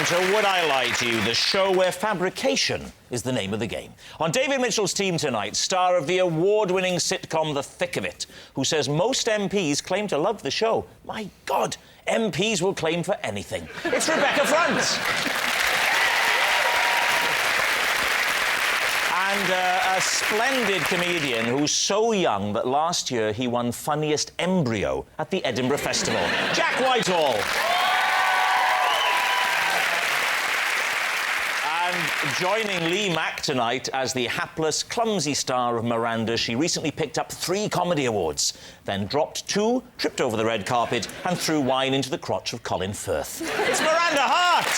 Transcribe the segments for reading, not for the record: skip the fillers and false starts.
Welcome to Would I Lie to You, the show where fabrication is the name of the game. On David Mitchell's team tonight, star of the award-winning sitcom The Thick of It, who says most MPs claim to love the show. My God, MPs will claim for anything. It's Rebecca Front. And a splendid comedian who's so young that last year he won Funniest Embryo at the Edinburgh Festival, Jack Whitehall. And joining Lee Mack tonight as the hapless, clumsy star of Miranda, she recently picked up 3 comedy awards, then dropped 2, tripped over the red carpet and threw wine into the crotch of Colin Firth. It's Miranda Hart!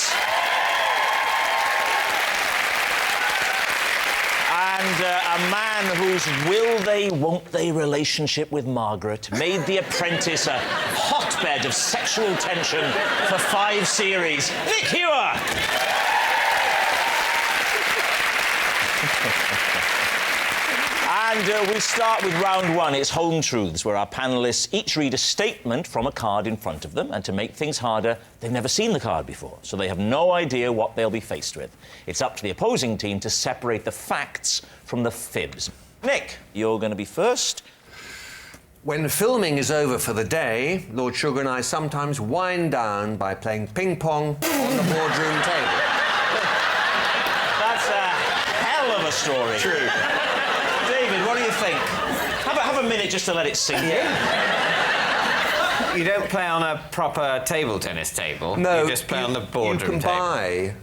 And a man whose will-they, won't-they relationship with Margaret made The Apprentice a hotbed of sexual tension for 5 series. Nick Hewer! And we start with round 1. It's Home Truths, where our panellists each read a statement from a card in front of them, and to make things harder, they've never seen the card before, so they have no idea what they'll be faced with. It's up to the opposing team to separate the facts from the fibs. Nick, you're going to be first. When filming is over for the day, Lord Sugar and I sometimes wind down by playing ping-pong on the boardroom table. That's a hell of a story. True. David, what do you think? Have a minute just to let it sink in. You don't play on a proper table tennis table. No. You just play on the boardroom table.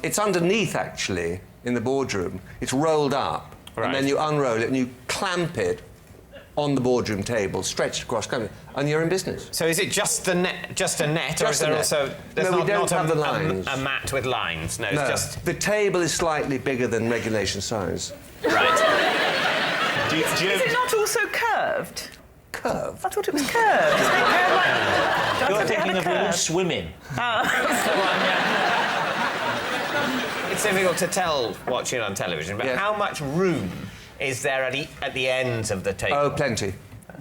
It's underneath, actually, in the boardroom. It's rolled up. Right. And then you unroll it and you clamp it on the boardroom table, stretched across, and you're in business. So is it just a net, or is there also... No, we don't have the lines. A mat with lines? No, it's just... The table is slightly bigger than regulation size. Right. Is it not also curved? Curved? I thought it was curved. Isn't it curved like... You're thinking of little swimming. It's difficult to tell watching on television, but how much room is there at the ends of the table? Oh, plenty.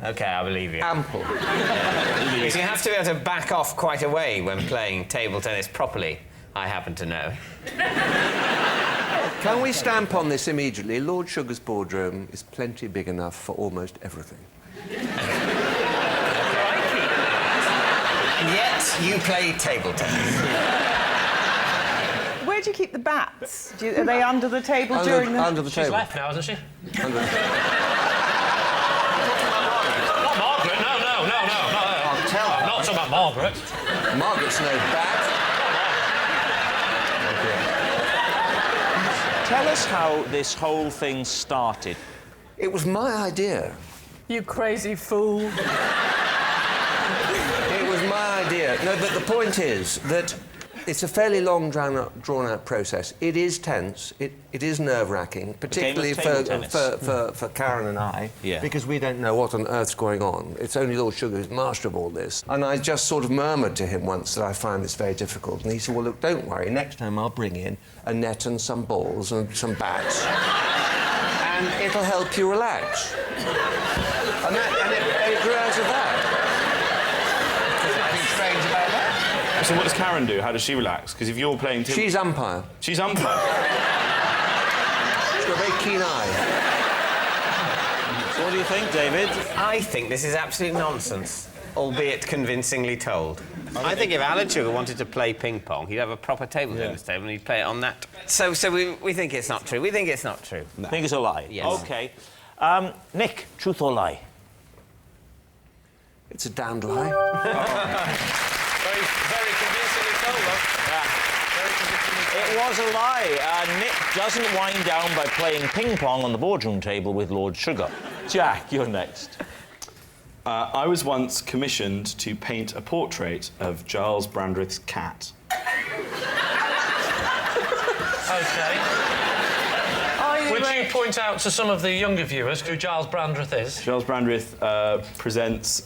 OK, I believe you. Ample. Because you have to be able to back off quite a way when playing table tennis properly, I happen to know. Can we stamp on this immediately? Lord Sugar's boardroom is plenty big enough for almost everything. And yet, you play table tennis. Where do you keep the bats? Are they under the table during the... Under the table. She's left now, hasn't she? Under the... Not Margaret, no. I'll tell her. I'm not talking about Margaret. Margaret's no bat. Tell us how this whole thing started. It was my idea. You crazy fool. It was my idea. No, but the point is that it's a fairly long, drawn-out process. It is tense. It is nerve-wracking, particularly for Karen and I, because we don't know what on earth's going on. It's only Lord Sugar who's master of all this. And I just sort of murmured to him once that I find this very difficult. And he said, well, look, don't worry. Next time I'll bring in a net and some balls and some bats. And it'll help you relax. And it grew out of that. There's nothing strange about that. So what does Karen do? How does she relax? Because if you're playing... She's umpire. She's umpire? She's got a very keen eye. So what do you think, David? I think this is absolute nonsense, albeit convincingly told. I think if Alan Sugar wanted to play ping-pong, he'd have a proper table tennis table and he'd play it on that. So we think it's not true. We think it's not true. No. Think it's a lie? Yes. OK. Nick, truth or lie? It's a damned lie. Very convincingly told, though. Yeah. Very convincingly told. It was a lie. Nick doesn't wind down by playing ping-pong on the boardroom table with Lord Sugar. Jack, you're next. I was once commissioned to paint a portrait of Giles Brandreth's cat. OK. Would you point out to some of the younger viewers who Giles Brandreth is? Giles Brandreth presents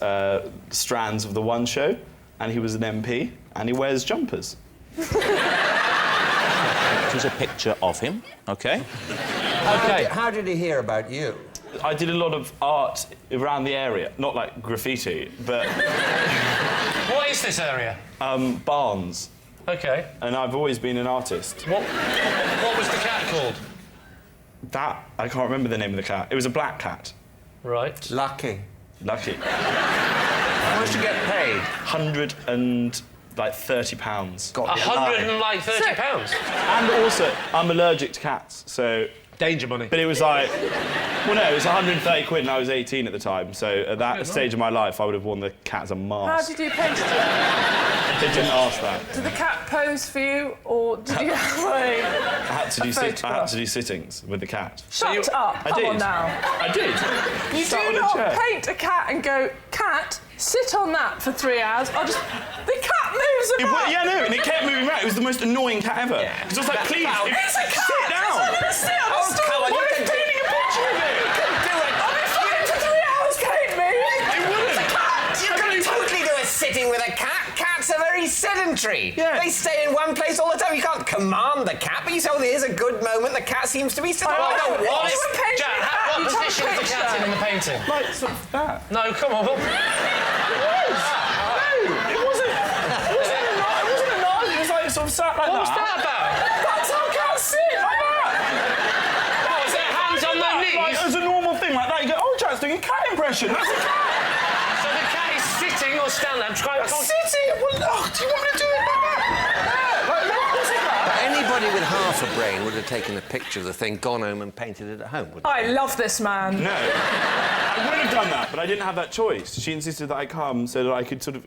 strands of The One Show, and he was an MP, and he wears jumpers. Here's a picture of him, OK? How did he hear about you? I did a lot of art around the area, not like graffiti, but... What is this area? Barnes. OK. And I've always been an artist. What was the cat called? That, I can't remember the name of the cat. It was a black cat. Right. Lucky. Lucky. How much do you get paid? £130. £130? And also, I'm allergic to cats, so... Danger money. But it was like... Well, no, it was 130 quid and I was 18 at the time, so at that stage of my life, I would have worn the cat as a How mask. did you paint it? They didn't ask that. Did the cat pose for you, or did you have I had to do photograph? sittings with the cat. Shut up! I Come did. on now. I did. You Sat on do a not chair. paint a cat and go, cat, sit on that for 3 hours. The cat moves about. Yeah, no, and it kept moving around. It was the most annoying cat ever. Because I was like, please, It's a cat! sit down! It's not going to sit on a stool. come on, you What can is do- painting a picture of it? You can do it. I'll be fine for 3 hours, Kate, me. It wouldn't. You can totally do a sitting with a cat. Cats are very sedentary. Yeah. They stay in one place all the time. You can't command the cat, but you say, oh, here's a good moment. The cat seems to be sitting. I Oh, know. no, what? You were painting Jack, a cat, what you took a position is the cat picture. in the painting? Like, sort of that. No, come on. It wasn't a knife. It was like sort of sat like What was that about? That's how cats sit, like that. What, was their hands on their Like, knees? it was a normal thing like that. You go, oh, Jack's doing a cat impression. That's a cat. So the cat is sitting or standing? I'm trying to... Sitting. Well, oh, do you want me to do it like that? Yeah, like that. What's it like? Anybody with half a brain would have taken a picture of the thing, gone home and painted it at home, wouldn't I love this man. No. I would have done that, but I didn't have that choice. She insisted that I come so that I could sort of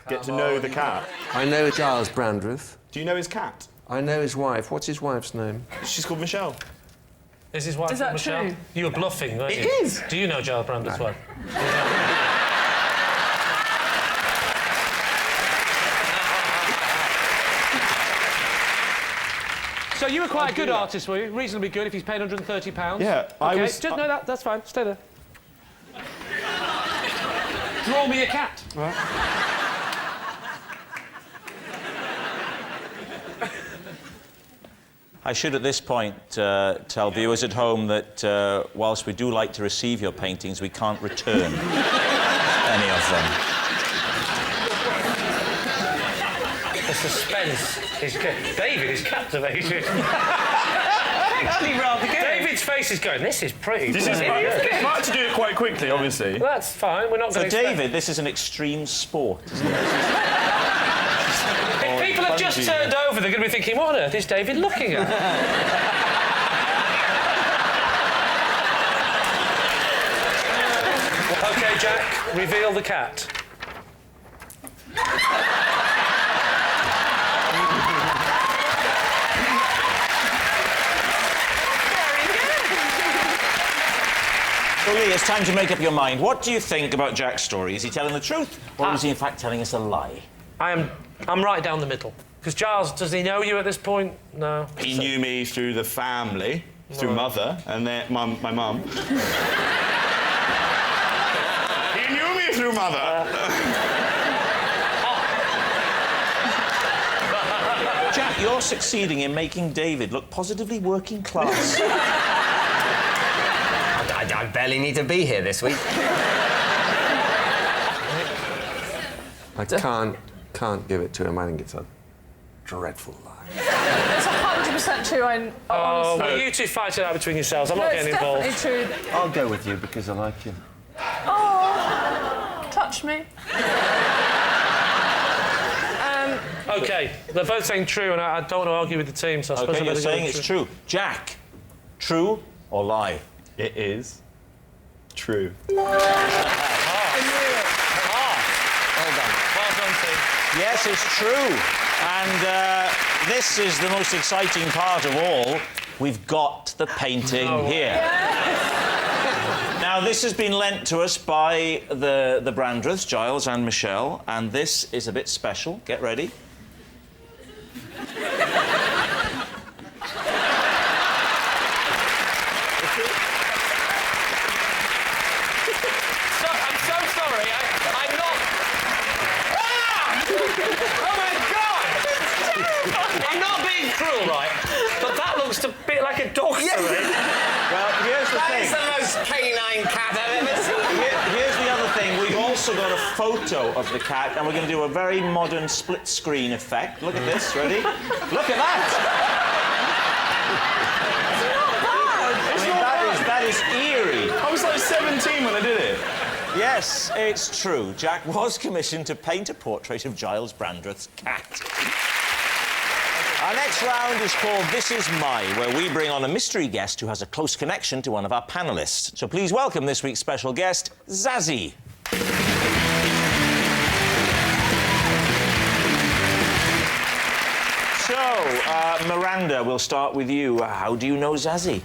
get to know the cat. I know Giles Brandreth. Do you know his cat? I know his wife. What's his wife's name? She's called Michelle. Is his wife Is that Michelle? true? You were bluffing, weren't It you? is. Do you know Giles Brandon's wife? So you were quite a good artist, were you? Reasonably good if he's paid £130. Yeah, I Okay, was- Just, no, that's fine. Stay there. Draw me a cat. Right. I should at this point tell viewers at home that whilst we do like to receive your paintings, we can't return any of them. The suspense is... David is captivated. Actually, rather good. David's face is going, this is pretty. This is... I had to do it quite quickly, obviously. That's fine, we're not For going to... David, this is an extreme sport, isn't it? If people have just turned over, they're going to be thinking, what on earth is David looking at? OK, Jack, reveal the cat. So, Lee, it's time to make up your mind. What do you think about Jack's story? Is he telling the truth, or is he in fact telling us a lie? I'm right down the middle. Because Giles, does he know you at this point? No. He knew me through the family, through mother, and then my mum. He knew me through mother. Jack, you're succeeding in making David look positively working class. I barely need to be here this week. I can't give it to him. I think it's a dreadful lie. It's 100% true. Oh, Honestly. well, you two fight it out between yourselves. I'm No, not it's getting involved. definitely true. I'll go with you because I like you. Oh, touch me. OK, they're both saying true, and I don't want to argue with the team, so I suppose OK, I you're better go saying with it's true. Jack, true or lie? It is true. Well done, team. Yes, it's true. And this is the most exciting part of all. We've got the painting here. Now, this has been lent to us by the Brandreths, Giles and Michelle, and this is a bit special. Get ready. I'm so sorry. I'm not... Ah! Oh, my God! I'm not being cruel, right? But that looks a bit like a dog to me. Well, here's the That thing. is the most canine cat I've ever seen. Here's the other thing. We've also got a photo of the cat, and we're going to do a very modern split-screen effect. Look at this. Ready? Look at that! That is eerie. I was like 17 when I did it. Yes, it's true. Jack was commissioned to paint a portrait of Giles Brandreth's cat. Our next round is called This Is My, where we bring on a mystery guest who has a close connection to one of our panellists. So please welcome this week's special guest, Zazie. So, Miranda, we'll start with you. How do you know Zazie?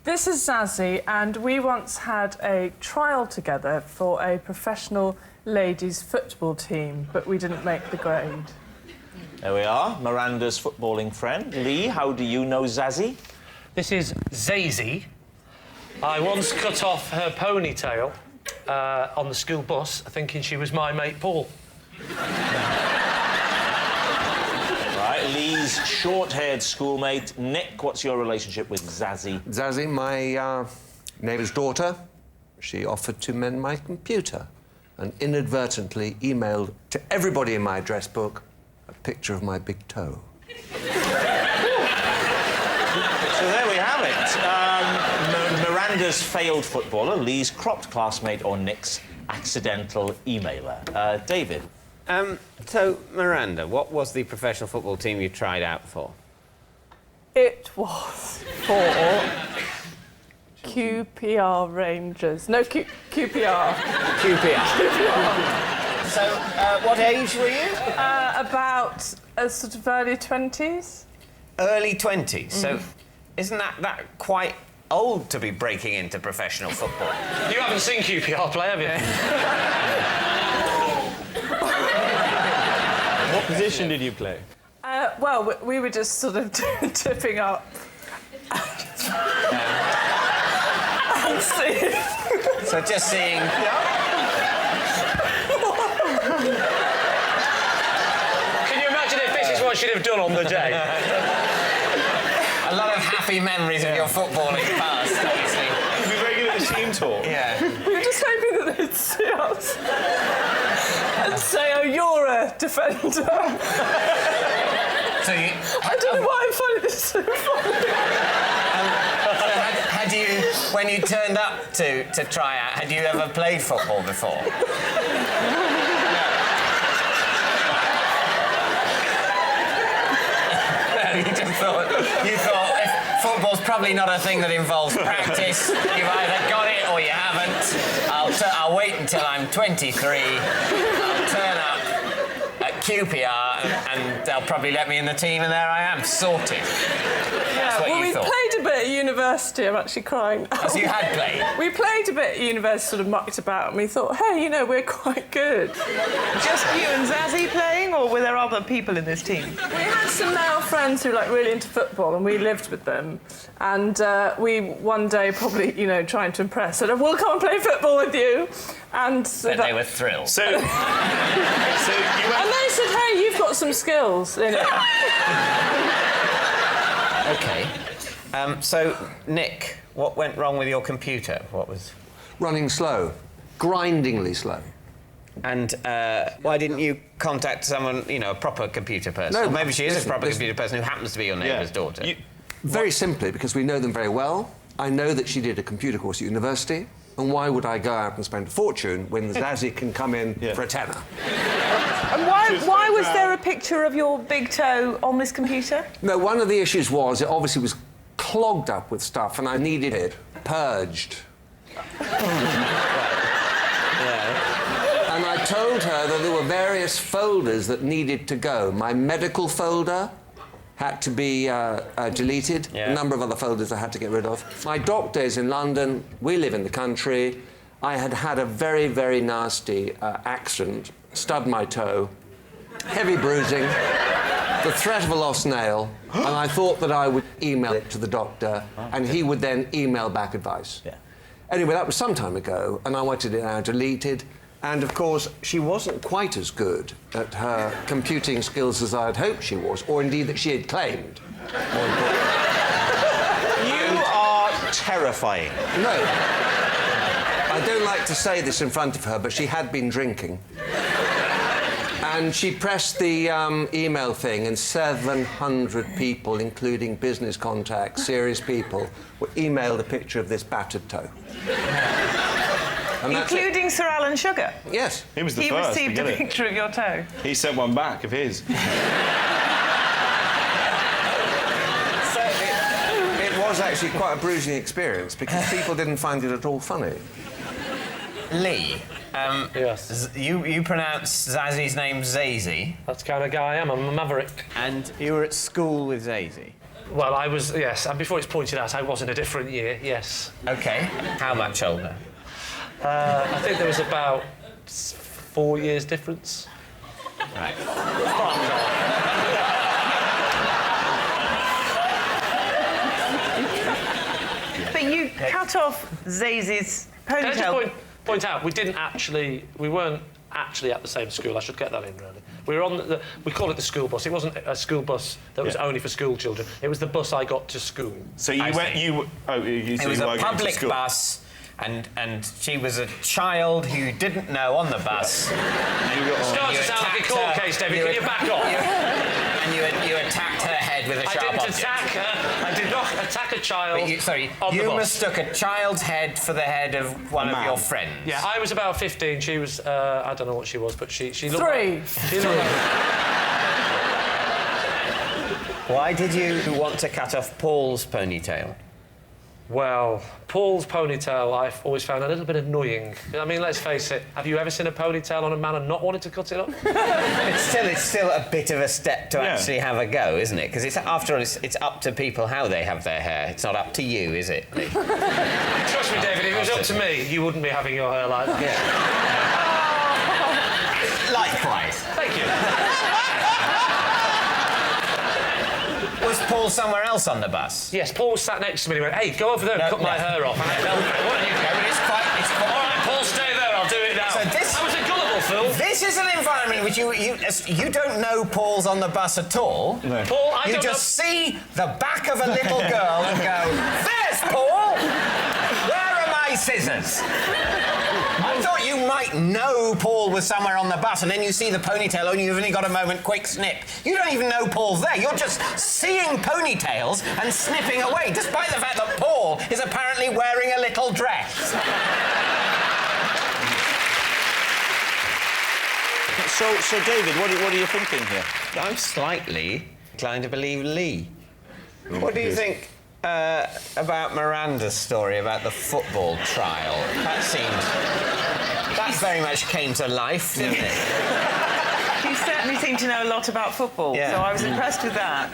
This is Zazie, and we once had a trial together for a professional ladies' football team, but we didn't make the grade. There we are, Miranda's footballing friend. Lee, how do you know Zazie? This is Zazie. I once cut off her ponytail on the school bus, thinking she was my mate Paul. Right, Lee's short-haired schoolmate. Nick, what's your relationship with Zazie? Zazie, my neighbour's daughter, she offered to mend my computer and inadvertently emailed to everybody in my address book a picture of my big toe. So there we have it. Miranda's failed footballer, Lee's cropped classmate, or Nick's accidental emailer. David? So, Miranda, what was the professional football team you tried out for? It was for QPR Rangers. No, QPR. QPR. So, what age were you? About sort of early 20s. Early 20s. So, isn't that quite old to be breaking into professional football? You haven't seen QPR play, have you? What position did you play? Well, we were just sort of tipping up. And seeing. So just seeing... Can you imagine if this is what she'd have done on the day? A lot of happy memories of your footballing past, obviously. You'd be very good at the team talk. Yeah. We were just hoping that they'd see us and say, "Oh, you're a defender." So you... I don't know why I'm finding this so funny. Had you, when you turned up to try out, had you ever played football before? You just thought if football's probably not a thing that involves practice, you've either got it or you haven't. I'll wait until I'm 23. I'll turn up at QPR and they'll probably let me in the team, and there I am, sorted. That's what Well, you we thought. played a bit at university. I'm actually crying. As you had played. We played a bit at university, sort of mucked about, and we thought, hey, you know, we're quite good. Just you and Zazie playing, or were there other people in this team? We had some male friends who were like really into football, and we lived with them. And we one day, probably, you know, trying to impress, said, "We'll come and play football with you." And so But they were thrilled. So you went... And they said, "Hey, you've got some skills in it." OK. So, Nick, what went wrong with your computer? What was... Running slow, grindingly slow. And why didn't you contact someone, you know, a proper computer person? No, Or maybe she is a proper listen. computer person who happens to be your neighbour's daughter. Very simply, because we know them very well. I know that she did a computer course at university, and why would I go out and spend a fortune when Zazie can come in for a tenner? And why was there a picture of your big toe on this computer? No, one of the issues was it obviously was clogged up with stuff, and I needed it purged. And I told her that there were various folders that needed to go. My medical folder had to be deleted. Yeah. A number of other folders I had to get rid of. My doctor is in London. We live in the country. I had had a very, very nasty accident, stubbed my toe, heavy bruising, the threat of a lost nail, and I thought that I would email it to the doctor, and he would then email back advice. Yeah. Anyway, that was some time ago, and I wanted it now deleted. And, of course, she wasn't quite as good at her computing skills as I had hoped she was, or indeed that she had claimed. You are terrifying. No. I don't like to say this in front of her, but she had been drinking. And she pressed the email thing, and 700 people, including business contacts, serious people, were emailed a picture of this battered toe. Including Sir Alan Sugar? Yes. He was the first He received a picture of your toe. He sent one back of his. It was actually quite a bruising experience because people didn't find it at all funny. Lee, yes. You pronounce Zazzie's name Zazie. That's the kind of guy I am. I'm a maverick. And you were at school with Zazie? Well, I was, yes. And before it's pointed out, I was in a different year, yes. OK. How much older? I think there was about 4 years difference. Right. But you cut off Zazie's ponytail. Can I just point out, we weren't actually at the same school. I should get that in, really. We were on we call it the school bus. It wasn't a school bus that was only for school children. It was the bus I got to school. So you went, It was a public bus, and she was a child who didn't know on the bus. Starts to sound like a court case, David. Can you back off? And you attacked her head with a sharp object. I didn't attack her. I did not attack a child. But you mistook a child's head for the head of one of your friends. Yeah, I was about 15. She was, I don't know what she was, but she looked 3. She looked like... Why did you want to cut off Paul's ponytail? Well, Paul's ponytail I've always found a little bit annoying. I mean, let's face it, have you ever seen a ponytail on a man and not wanted to cut it off? It's still a bit of a step to actually have a go, isn't it? Because after all, it's up to people how they have their hair. It's not up to you, is it, Lee? Trust me, David, if it was up to me, you wouldn't be having your hair like that. Yeah. Likewise. Thank you. Was Paul somewhere else on the bus? Yes, Paul was sat next to me and he went, hey, go over there and cut my hair off. And I felt, what are you going? It's quite... All right, Paul, stay there, I'll do it now. So I was a gullible fool. This is an environment in which you don't know Paul's on the bus at all. No. Paul, I you don't just see the back of a little girl and go, there's Paul! Where are my scissors? I thought you might know Paul was somewhere on the bus, and then you see the ponytail, and you've only got a moment, quick snip. You don't even know Paul's there. You're just seeing ponytails and snipping away, despite the fact that Paul is apparently wearing a little dress. So David, what are you thinking here? I'm slightly inclined to believe Lee. What do you think about Miranda's story about the football trial? That very much came to life, didn't it? You certainly seem to know a lot about football, so I was impressed with that.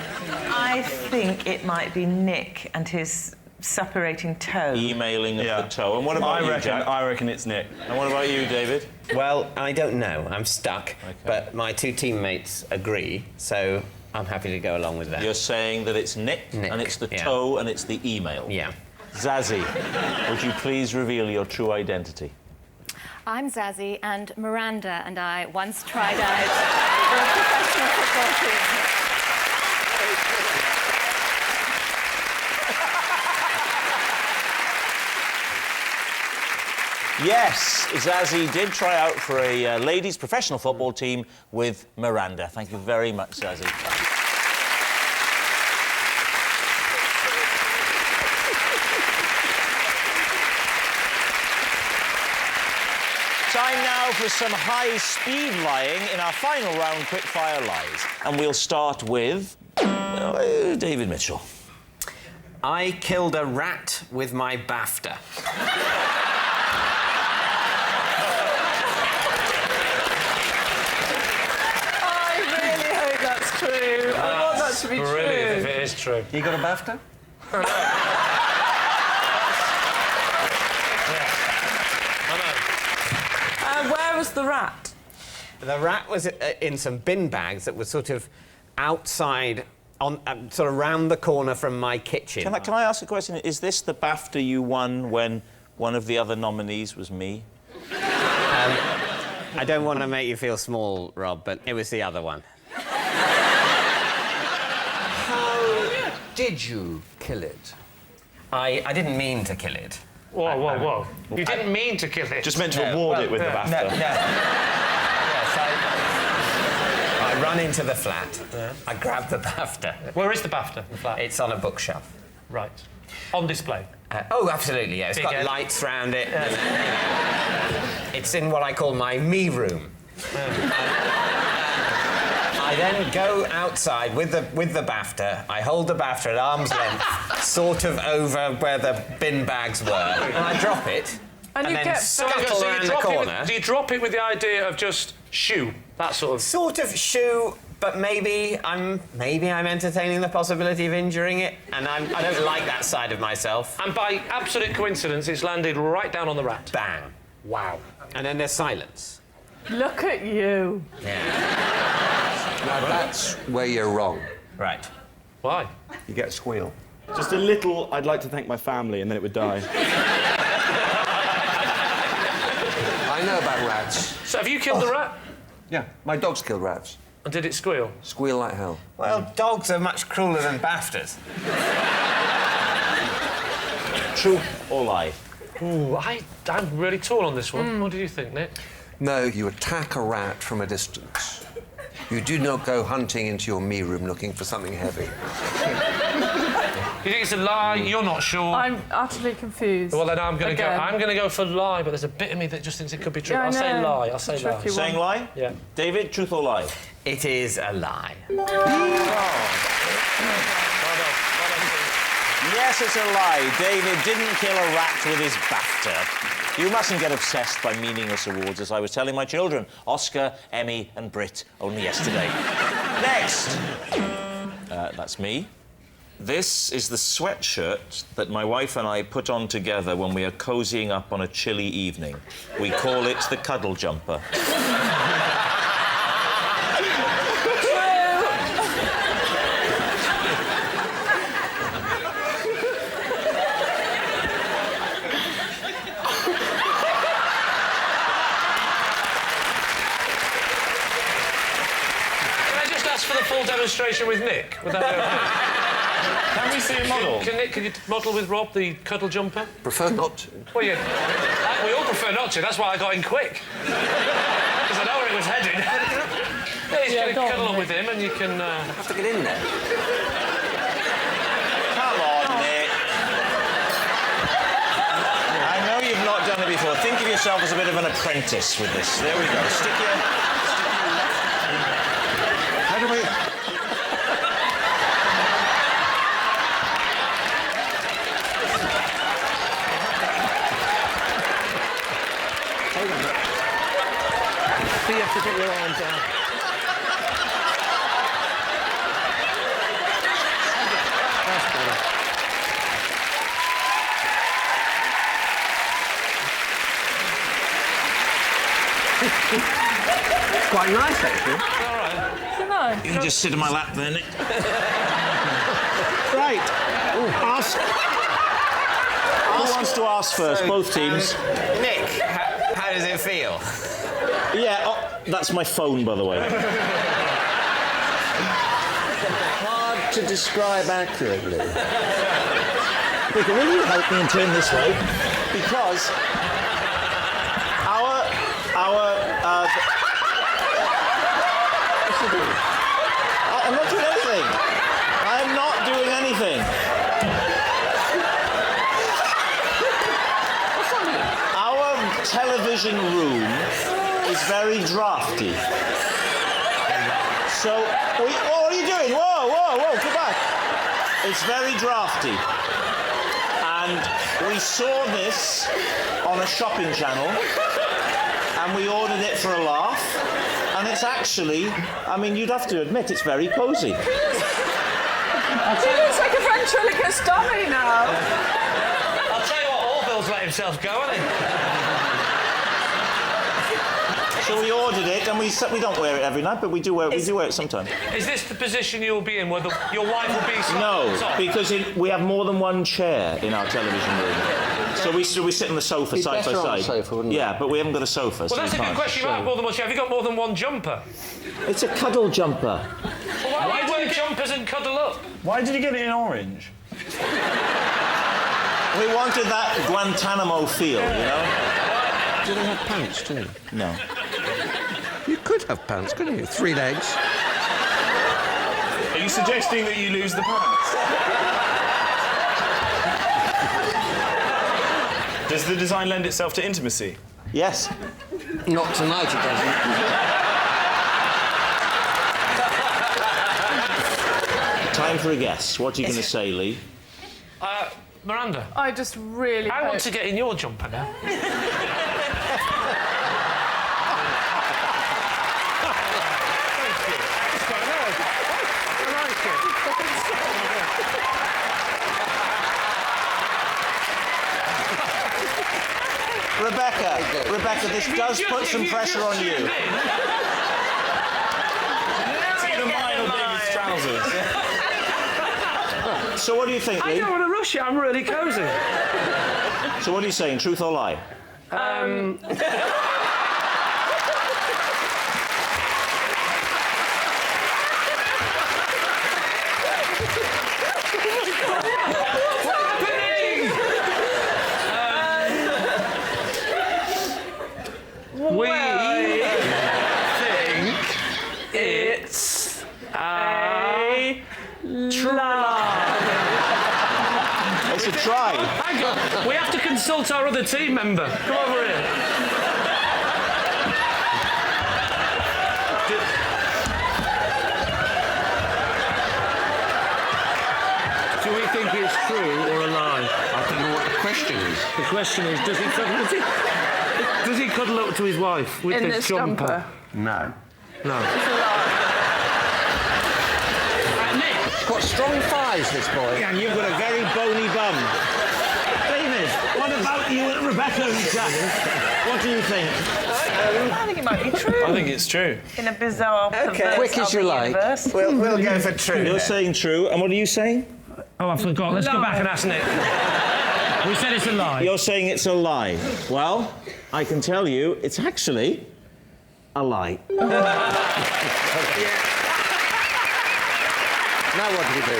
I think it might be Nick and his suppurating toe. Emailing of the toe. And what about you, Jack? I reckon it's Nick. And what about you, David? Well, I don't know. I'm stuck. Okay. But my two teammates agree, so I'm happy to go along with that. You're saying that it's Nick and it's the toe and it's the email. Yeah. Zazzie, would you please reveal your true identity? I'm Zazzie, and Miranda and I once tried out for a professional football team. Yes, Zazzie did try out for a ladies' professional football team with Miranda. Thank you very much, Zazzie. Time now for some high-speed lying in our final round, quick-fire lies. And we'll start with David Mitchell. I killed a rat with my BAFTA. I really hope that's true. I want that to be Brilliant true. if it is true. You got a BAFTA? Where was the rat? The rat was in some bin bags that were sort of outside, on sort of round the corner from my kitchen. Can I ask a question? Is this the BAFTA you won when one of the other nominees was me? I don't want to make you feel small, Rob, but it was the other one. How did you kill it? I didn't mean to kill it. Whoa. You didn't mean to kill it. Just meant to award it with the BAFTA. Yes, run into the flat. Yeah. I grab the BAFTA. Where is the BAFTA, the flat? It's on a bookshelf. Right. On display? Oh, absolutely, yeah. It's Big got head. lights round it. It's in what I call my me room. I then go outside with the BAFTA. I hold the BAFTA at arm's length, sort of over where the bin bags were, and I drop it. And you then get... scuttle around the corner. Do you drop it with the idea of just shoo? That sort of... Sort of shoo, but maybe I'm entertaining the possibility of injuring it, and I don't like that side of myself. And by absolute coincidence, it's landed right down on the rat. Bang. Wow. And then there's silence. Look at you. Yeah. Now, that's where you're wrong. Right. Why? You get a squeal. Just a little, I'd like to thank my family, and then it would die. I know about rats. So have you killed the rat? Yeah, my dog's killed rats. And did it squeal? Squeal like hell. Well, dogs are much crueler than BAFTAs. True or lie? Ooh, I'm really torn on this one. What do you think, Nick? No, you attack a rat from a distance. You do not go hunting into your me room looking for something heavy. You think it's a lie? You're not sure? I'm utterly confused. Well, then I'm going to go. Again. I'm going to go for lie, but there's a bit of me that just thinks it could be true. Yeah, I I'll say know. lie. I'll say lie. Tricky one. Saying lie? Yeah. David, truth or lie? It is a lie. Yes, it's a lie. David didn't kill a rat with his BAFTA. You mustn't get obsessed by meaningless awards, as I was telling my children. Oscar, Emmy and Brit only yesterday. Next. That's me. This is the sweatshirt that my wife and I put on together when we are cozying up on a chilly evening. We call it the cuddle jumper. For the full demonstration with Nick, would that be okay? Can we see a model? Can you model with Rob the cuddle jumper? Prefer not to. Well, yeah. We all prefer not to. That's why I got in quick. Because I know where it was headed. Yeah, you can cuddle up with him, and you can. I have to get in there. Come on, Nick. I know you've not done it before. Think of yourself as a bit of an apprentice with this. There we go. Stick your... How do we... So you have to get your arms out. That's better. It's quite nice, actually. All right. You can just sit in my lap there, Nick. Right. Ask. Who wants to ask first? Both teams. Nick, how does it feel? Yeah, that's my phone, by the way. Hard to describe accurately. Will you help me and turn this way? Because I'm not doing anything. I'm not doing anything. Our television room is very drafty. So, what are you doing? Whoa, come back. It's very drafty. And we saw this on a shopping channel, and we ordered it for a laugh. And it's actually, I mean, you'd have to admit, it's very cosy. He looks like a ventriloquist dummy now. I'll tell you what, Orville's let himself go, hasn't he? So we ordered it, and we don't wear it every night, but we do wear it sometimes. Is this the position you'll be in, where your wife will be? No, because we have more than one chair in our television room. So we sit on the sofa side by better on side. the sofa, wouldn't it? Yeah, but we haven't got a sofa. Well, that's a good question. You have more than one chair. Have you got more than one jumper? It's a cuddle jumper. Well, why do you wear jumpers and cuddle up? Why did you get it in orange? We wanted that Guantanamo feel, you know? Do they have pants too? No. You could have pants, couldn't you? 3 legs. you suggesting that you lose the pants? Does the design lend itself to intimacy? Yes. Not tonight, it doesn't. Time for a guess. What are you going to say, Lee? Miranda. I just really I want to get in your jumper now. Rebecca, this does put some pressure on you. See the mine or David's trousers. So what do you think, Lee? I don't want to rush it, I'm really cosy. So what are you saying, truth or lie? We think it's a try. It's a try. Hang on, we have to consult our other team member. Come over here. Do we think it's true or a lie? I don't know what the question is. The question is, does he cuddle up to his wife with in this jumper? No. No. Nick! It's got strong thighs, this boy. And you've got a very bony bum. David, what about you and Rebecca and Jack? What do you think? I think it might be true. I think it's true. In a bizarre, perverse Quick as you other like. universe. We'll go for true. You're saying true, and what are you saying? Oh, I forgot. Let's go back and ask Nick. We said it's a lie. You're saying it's a lie. Well, I can tell you, it's actually a lie. Now what do we do?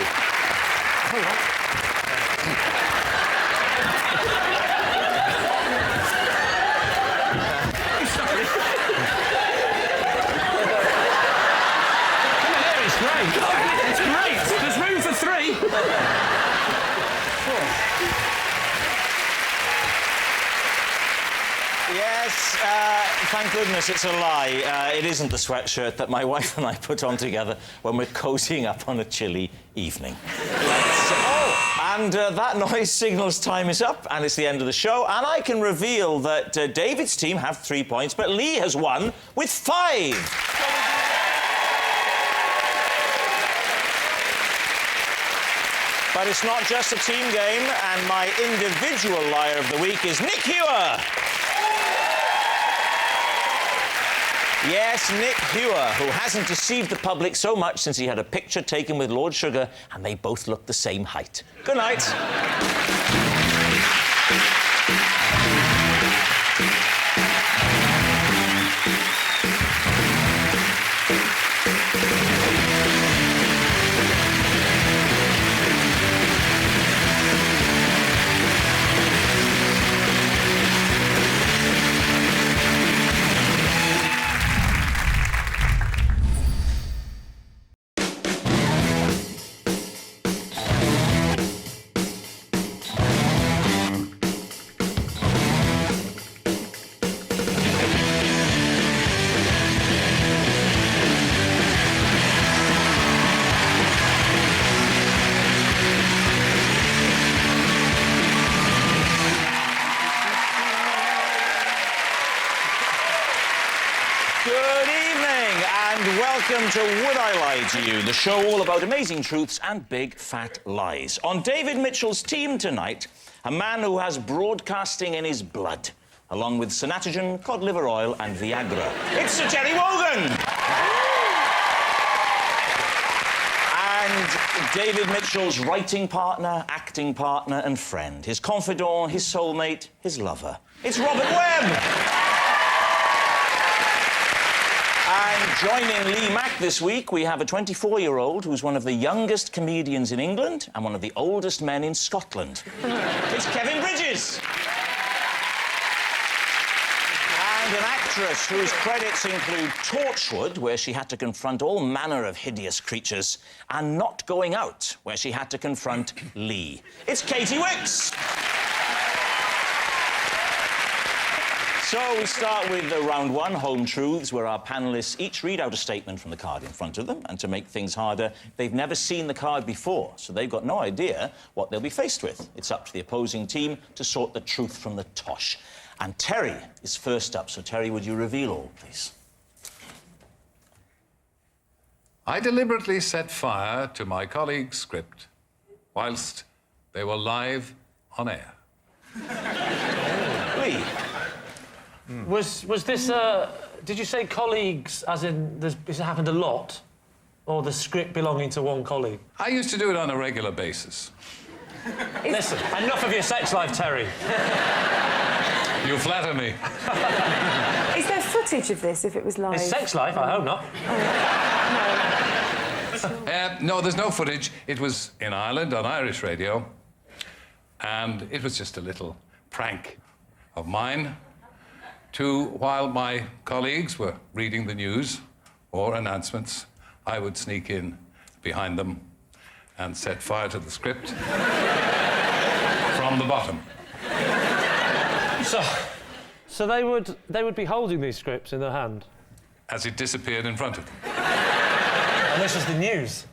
It's great. It's great. There's room for three. Yes, thank goodness it's a lie. It isn't the sweatshirt that my wife and I put on together when we're cozying up on a chilly evening. And that noise signals time is up, and it's the end of the show. And I can reveal that David's team have 3 points, but Lee has won with 5. But it's not just a team game, and my individual liar of the week is Nick Hewer. Yes, Nick Hewer, who hasn't deceived the public so much since he had a picture taken with Lord Sugar and they both looked the same height. Good night. Welcome to Would I Lie to You, the show all about amazing truths and big fat lies. On David Mitchell's team tonight, a man who has broadcasting in his blood, along with Synatogen, cod liver oil and Viagra. It's Sir Jerry Wogan! And David Mitchell's writing partner, acting partner and friend, his confidant, his soulmate, his lover. It's Robert Webb! And joining Lee Mack this week, we have a 24-year-old who's one of the youngest comedians in England and one of the oldest men in Scotland. It's Kevin Bridges! And an actor actress whose credits include Torchwood, where she had to confront all manner of hideous creatures, and Not Going Out, where she had to confront Lee. It's Katie Wicks. So we start with round one, Home Truths, where our panellists each read out a statement from the card in front of them, and to make things harder, they've never seen the card before, so they've got no idea what they'll be faced with. It's up to the opposing team to sort the truth from the tosh. And Terry is first up, so Terry, would you reveal all, please? I deliberately set fire to my colleague's script whilst they were live on air. Lee? Was this, did you say colleagues, as in, this happened a lot? Or the script belonging to one colleague? I used to do it on a regular basis. Listen, enough of your sex life, Terry. You flatter me. Is there footage of this if it was live? His sex life? I hope not. No, there's no footage. It was in Ireland on Irish radio, and it was just a little prank of mine while my colleagues were reading the news or announcements, I would sneak in behind them and set fire to the script from the bottom. So they would be holding these scripts in their hand? As it disappeared in front of them. And this is the news?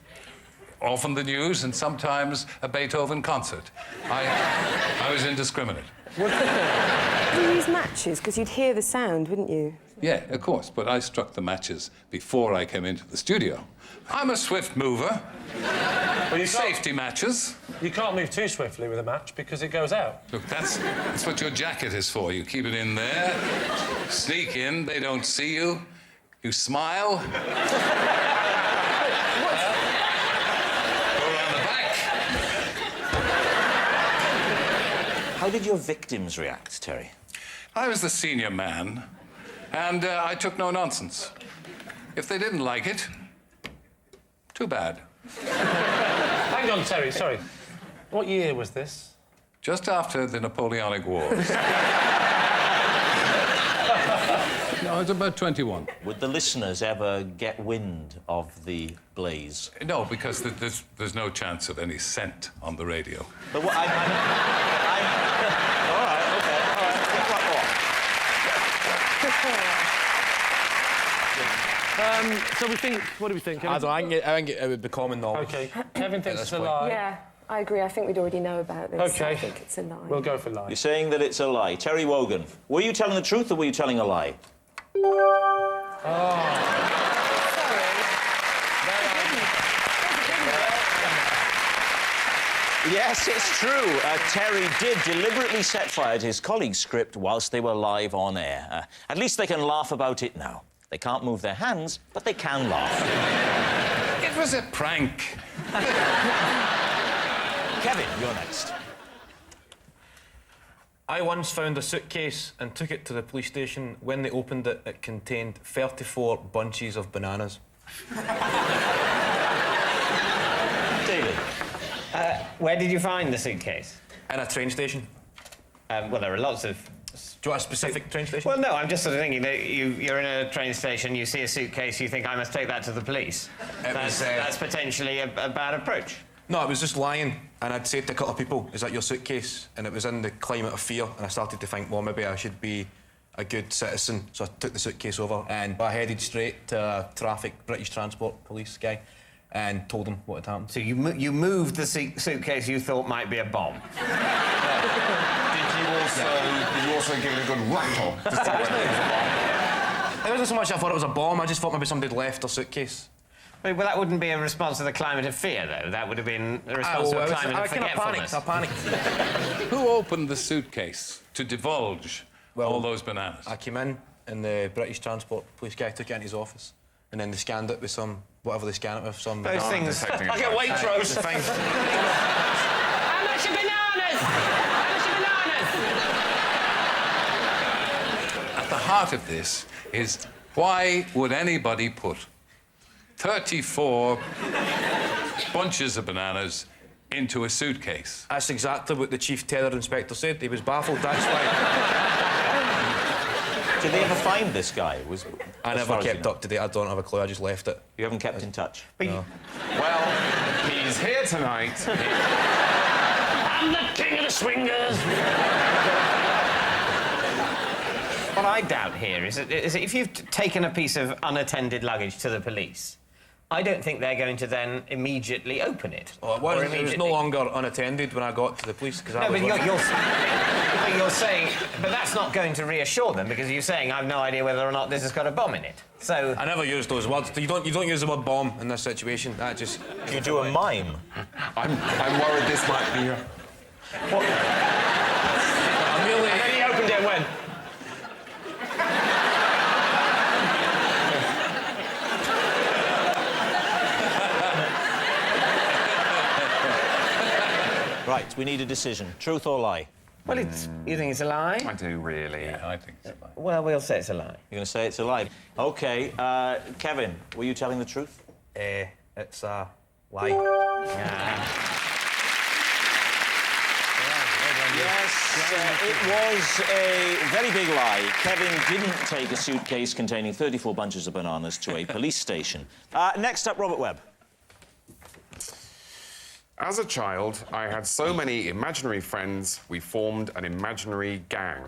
Often the news, and sometimes a Beethoven concert. I was indiscriminate. Did you use matches? Because you'd hear the sound, wouldn't you? Yeah, of course, but I struck the matches before I came into the studio. I'm a swift mover. Well, safety matches. You can't move too swiftly with a match because it goes out. Look, that's what your jacket is for. You keep it in there, sneak in, they don't see you, you smile. Go around the back. How did your victims react, Terry? I was the senior man, and I took no nonsense. If they didn't like it, too bad. Hang on, Terry, sorry. What year was this? Just after the Napoleonic Wars. No, it's about 21. Would the listeners ever get wind of the blaze? No, because there's no chance of any scent on the radio. But what, all right, OK, all right. Think about more. So we think... What do we think? I think it would be common knowledge. OK. Kevin thinks it's a lie. Yeah, I agree. I think we'd already know about this. OK. I think it's a lie. We'll go for lie. You're saying that it's a lie. Terry Wogan, were you telling the truth or were you telling a lie? Yes, it's true. Terry did deliberately set fire to his colleague's script whilst they were live on air. At least they can laugh about it now. They can't move their hands, but they can laugh. It was a prank. Kevin, you're next. I once found a suitcase and took it to the police station. When they opened it, it contained 34 bunches of bananas. David. Where did you find the suitcase? In a train station. Well, there are lots of... Do you want a specific train station? Well, no, I'm just sort of thinking that you're in a train station, you see a suitcase, you think, I must take that to the police. That's potentially a bad approach. No, it was just lying, and I'd said to a couple of people, is that your suitcase? And it was in the climate of fear, and I started to think, well, maybe I should be a good citizen. So I took the suitcase over, and I headed straight to a British Transport police guy, and told him what had happened. So you moved the suitcase you thought might be a bomb? Did you also give it a good rattle? It wasn't so much I thought it was a bomb, I just thought maybe somebody had left their suitcase. Well, that wouldn't be a response to the climate of fear, though. That would have been a response to a climate of forgetfulness. I panicked. Who opened the suitcase to divulge all those bananas? I came in, and the British Transport police guy took it into his office, and then they scanned it with some... whatever they scan it with, some... Those things... I get Waitrose. How much are bananas? How much are bananas? At the heart of this is, why would anybody put 34 bunches of bananas into a suitcase? That's exactly what the Chief Terror Inspector said. He was baffled, that's why. Did they ever find this guy? I never kept up to date. I don't have a clue. I just left it. You haven't kept in touch? No. Well, he's here tonight. I'm the king of the swingers. What I doubt here is that if you've taken a piece of unattended luggage to the police, I don't think they're going to then immediately open it. Oh, it was no longer unattended when I got to the police because No, but you're saying... But that's not going to reassure them because you're saying, I've no idea whether or not this has got a bomb in it. So... I never used those words. You don't use the word bomb in this situation. That just... Can you do a mime? I'm worried this might be... What? I'm really... And then he opened it when? Right, we need a decision. Truth or lie? Well, you think it's a lie? I do, really. Yeah, I think it's a lie. Well, we'll say it's a lie. You're going to say it's a lie. OK, Kevin, were you telling the truth? It's a lie. Yes, it was a very big lie. Kevin didn't take a suitcase containing 34 bunches of bananas to a police station. Next up, Robert Webb. As a child, I had so many imaginary friends, we formed an imaginary gang.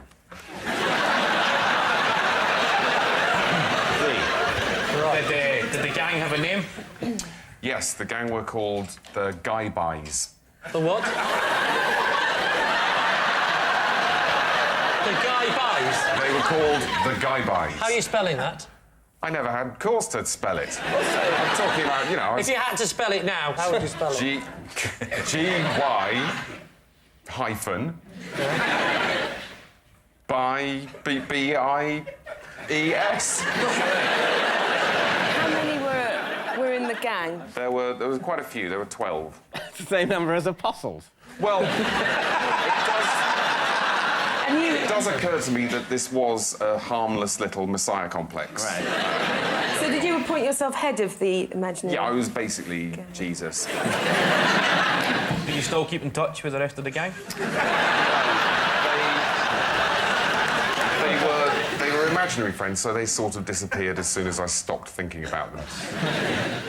Did the gang have a name? Yes, the gang were called the Guy-Buys. The what? The Guy-Buys? They were called the Guy-Buys. How are you spelling that? I never had cause to spell it. I'm talking about, you know... If you had to spell it now, how would you spell it? G-Y hyphen by B-I-E-S. How many were in the gang? There was quite a few. There were 12. The same number as apostles. Well, it does occur to me that this was a harmless little messiah complex. Right. So did you appoint yourself head of the imaginary... Yeah, I was basically Jesus. Do you still keep in touch with the rest of the gang? They were imaginary friends, so they sort of disappeared as soon as I stopped thinking about them.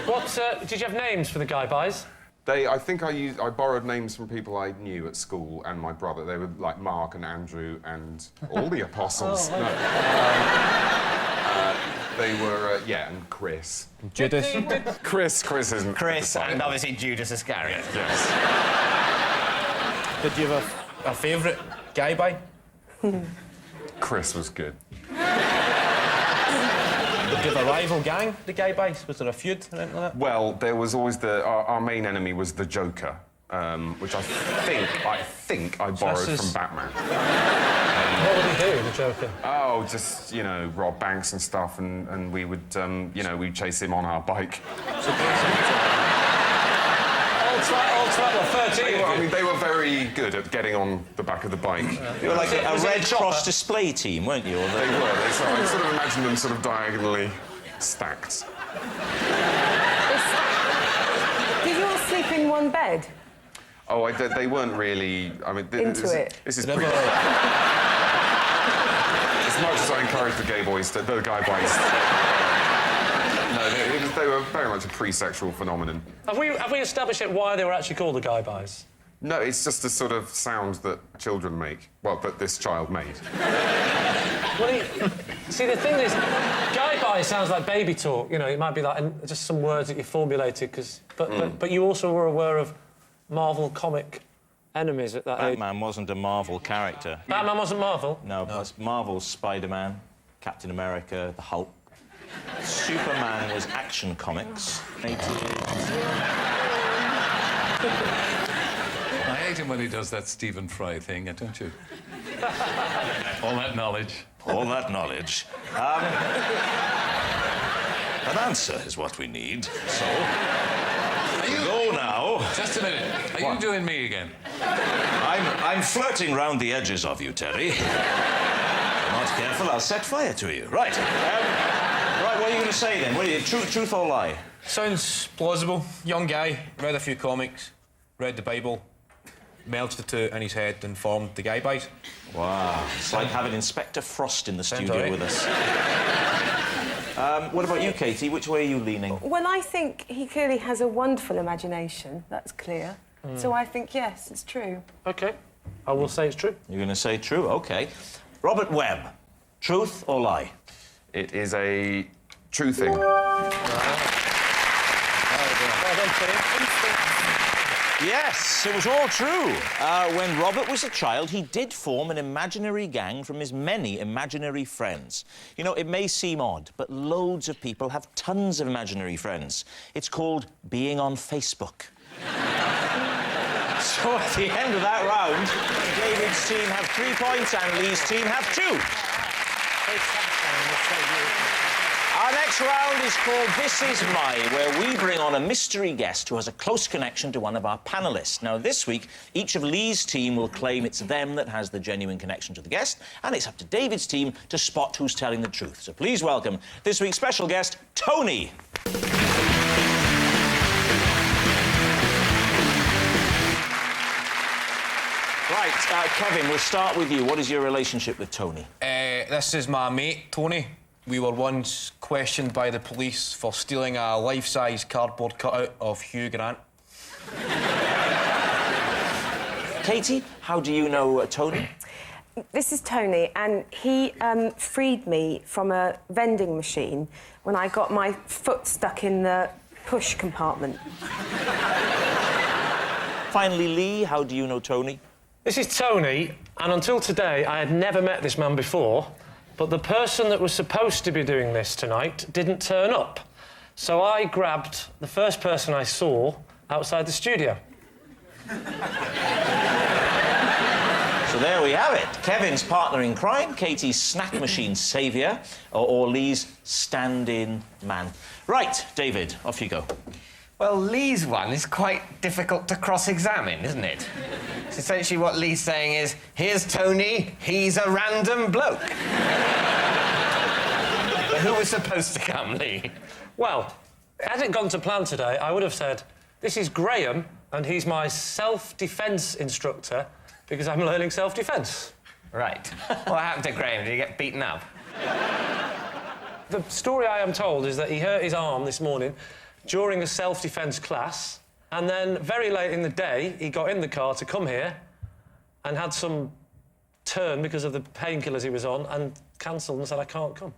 What, did you have names for the Guy-Buys? I think I borrowed names from people I knew at school and my brother. They were like Mark and Andrew and all the apostles. Oh, They were, and Chris. Judas. Chris isn't... Chris and obviously Judas Iscariot. Yes. Did you have a favourite Guy-Buy? Chris was good. Did you have a rival gang, the Guy-Buys? Was there a feud or anything like that? Well, there was always our main enemy was the Joker, which I think I borrowed from Batman. What would he do, the Joker? Oh, just, you know, rob banks and stuff, and we would, we'd chase him on our bike. All 12 or 13? They were very good at getting on the back of the bike. You were like a Red Cross display team, weren't you? They were. I sort of imagine them sort of diagonally stacked. Did you all sleep in one bed? Oh, they weren't really... I mean... Into it? This is pretty... As much as I encourage the Guy-Buys... No, they were very much a pre-sexual phenomenon. Have we established yet why they were actually called the Guy-Buys? No, it's just a sort of sound that children make. Well, that this child made. Well, see, the thing is, Guy-Buy sounds like baby talk. You know, it might be like just some words that you formulated, but you also were aware of Marvel comic enemies at that age. Batman wasn't a Marvel character. Batman wasn't Marvel? No, Marvel's Spider-Man, Captain America, the Hulk. Superman was Action Comics. I hate him when he does that Stephen Fry thing, don't you? All that knowledge. All that knowledge. An answer is what we need, so... Go now. Just a minute. Are you doing me again? I'm flirting round the edges of you, Terry. If you're not careful, I'll set fire to you. Right. Right, what are you going to say, then? What are you, truth or lie? Sounds plausible. Young guy, read a few comics, read the Bible. merged the two in his head and formed the Guy Boys. Wow. It's like having Inspector Frost in the studio with us. What about you, Katie? Which way are you leaning? Well, I think he clearly has a wonderful imagination. That's clear. So I think, yes, it's true. OK. I will say it's true. You're going to say true? OK. Robert Webb, truth or lie? It is a true thing. Yes, it was all true. When Robert was a child, he did form an imaginary gang from his many imaginary friends. You know, it may seem odd, but loads of people have tons of imaginary friends. It's called being on Facebook. So at the end of that round, David's team have 3 points and Lee's team have 2. Our next round is called This Is My, where we bring on a mystery guest who has a close connection to one of our panellists. Now, this week, each of Lee's team will claim it's them that has the genuine connection to the guest, and it's up to David's team to spot who's telling the truth. So please welcome this week's special guest, Tony. Right, Kevin, we'll start with you. What is your relationship with Tony? This is my mate, Tony. We were once questioned by the police for stealing a life-size cardboard cutout of Hugh Grant. Katie, how do you know Tony? This is Tony, and he freed me from a vending machine when I got my foot stuck in the push compartment. Finally, Lee, how do you know Tony? This is Tony, and until today, I had never met this man before, but the person that was supposed to be doing this tonight didn't turn up. So I grabbed the first person I saw outside the studio. So there we have it. Kevin's partner in crime, Katie's snack machine saviour, or Lee's stand-in man. Right, David, off you go. Well, Lee's one is quite difficult to cross-examine, isn't it? So essentially what Lee's saying is, here's Tony, he's a random bloke. But who was supposed to come, Lee? Well, had it gone to plan today, I would have said, this is Graham, and he's my self-defence instructor, because I'm learning self-defence. Right. What happened to Graham? Did he get beaten up? The story I am told is that he hurt his arm this morning during a self-defence class, and then very late in the day, he got in the car to come here and had some turn because of the painkillers he was on and cancelled and said, I can't come.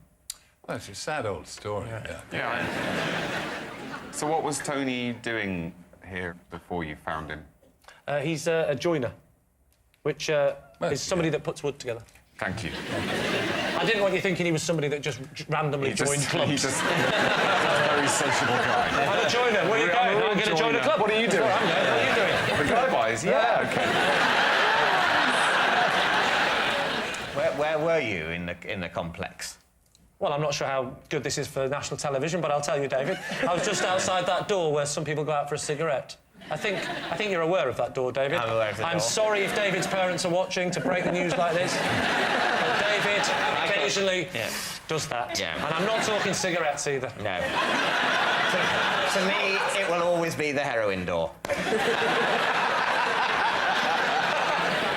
Well, it's a sad old story. Yeah. So what was Tony doing here before you found him? He's a joiner, which is somebody that puts wood together. Thank you. I didn't want you thinking he was somebody that just randomly joined clubs. He's just a very sociable guy. I'm a joiner. Where are you going? I'm going to join a club. What are you doing? What are you doing? The Guy Boys? Yeah, OK. Where were you in the complex? Well, I'm not sure how good this is for national television, but I'll tell you, David. I was just outside that door where some people go out for a cigarette. I think you're aware of that door, David. I'm aware of the door. I'm sorry if David's parents are watching to break the news like this. But David occasionally does that. Yeah. And I'm not talking cigarettes either. No. To me, it will always be the heroin door.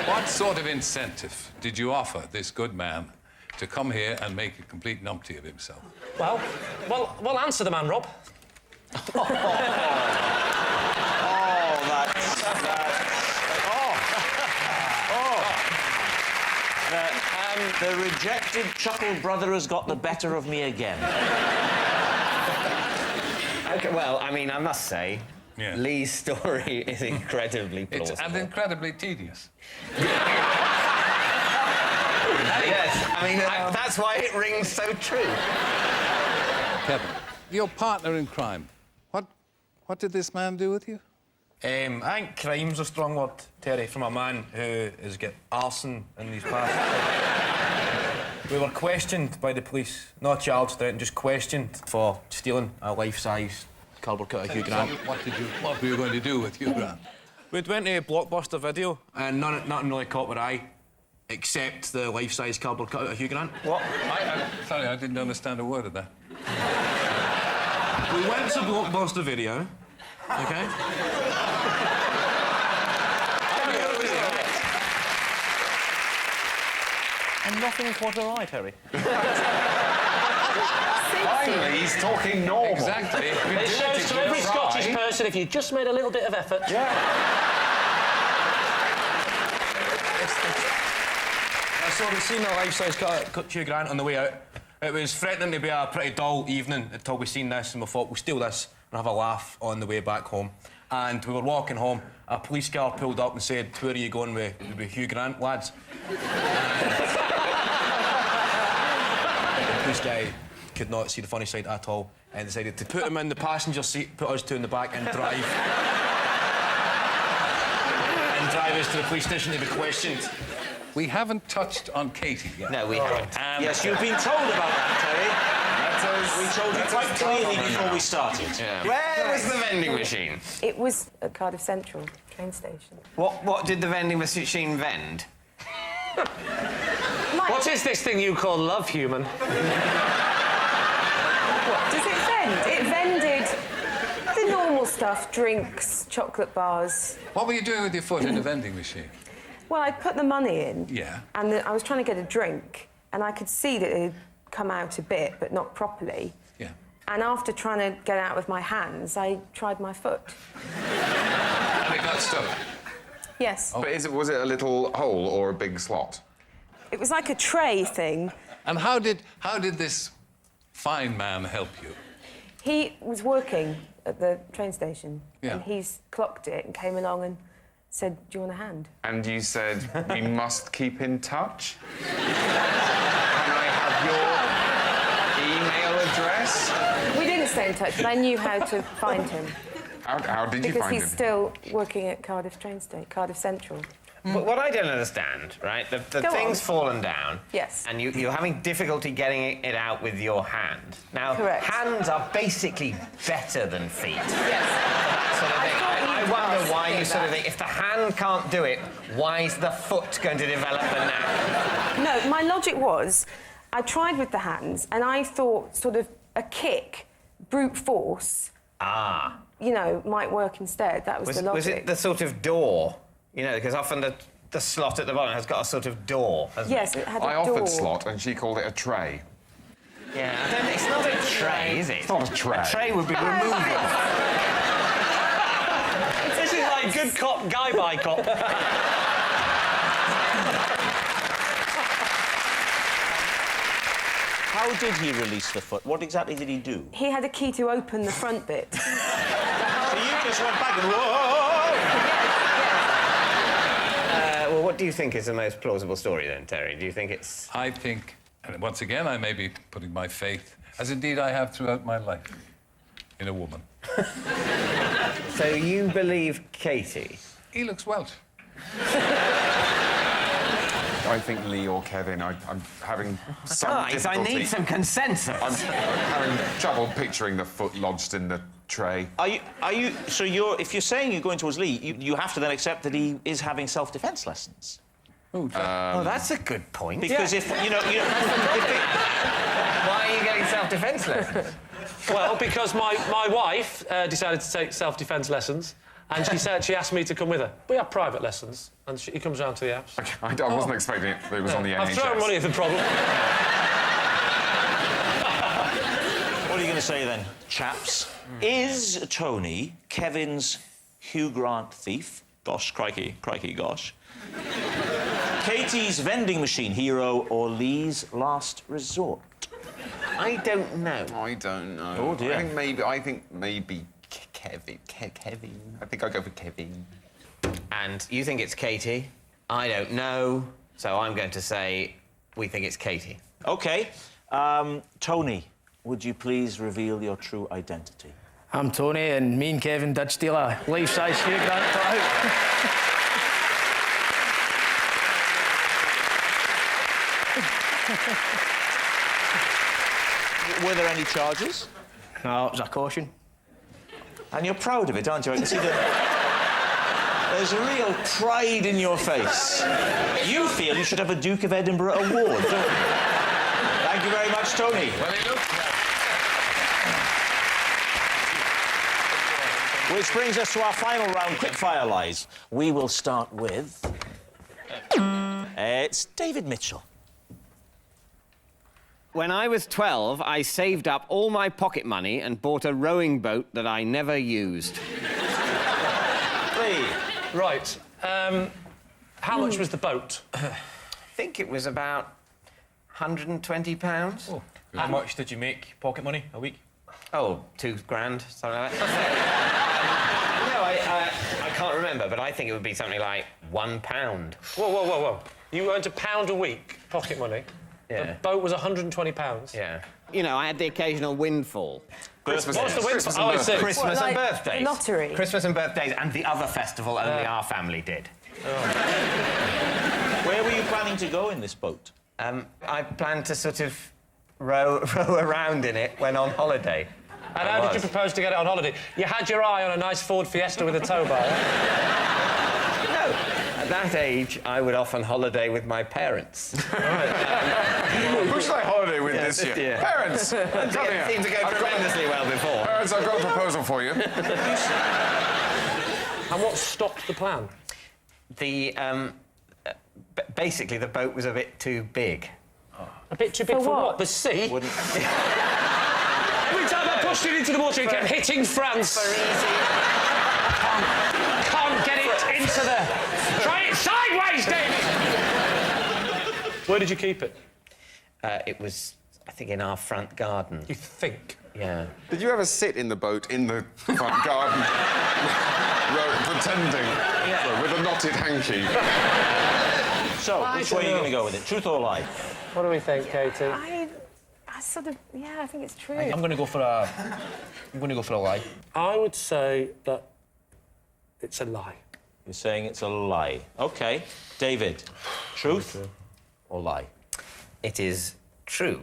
What sort of incentive did you offer this good man to come here and make a complete numpty of himself? Well, answer the man, Rob. The rejected chuckle brother has got the better of me again. OK, well, I mean, I must say, Lee's story is incredibly plausible. And incredibly tedious. Yes, I mean, that's why it rings so true. Kevin, your partner in crime, what did this man do with you? I think crime's a strong word, Terry, from a man who has got arson in his past. We were questioned by the police, not charged out, just questioned for stealing a life-size cardboard cutout of Hugh Grant. What were you going to do with Hugh Grant? We'd went to Blockbuster Video, and nothing really caught my eye, except the life-size cardboard cutout of Hugh Grant. What? Sorry, I didn't understand a word of that. We went to Blockbuster Video, OK? nothing quite all right, Harry. Finally, he's talking normal. Exactly. It shows to every Scottish person if you just made a little bit of effort. Yeah. So we seen a life-size cut Hugh Grant on the way out. It was threatening to be a pretty dull evening until we seen this, and we thought we'll steal this and have a laugh on the way back home. And we were walking home, a police car pulled up and said, "Where are you going with Hugh Grant, lads?" The police guy could not see the funny side at all and decided to put him in the passenger seat, put us two in the back and drive. And drive us to the police station to be questioned. We haven't touched on Katie yet. No, we haven't. Yes, you've been told about that, Terry. We told you quite clearly before we started. Yeah. Where was the vending machine? It was at Cardiff Central train station. What did the vending machine vend? What is this thing you call love, human? What does it vend? It vended the normal stuff, drinks, chocolate bars. What were you doing with your foot in the vending machine? Well, I put the money in. Yeah. And I was trying to get a drink, and I could see that it had come out a bit, but not properly. Yeah. And after trying to get out with my hands, I tried my foot. And it got stuck? Yes. But was it a little hole or a big slot? It was like a tray thing. And how did this fine man help you? He was working at the train station, Yeah. and he's clocked it and came along and said, "Do you want a hand?" And you said, "We must keep in touch"? Can I have your email address? We didn't stay in touch, but I knew how to find him. How did you Because find he's him? still working at Cardiff train station, Cardiff Central. But what I don't understand, right? The Go thing's on. fallen down. Yes. And you're having difficulty getting it out with your hand. Now, Correct. hands are basically better than feet. Yes. That sort of thing. thought I you'd wonder ask why me you sort of that. think, if the hand can't do it, why is the foot going to develop the knack? No, my logic was, I tried with the hands, and I thought sort of a kick, brute force, Ah. you know, might work instead. That was the logic. Was it the sort of door? You know, because often the slot at the bottom has got a sort of door, hasn't Yes, it? it had a I door. offered slot and she called it a tray. Yeah, I don't, it's not a tray, is it? It's not a tray. A tray would be removable. This is like good cop, guy by cop. How did he release the foot? What exactly did he do? He had a key to open the front bit. So you just went back and whoa! Well, what do you think is the most plausible story then, Terry? Do you think it's... I think, and once again, I may be putting my faith, as indeed I have throughout my life, in a woman. So you believe Katie? He looks Welsh. I think Lee or Kevin. I'm having some Guys, I difficulty. need some consensus. I'm having trouble picturing the foot lodged in the tray. So if you're saying you're going towards Lee, you have to then accept that he is having self-defence lessons. Oh, that's a good point. Because if, you know... Why are you getting self-defence lessons? Well, because my wife decided to take self-defence lessons, and she asked me to come with her. We have private lessons, and he comes round to the house. Okay, I wasn't expecting it. It was on the NHS. I've thrown money at the problem. What are you going to say then, chaps? Is Tony Kevin's Hugh Grant thief? Gosh, crikey, gosh. Katie's vending machine hero or Lee's last resort? I don't know. I don't know. Oh, dear. I think maybe Kevin. I think I'll go for Kevin. And you think it's Katie? I don't know. So I'm going to say we think it's Katie. OK. Tony, would you please reveal your true identity? I'm Tony, and me and Kevin did steal a life-size Hugh Grant cutout. Were there any charges? No, it was a caution. And you're proud of it, aren't you? I can see that there's a real pride in your face. You feel you should have a Duke of Edinburgh award, don't you? Thank you very much, Tony. Which brings us to our final round, quickfire lies. We will start with... it's David Mitchell. When I was 12, I saved up all my pocket money and bought a rowing boat that I never used. Right. How much was the boat? I think it was about £120. Oh. How much did you make pocket money a week? Oh, £2,000, something like that. No, I can't remember, but I think it would be something like £1. Whoa. You earned £1 a week pocket money. Yeah. The boat was £120. Yeah. You know, I had the occasional windfall. Christmas. What's the windfall? Oh, I see. Christmas and birthdays. Lottery. Christmas and birthdays, and the other festival only our family did. Where were you planning to go in this boat? I planned to sort of row around in it when on holiday. And how did you propose to get it on holiday? You had your eye on a nice Ford Fiesta with a tow bar. No. At that age, I would often holiday with my parents. Who should I holiday with this year? Parents! Come here. It seemed to go tremendously well before. Parents, I've got a proposal for you. And what stopped the plan? Basically, the boat was a bit too big. A bit too big for what? The sea? Every time I pushed it into the water, it kept hitting France. Can't get it into the... Try it sideways, David! Where did you keep it? It was, I think, in our front garden. You think? Yeah. Did you ever sit in the boat in the front garden, pretending with a knotted hanky? So, which way are you going to go with it? Truth or lie? What do we think, Katie? I sort of... Yeah, I think it's true. I'm going to go for a... lie. I would say that it's a lie. You're saying it's a lie. OK. David, truth or lie? It is true.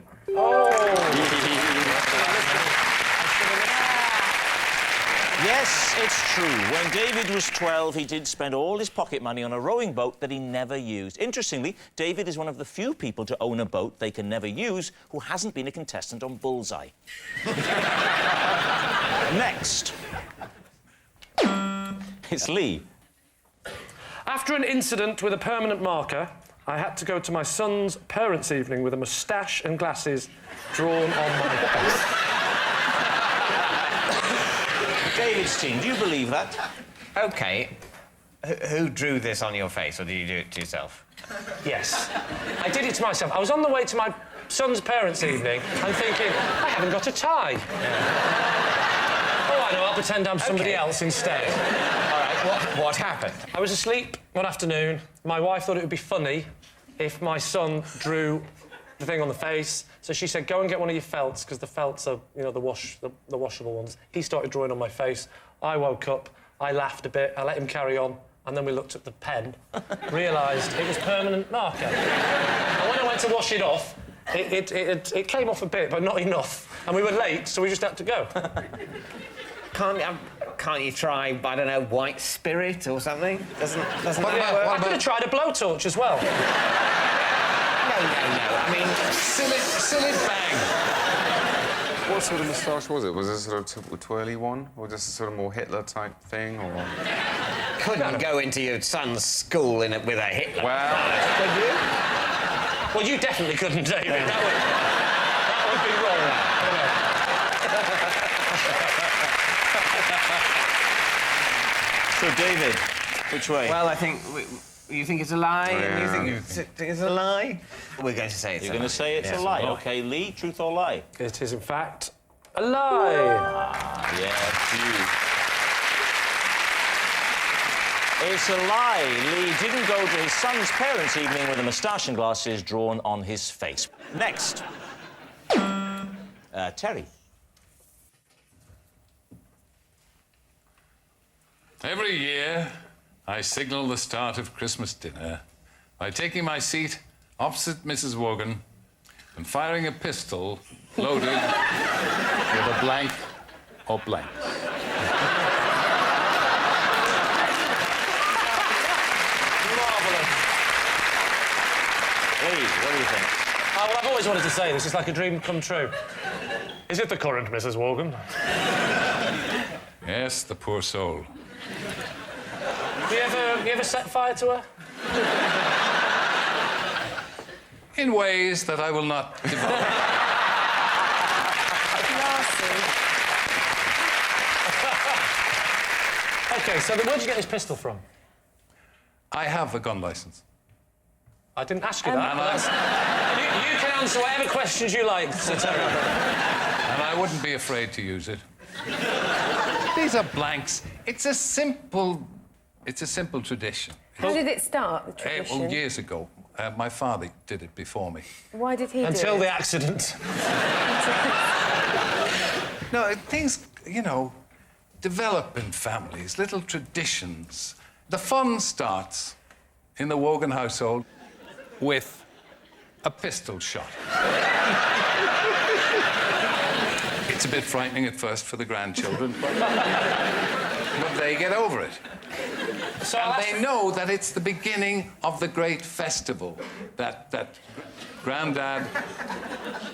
Yes, it's true. When David was 12, he did spend all his pocket money on a rowing boat that he never used. Interestingly, David is one of the few people to own a boat they can never use who hasn't been a contestant on Bullseye. Next. It's Lee. After an incident with a permanent marker, I had to go to my son's parents' evening with a moustache and glasses drawn on my face. David's team, do you believe that? OK. Who drew this on your face, or did you do it to yourself? Yes. I did it to myself. I was on the way to my son's parents' evening and thinking, I haven't got a tie. Oh, I know, I'll pretend I'm somebody else instead. All right, what happened? I was asleep one afternoon. My wife thought it would be funny if my son drew the thing on the face. So she said, go and get one of your felts, because the felts are, you know, the washable ones. He started drawing on my face. I woke up, I laughed a bit, I let him carry on, and then we looked at the pen, realised it was permanent marker. And when I went to wash it off, it came off a bit, but not enough. And we were late, so we just had to go. Can't you try, I don't know, white spirit or something? Doesn't that work? I could have tried a blowtorch as well. No. I mean, silly bang. What sort of moustache was it? Was it sort of a twirly one? Or just a sort of more Hitler-type thing, or...? Couldn't go into your son's school with a Hitler. Well... Could you? Well, you definitely couldn't, David. That would be wrong. So, David, which way? Well, I think... You think it's a lie, and you think it's a lie? We're going to say it's a lie. You're going to say it's a lie. OK, Lee, truth or lie? It is, in fact, a lie. It's a lie. Lee didn't go to his son's parents' evening with a moustache and glasses drawn on his face. Next. Terry. Every year, I signal the start of Christmas dinner by taking my seat opposite Mrs. Wogan and firing a pistol loaded with a blank or blank. Marvellous. Lee, what do you think? Oh, well, I've always wanted to say this. It's like a dream come true. Is it the current Mrs. Wogan? Yes, the poor soul. You ever set fire to her? In ways that I will not divulge. OK, so where'd you get this pistol from? I have a gun licence. I didn't ask you that. You can answer whatever questions you like, Sir Terry. And I wouldn't be afraid to use it. These are blanks. It's a simple tradition. How did it start, the tradition? Well, years ago. My father did it before me. Why did he do it? Until the accident. No, things, you know, develop in families, little traditions. The fun starts in the Wogan household with a pistol shot. It's a bit frightening at first for the grandchildren, but they get over it. So and they know that it's the beginning of the great festival, that Grandad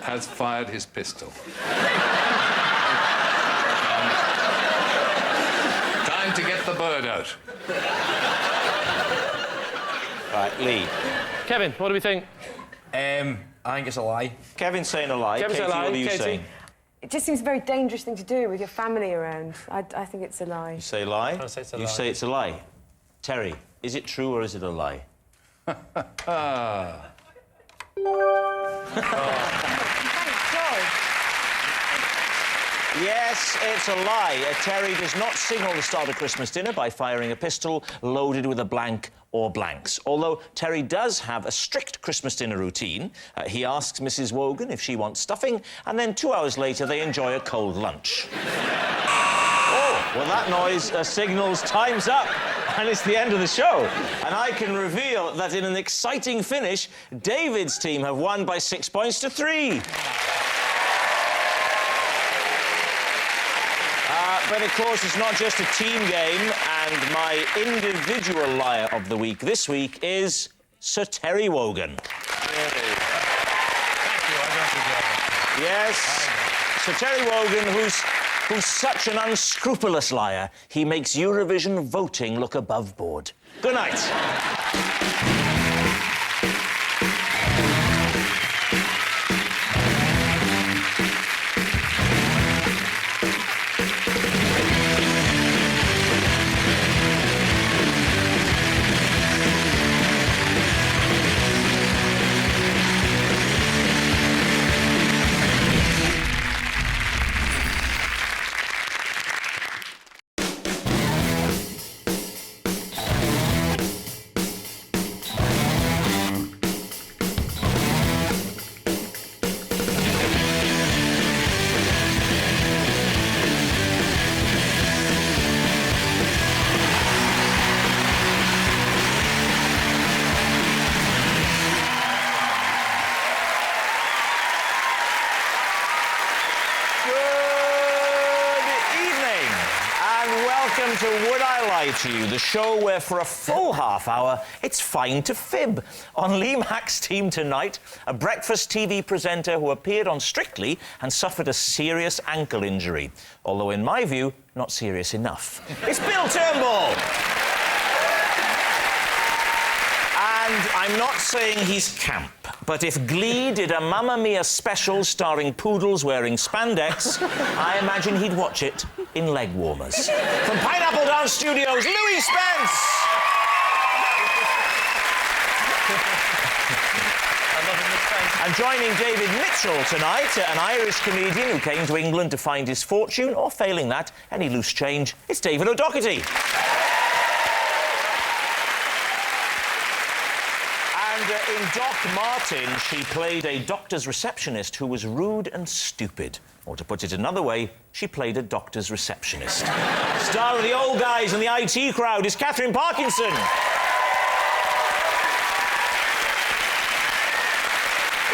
has fired his pistol. Time to get the bird out. Right, Lee. Kevin, what do we think? I think it's a lie. Kevin's saying a lie. Kevin's Katie, a lie. what are you Katie? saying? It just seems a very dangerous thing to do with your family around. I think it's a lie. You say lie? I say it's a you lie. say it's a lie. Terry, is it true or is it a lie? Yes, it's a lie. Terry does not signal the start of Christmas dinner by firing a pistol loaded with a blank or blanks. Although Terry does have a strict Christmas dinner routine. He asks Mrs. Wogan if she wants stuffing, and then 2 hours later they enjoy a cold lunch. Oh, well, that noise signals time's up, and it's the end of the show. And I can reveal that in an exciting finish, David's team have won by 6 points to 3. But, of course, it's not just a team game, and my individual liar of the week this week is Sir Terry Wogan. Thank you, I don't deserve it. Yes, Sir Terry Wogan, who's such an unscrupulous liar, he makes Eurovision voting look above board. Good night. To Would I Lie to You, the show where for a full half hour it's fine to fib. On Lee Mack's team tonight, a breakfast TV presenter who appeared on Strictly and suffered a serious ankle injury. Although, in my view, not serious enough. It's Bill Turnbull! And I'm not saying he's camp, but if Glee did a Mamma Mia special starring poodles wearing spandex, I imagine he'd watch it in leg warmers. From Pineapple Dance Studios, Louis Spence! And joining David Mitchell tonight, an Irish comedian who came to England to find his fortune, or failing that, any loose change, it's David O'Doherty. In Doc Martin, she played a doctor's receptionist who was rude and stupid. Or to put it another way, she played a doctor's receptionist. Star of The Old Guys and the IT Crowd is Catherine Parkinson.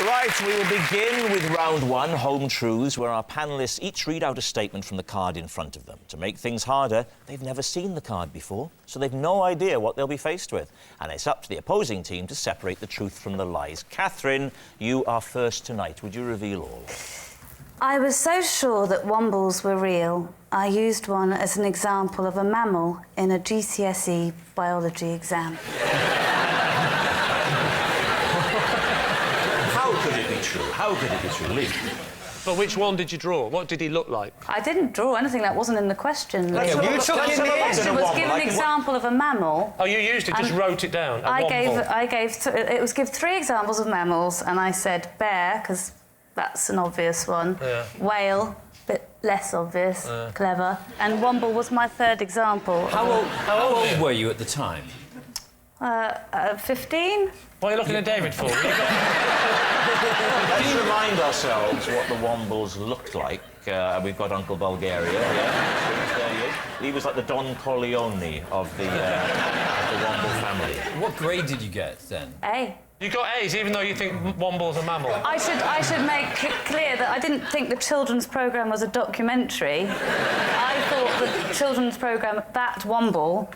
Right, we will begin with round one, Home Truths, where our panellists each read out a statement from the card in front of them. To make things harder, they've never seen the card before, so they've no idea what they'll be faced with. And it's up to the opposing team to separate the truth from the lies. Catherine, you are first tonight. Would you reveal all? I was so sure that wombles were real, I used one as an example of a mammal in a GCSE biology exam. How could it be true? How could it be true? Lee? But which one did you draw? What did he look like? I didn't draw anything that wasn't in the question. Okay, you took the in the question was give an example of a mammal. Oh, you used it, just wrote it down. It was give 3 examples of mammals, and I said bear, because that's an obvious one. Yeah. Whale, bit less obvious, clever. And womble was my 3rd example. How old were you at the time? 15. What are you looking at David for? Let's remind ourselves what the Wombles looked like. We've got Uncle Bulgaria. Yeah. He was like the Don Corleone of the Womble family. What grade did you get then? A. You got A's, even though you think Womble's a mammal. I should make clear that I didn't think the children's programme was a documentary. I thought the children's programme, that Womble,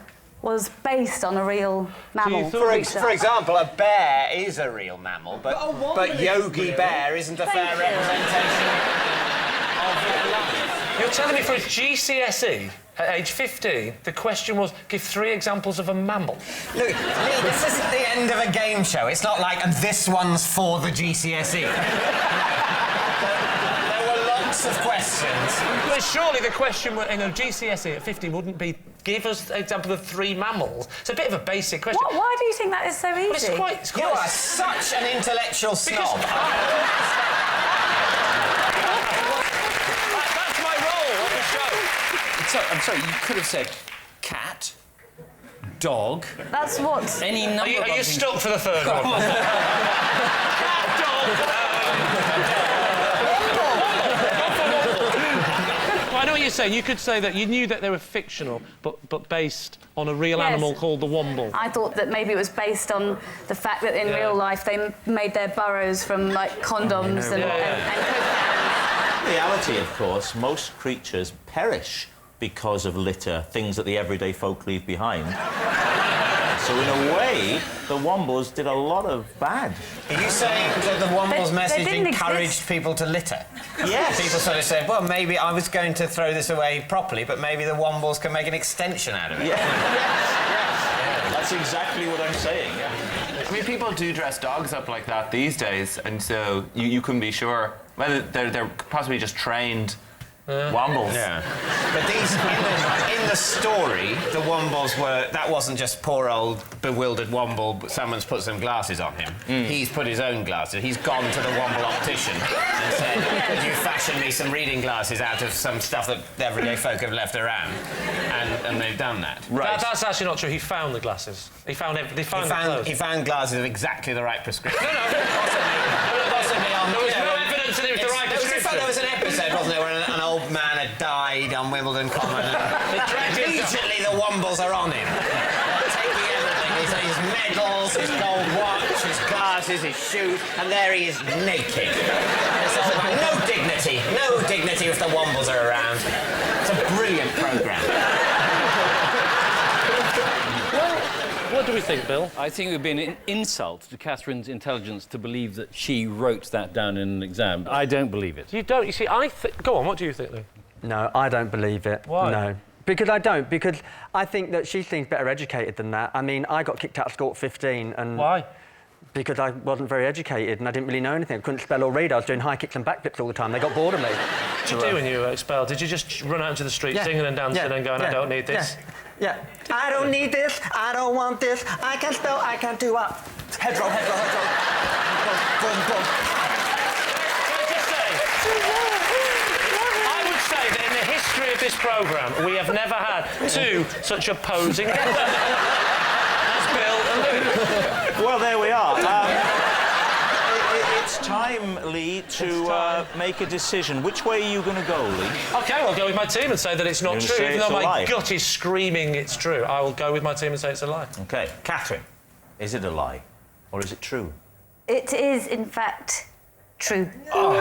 was based on a real mammal. For example, a bear is a real mammal, but Yogi Bear isn't a fair representation of real life. You're telling me for a GCSE at age 15, the question was give 3 examples of a mammal? Look, Lee, this isn't the end of a game show. It's not like, and this one's for the GCSE. Of questions. But surely the question in a GCSE at 50 wouldn't be give us an example of 3 mammals. It's a bit of a basic question. Why do you think that is so easy? Well, it's quite you are such an intellectual snob. That's my role on the show. I'm sorry, you could have said cat, dog. That's what. Any number. Are you stuck for the 3rd one? Cat, dog. I know what you're saying. You could say that you knew that they were fictional, but based on a real animal called the Womble. I thought that maybe it was based on the fact that in real life they made their burrows from, like, condoms and In reality, of course, most creatures perish because of litter, things that the everyday folk leave behind. So in a way, the Wombles did a lot of bad. Are you saying that the Wombles message encouraged people to litter? Yes. People sort of said, well, maybe I was going to throw this away properly, but maybe the Wombles can make an extension out of it. Yeah. Yes. That's exactly what I'm saying, yeah. I mean, people do dress dogs up like that these days, and so you couldn't be sure whether they're possibly just trained Wombles. Yeah. But these, in the story, the Wombles that wasn't just poor old bewildered Womble, but someone's put some glasses on him. He's put his own glasses. He's gone to the Womble optician and said, could you fashion me some reading glasses out of some stuff that everyday folk have left around? And they've done that. Right. That's actually not true. He found the glasses. He found the clothes. He found glasses of exactly the right prescription. No. Possibly on... There was no evidence that it was the right prescription. There was an episode, wasn't there, where an old man had died on Wimbledon Common, and immediately the Wombles are on him. Taking everything, his medals, his gold watch, his glasses, his shoes, and there he is naked. It's all about no dignity if the Wombles are around. It's a brilliant programme. What do we think, Bill? I think it would be an insult to Catherine's intelligence to believe that she wrote that down in an exam. I don't believe it. You don't? You see, Go on, what do you think, Lou? No, I don't believe it. Why? No. Because I don't. Because I think that she seems better educated than that. I mean, I got kicked out of school at 15 and... Why? Because I wasn't very educated and I didn't really know anything. I couldn't spell or read. I was doing high kicks and backflips all the time. They got bored of me. What did you do when you were expelled? Did you just run out into the street singing and dancing and going, I don't need this? Yeah. I don't need this. I don't want this. I can spell. I can do up. Head roll. Boom, boom. I would say that in the history of this programme, we have never had 2 such opposing as Bill and Lou. Well, there we are. It's time, Lee, to make a decision. Which way are you going to go, Lee? OK, I'll go with my team and say that it's not true, even though my gut is screaming it's true. I will go with my team and say it's a lie. OK. Catherine, is it a lie or is it true? It is, in fact, true. Oh.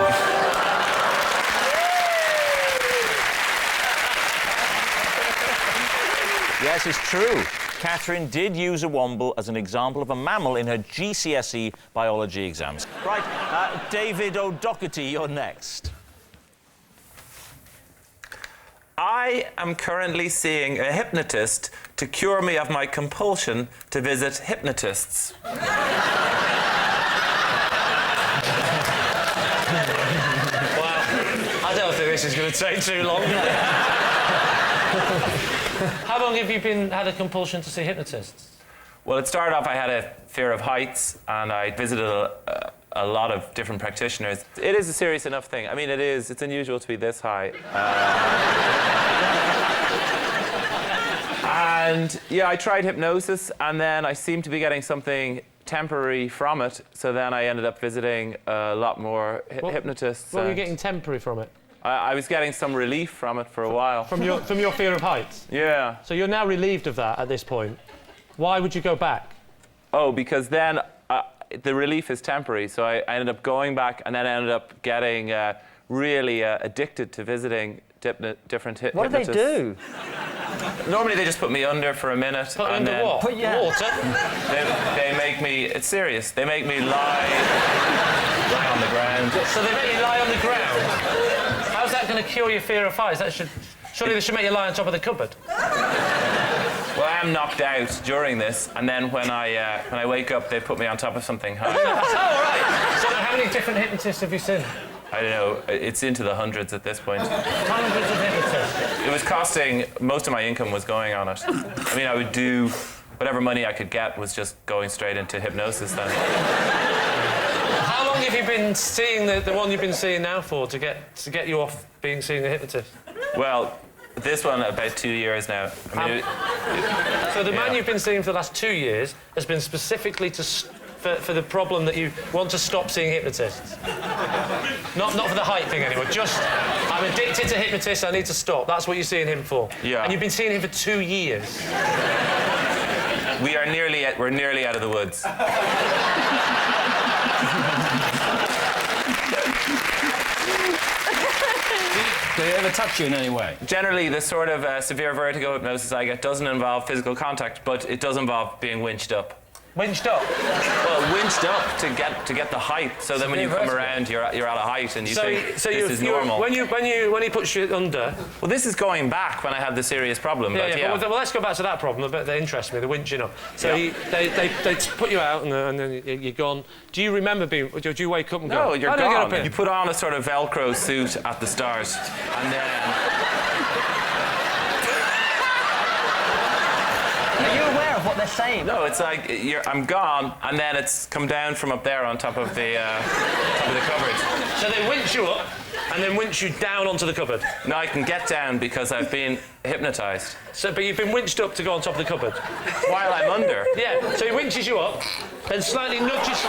Yes, it's true. Catherine did use a Womble as an example of a mammal in her GCSE biology exams. Right, David O'Doherty, you're next. I am currently seeing a hypnotist to cure me of my compulsion to visit hypnotists. Wow. this is going to take too long. How long have you had a compulsion to see hypnotists? Well, it started off, I had a fear of heights, and I visited a lot of different practitioners. It is a serious enough thing. I mean, it's unusual to be this high. And yeah, I tried hypnosis, and then I seemed to be getting something temporary from it, so then I ended up visiting a lot more hypnotists. What were you getting temporary from it? I was getting some relief from it for a while. From your fear of heights? Yeah. So you're now relieved of that at this point. Why would you go back? Oh, because then the relief is temporary, so I ended up going back, and then I ended up getting really addicted to visiting different hypnotists. What do they do? Normally they just put me under for a minute. Put under what? Water? They make me, it's serious, they make me lie on the ground. So they make you lie on the ground? How's that going to cure your fear of heights? Surely they should make you lie on top of the cupboard. Well, I am knocked out during this, and then when I wake up, they put me on top of something high. Oh, right. So how many different hypnotists have you seen? I don't know, it's into the hundreds at this point. Hundreds of hypnotists? It was costing, most of my income was going on it. I mean, I would do whatever money I could get was just going straight into hypnosis then. How long have you been seeing the one you've been seeing now for to get you off seeing a hypnotist? Well, this one about 2 years now. I mean, so the man you've been seeing for the last 2 years has been specifically for the problem that you want to stop seeing hypnotists. Not for the height thing anyway. Just I'm addicted to hypnotists. I need to stop. That's what you're seeing him for. Yeah. And you've been seeing him for 2 years. We're nearly out of the woods. Do they ever touch you in any way? Generally, the sort of severe vertigo hypnosis I get doesn't involve physical contact, but it does involve being winched up. Winched up? Well, winched up to get the height. So then when you come around, you're at a height, and you think this is normal. When he puts you under. Well, this is going back when I had the serious problem. Yeah. Well, let's go back to that problem. That interests me. The winching up. So they put you out, and then you're gone. Do you remember Do you wake up and go? No, you're gone. You put on a sort of Velcro suit at the start, and then. Are you aware of what they're saying? No, it's like I'm gone, and then it's come down from up there on top of the cupboard. So they winch you up, and then winch you down onto the cupboard. No, I can get down because I've been hypnotised. So, but you've been winched up to go on top of the cupboard while I'm under. Yeah. So he winches you up, then slightly nudges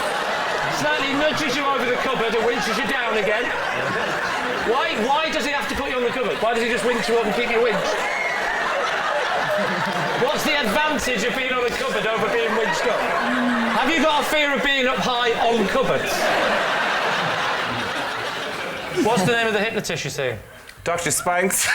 you over the cupboard and winches you down again. Why does he have to put you on the cupboard? Why does he just winch you up and keep you winched? What's the advantage of being on a cupboard over being winched up? Have you got a fear of being up high on cupboards? What's the name of the hypnotist you're seeing? Dr. Spanks.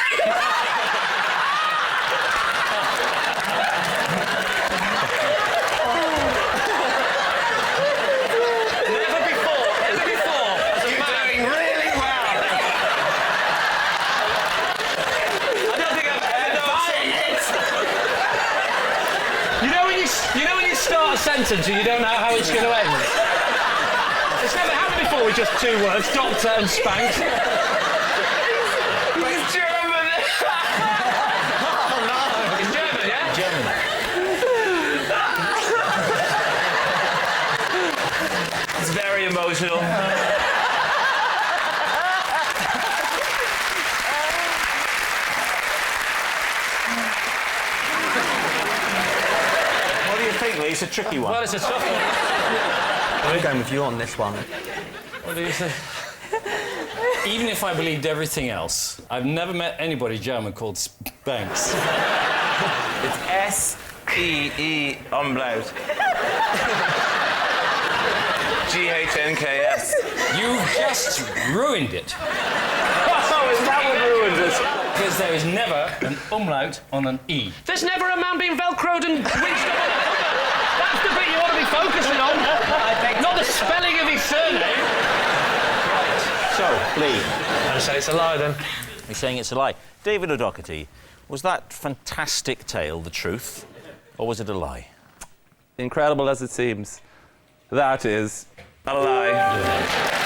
Sentence and you don't know how it's going to end. It's never happened before with just 2 words, doctor and Spanks. He's German! Oh no! He's German, yeah? German. It's very emotional. It's a tricky one. Well, it's a tough one. I'm going with you on this one. What do you say? Even if I believed everything else, I've never met anybody German called Spanks. It's S-E-E umlaut. G-H-N-K-S. You've just ruined it. Oh, is that what ruined it? Because there is never an umlaut on an E. There's never a man being velcroed and winched up on the cupboard. That's the bit you ought to be focusing on. Not the spelling of his surname. Right. So, Lee. I'd say it's a lie then. You're saying it's a lie. David O'Doherty, was that fantastic tale the truth, or was it a lie? Incredible as it seems, that is a lie. Good effort.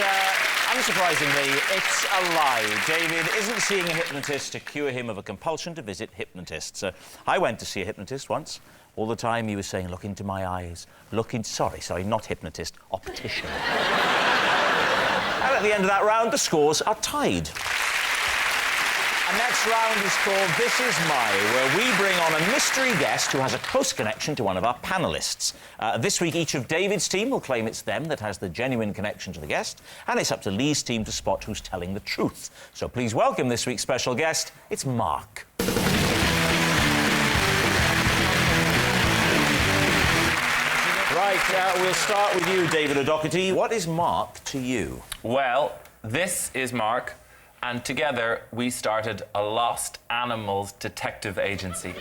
unsurprisingly, it's a lie. David isn't seeing a hypnotist to cure him of a compulsion to visit hypnotists. I went to see a hypnotist once. All the time he was saying, look into my eyes. Sorry, not hypnotist, optician. And at the end of that round, the scores are tied. Our next round is called This Is My, where we bring on a mystery guest who has a close connection to one of our panellists. This week, each of David's team will claim it's them that has the genuine connection to the guest, and it's up to Lee's team to spot who's telling the truth. So please welcome this week's special guest. It's Mark. Right, we'll start with you, David O'Doherty. What is Mark to you? Well, this is Mark, and together we started a lost animals detective agency.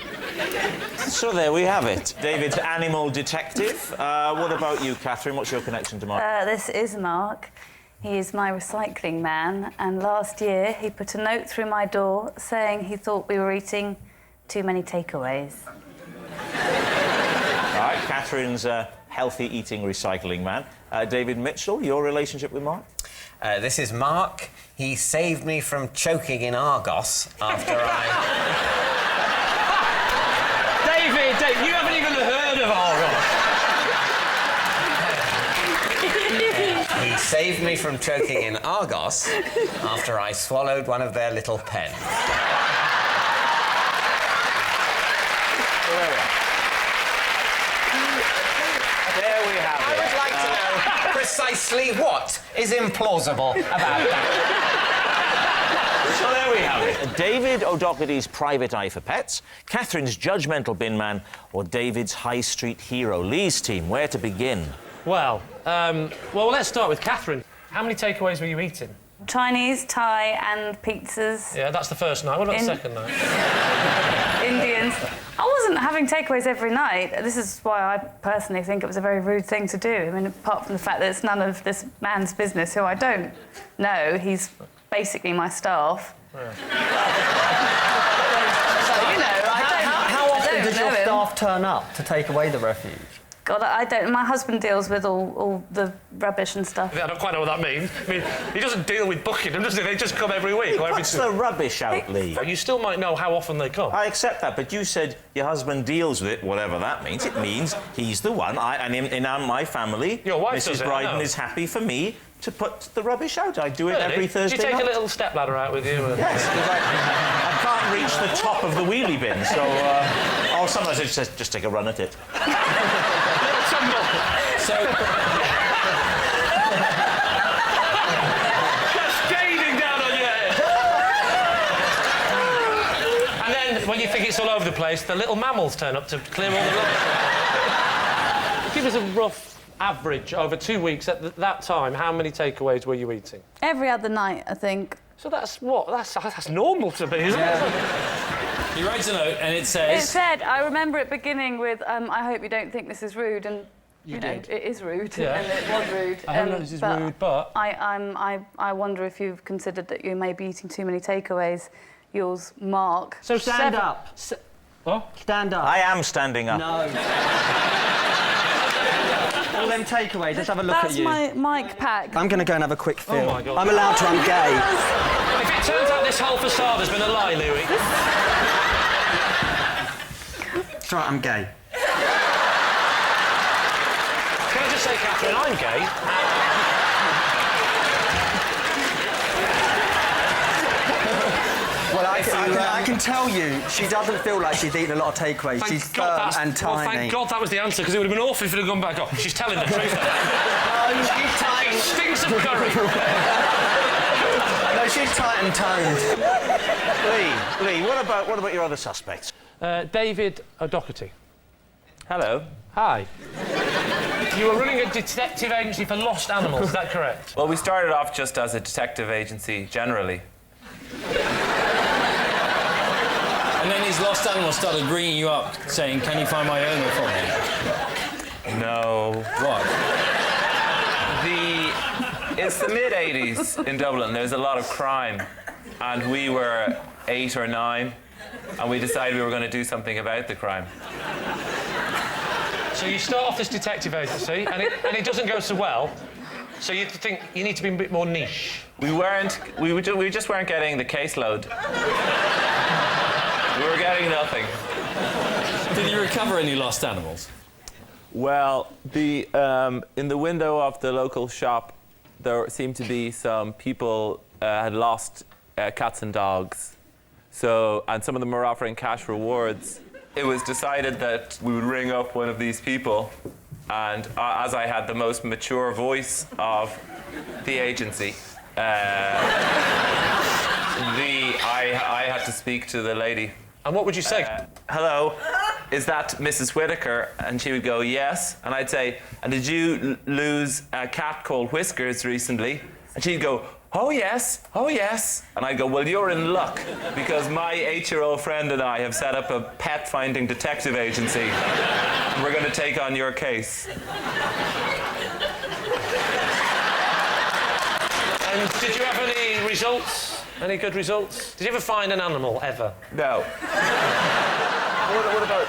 So there we have it. David's animal detective. What about you, Catherine? What's your connection to Mark? This is Mark. He is my recycling man, and last year he put a note through my door saying he thought we were eating too many takeaways. All right, Catherine's healthy eating recycling man. David Mitchell, your relationship with Mark? This is Mark. He saved me from choking in Argos after David, you haven't even heard of Argos. He saved me from choking in Argos after I swallowed one of their little pens. There we have it. I would like to know precisely what is implausible about that. So there we have it. David O'Doherty's private eye for pets, Catherine's judgmental bin man, or David's high street hero. Lee's team, where to begin? Well, let's start with Catherine. How many takeaways were you eating? Chinese, Thai, and pizzas. Yeah, that's the first night. What about the second night? Indians. I wasn't having takeaways every night. This is why I personally think it was a very rude thing to do. I mean, apart from the fact that it's none of this man's business, who I don't know. He's basically my staff. Yeah. So, you know, How often does your staff turn up to take away the refuse? God, I don't. My husband deals with all the rubbish and stuff. I don't quite know what that means. I mean, he doesn't deal with booking them, does he? They just come every week. He puts the rubbish out, Lee. You still might know how often they come. I accept that, but you said your husband deals with it, whatever that means. It means he's the one. And in my family, your wife Mrs. Brydon is happy for me to put the rubbish out. I do it every Thursday night. Do you take night. a little stepladder out with you? Yes, because I can't reach the top of the wheelie bin, so... or sometimes I just take a run at it. Cascading down on your head. And then, when you think it's all over the place, the little mammals turn up to clear all the rubbish. Give us a rough average over 2 weeks at that time. How many takeaways were you eating? Every other night, I think. So that's what? That's normal to me, isn't it? He writes a note and it says... It said, I remember it beginning with, I hope you don't think this is rude, and... You know, it is rude, yeah. and it was rude. I don't know this is rude, but... I wonder if you've considered that you may be eating too many takeaways. Yours, Mark. So stand up. What? Stand up. I am standing up. No. All them takeaways, let's have a look at you. That's my mic pack. I'm going to go and have a quick feel. Oh, my God. I'm allowed to, I'm gay. If it turns out this whole facade has been a lie, Louis... It's all right, I'm gay. Can I just say, Catherine, I'm gay. Well, I can tell you, she doesn't feel like she's eaten a lot of takeaways. She's firm and tiny. Well, thank God that was the answer, because it would have been awful if it had gone back. Oh, she's telling the truth. No, she's tight. It stinks of curry. No, she's tight and toned. Lee, what about your other suspects? David O'Doherty. Hello. Hi. You were running a detective agency for lost animals, is that correct? Well, we started off just as a detective agency, generally. And then these lost animals started ringing you up, saying, can you find my owner for me? No. What? It's the mid-'80s in Dublin. There was a lot of crime. And we were 8 or 9, and we decided we were going to do something about the crime. So you start off this detective agency, and it doesn't go so well. So you think you need to be a bit more niche? We just weren't getting the caseload. We were getting nothing. Did you recover any lost animals? Well, in the window of the local shop, there seemed to be some people had lost cats and dogs. So, and some of them were offering cash rewards. It was decided that we would ring up one of these people, and as I had the most mature voice of the agency, I had to speak to the lady. And what would you say? Hello, is that Mrs. Whitaker? And she would go, yes. And I'd say, and did you lose a cat called Whiskers recently? And she'd go, oh yes, oh yes. And I'd go, well, you're in luck, because my 8-year-old friend and I have set up a pet-finding detective agency, and we're going to take on your case. And did you have any results? Any good results? Did you ever find an animal, ever? No. What about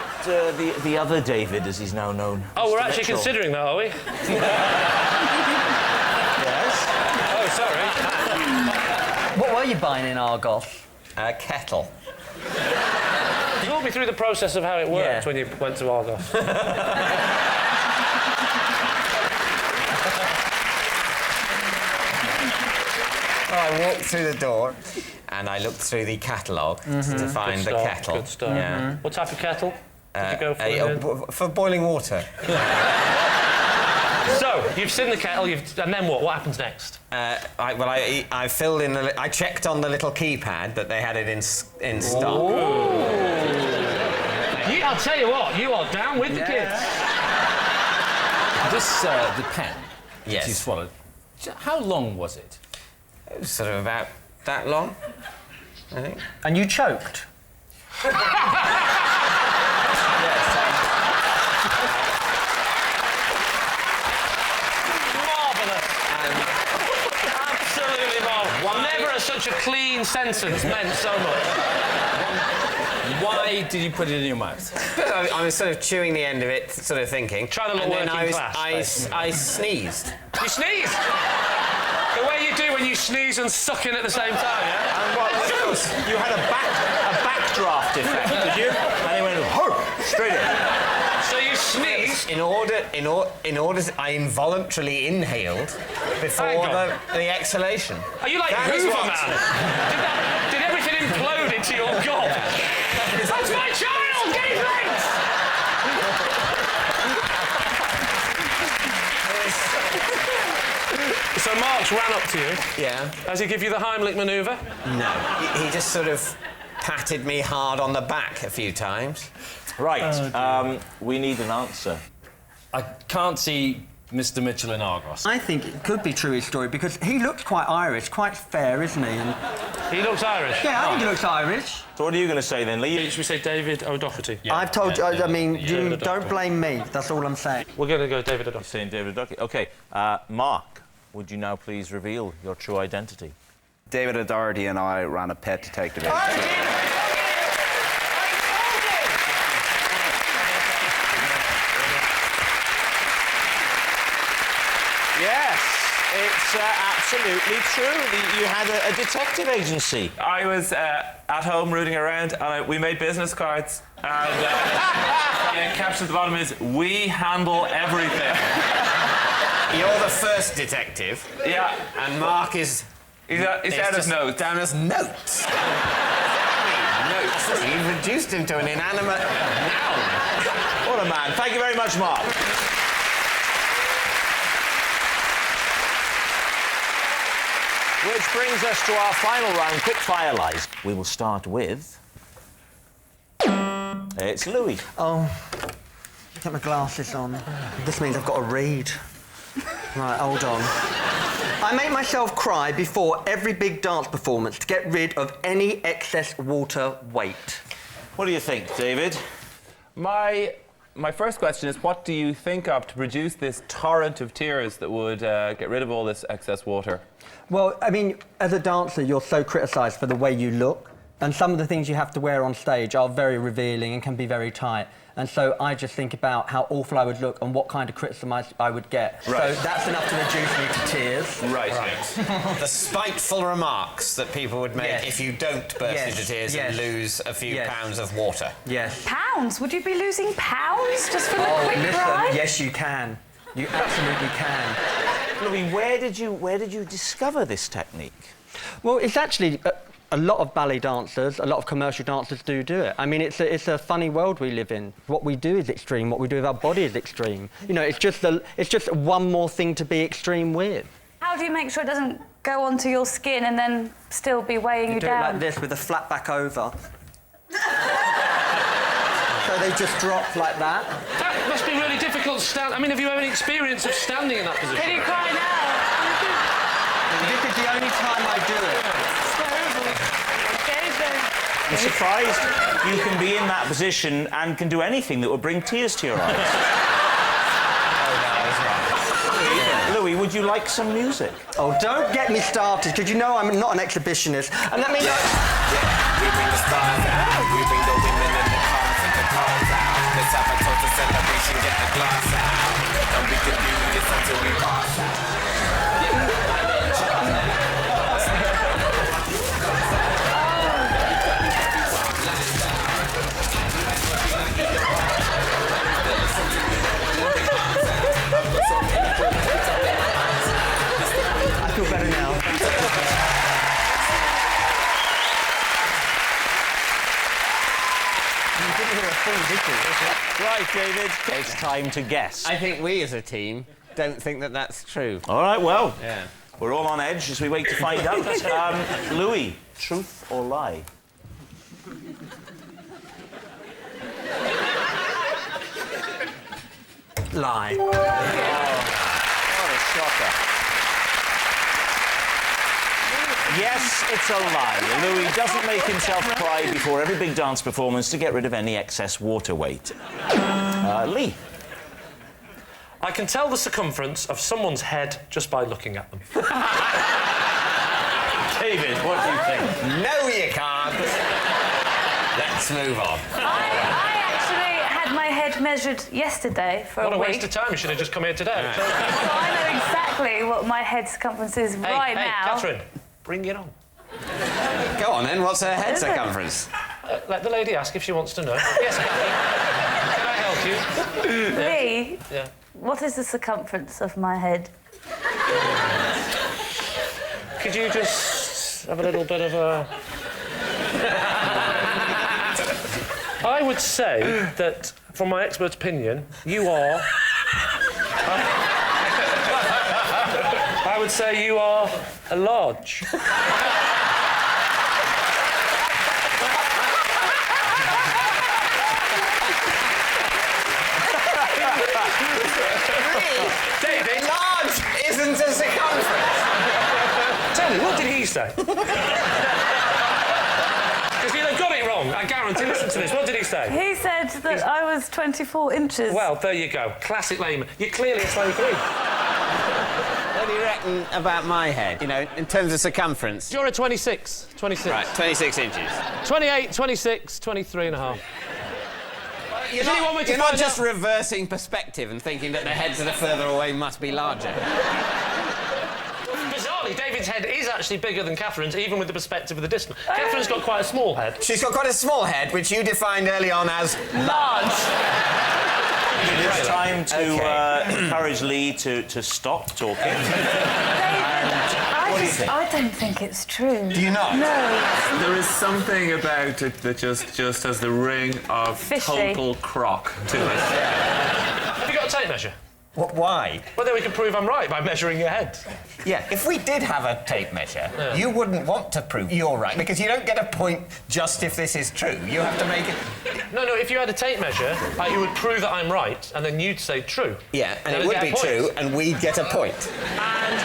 the other David, as he's now known? Oh, we're Mr. actually Mitchell? considering that, are we? Yes. Oh, sorry. What were you buying in Argos? A kettle. Can you walk me through the process of how it worked when you went to Argos? Well, I walked through the door and I looked through the catalogue to find the kettle. Good stuff. Yeah. What type of kettle did you go for? For boiling water. So, you've seen the kettle, and then what? What happens next? I filled in I checked on the little keypad that they had it in stock. I'll tell you what, you are down with the kids. This, the pen Yes. that you swallowed, how long was it? It was sort of about that long, I think. And you choked? Absolutely marvellous. Never has such a clean sentence meant so much. Why did you put it in your mouth? I was sort of chewing the end of it, sort of thinking. Trying to look and then working class, I sneezed. You sneezed? The way you do when you sneeze and suck in at the same time, yeah? And what, you had a backdraft effect, did you? And it went, straight in. So you sneezed? In order, I involuntarily inhaled before the exhalation. Are you like Hoover Man? Did everything implode into your gob? That's my child! Get his legs! So Mark's ran up to you. Yeah. Does he give you the Heimlich manoeuvre? No. He just sort of patted me hard on the back a few times. Right. We need an answer. I can't see Mr. Mitchell in Argos. I think it could be true, his story, because he looks quite Irish, quite fair, isn't he? And he looks Irish? Yeah, I think he looks Irish. So what are you going to say then, Lee? Should we say David O'Doherty? Yeah, I've told you, I mean, you don't blame me, that's all I'm saying. We're going to go David O'Doherty. Saying David O'Doherty. OK, Mark, would you now please reveal your true identity? David O'Doherty and I ran a pet detective agency. Yes, it's absolutely true. You had a detective agency. I was at home rooting around, and we made business cards. And the caption at the bottom is, "We handle everything." You're the first detective. Yeah. And Mark is... He's down as notes. Down as notes. Notes. You've reduced him to an inanimate noun. What a man. Thank you very much, Mark. Which brings us to our final round, quick fire lies. We will start with... It's Louis. Oh, get my glasses on. This means I've got to read. Right, hold on. I make myself cry before every big dance performance to get rid of any excess water weight. What do you think, David? My first question is, what do you think of to produce this torrent of tears that would get rid of all this excess water? Well, I mean, as a dancer, you're so criticised for the way you look, And some of the things you have to wear on stage are very revealing and can be very tight. And so I just think about how awful I would look and what kind of criticism I would get. Right. So that's enough to reduce me to tears. Right. The spiteful remarks that people would make if you don't burst into tears and lose a few pounds of water. Yes. Pounds? Would you be losing pounds just for the quick listen, cry? yes, you can. You absolutely can. Louis, where did you discover this technique? Well, it's actually a lot of ballet dancers, a lot of commercial dancers do it. I mean, it's a funny world we live in. What we do is extreme. What we do with our body is extreme. You know, it's just one more thing to be extreme with. How do you make sure it doesn't go onto your skin and then still be weighing you do down? it like this with a flat back over. So they just drop like that. That must be really difficult to stand. I mean, have you had any experience of standing in that position? Can you cry now? This is the only time I do it. I'm surprised you can be in that position and can do anything that would bring tears to your eyes. Louis, would you like some music? Oh, don't get me started, because you know I'm not an exhibitionist. And that means... We bring the stars out, we bring the women in the cars and the cars out. Let's have a total celebration, get the glass out. And we can do this until we pass out. I feel better now. You didn't hear a thing, did you? Right, David, it's time to guess. I think we as a team don't think that that's true. All right, well, yeah. We're all on edge as we wait to find out. Louis, truth or lie? Lie. Oh, what a shocker. Yes, it's a lie. Louis doesn't make himself cry before every big dance performance to get rid of any excess water weight. Lee? I can tell the circumference of someone's head just by looking at them. David, what do you think? No, you can't. Let's move on. I actually had my head measured yesterday for What a week. waste of time. You should have just come here today. So I know exactly what my head circumference is right now. Hey, Catherine, bring it on. Go on then, what's her head circumference? Let the lady ask if she wants to know. Yes, Catherine. Can I help you? Lee, Yeah. what is the circumference of my head? Could you just have a little bit of a... I would say that, from my expert opinion, you are... I would say you are a large. David, large isn't a circumference. Tell me, what did he say? Because you've got it wrong, I guarantee. Listen to this. What did he say? He said that I was 24 inches. Well, there you go. Classic layman. You're clearly a slow queen. What do you reckon about my head, you know, in terms of circumference? You're a 26. 26. Right, 26 inches. 28, 26, 23 and a half. You're not just reversing perspective and thinking that the heads that are further away must be larger. Bizarrely, David's head is actually bigger than Catherine's, even with the perspective of the distance. Catherine's got quite a small head. She's got quite a small head, which you defined early on as large. It's time to encourage Lee to stop talking. What do you think? I don't think it's true. Do you not? No. There is something about it that just has the ring of Fishy. total crock to it. Have you got a tape measure? What, why? Well, then we can prove I'm right by measuring your head. Yeah, if we did have a tape measure, you wouldn't want to prove you're right, because you don't get a point just if this is true. You have to make it... No, if you had a tape measure, you would prove that I'm right, and then you'd say true. Yeah, and Then it would I'd be get a point. true, and we'd get a point. And...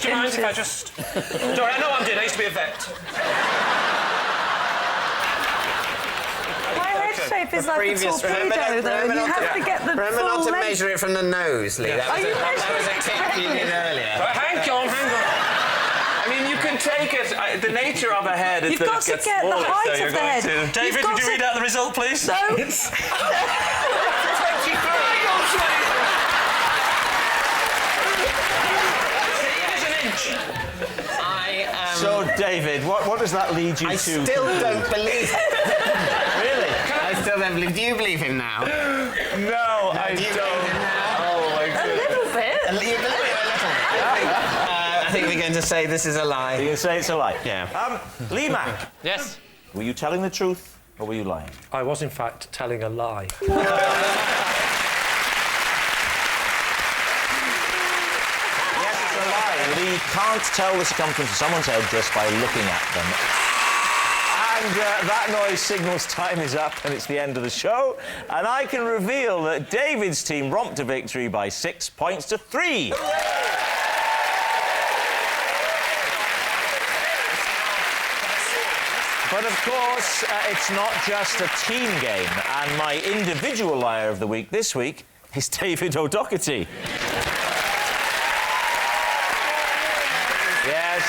Do you mind if I just... Don't worry, I know what I'm doing. I used to be a vet. My head's shape is like a torpedo, though, and you have to get the Remember full not to length. measure it from the nose, Lee. Yeah. That was Are you that was a tip you did earlier. But hang on. I mean, you can take it. The nature of a head is You've that got it to gets get the smaller, height so of you're the going head. to... David, could you read out the result, please? No. So, David, what does that lead you to? I still don't believe it. Really? I still don't believe. Do you believe him now? No, I don't. Oh my goodness. A little bit. You believe it a little bit. I think we're going to say this is a lie. You're going to say it's a lie? Yeah. Lee Mack. Yes? Were you telling the truth or were you lying? I was, in fact, telling a lie. Lee can't tell the circumference of someone's head just by looking at them. And that noise signals time is up and it's the end of the show. And I can reveal that David's team romped to victory by 6 points to 3. But of course, it's not just a team game. And my individual liar of the week this week is David O'Doherty. Yes.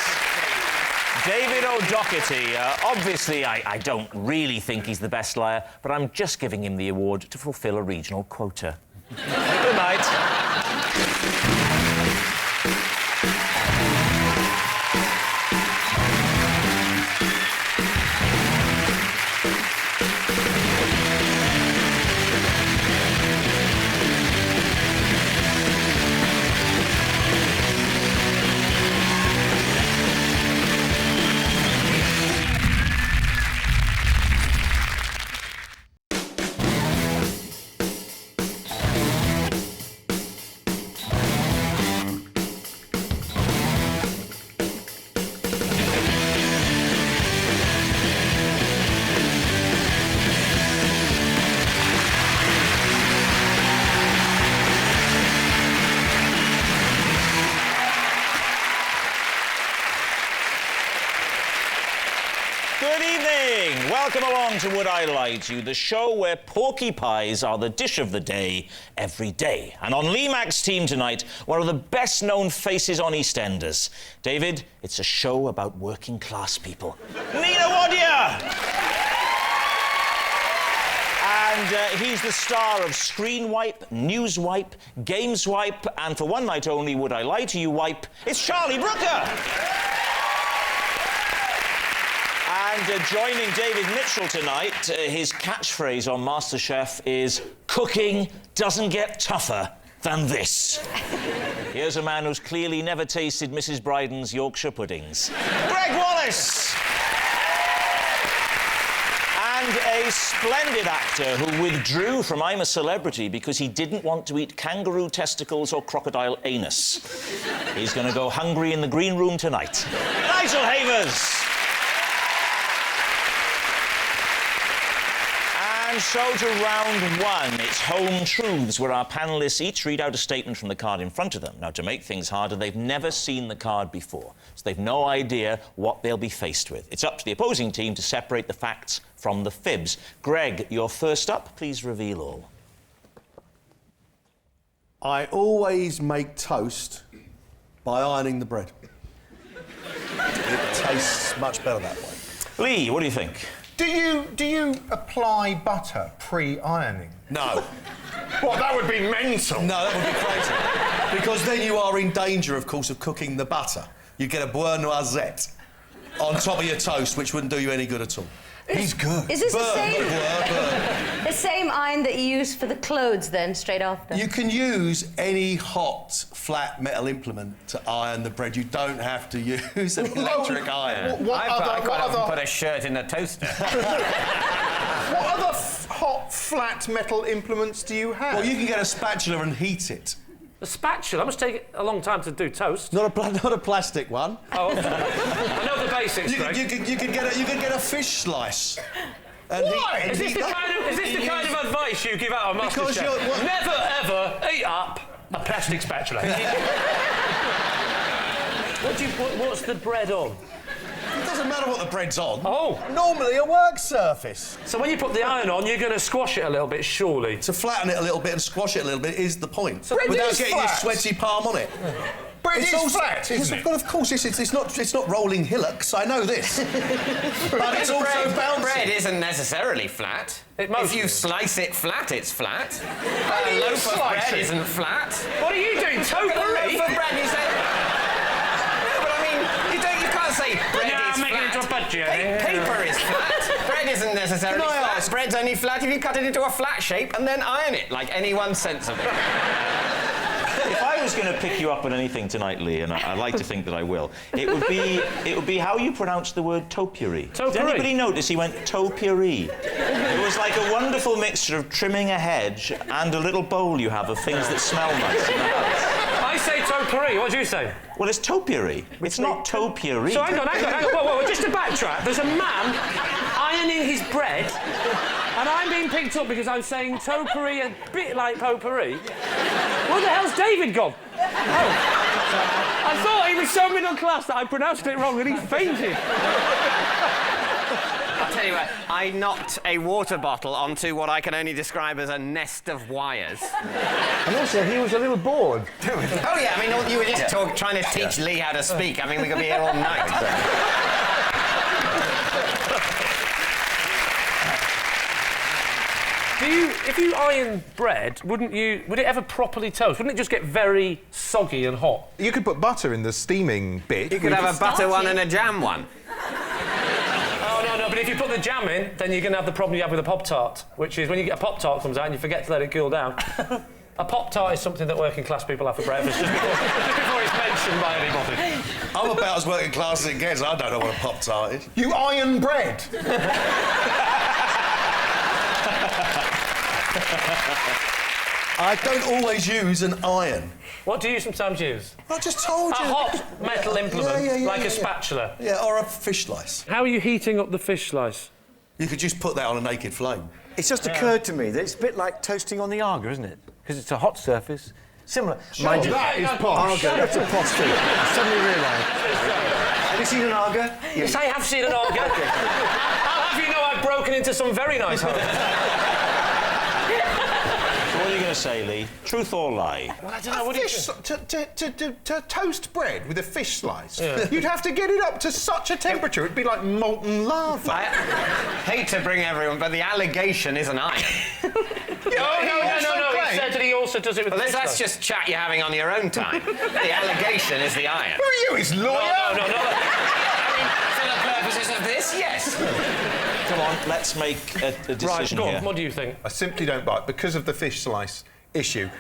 David O'Doherty. Obviously, I don't really think he's the best liar, but I'm just giving him the award to fulfil a regional quota. Good night. Good evening. Welcome along to Would I Lie to You, the show where porky pies are the dish of the day every day. And on Lee Mack's team tonight, one of the best-known faces on EastEnders. David, it's a show about working-class people. Nina Wadia! And he's the star of Screen Wipe, News Wipe, Games Wipe, and for one night only, Would I Lie to You Wipe, it's Charlie Brooker! And joining David Mitchell tonight, his catchphrase on MasterChef is, cooking doesn't get tougher than this. Here's a man who's clearly never tasted Mrs. Brydon's Yorkshire puddings. Greg Wallace! And a splendid actor who withdrew from I'm a Celebrity because he didn't want to eat kangaroo testicles or crocodile anus. He's going to go hungry in the green room tonight. Nigel Havers! And so to round one, it's Home Truths, where our panellists each read out a statement from the card in front of them. Now, to make things harder, they've never seen the card before, so they've no idea what they'll be faced with. It's up to the opposing team to separate the facts from the fibs. Greg, you're first up. Please reveal all. I always make toast by ironing the bread. It tastes much better that way. Lee, what do you think? Do you apply butter pre-ironing? No. Well, that would be mental. No, that would be crazy. Because then you are in danger, of course, of cooking the butter. You get a beurre noisette on top of your toast, which wouldn't do you any good at all. He's good. Is this Beurre. the same iron that you use for the clothes then, straight after? You can use any hot, flat metal implement to iron the bread. You don't have to use an electric iron. I quite often put a shirt in a toaster. What other hot, flat metal implements do you have? Well, you can get a spatula and heat it. A spatula? That must take a long time to do toast. Not a plastic one. Oh, I know the basics, Greg. You could get a fish slice. Why? Is this the kind of advice you give out on MasterChef? Never, ever eat up a plastic spatula. What's the bread on? doesn't matter what the bread's on. Oh. Normally a work surface. So when you put the iron on, you're going to squash it a little bit, surely. To flatten it a little bit and squash it a little bit is the point. So without getting your sweaty palm on it. Bread is flat, isn't it? Well, of course, it's not rolling hillocks, I know this. But it's also bouncy. Bread isn't necessarily flat. If you slice it flat, it's flat. A loaf of bread isn't flat. What are you doing, topiary? A loaf of bread, you say... No, but I mean, you can't say bread is I'm making it into a Banjiay. Paper is flat. Bread isn't necessarily flat. Bread's only flat if you cut it into a flat shape and then iron it, like anyone sensible. If I was going to pick you up on anything tonight, Lee, and I like to think that I will, it would be how you pronounce the word topiary. Topiary. Did anybody notice he went topiary? It was like a wonderful mixture of trimming a hedge and a little bowl you have of things that smell nice in the house. I say topiary. What do you say? Well, it's topiary. It's not topiary. So hang on. Whoa, just to backtrack, there's a man ironing his bread, and I'm being picked up because I'm saying topiary a bit like potpourri. Where the hell's David gone? Oh. I thought he was so middle class that I pronounced it wrong and he fainted. I'll tell you what, I knocked a water bottle onto what I can only describe as a nest of wires. And also, he was a little bored. Oh, yeah, I mean, you were just trying to teach Lee how to speak. I mean, we could be here all night. If you iron bread, would it ever properly toast? Wouldn't it just get very soggy and hot? You could put butter in the steaming bit. You could have a butter one and a jam one. Oh, no, but if you put the jam in, then you're going to have the problem you have with a Pop-Tart, which is when you get a Pop-Tart comes out and you forget to let it cool down. A Pop-Tart is something that working class people have for breakfast, just before it's mentioned by anybody. I'm about as working class as it gets. I don't know what a Pop-Tart is. You iron bread. I don't always use an iron. What do you sometimes use? I just told you. A hot metal implement, like a spatula. Yeah, or a fish slice. How are you heating up the fish slice? You could just put that on a naked flame. It's just occurred to me that it's a bit like toasting on the Aga, isn't it? Because it's a hot surface. Similar. Sure, that is posh. Aga, that's a posh thing. I suddenly realised. Have you seen an Aga? Yes, I have seen an Aga. I'll have you know I've broken into some very nice homes. What are you going to say, Lee? Truth or lie? Well, I don't know. What do you think? To toast bread with a fish slice, you'd have to get it up to such a temperature, it'd be like molten lava. I hate to bring everyone, but the allegation is an iron. No. He said that he also does it with fish that's slice. just chat you're having on your own time. The allegation is the iron. Who are you, his lawyer? No. I mean, for the purposes of this, yes. Come on, let's make a decision right, go on. here. What do you think? I simply don't buy it because of the fish slice issue.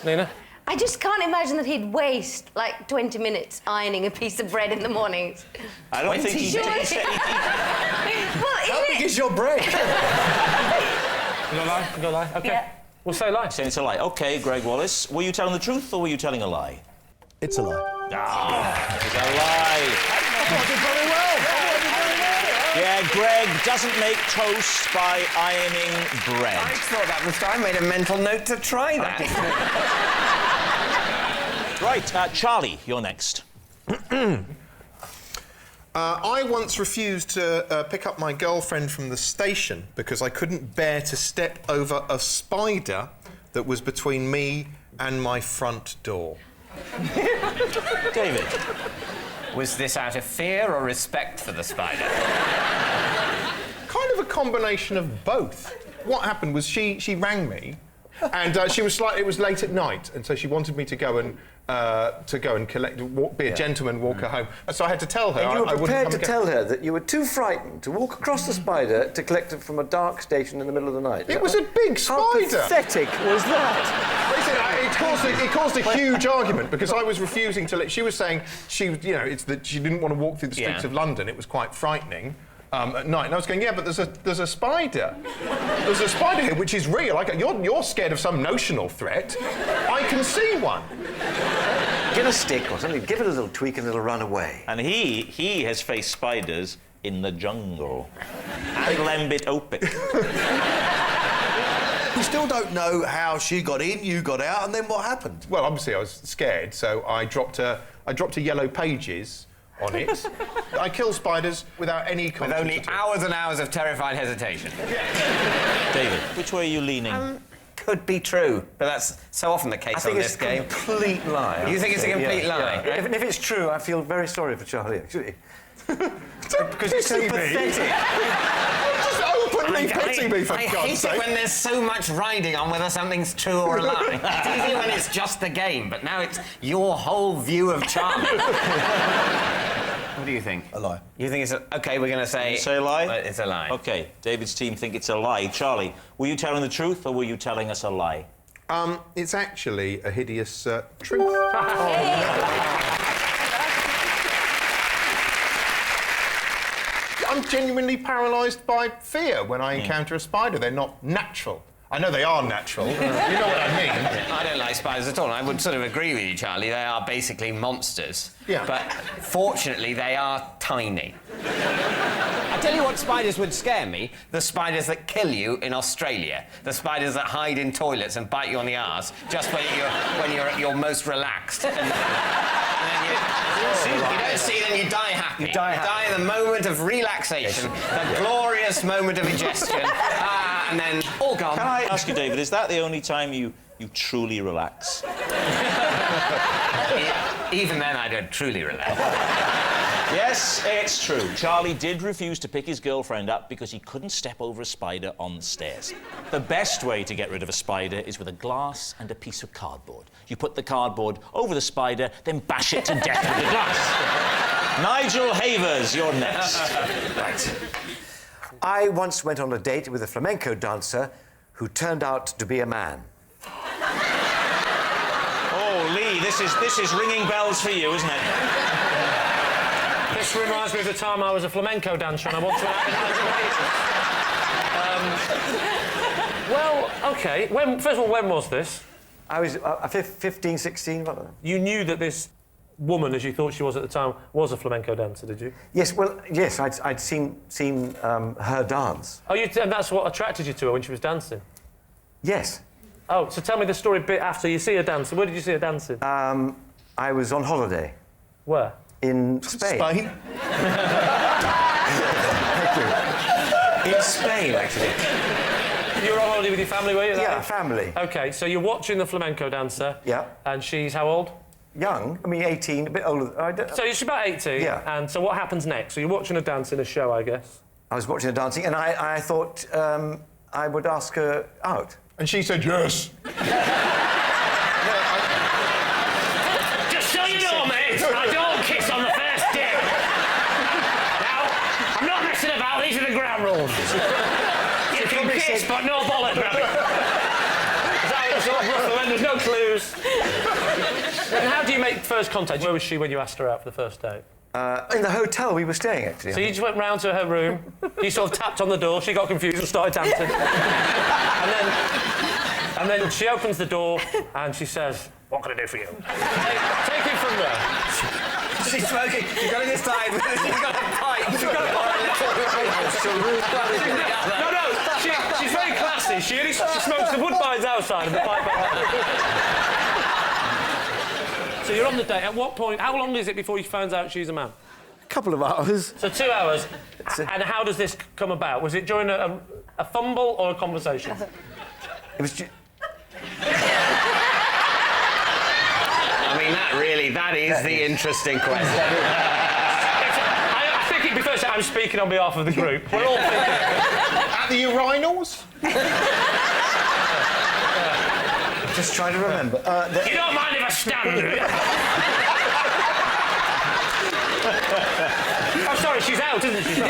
Nina? I just can't imagine that he'd waste, like, 20 minutes ironing a piece of bread in the mornings. I don't think he did. Well, How big is your bread? You gonna lie? OK. Yeah. We'll say lie. Saying it's a lie. OK, Greg Wallace, were you telling the truth or were you telling a lie? It's a lie. It's a lie. I did very well. Yeah, Greg doesn't make toast by ironing bread. I thought that was... I made a mental note to try that. Right, Charlie, you're next. I once refused to pick up my girlfriend from the station because I couldn't bear to step over a spider that was between me and my front door. David. Was this out of fear or respect for the spider? Kind of a combination of both. What happened was she rang me, and it was late at night, and so she wanted me to go and be a gentleman, walk her home. So I had to tell her. And you were prepared to again. tell her that you were too frightened to walk across the spider to collect it from a dark station in the middle of the night. It was a big spider. How pathetic was that? Listen, it caused a huge argument because I was refusing to let... She was saying she didn't want to walk through the streets of London. It was quite frightening. At night, and I was going, yeah, but there's a spider. There's a spider here, which is real. You're scared of some notional threat. I can see one. Get a stick or something, give it a little tweak and it'll run away. And he has faced spiders in the jungle. And Lembit Opic. We still don't know how she got in, you got out, and then what happened? Well, obviously I was scared, so I dropped her Yellow Pages on it. I kill spiders without any With conflict. only hours and hours of terrified hesitation. David, which way are you leaning? Could be true, but that's so often the case on this game. I think it's a complete lie. You think it's a complete lie? Yeah. Right? If it's true, I feel very sorry for Charlie, actually. Because it's so me. pathetic. Just openly pity me, for I God's hate sake. it when there's so much riding on whether something's true or a lie. It's easier when it's just the game, but now it's your whole view of Charlie. What do you think? A lie. You think it's a... OK, we're going to say... Say a lie? It's a lie. OK, David's team think it's a lie. Charlie, were you telling the truth or were you telling us a lie? It's actually a hideous truth. I'm genuinely paralysed by fear when I encounter a spider. They're not natural. I know they are natural. You know what I mean. I don't like spiders at all. I would sort of agree with you, Charlie. They are basically monsters. Yeah. But fortunately, they are tiny. I tell you what spiders would scare me. The spiders that kill you in Australia. The spiders that hide in toilets and bite you on the arse just when you're at your most relaxed. And then you don't see them, you die happy. You die in the moment of relaxation, the glorious moment of ingestion, and then all gone. Can I ask you, David, is that the only time you truly relax? Even then, I don't truly relax. Yes, it's true. Charlie did refuse to pick his girlfriend up because he couldn't step over a spider on the stairs. The best way to get rid of a spider is with a glass and a piece of cardboard. You put the cardboard over the spider, then bash it to death with the glass. Nigel Havers, you're next. Right. I once went on a date with a flamenco dancer who turned out to be a man. Oh, Lee, this is ringing bells for you, isn't it? This reminds me of the time I was a flamenco dancer and I want to well, OK. First of all, when was this? I was 15, 16. You knew that this woman, as you thought she was at the time, was a flamenco dancer, did you? Yes, well, yes, I'd seen her dance. Oh, and that's what attracted you to her when she was dancing? Yes. Oh, so tell me the story a bit after you see her dancing. Where did you see her dancing? I was on holiday. Where? In Spain. Spain? Thank you. In Spain, actually. You were on holiday with your family, were you? Yeah, family. OK, so you're watching the flamenco dancer. Yeah. And she's how old? Young. I mean, 18, a bit older. So she's about 18? Yeah. And so what happens next? So you're watching her dance in a show, I guess? I was watching her dancing, and I thought I would ask her out. And she said yes. Just so you know, mate, I don't kiss on the first date. Now, I'm not messing about. These are the ground rules. You can kiss, but no bollock grabbing. It's sort of rough when there's no clues. And how do you make first contact? Where was she when you asked her out for the first date? In the hotel we were staying, actually. So you just went round to her room, you sort of tapped on the door, she got confused and started dancing. and then she opens the door and she says, "What can I do for you?" Take it from there. She's smoking. She's got it inside. She's got a pipe. She's got a No, she's very classy. She smokes the woodbines outside and the pipe behind. So you're on the date. At what point? How long is it before you find out she's a man? A couple of hours. So 2 hours. And how does this come about? Was it during a fumble or a conversation? It was. I mean, that is the interesting question. I think it'd be first I'm speaking on behalf of the group. We're all thinking. At the urinals? Just trying to remember. You don't mind if I stand? Oh, sorry, she's out, isn't she?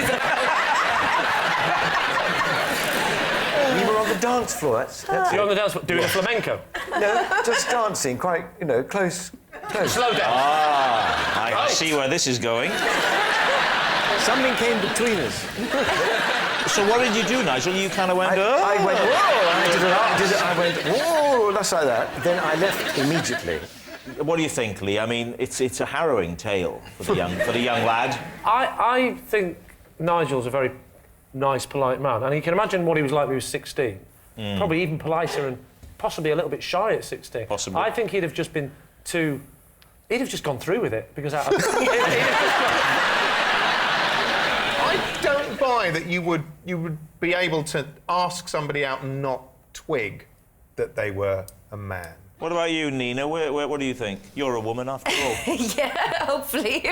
We were on the dance floor. That's You're on the dance floor doing a flamenco? No, just dancing, quite, close. Slow down. I see where this is going. Something came between us. So what did you do, Nigel? You kind of went, I went, whoa! I went, whoa, just like that. Then I left immediately. What do you think, Lee? I mean, it's a harrowing tale for the young lad. I think Nigel's a very nice, polite man, and you can imagine what he was like when he was 16. Probably even politer and possibly a little bit shy at 16. Possibly. I think he'd have just been too He'd have just gone through with it, because... I don't buy that you would be able to ask somebody out and not twig that they were a man. What about you, Nina? What do you think? You're a woman, after all. Yeah, hopefully.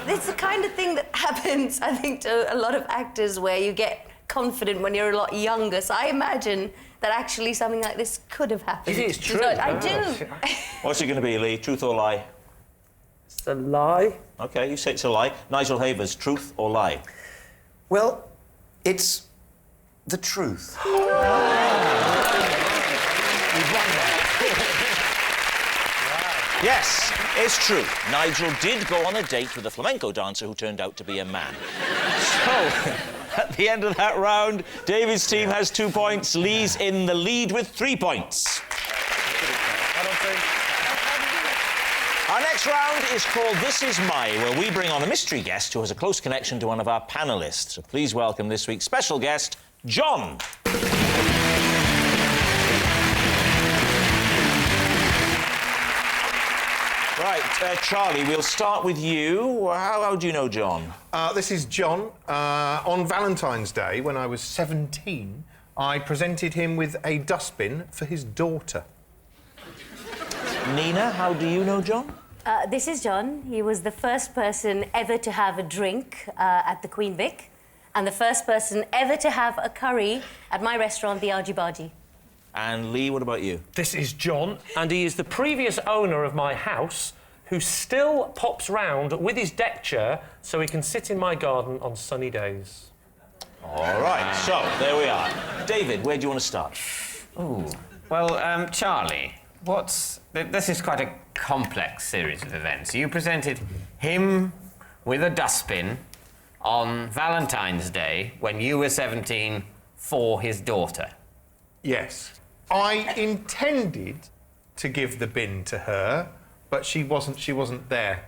It's the kind of thing that happens, I think, to a lot of actors where you get confident when you're a lot younger. So I imagine that actually something like this could have happened. It's true. So I do. What's it going to be, Lee? Truth or lie? It's a lie. OK, you say it's a lie. Nigel Havers, truth or lie? Well, it's the truth. Yes, it's true. Nigel did go on a date with a flamenco dancer who turned out to be a man. So, at the end of that round, David's team has 2 points. Lee's in the lead with 3 points. Our next round is called This Is My, where we bring on a mystery guest who has a close connection to one of our panellists. So please welcome this week's special guest, John. Right, Charlie, we'll start with you. How do you know John? This is John. On Valentine's Day, when I was 17, I presented him with a dustbin for his daughter. Nina, how do you know John? This is John. He was the first person ever to have a drink at the Queen Vic, and the first person ever to have a curry at my restaurant, the Argy Bargy. And Lee, what about you? This is John, and he is the previous owner of my house, who still pops round with his deck chair so he can sit in my garden on sunny days. All right, so there we are. David, where do you want to start? Ooh. Well, Charlie, this is quite a complex series of events. You presented him with a dustbin on Valentine's Day when you were 17 for his daughter. Yes. I intended to give the bin to her, but she wasn't there.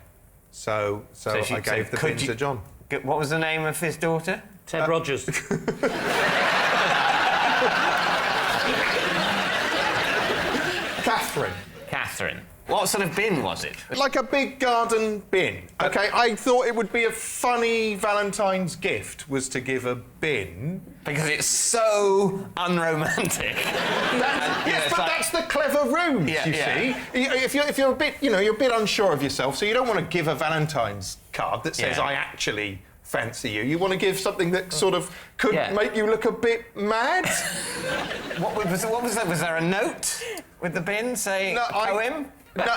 So I gave the bin to John. What was the name of his daughter? Ted Rogers. Catherine. What sort of bin was it? Like a big garden bin. OK, I thought it would be a funny Valentine's gift was to give a bin. Because it's so unromantic. That's the clever ruse, you see. If you're a bit, you're a bit unsure of yourself, so you don't want to give a Valentine's card that says, I actually fancy you. You want to give something that sort of could make you look a bit mad. What was that? Was there a note with the bin saying poem? I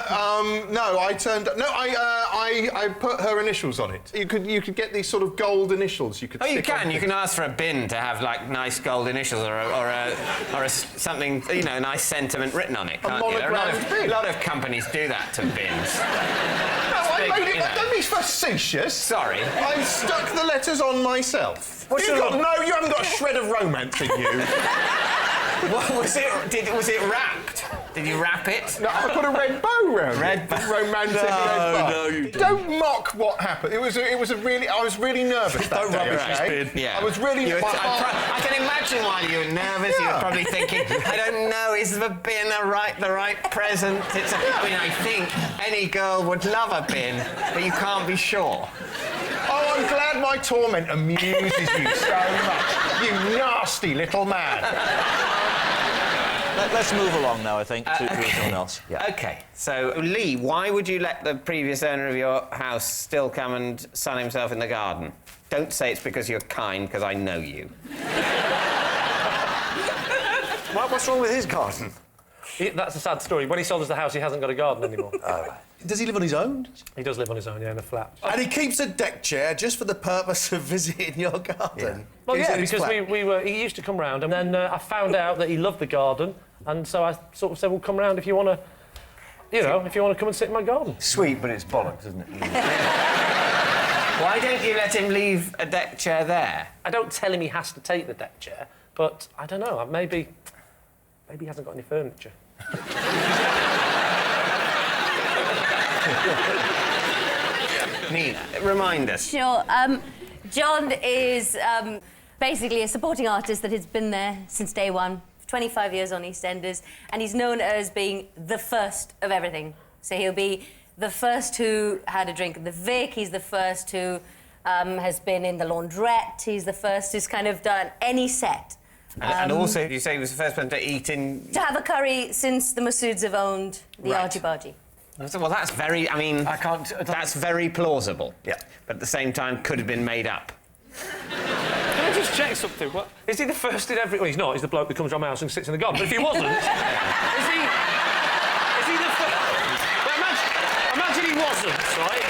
put her initials on it. You could get these sort of gold initials. You could. Oh, you can. You can ask for a bin to have like nice gold initials or something, a nice sentiment written on it. Can't you? A lot of companies do that to bins. Don't be facetious. Sorry. I stuck the letters on myself. You haven't got a shred of romance in you. What was it? Was it wrapped? Did you wrap it? No, I put a red bow round it. Romantic red bow. No, you don't mock what happened. I was really nervous that day, okay? Yeah. I was really... I can imagine why you were nervous. You were probably thinking, I don't know, is the bin the right present? I think any girl would love a bin, but you can't be sure. Oh, I'm glad my torment amuses you so much, you nasty little man. Let's move along now, I think, to someone else. Yeah. OK, so, Lee, why would you let the previous owner of your house still come and sun himself in the garden? Don't say it's because you're kind, because I know you. What's wrong with his garden? That's a sad story. When he sold us the house, he hasn't got a garden anymore. Does he live on his own? He does live on his own, in a flat. And he keeps a deck chair just for the purpose of visiting your garden? Well, because he used to come round, and then I found out that he loved the garden, and so I sort of said, well, come round if you want to, if you want to come and sit in my garden. Sweet, but it's bollocks, isn't it? Why don't you let him leave a deck chair there? I don't tell him he has to take the deck chair, but I don't know, maybe he hasn't got any furniture. Nina, remind us. Sure. John is basically a supporting artist that has been there since day one, 25 years on EastEnders, and he's known as being the first of everything. So he'll be the first who had a drink at the Vic, he's the first who has been in the laundrette, he's the first who's kind of done any set. And also, you say he was the first person to eat in... To have a curry since the Masouds have owned the Argy Bargy. Well, that's very... I mean... That's very plausible. Yeah. But at the same time, could have been made up. Can I just check something? What, is he the first in every... Well, he's not. He's the bloke that comes around my house and sits in the garden. But if he wasn't... is he the first... Well, imagine he wasn't, right?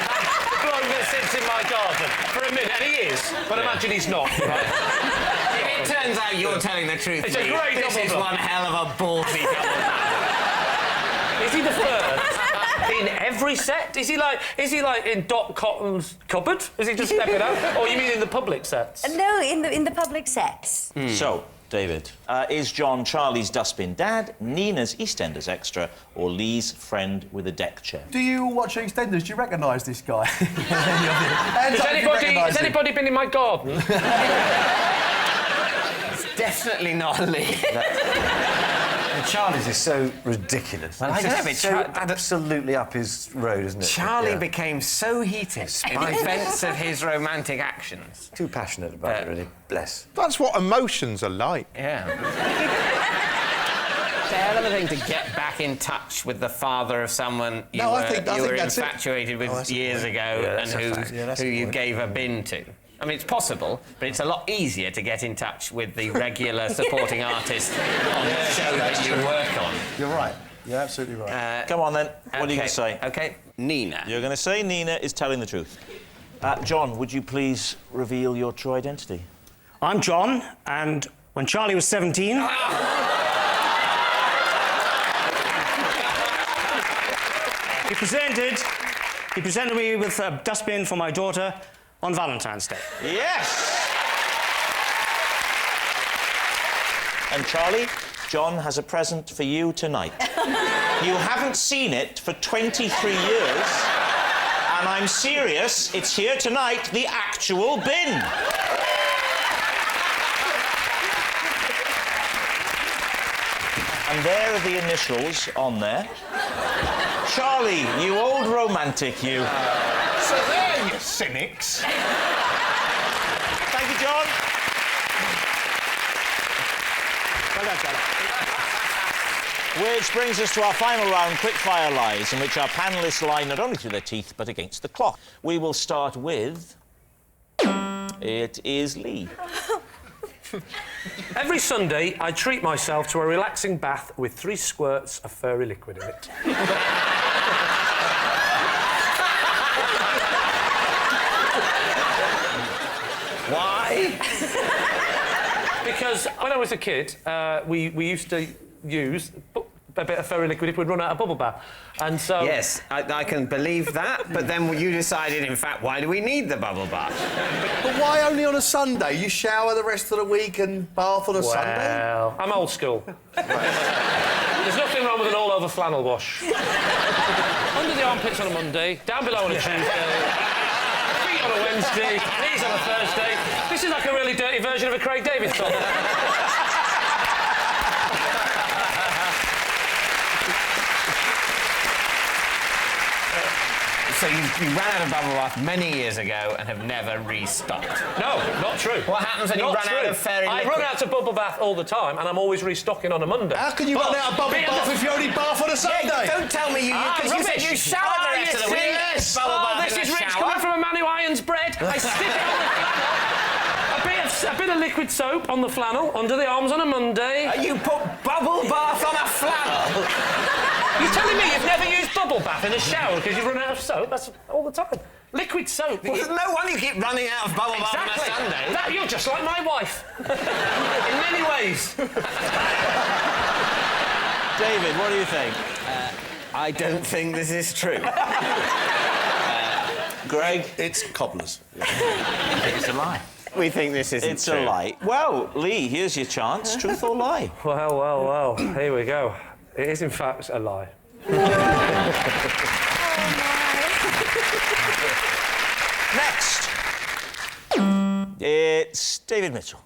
The bloke that sits in my garden for a minute, and he is. But imagine he's not, right? It turns out you're telling the truth. It's a great This is one hell of a ballsy double bluff. Is he the first in every set? Is he like in Doc Cotton's cupboard? Is he just stepping out? Or you mean in the public sets? No, in the public sets. So, David, is John Charlie's dustbin dad, Nina's EastEnders extra, or Lee's friend with a deck chair? Do you watch EastEnders? Do you recognise this guy? Has anybody been in my garden? Definitely not Lee. And Charlie's is so ridiculous. Well, I It's don't just know, so absolutely up his road, isn't it? Charlie became so heated in defence of his romantic actions. Too passionate about it, really. Bless. That's what emotions are like. Yeah. It's a hell of a thing to get back in touch with the father of someone you were infatuated with years ago and who you gave a bin to. I mean, it's possible, but it's a lot easier to get in touch with the regular supporting artist on the show that you work on. You're right. You're absolutely right. Come on, then. What are you going to say? OK, Nina. You're going to say Nina is telling the truth. John, would you please reveal your true identity? I'm John, and when Charlie was 17... He presented me with a dustbin for my daughter on Valentine's Day. Yes! And Charlie, John has a present for you tonight. You haven't seen it for 23 years, and I'm serious, it's here tonight, the actual bin. And there are the initials on there. Charlie, you old romantic, you. So there, you cynics. Thank you, John. Well done, Charlie. Which brings us to our final round, quickfire lies, in which our panellists lie not only through their teeth, but against the clock. We will start with... It is Lee. Every Sunday, I treat myself to a relaxing bath with 3 squirts of furry liquid in it. Why? Because when I was a kid, we used to use a bit of furry liquid if we'd run out of bubble bath. And so... Yes, I can believe that, but then you decided, in fact, why do we need the bubble bath? But why only on a Sunday? You shower the rest of the week and bath on a Sunday? Well, I'm old school. There's nothing wrong with an all-over flannel wash. Under the armpits on a Monday, down below on a Tuesday, feet on a Wednesday, knees on a Thursday. This is like a really dirty version of a Craig David song. So you ran out of bubble bath many years ago and have never restocked? No, not true. What happens when you run out of fairy liquid? I run out of bubble bath all the time, and I'm always restocking on a Monday. How can you run out of bubble bath if you only bath on a Sunday? Yeah, don't tell me because you said you shower the rest of the week. Yes. Bubble bath This in is the rich shower. coming from a man who irons bread. I stick it on the flannel. A bit of liquid soap on the flannel, under the arms on a Monday. You put bubble bath on a flannel? You're telling me you've never used bubble bath in a shower because you've run out of soap? That's all the time. Liquid soap. Well, no wonder you keep running out of bubble bath on a Sunday. That, you're just like my wife. In many ways. David, what do you think? I don't think this is true. Greg? It's cobblers. I think it's a lie. We think this isn't It's true. a lie. Well, Lee, here's your chance. Truth or lie? Well. Here we go. It is, in fact, a lie. Next. It's David Mitchell.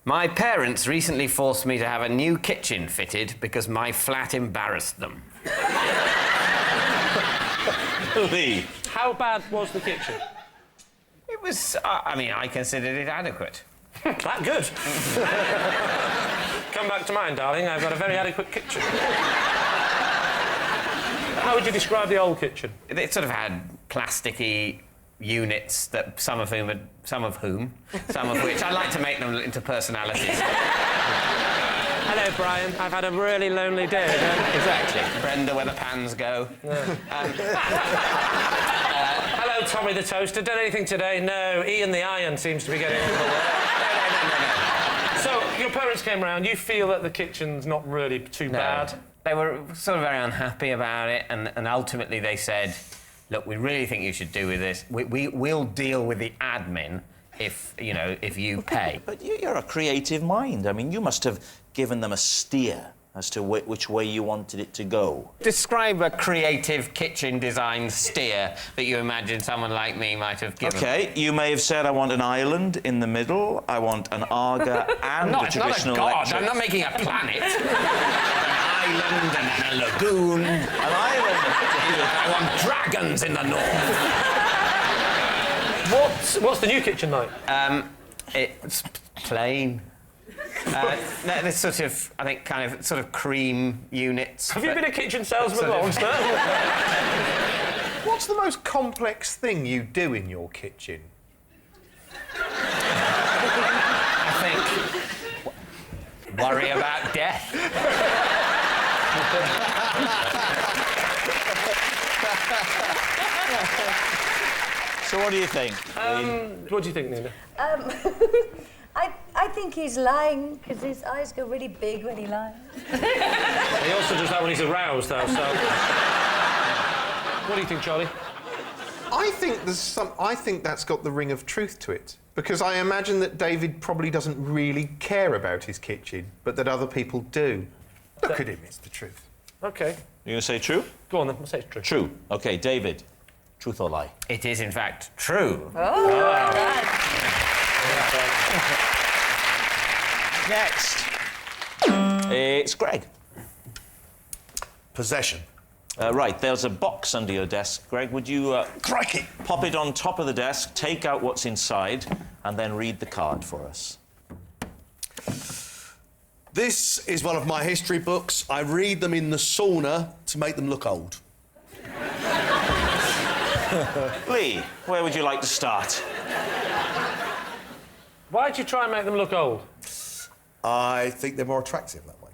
My parents recently forced me to have a new kitchen fitted because my flat embarrassed them. Lee. How bad was the kitchen? It was, I mean, I considered it adequate. That good. Come back to mine, darling. I've got a very adequate kitchen. How would you describe the old kitchen? It sort of had plasticky units that some of which I'd like to make them into personalities. Hello, Brian. I've had a really lonely day. Exactly. Brenda, where the pans go. Hello, Tommy the toaster. Done anything today? No. Ian the iron seems to be getting all the work. So, your parents came round. You feel that the kitchen's not really too bad? They were sort of very unhappy about it, and ultimately they said, look, we really think you should do with this. We'll deal with the admin if you pay. But you're a creative mind. I mean, you must have given them a steer as to which way you wanted it to go. Describe a creative kitchen design steer that you imagine someone like me might have given. OK, you may have said, I want an island in the middle, I want an Aga and a traditional electric. I'm not making a planet. An island and a lagoon. An island. I want dragons in the north. What's the new kitchen like? It's plain. There's sort of, I think, kind of sort of cream units. Have you been a kitchen salesman once, What's the most complex thing you do in your kitchen? I think worry about death. So what do you think? What do you think, Nina? I think he's lying because his eyes go really big when he lies. He also does that when he's aroused, though, so... What do you think, Charlie? I think that's got the ring of truth to it. Because I imagine that David probably doesn't really care about his kitchen, but that other people do. Look at him, it's the truth. OK. You're going to say true? Go on, then. I'll say it's true. True. OK, David, truth or lie? It is, in fact, true. Next. It's Greg. Possession. Right, there's a box under your desk. Greg, would you Crikey. Pop it on top of the desk, take out what's inside, and then read the card for us? This is one of my history books. I read them in the sauna to make them look old. Lee, where would you like to start? Why'd you try and make them look old? I think they're more attractive that way.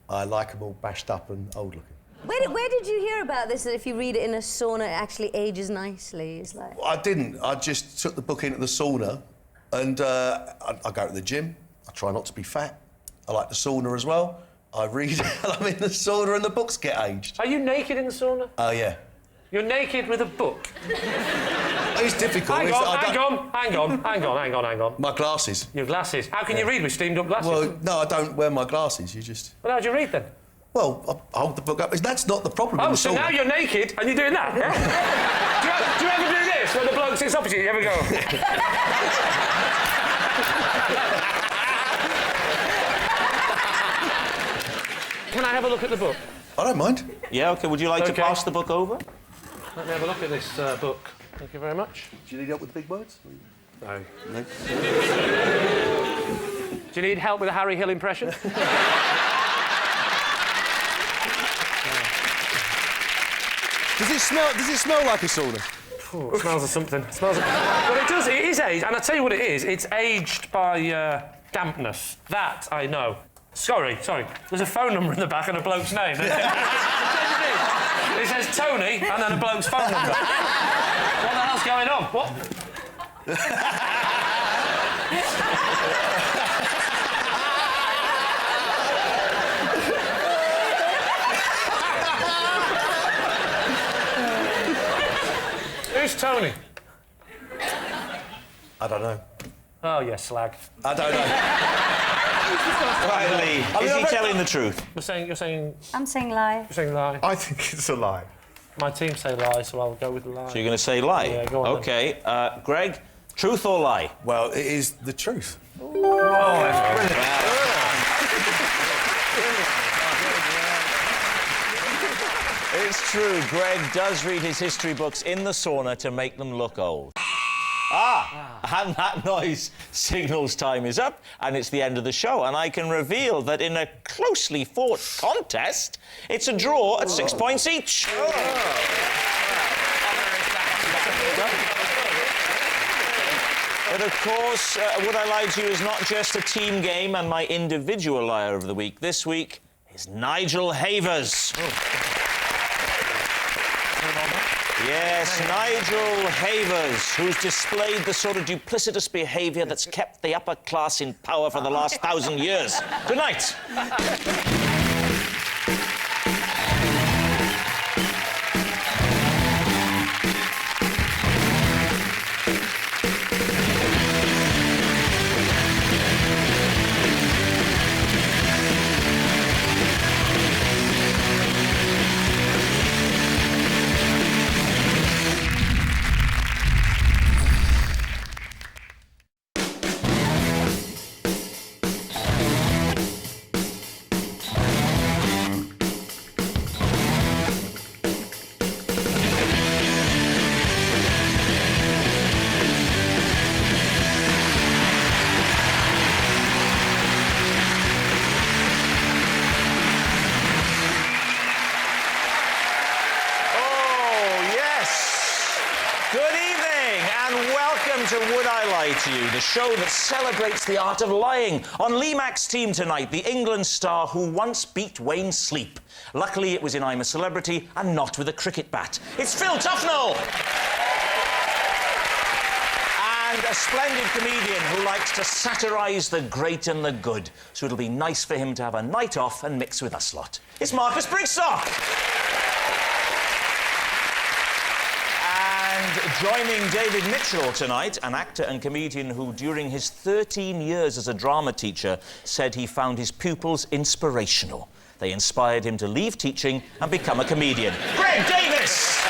I like them all bashed up and old-looking. Where did you hear about this, that if you read it in a sauna, it actually ages nicely? It's like... I didn't. I just took the book into the sauna and I go to the gym. I try not to be fat. I like the sauna as well. I read while I'm in the sauna and the books get aged. Are you naked in the sauna? Oh, yeah. You're naked with a book? It's difficult. Hang on. My glasses. Your glasses? How can you read with steamed-up glasses? Well, no, I don't wear my glasses. You just... Well, how do you read, then? Well, I hold the book up. That's not the problem. Oh, so now you're naked and you're doing that? do you ever do this when the bloke sits opposite you? You ever go... Can I have a look at the book? I don't mind. Yeah, OK. Would you like to pass the book over? Let me have a look at this book. Thank you very much. Do you need help with the big words? No. No? Do you need help with a Harry Hill impression? Does it smell like a sauna? Oh, it smells of something. Well, it does. It is aged, and I tell you what it is. It's aged by dampness. That I know. Sorry. There's a phone number in the back and a bloke's name. It says Tony and then a bloke's phone number. What the hell's going on? What? Who's Tony? I don't know. Oh, yeah, slag. I don't know. Right, Lee. Is he telling the truth? You're saying... I'm saying lie. You're saying lie. I think it's a lie. My team say lie, so I'll go with the lie. So you're going to say lie? Yeah, go on. OK. Greg, truth or lie? Well, it is the truth. It's true, Greg does read his history books in the sauna to make them look old. And that noise signals time is up, and it's the end of the show, and I can reveal that in a closely fought contest, it's a draw at 6 points each. But of course, Would I Lie to You is not just a team game, and my individual liar of the week this week is Nigel Havers. Yes, Nigel Havers, who's displayed the sort of duplicitous behaviour that's kept the upper class in power for the last 1,000 years. Good night. To Would I Lie to You, the show that celebrates the art of lying. On Lee Mack's team tonight, the England star who once beat Wayne Sleep. Luckily, it was in I'm a Celebrity and not with a cricket bat. It's Phil Tufnell! And a splendid comedian who likes to satirise the great and the good. So it'll be nice for him to have a night off and mix with us lot. It's Marcus Brigstock! And joining David Mitchell tonight, an actor and comedian who, during his 13 years as a drama teacher, said he found his pupils inspirational. They inspired him to leave teaching and become a comedian. Greg Davis!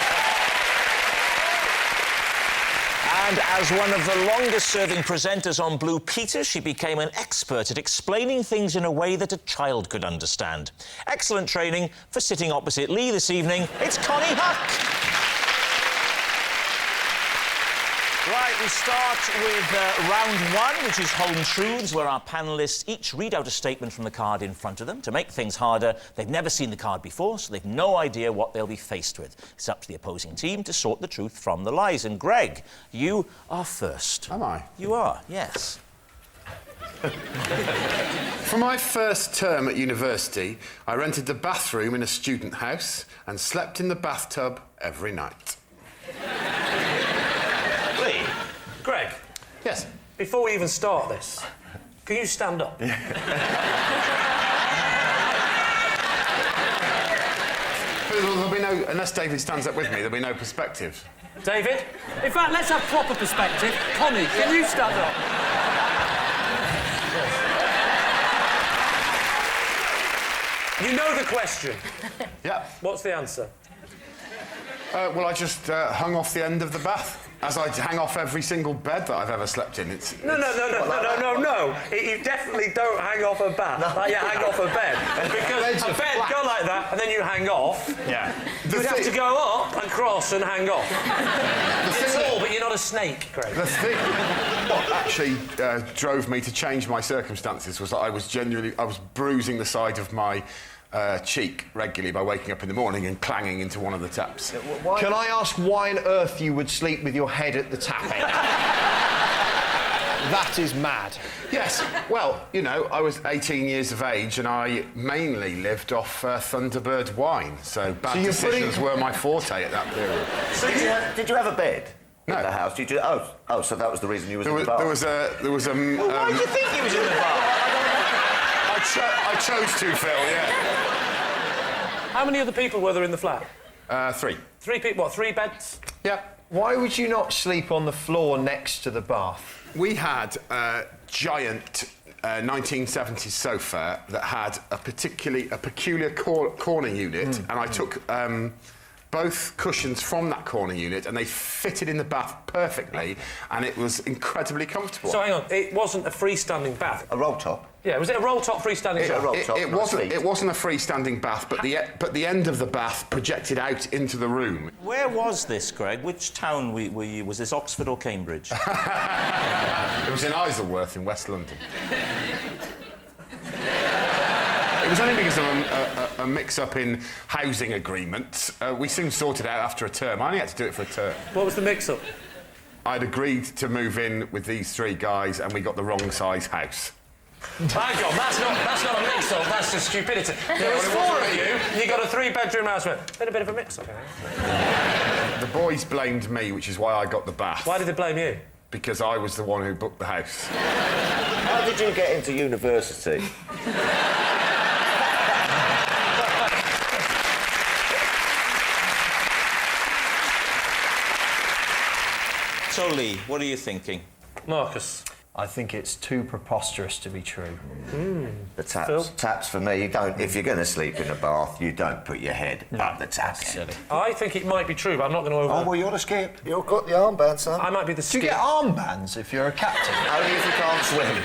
And as one of the longest-serving presenters on Blue Peter, she became an expert at explaining things in a way that a child could understand. Excellent training for sitting opposite Lee this evening. It's Connie Huck! Right, we start with round one, which is Home Truths, where our panellists each read out a statement from the card in front of them. To make things harder, they've never seen the card before, so they've no idea what they'll be faced with. It's up to the opposing team to sort the truth from the lies. And Greg, you are first. Am I? You are, yes. For my first term at university, I rented the bathroom in a student house and slept in the bathtub every night. Greg. Yes? Before we even start this, can you stand up? There'll be no... Unless David stands up with me, there'll be no perspective. David? In fact, let's have proper perspective. Connie, can you stand up? You know the question. Yeah. What's the answer? Well, I just hung off the end of the bath. As I hang off every single bed that I've ever slept in. No. You definitely don't hang off a bath. Like you hang off a bed. Because a bed go like that, and then you hang off. Yeah. You'd have to go up and cross and hang off. You're tall, but you're not a snake, Greg. The thing what actually drove me to change my circumstances was that I was bruising the side of my cheek regularly by waking up in the morning and clanging into one of the taps. Can I ask why on earth you would sleep with your head at the tap end? That is mad. Yes, well, you know, I was 18 years of age and I mainly lived off Thunderbird wine, so bad decisions were my forte at that period. So did you have a bed in the house? Did you? Oh, so that was the reason you was in the bar. There was a. Well, why did you think he was in the bar? I chose to, Phil, yeah. How many other people were there in the flat? 3. 3 people, what, 3 beds? Yeah. Why would you not sleep on the floor next to the bath? We had a giant 1970s sofa that had a peculiar corner unit, and I took both cushions from that corner unit, and they fitted in the bath perfectly, and it was incredibly comfortable. So hang on, it wasn't a freestanding bath. A roll top. Yeah, was it a roll top freestanding bath? It wasn't a freestanding bath, but the end of the bath projected out into the room. Where was this, Greg? Which town were you? Was this Oxford or Cambridge? It was in Isleworth in West London. It was only because of a mix-up in housing agreements. We soon sorted out after a term. I only had to do it for a term. What was the mix-up? I'd agreed to move in with these 3 guys, and we got the wrong size house. Hang on, that's not a mix-up, that's just stupidity. There was 4 of you, you got a 3-bedroom house. Been a bit of a mix-up, The boys blamed me, which is why I got the bath. Why did they blame you? Because I was the one who booked the house. How did you get into university? So, Lee, what are you thinking? Marcus? I think it's too preposterous to be true. The taps for me. You don't. If you're going to sleep in a bath, you don't put your head up the tap. I think it might be true, but I'm not going to over... Oh, well, you're the skip. You've got the armband, son. I might be the skip. Do you get armbands if you're a captain? Only if you can't swim.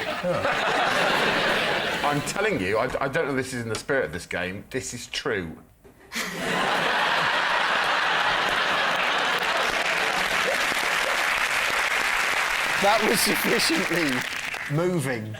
I'm telling you, I don't know if this is in the spirit of this game, this is true. That was sufficiently moving.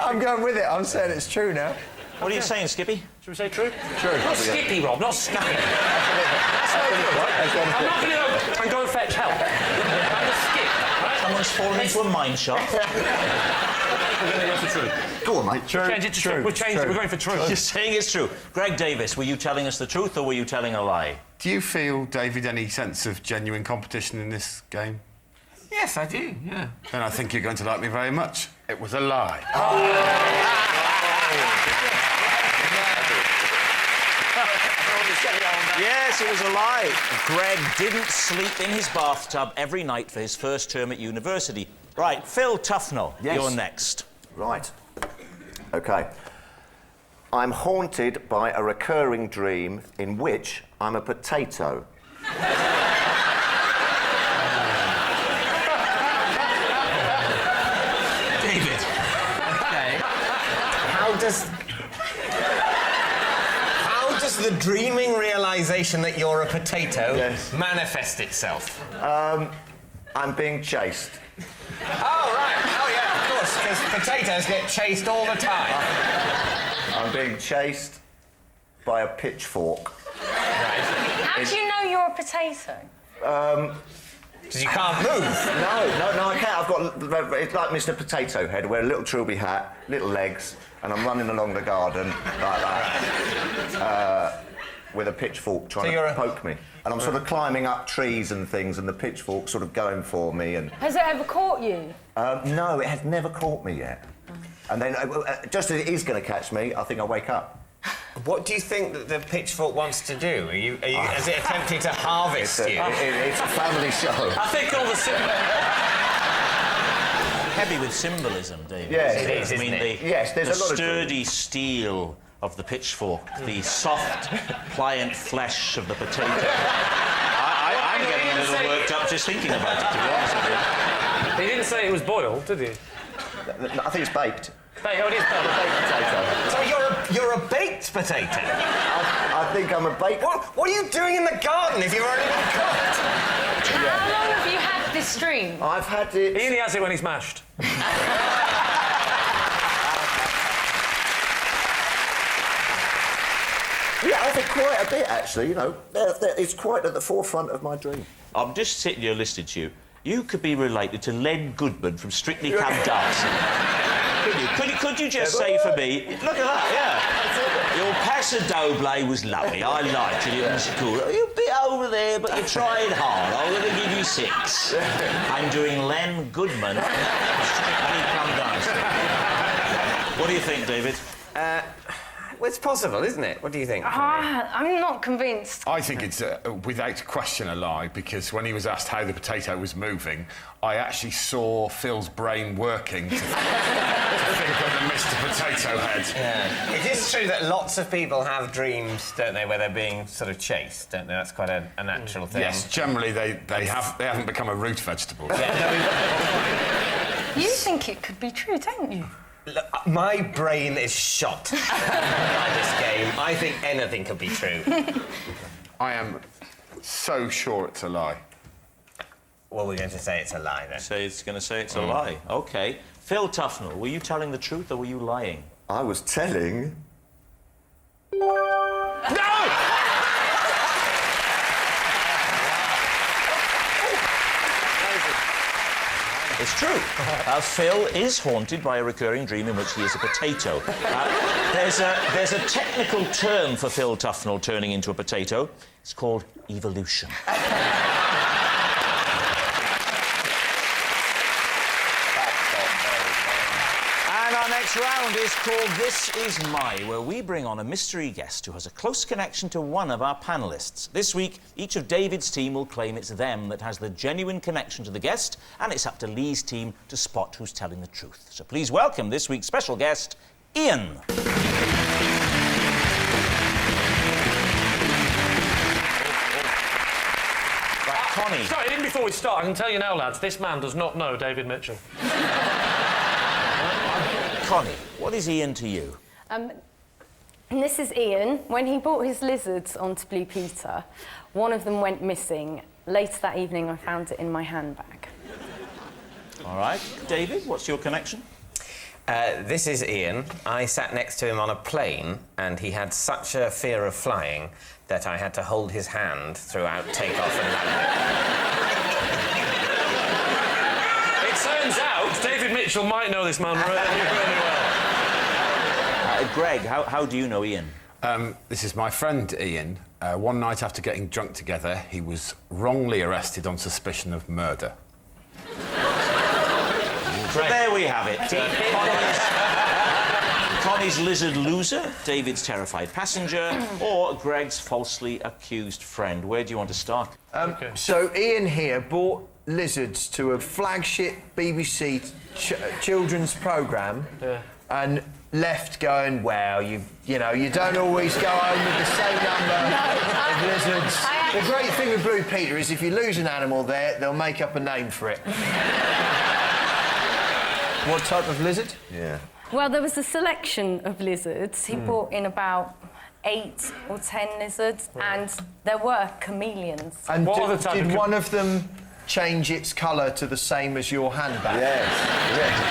I'm going with it. I'm saying it's true now. What are you saying, Skippy? Should we say true? True. Not Skippy, Rob, not Skippy. That's no good, right? I'm not going to go and go and fetch help. I'm the skip, right? Someone's fallen into a mine shaft. We're going to go for true. Go on, mate. True. Change it to true. We'll change it. We're going for true. You're saying it's true. Greg Davis, were you telling us the truth or were you telling a lie? Do you feel, David, any sense of genuine competition in this game? Yes, I do, yeah. Then I think you're going to like me very much. It was a lie. Yes, it was a lie. Greg didn't sleep in his bathtub every night for his first term at university. Right, Phil Tufnell, you're next. Right. OK. I'm haunted by a recurring dream in which I'm a potato. David. OK. How does the dreaming realisation that you're a potato manifest itself? I'm being chased. Oh, right. Oh, yeah, of course, because potatoes get chased all the time. I'm being chased by a pitchfork. How do you know you're a potato? Because you can't move. No, I can't. I've got... It's like Mr. Potato Head. I wear a little trilby hat, little legs, and I'm running along the garden like that, with a pitchfork trying to poke me. And I'm sort of climbing up trees and things, and the pitchfork sort of going for me. And Has it ever caught you? no, it has never caught me yet. And then, just as it is going to catch me, I think I wake up. What do you think that the pitchfork wants to do? Has it attempted to harvest you? It's a family show. I think all the... Heavy with symbolism, David. Yes, it is, I mean, yes, there's the a lot of sturdy steel of the pitchfork, the soft, pliant flesh of the potato. I'm getting a little worked up just thinking about it, to be honest with you. He didn't say it was boiled, did he? I think it's baked. Oh, it is baked. So you're a baked potato? I think I'm a baked... What are you doing in the garden if you've already been cooked? How long have you had this dream? I've had it... He only has it when he's mashed. Yeah, I've had quite a bit, actually, you know. It's quite at the forefront of my dream. I'm just sitting here listening to you. You could be related to Len Goodman from Strictly Come Dancing. Could you just say for me, look at that, yeah. Your paso doble was lovely. I liked it. It was cool. You're a bit over there, but you're trying hard. I'm going to give you 6. I'm doing Len Goodman from Strictly Come Dancing. What do you think, David? Well, it's possible, isn't it? What do you think? I'm not convinced. I think it's, without question, a lie, because when he was asked how the potato was moving, I actually saw Phil's brain working to think of the Mr. Potato Head. Yeah. It is true that lots of people have dreams, don't they, where they're being sort of chased, don't they? That's quite a natural thing. Yes, generally they haven't become a root vegetable. You think it could be true, don't you? Look, my brain is shot by this game. I think anything could be true. I am so sure it's a lie. Well, we're going to say it's a lie, then. It's going to say it's a lie. OK. Phil Tufnell, were you telling the truth or were you lying? I was telling... No! It's true. Phil is haunted by a recurring dream in which he is a potato. There's a technical term for Phil Tufnell turning into a potato. It's called evolution. And our next round is called This Is My, where we bring on a mystery guest who has a close connection to one of our panellists. This week, each of David's team will claim it's them that has the genuine connection to the guest, and it's up to Lee's team to spot who's telling the truth. So please welcome this week's special guest, Ian. Connie. Sorry, even before we start, I can tell you now, lads, this man does not know David Mitchell. Connie, what is Ian to you? This is Ian. When he brought his lizards onto Blue Peter, one of them went missing. Later that evening, I found it in my handbag. All right. David, what's your connection? This is Ian. I sat next to him on a plane, and he had such a fear of flying that I had to hold his hand throughout takeoff and landing. It turns out David Mitchell might know this man really well. Greg, how do you know Ian? This is my friend Ian. One night after getting drunk together, he was wrongly arrested on suspicion of murder. So there we have it. Connie's lizard loser, David's terrified passenger, or Greg's falsely accused friend. Where do you want to start? So Ian here brought lizards to a flagship BBC children's programme and left going, well, you know, you don't always go home with the same number of lizards. The great thing with Blue Peter is if you lose an animal there, they'll make up a name for it. What type of lizard? Yeah. Well, there was a selection of lizards. He brought in about 8 or 10 lizards, and there were chameleons. And did one of them change its colour to the same as your handbag? Yes.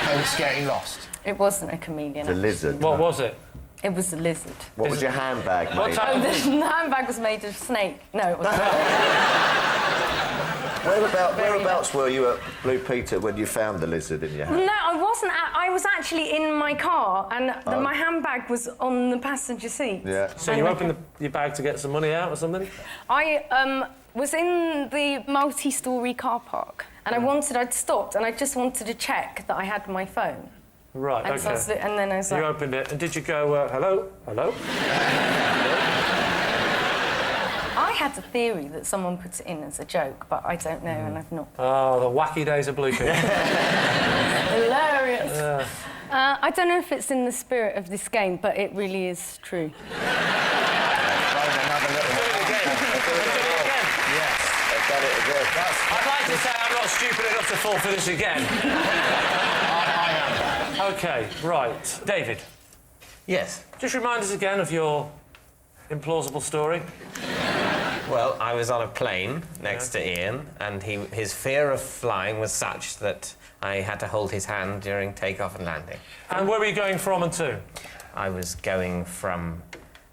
Hence getting lost. It wasn't a chameleon. The lizard. What was it? It was a lizard. What was your handbag made? The handbag was made of snake. No, it wasn't. Whereabouts were you at Blue Peter when you found the lizard in your hand? No, I wasn't. I was actually in my car, and my handbag was on the passenger seat. Yeah. So you opened your bag to get some money out or something? I was in the multi-storey car park, and I'd stopped, and I just wanted to check that I had my phone. Right, and OK. So and then I was like... You opened it, and did you go, hello? Hello? I had a theory that someone put it in as a joke, but I don't know, and I've not... Oh, the wacky days of Blue Peter. Hilarious. I don't know if it's in the spirit of this game, but it really is true. I'd like to say I'm not stupid enough to fall for this again. I am. OK, right. David. Yes? Just remind us again of your implausible story. Well, I was on a plane next to Ian, and his fear of flying was such that I had to hold his hand during takeoff and landing. And where were you going from and to? I was going from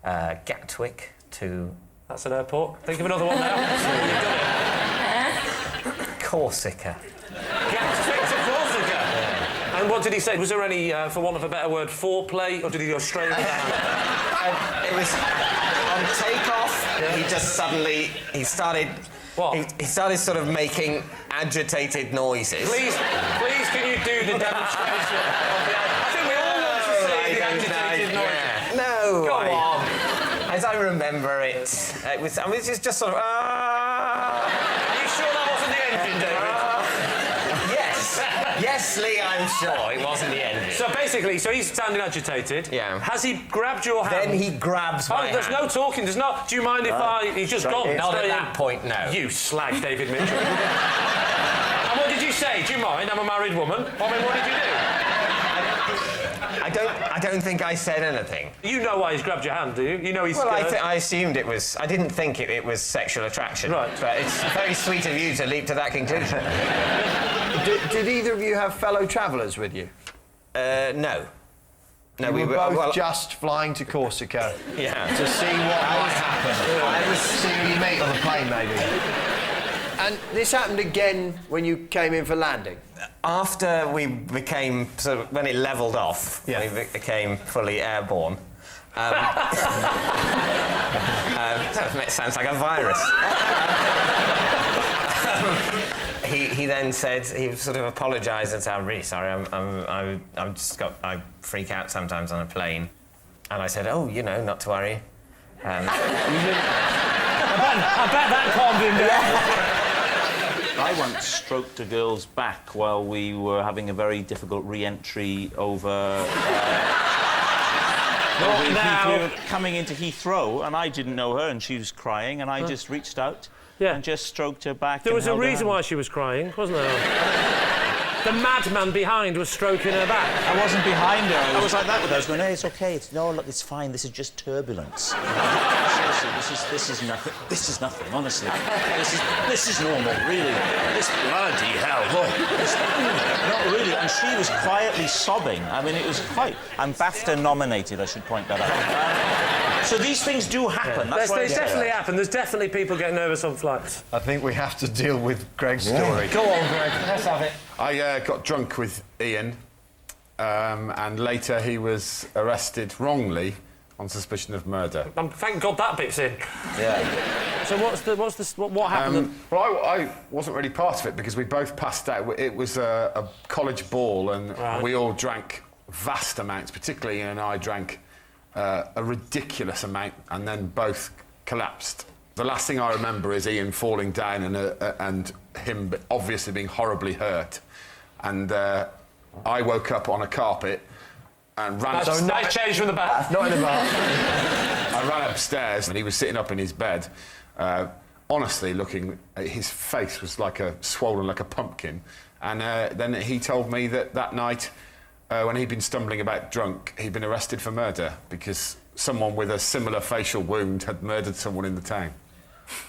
Gatwick to... That's an airport. Think of another one now. Corsica. Gatwick to Corsica? Yeah. And what did he say? Was there any, for want of a better word, foreplay, or did he go straight into that? It was on takeoff. Yeah. He just suddenly he started. What? He started sort of making agitated noises. Please, can you do the demonstration? I think we all want to see the agitated noises. No, Go on. As I remember it, it was just sort of... Are you sure that wasn't the engine, David? Yes. Yes, Lee, I'm sure it wasn't the engine. So basically, he's standing agitated. Yeah. Has he grabbed your hand? Then he grabs my there's hand. no talking. There's not. Do you mind if he's just gone? Not at that point, no. You slag, David Mitchell. And what did you say? Do you mind? I'm a married woman. I mean, what did you do? I don't think I said anything. You know why he's grabbed your hand, do you? You know he's... Well, I assumed it was... I didn't think it was sexual attraction. Right. But it's very sweet of you to leap to that conclusion. Did either of you have fellow travellers with you? No. No, we were both just flying to Corsica. Yeah. To see what might happen. See who you meet on the plane, maybe. And this happened again when you came in for landing? After we became... when it levelled off, we became fully airborne. That sounds like a virus. He then said, he sort of apologised and said, "I'm really sorry, I freak out sometimes on a plane." And I said, "Oh, not to worry." I bet that calmed him down. I once stroked a girl's back while we were having a very difficult re-entry over... we were coming into Heathrow, and I didn't know her, and she was crying, and I just reached out and just stroked her back. There was a reason why she was crying, wasn't there? The madman behind was stroking her back. I wasn't behind her. I was like that with her. I was going, "Hey, it's okay. No, look, it's fine. This is just turbulence. Seriously, this is nothing. This is nothing. Honestly, this is normal. Really. This bloody hell. Oh, not really." And she was quietly sobbing. I mean, it was quite. I'm BAFTA nominated. I should point that out. So these things do happen. That's They definitely happen. There's definitely people getting nervous on flights. I think we have to deal with Greg's story. Go on, Greg. Let's have it. I got drunk with Ian, and later he was arrested wrongly on suspicion of murder. Thank God that bit's in. Yeah. So what happened? Well, I wasn't really part of it because we both passed out. It was a college ball, and we all drank vast amounts. Particularly Ian and I drank a ridiculous amount, and then both collapsed. The last thing I remember is Ian falling down and him obviously being horribly hurt. And I woke up on a carpet and ran... That's a nice change from the bath. Not in the bath. I ran upstairs and he was sitting up in his bed, honestly looking... His face was swollen like a pumpkin. And then he told me that night, when he'd been stumbling about drunk, he'd been arrested for murder because someone with a similar facial wound had murdered someone in the town.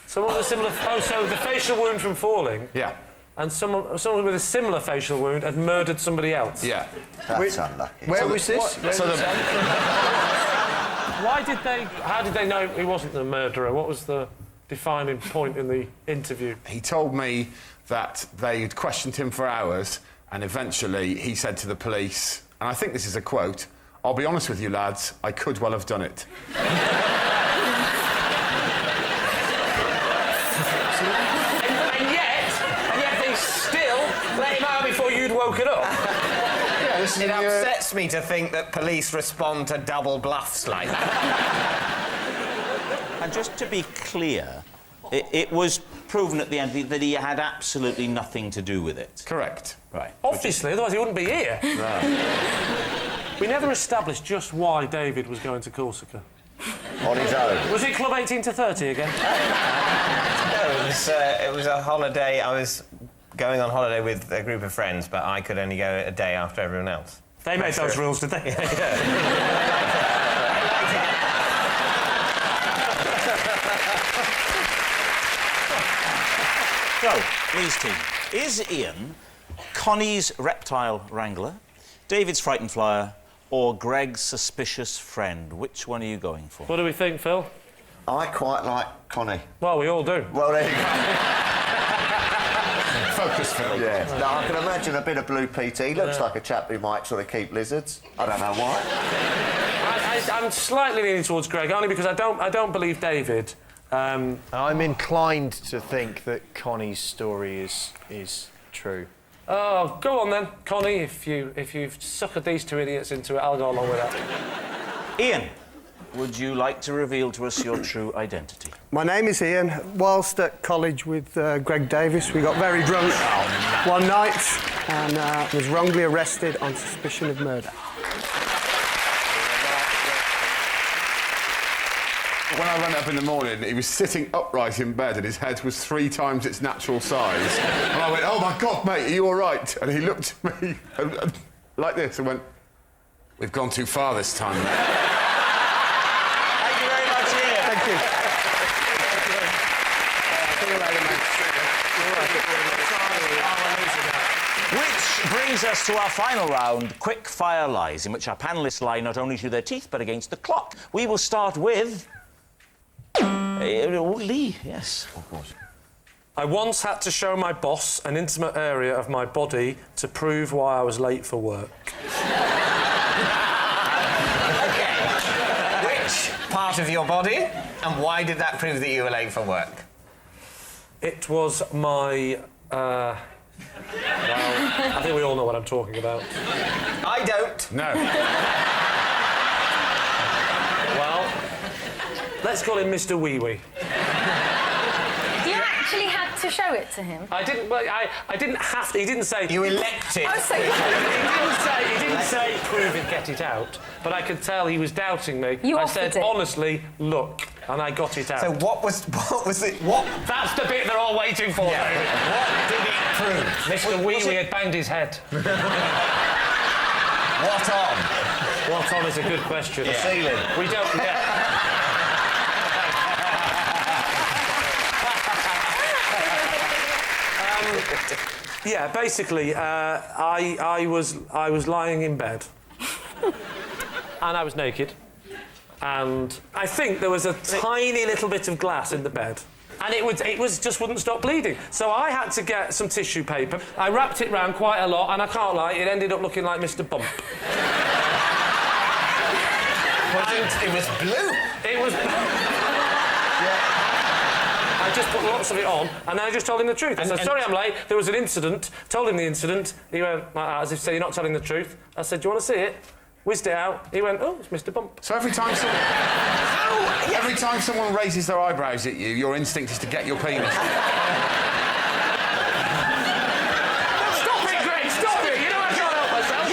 Someone with a similar... Oh, so the facial wound from falling... Yeah. And someone with a similar facial wound had murdered somebody else. Yeah. That's unlucky. Where was this? How did they know he wasn't the murderer? What was the defining point in the interview? He told me that they'd questioned him for hours, and eventually he said to the police, and I think this is a quote, "I'll be honest with you, lads, I could well have done it." And yet they still let him out before you'd woken up. Yeah, it upsets me to think that police respond to double bluffs like that. And just to be clear, it was proven at the end that he had absolutely nothing to do with it. Correct. Right. Obviously, otherwise he wouldn't be here. No. We never established just why David was going to Corsica. On his own. Was it Club 18 to 30 again? No, it was a holiday. I was going on holiday with a group of friends, but I could only go a day after everyone else. They made those rules, did they? So, Lee's team. Is Ian Connie's reptile wrangler, David's frightened flyer, or Greg's suspicious friend? Which one are you going for? What do we think, Phil? I quite like Connie. Well, we all do. Well, there you go. Focus, Phil. Yeah. No, I can imagine a bit of Blue PT. He looks like a chap who might sort of keep lizards. I don't know why. I'm slightly leaning towards Greg, only because I don't believe David. I'm inclined to think that Connie's story is true. Oh, go on then, Connie. If you've suckered these two idiots into it, I'll go along with that. Ian, would you like to reveal to us your true identity? My name is Ian. Whilst at college with Greg Davis, we got very drunk one night and was wrongly arrested on suspicion of murder. When I ran up in the morning, he was sitting upright in bed and his head was 3 times its natural size. And I went, "Oh my God, mate, are you all right?" And he looked at me like this and went, "We've gone too far this time, mate." Thank you very much, Ian. Thank you. Which brings us to our final round, quick fire lies, in which our panellists lie not only to their teeth but against the clock. We will start with Lee. Yes, of course. I once had to show my boss an intimate area of my body to prove why I was late for work. Which part of your body, and why did that prove that you were late for work? It was my... well, I think we all know what I'm talking about. I don't. No. Well, let's call him Mr. Wee Wee. You actually had to show it to him? I didn't. Well, I didn't have to. He didn't say. You elected. Oh, so He didn't say prove it, get it out. But I could tell he was doubting me. You I offered said it. honestly, look, and I got it out. So what was it? What? That's the bit they're all waiting for. Yeah. What did it prove? Mr. Wee Wee had banged his head. What on? What on is a good question. The ceiling. We don't. Yeah, basically, I was lying in bed, and I was naked, and I think there was a tiny little bit of glass in the bed, and it just wouldn't stop bleeding. So I had to get some tissue paper. I wrapped it round quite a lot, and I can't lie, it ended up looking like Mr. Bump. It was blue. It was. I just put lots of it on, and then I just told him the truth. I said, sorry I'm late, there was an incident. Told him the incident. He went, like that, as if to say, you're not telling the truth. I said, do you want to see it? Whizzed it out. He went, oh, it's Mr. Bump. So every time someone raises their eyebrows at you, your instinct is to get your penis. Stop it, Greg! Stop it! You know I can't help myself.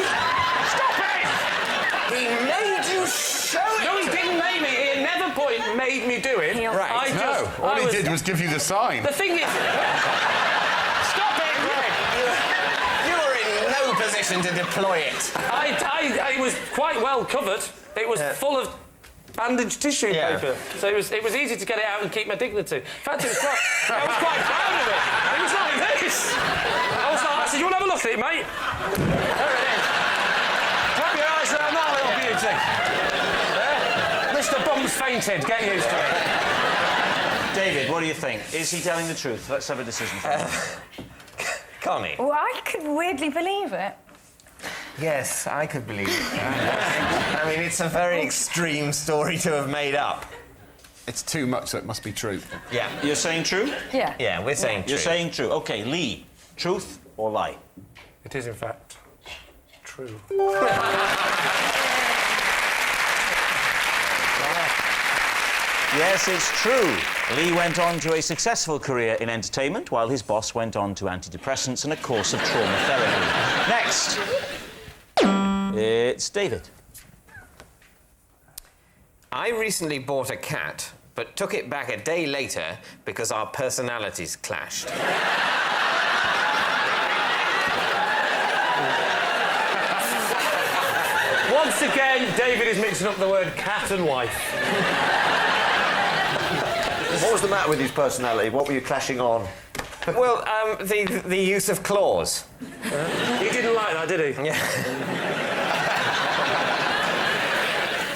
Stop it! He made you show it. No, he didn't make me. He at never point made me do it. Right. All he did was give you the sign. The thing is... Stop it, Greg! You were in no position to deploy it. I was quite well covered. It was full of bandaged tissue paper. So it was easy to get it out and keep my dignity. In fact, I was quite proud of it. It was like this. I said, you want to have a look at it, mate? There it is. Clap your eyes around that little beauty. Mr. Bump's fainted. Get used to it. David, what do you think? Is he telling the truth? Let's have a decision. Connie. Well, I could weirdly believe it. Yes, I could believe it. I mean, it's a very extreme story to have made up. It's too much, so it must be true. Yeah. You're saying true? Yeah. Yeah, we're saying true. You're saying true. OK, Lee, truth or lie? It is, in fact, true. Yes, it's true. Lee went on to a successful career in entertainment, while his boss went on to antidepressants and a course of trauma therapy. Next, it's David. I recently bought a cat, but took it back a day later because our personalities clashed. Once again, David is mixing up the word cat and wife. What was the matter with his personality? What were you clashing on? Well, the use of claws. He didn't like that, did he? Yeah.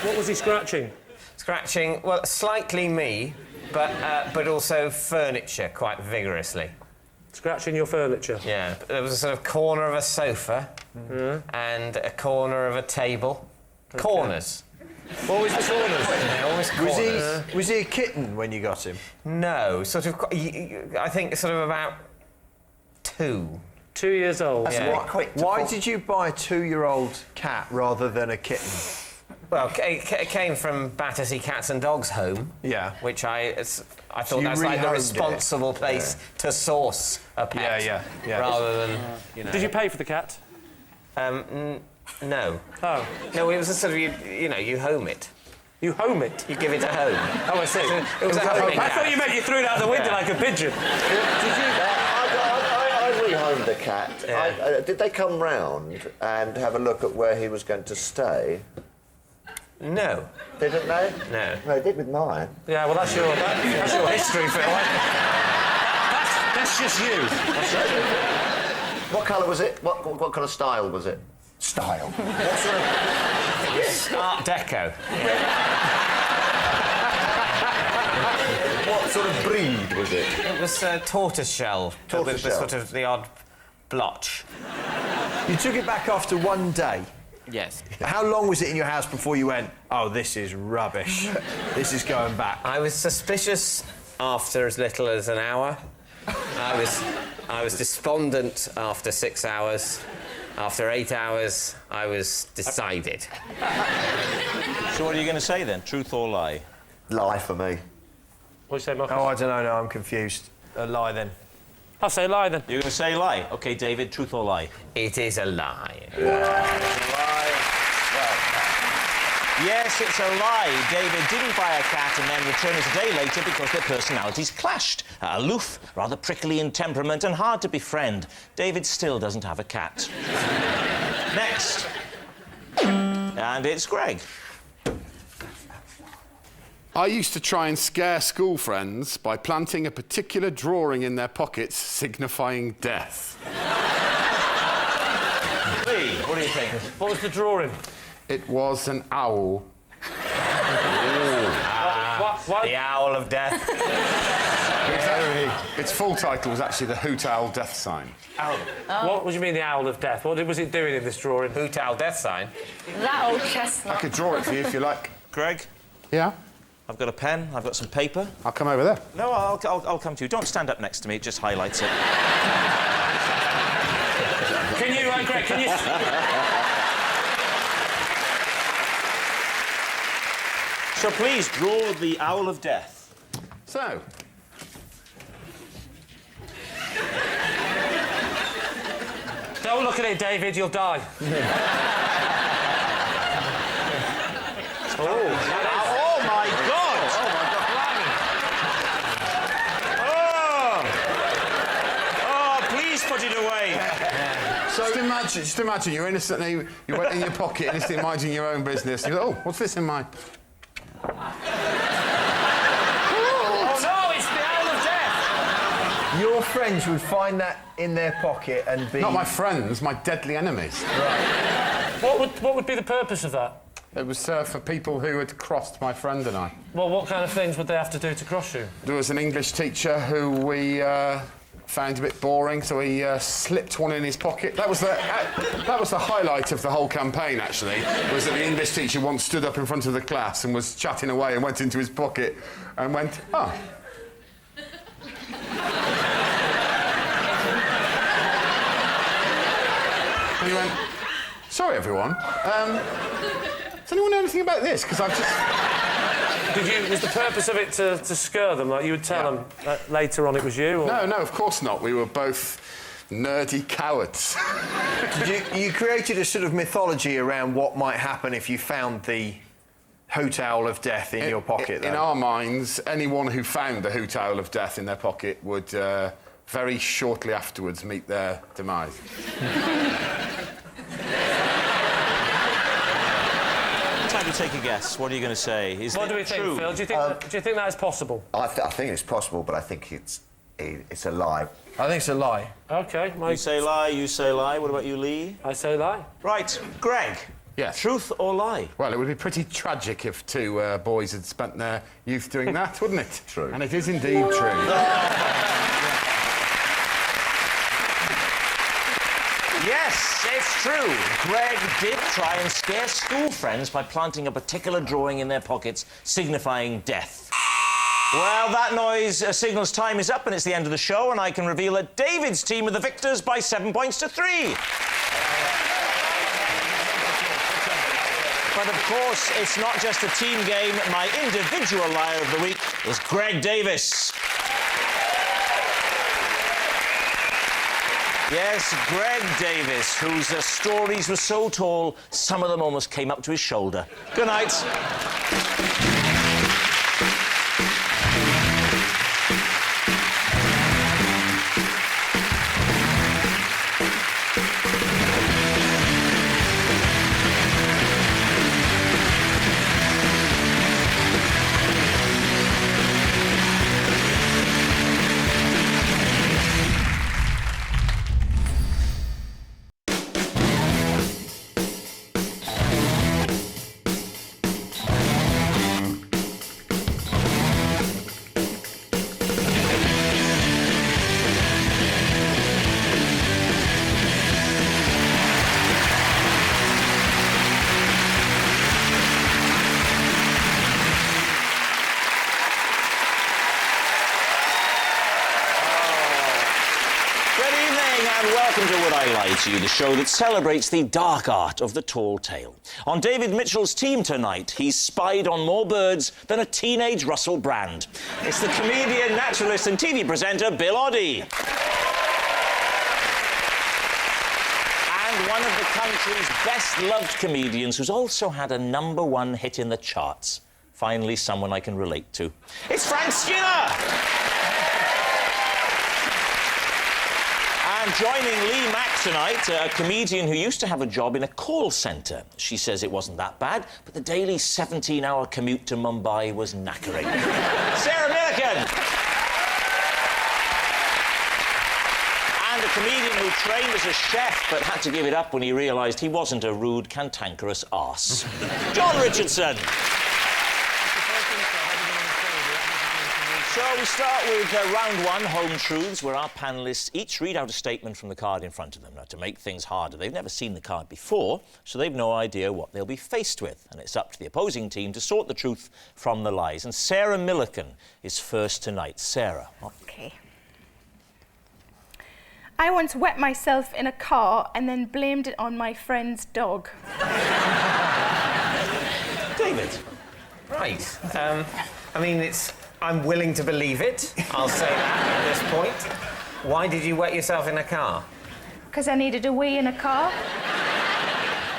What was he scratching? Scratching, well, slightly me, but also furniture quite vigorously. Scratching your furniture? Yeah. There was a sort of corner of a sofa and a corner of a table. Okay. Corners. Always the corners. Yeah, always corners. Was he a kitten when you got him? No, sort of. I think sort of about 2. 2 years old. Yeah. Why did you buy a 2-year-old cat rather than a kitten? Well, it came from Battersea Cats and Dogs Home. Yeah. Which I thought you that's like the rehomed responsible place to source a pet. Yeah. Rather than, you know. Did you pay for the cat? No. Oh. No, it was a sort of, you home it. You home it? You give it a home. Oh, I see. It was a homing I thought cat. you meant you threw it out the window like a pigeon. I rehomed the cat. Did they come round and have a look at where he was going to stay? No. Didn't they? No. They did with mine. Yeah, well, that's your history, Phil. That's just you. What colour was it? What kind of style was it? Style? What sort of... Art Deco. What sort of breed was it? It was tortoiseshell. With the sort of the odd blotch. You took it back after one day? Yes. How long was it in your house before you went, oh, this is rubbish, this is going back? I was suspicious after as little as an hour. I was despondent after 6 hours. After 8 hours, I was decided. So what are you going to say then? Truth or lie? Lie for me. What do you say, Marcus? Oh, I don't know, no, I'm confused. A lie then. I'll say lie then. You're going to say lie? OK, David, truth or lie? It is a lie. Yes, it's a lie. David didn't buy a cat and then return it a day later because their personalities clashed. Aloof, rather prickly in temperament and hard to befriend. David still doesn't have a cat. Next. And it's Greg. I used to try and scare school friends by planting a particular drawing in their pockets signifying death. Lee, what do you think? What was the drawing? It was an owl. The Owl of Death. Its full title was actually the Hoot Owl Death Sign. What do you mean, the Owl of Death? What was it doing in this drawing? Hoot Owl Death Sign. That old chestnut. I could draw it for you if you like. Greg? Yeah? I've got a pen, I've got some paper. I'll come over there. No, I'll come to you. Don't stand up next to me, it just highlights it. Can you, Greg, can you... So please, draw the Owl of Death. So... Don't look at it, David, you'll die. Oh, my God! Oh, please put it away. So just imagine you're innocently, you went in your pocket, innocently minding your own business. You go, oh, what's this in my... Oh, no, it's the Owl of Death! Your friends would find that in their pocket and be... Not my friends, my deadly enemies. Right. What would be the purpose of that? It was for people who had crossed my friend and I. Well, what kind of things would they have to do to cross you? There was an English teacher who we found a bit boring, so he slipped one in his pocket. That was the highlight of the whole campaign, actually, was that the English teacher once stood up in front of the class and was chatting away and went into his pocket and went, oh. And he went, sorry, everyone. Does anyone know anything about this? Because I've just... Was the purpose of it to scare them? Like, you would tell them that later on it was you? Or? No, of course not. We were both nerdy cowards. you created a sort of mythology around what might happen if you found the Hoot Owl of Death in your pocket, though. In our minds, anyone who found the Hoot Owl of Death in their pocket would very shortly afterwards meet their demise. Time to take a guess. What are you going to say? What do we think, Phil? Do you think that is possible? I think it's possible, but I think it's a lie. I think it's a lie. OK. You say lie, you say lie. What about you, Lee? I say lie. Right. Greg. Yes. Truth or lie? Well, it would be pretty tragic if two boys had spent their youth doing that, wouldn't it? True. And it is indeed true. Yes, it's true. Greg did try and scare school friends by planting a particular drawing in their pockets, signifying death. Well, that noise signals time is up and it's the end of the show, and I can reveal that David's team are the victors by 7 points to 3. But, of course, it's not just a team game. My individual liar of the week is Greg Davis. Yes, Greg Davis, whose stories were so tall, some of them almost came up to his shoulder. Good night. Welcome to Would I Lie to You, the show that celebrates the dark art of the tall tale. On David Mitchell's team tonight, he's spied on more birds than a teenage Russell Brand. It's the comedian, naturalist and TV presenter Bill Oddie. And one of the country's best-loved comedians who's also had a #1 hit in the charts. Finally, someone I can relate to. It's Frank Skinner! And joining Lee Mack tonight, a comedian who used to have a job in a call centre. She says it wasn't that bad, but the daily 17-hour commute to Mumbai was knackering. Sarah Millican! And a comedian who trained as a chef but had to give it up when he realised he wasn't a rude, cantankerous arse. John Richardson! So we start with round one, Home Truths, where our panellists each read out a statement from the card in front of them. Now, to make things harder, they've never seen the card before, so they've no idea what they'll be faced with. And it's up to the opposing team to sort the truth from the lies. And Sarah Millican is first tonight. Sarah. OK. I once wet myself in a car and then blamed it on my friend's dog. David. Right. I mean, I'm willing to believe it. I'll say that at this point. Why did you wet yourself in a car? Because I needed a wee in a car.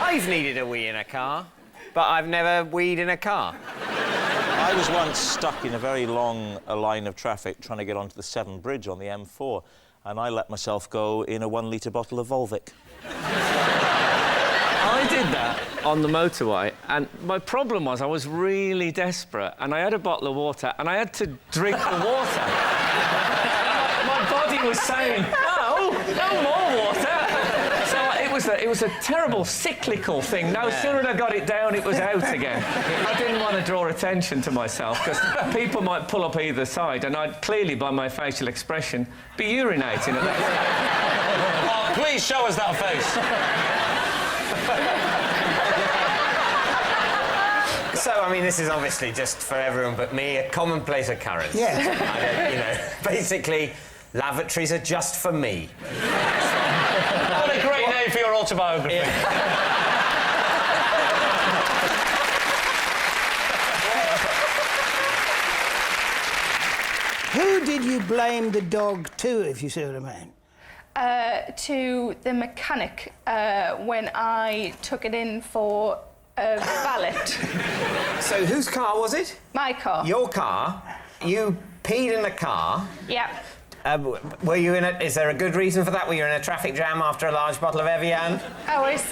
I've needed a wee in a car, but I've never weed in a car. I was once stuck in a very long line of traffic trying to get onto the Severn Bridge on the M4, and I let myself go in a 1-litre bottle of Volvic. I did that on the motorway, and my problem was I was really desperate, and I had a bottle of water, and I had to drink the water. my body was saying, no more water. So it was a terrible cyclical thing. No sooner than I got it down, it was out again. I didn't want to draw attention to myself, because people might pull up either side, and I'd clearly, by my facial expression, be urinating at that. Oh, please show us that face. So, I mean, this is obviously just for everyone but me, a commonplace occurrence. Yeah. Basically, lavatories are just for me. What a great name for your autobiography. Yeah. Who did you blame the dog to, if you see what I mean? To the mechanic when I took it in for a valet. So whose car was it? My car. Your car? You peed in the car? Yeah. Were you in is there a good reason for that? Were you in a traffic jam after a large bottle of Evian? I was,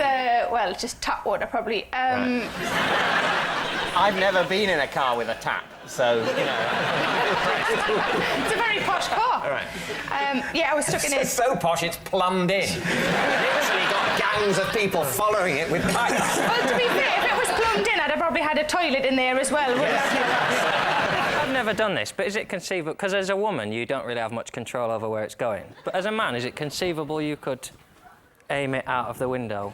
well, just tap water, probably. Right. I've never been in a car with a tap, so, you know. It's a very posh car. All right. Yeah, I was stuck in it. It's so posh, it's plumbed in. Literally got gangs of people following it with pipes. Well, to be fair, if it was plumbed in, I'd have probably had a toilet in there as well, wouldn't I? I've never done this, but is it conceivable? Because as a woman, you don't really have much control over where it's going. But as a man, is it conceivable you could aim it out of the window?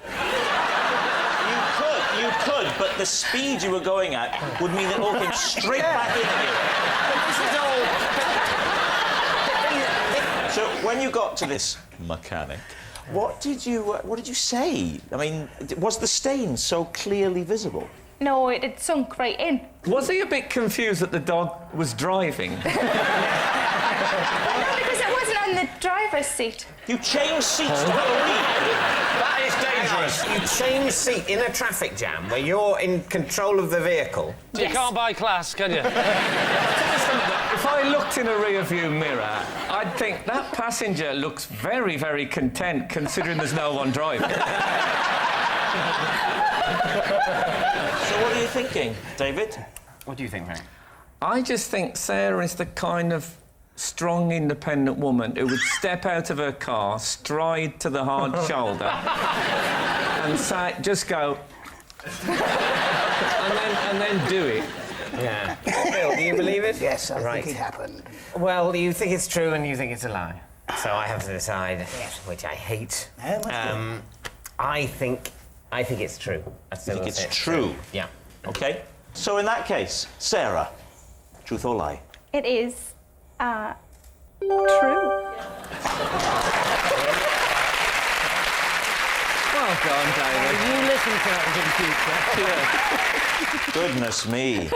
You could, but the speed you were going at would mean it all came straight back into you. So when you got to this mechanic, what did you say? I mean, was the stain so clearly visible? No, it had sunk right in. Was he a bit confused that the dog was driving? No, because it wasn't on the driver's seat. You changed seats to Halloween. That is dangerous. You change seat in a traffic jam where you're in control of the vehicle. You can't buy class, can you? If I looked in a rear-view mirror, I'd think that passenger looks very, very content considering there's no one driving. So what are you thinking, David? What do you think, Frank? I just think Sarah is the kind of strong, independent woman who would step out of her car, stride to the hard shoulder, and say, just go, and then do it. Yeah. Bill, do you believe it? Yes, I think it happened. Well, you think it's true and you think it's a lie. So I have to decide, which I hate. I think it's true. You think it's true? Yeah. OK. So in that case, Sarah, truth or lie? It is, true. Well done, David. You listen to that in future. Goodness me.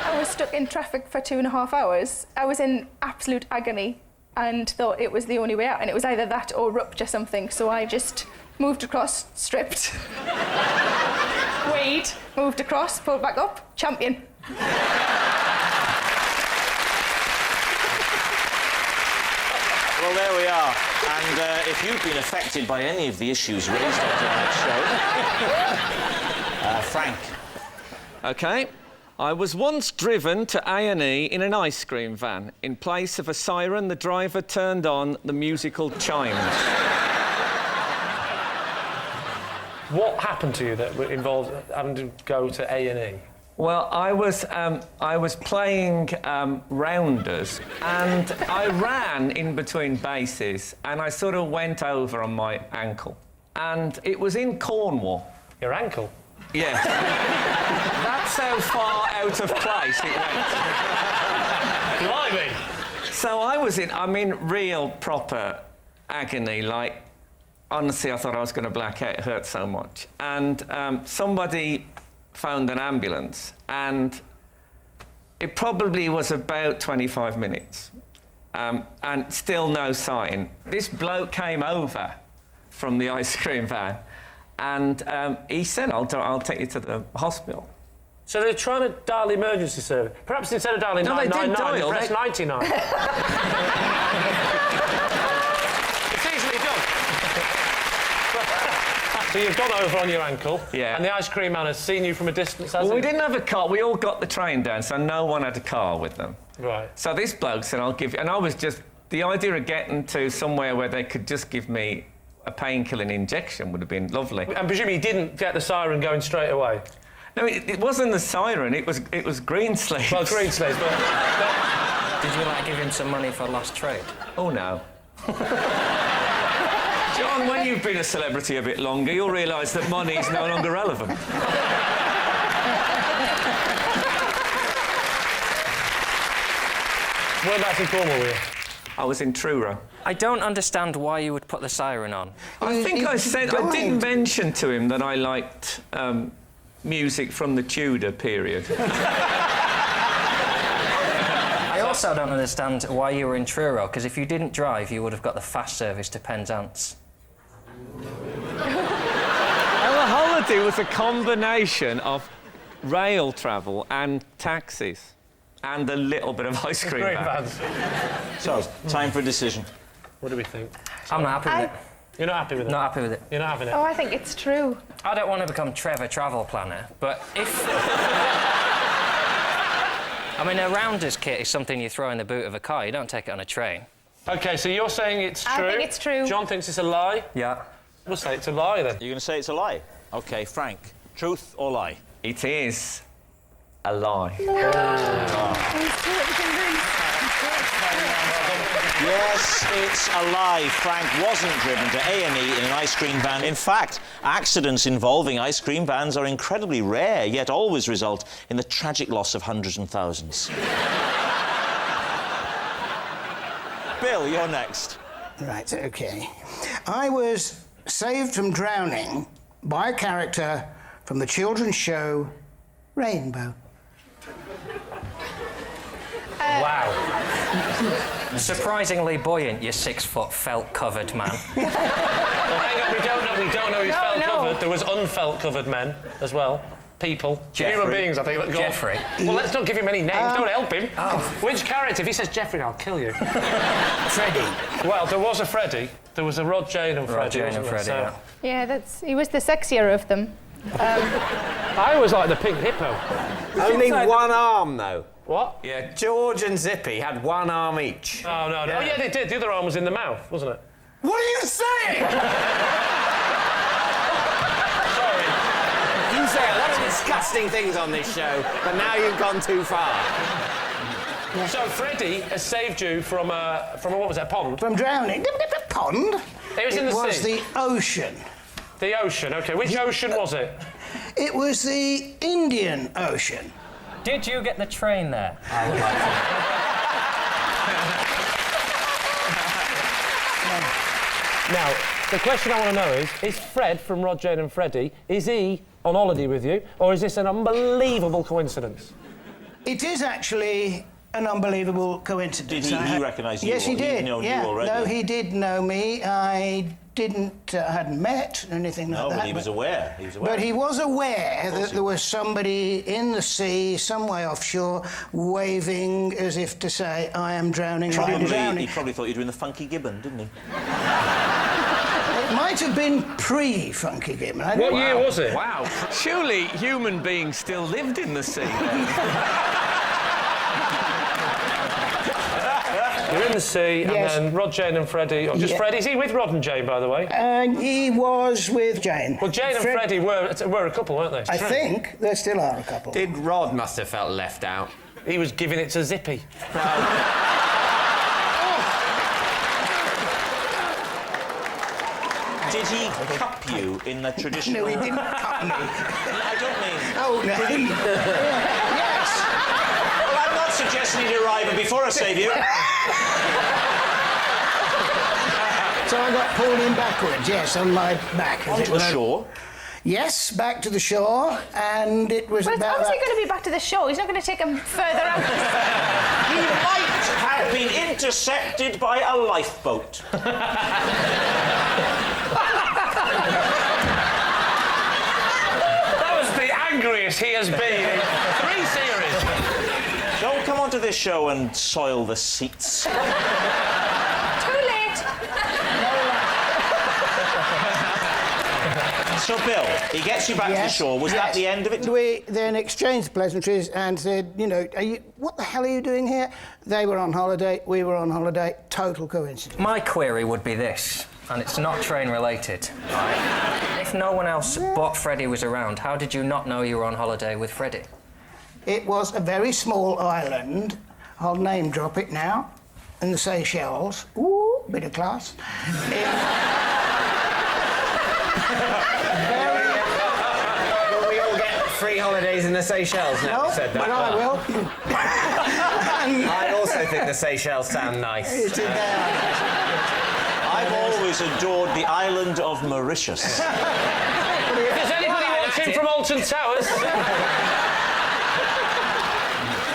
I was stuck in traffic for 2.5 hours. I was in absolute agony and thought it was the only way out, and it was either that or rupture something, so I just moved across, stripped, weighed, moved across, pulled back up, champion. Well, there we are. And if you've been affected by any of the issues raised on tonight's show... Frank. OK. I was once driven to A&E in an ice cream van. In place of a siren, the driver turned on the musical chimes. What happened to you that involved having to go to A&E? Well, I was playing rounders, and I ran in between bases, and I sort of went over on my ankle. And it was in Cornwall. Your ankle? Yes. That's how far out of place it went. Blimey! So I'm in real proper agony, like, honestly, I thought I was going to black out. It hurt so much. And somebody found an ambulance, and it probably was about 25 minutes, and still no sign. This bloke came over from the ice cream van, and he said, I'll take you to the hospital. So they're trying to dial the emergency service. Perhaps instead of dialing 999, they press 99. It's easily done. So you've gone over on your ankle, yeah, and the ice cream man has seen you from a distance, has Well, he? we didn't have a car. We all got the train down, so no one had a car with them. Right. So this bloke said, I'll give you... And I was just... The idea of getting to somewhere where they could just give me a painkilling injection would have been lovely. And presumably you didn't get the siren going straight away? No, it wasn't the siren, it was Greensleeves. Well, Greensleeves, but... Did you, like, give him some money for lost trade? Oh, no. John, when you've been a celebrity a bit longer, you'll realise that money is no longer relevant. Whereabouts in Cornwall were you? I was in Truro. I don't understand why you would put the siren on. I think I said... I did mention to him that I liked music from the Tudor period. I also don't understand why you were in Truro, because if you didn't drive, you would have got the fast service to Penzance. Our holiday was a combination of rail travel and taxis, and a little bit of ice cream vans. So, time for a decision. What do we think? I'm not happy with it. You're not happy with it? Not happy with it. You're not having it? Oh, I think it's true. I don't want to become Trevor Travel Planner, but if... I mean, a rounders kit is something you throw in the boot of a car. You don't take it on a train. OK, so you're saying it's true? I think it's true. John thinks it's a lie? Yeah. We'll say it's a lie, then. You're going to say it's a lie? OK, Frank, truth or lie? It is a lie. Yes, it's a lie. Frank wasn't driven to A&E in an ice cream van. In fact, accidents involving ice cream vans are incredibly rare, yet always result in the tragic loss of hundreds and thousands. Bill, you're next. Right, OK. I was saved from drowning by a character from the children's show Rainbow. Wow. Surprisingly buoyant, you 6-foot felt-covered man. Well, hang on, we don't know he's felt-covered. There was unfelt-covered men as well. People. Human beings, I think. Jeffrey. Well, let's not give him any names. Don't help him. Oh. Which character? If he says Jeffrey, I'll kill you. Freddie. Well, there was a Freddie. There was a Rod, Jane and Freddie. Jane and Freddie, so. Yeah, he was the sexier of them. I always like the pink hippo. Only one arm, though. What? Yeah, George and Zippy had one arm each. Oh, no. Yeah. Oh, yeah, they did. The other arm was in the mouth, wasn't it? What are you saying? Sorry. You say a lot of disgusting things on this show, but now you've gone too far. So Freddie has saved you from what was that, pond? From drowning. Pond? It was in the sea. It was the ocean. The ocean, OK. Which ocean was it? It was the Indian Ocean. Did you get the train there? I would like to. Now, the question I want to know is Fred from Rod, Jane and Freddie, is he on holiday with you, or is this an unbelievable coincidence? It is actually an unbelievable coincidence. Did he recognise you? Yes, he did. Known yeah. you already? No, he did know me. I hadn't met or anything like that. No, but he was aware. He was aware. But he was aware that there was somebody in the sea, some way offshore, waving as if to say, I am drowning, I am drowning. He probably thought you were doing the Funky Gibbon, didn't he? It might have been pre-Funky Gibbon. What year was it? Wow. Surely human beings still lived in the sea. You're in the sea, Yes. and then Rod, Jane and Freddie, or just Freddie. Is he with Rod and Jane, by the way? He was with Jane. Well, Jane and Freddie were a couple, weren't they? I think there still are a couple. Did Rod must have felt left out? He was giving it to Zippy. Did he cup you in the traditional... No, he didn't cup me. I don't mean... Oh, no. Yes. Well, I'm not suggesting he'd arrive before I save you. So I got pulled in backwards, yes, on my back. Onto the shore? Yes, back to the shore, and it was But it's about... obviously going to be back to the shore. He's not going to take him further out. He might have been intercepted by a lifeboat. That was the angriest he has been in 3 series. Don't come onto this show and soil the seats. Too late. So, Bill, he gets you back to the shore. Was that the end of it? We then exchanged pleasantries and said, you know, what the hell are you doing here? They were on holiday, we were on holiday. Total coincidence. My query would be this, and it's not train-related. Right? If no one else but Freddie was around, how did you not know you were on holiday with Freddie? It was a very small island. I'll name drop it now. In the Seychelles. Ooh, bit of class. Will we all get free holidays in the Seychelles now? No, Said that. but I will. I also think the Seychelles sound nice. I've always adored the island of Mauritius. If there's anybody watching from Alton Towers...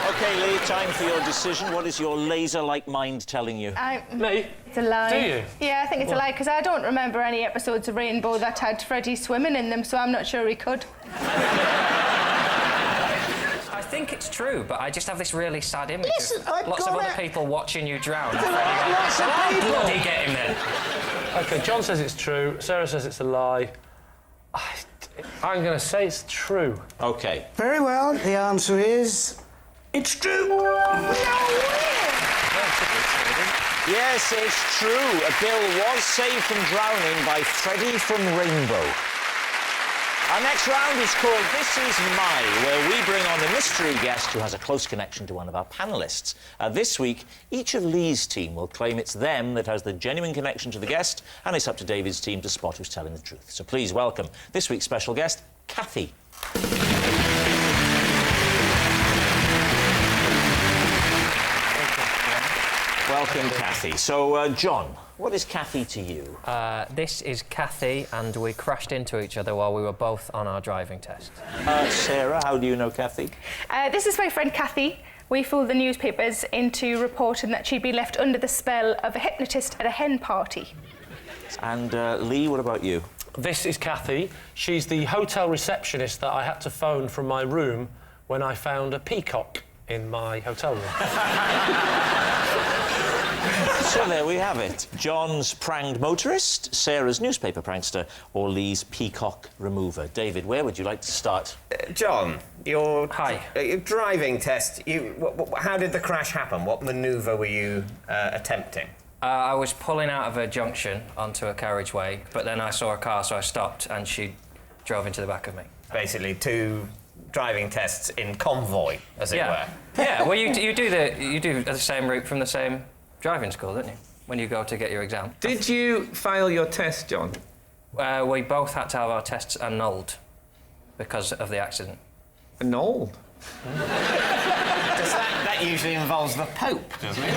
OK, Lee, time for your decision. What is your laser-like mind telling you? Me? It's a lie. Do you? Yeah, I think it's a lie, because I don't remember any episodes of Rainbow that had Freddie swimming in them, so I'm not sure he could. I think it's true, but I just have this really sad image Listen, of I've lots of got other it. people watching you drown. There are lots of people. Bloody get him there. OK, John says it's true. Sarah says it's a lie. I'm going to say it's true. OK. Very well, the answer is... It's true. Yes, it's true. Bill was saved from drowning by Freddie from Rainbow. Our next round is called This Is My, where we bring on a mystery guest who has a close connection to one of our panellists. This week, each of Lee's team will claim it's them that has the genuine connection to the guest, and it's up to David's team to spot who's telling the truth. So please welcome this week's special guest, Kathy. welcome, Kathy. So, John, what is Kathy to you? This is Kathy, and we crashed into each other while we were both on our driving test. Sarah, how do you know Kathy? This is my friend Kathy. We fooled the newspapers into reporting that she'd been left under the spell of a hypnotist at a hen party. And Lee, what about you? This is Kathy. She's the hotel receptionist that I had to phone from my room when I found a peacock in my hotel room. So there we have it. John's pranged motorist, Sarah's newspaper prankster, or Lee's peacock remover. David, where would you like to start? John, your driving test, how did the crash happen? What manoeuvre were you attempting? I was pulling out of a junction onto a carriageway, but then I saw a car, so I stopped, and she drove into the back of me. Basically, 2 driving tests in convoy, as it were. Yeah, well, you do the same route from the same driving school, don't you? When you go to get your exam. Did you fail your test, John? We both had to have our tests annulled because of the accident. Annulled? That usually involves the Pope, doesn't it?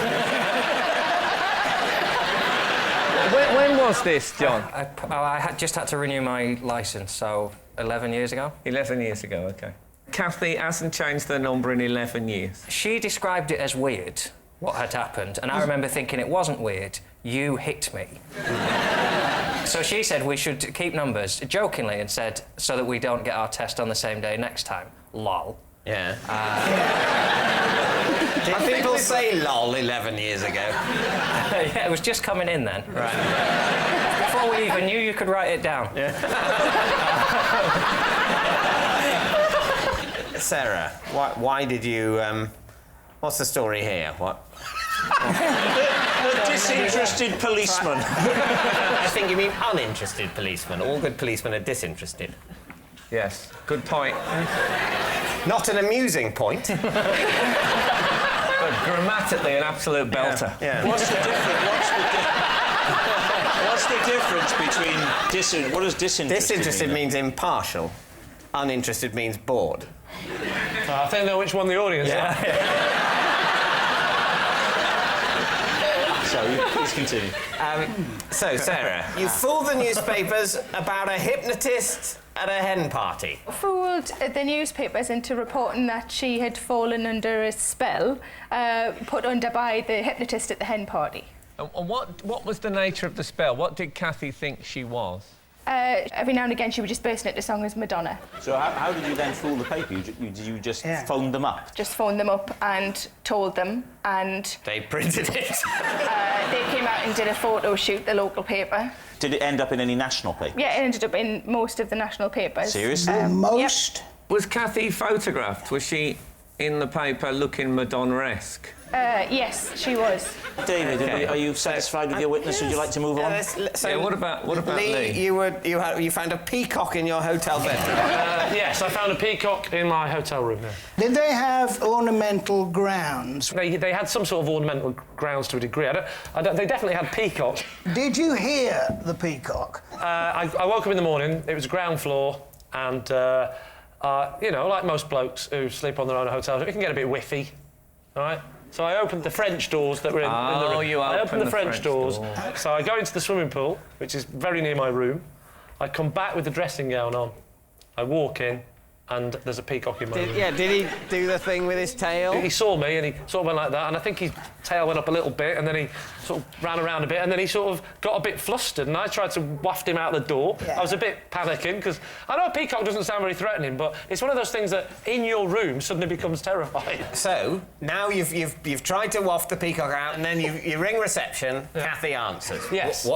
When was this, John? I just had to renew my licence, so 11 years ago. 11 years ago, OK. Kathy hasn't changed the number in 11 years. She described it as weird, what had happened, and I remember thinking it wasn't weird. You hit me. So she said we should keep numbers, jokingly, and said, so that we don't get our test on the same day next time. Lol. Yeah. Did people say lol 11 years ago? Yeah, it was just coming in then. Right. Before we even knew you could write it down. Yeah. Sarah, why did you... what's the story here? What? The disinterested policeman. I think you mean uninterested policeman. All good policemen are disinterested. Yes, good point. Not an amusing point. But grammatically an absolute belter. Yeah. What's the difference between what does disinterested Disinterested mean? means impartial. Uninterested means bored. I think I know which one the audience are. Sorry, please continue. So, Sarah, you fooled the newspapers about a hypnotist at a hen party. Fooled the newspapers into reporting that she had fallen under a spell put under by the hypnotist at the hen party. And what was the nature of the spell? What did Kathy think she was? Every now and again she would just burst into song as Madonna. So how did you then fool the paper? Did you just phone them up? Just phoned them up and told them, and... They printed it. They came out and did a photo shoot, the local paper. Did it end up in any national paper? Yeah, it ended up in most of the national papers. Seriously? Most? Yep. Was Kathy photographed? Was she in the paper looking Madonna-esque? Yes, she was. David, are you satisfied with your witness? Would you like to move on? What about Lee? You found a peacock in your hotel bed. Yes, I found a peacock in my hotel room. Yeah. Did they have ornamental grounds? They had some sort of ornamental grounds to a degree. They definitely had peacocks. Did you hear the peacock? I woke up in the morning. It was ground floor, and you know, like most blokes who sleep on their own hotels, it can get a bit whiffy, all right? So I opened the French doors that were in the room. I opened the French doors. So I go into the swimming pool, which is very near my room. I come back with the dressing gown on. I walk in, and there's a peacock in my room. Yeah, did he do the thing with his tail? He saw me, and he sort of went like that, and I think his tail went up a little bit, and then he sort of ran around a bit, and then he sort of got a bit flustered, and I tried to waft him out the door. Yeah. I was a bit panicking, because I know a peacock doesn't sound very threatening, but it's one of those things that in your room suddenly becomes terrifying. So, now you've tried to waft the peacock out, and then you ring reception, Kathy answers. Yes.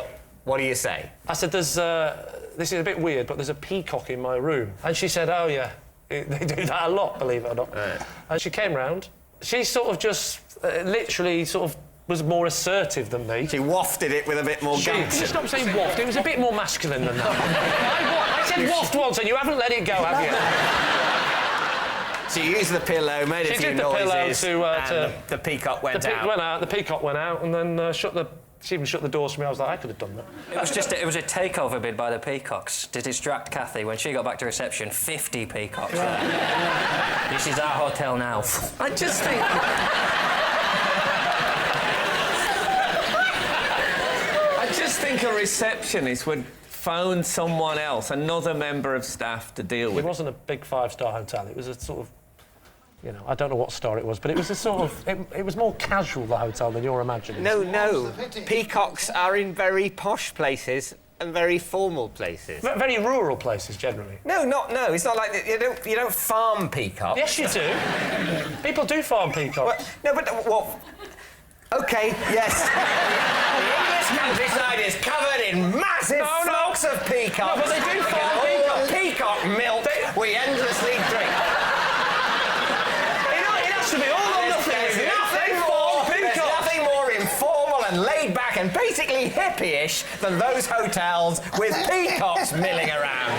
What do you say? I said, this is a bit weird, but there's a peacock in my room. And she said, oh, yeah. They do that a lot, believe it or not. Right. And she came round. She sort of just literally sort of was more assertive than me. She wafted it with a bit more gumption. Stop saying waft. It was a bit more masculine than that. I said waft once, and you haven't let it go, have you? So you used the pillow, made a few noises, and the peacock went out. The peacock went out, and then she even shut the doors for me. I was like, I could have done that. It was a takeover bid by the peacocks to distract Kathy. When she got back to reception, 50 peacocks. This is our hotel now. I just think... just think a receptionist would phone someone else, another member of staff, to deal with. It wasn't a big five-star hotel. It was a sort of, you know, I don't know what star it was, but it was a sort of, it was more casual, the hotel, than you're imagining. No. Peacocks are in very posh places and very formal places. Very rural places, generally. No. It's not like you don't farm peacocks. Yes, you do. People do farm peacocks. OK, yes. The English countryside is covered in massive flocks of peacocks. No, but they do farm peacocks. Peacock milk we endlessly drink. It has to be all or nothing. There's nothing more informal and laid back and basically hippie-ish than those hotels with peacocks milling around.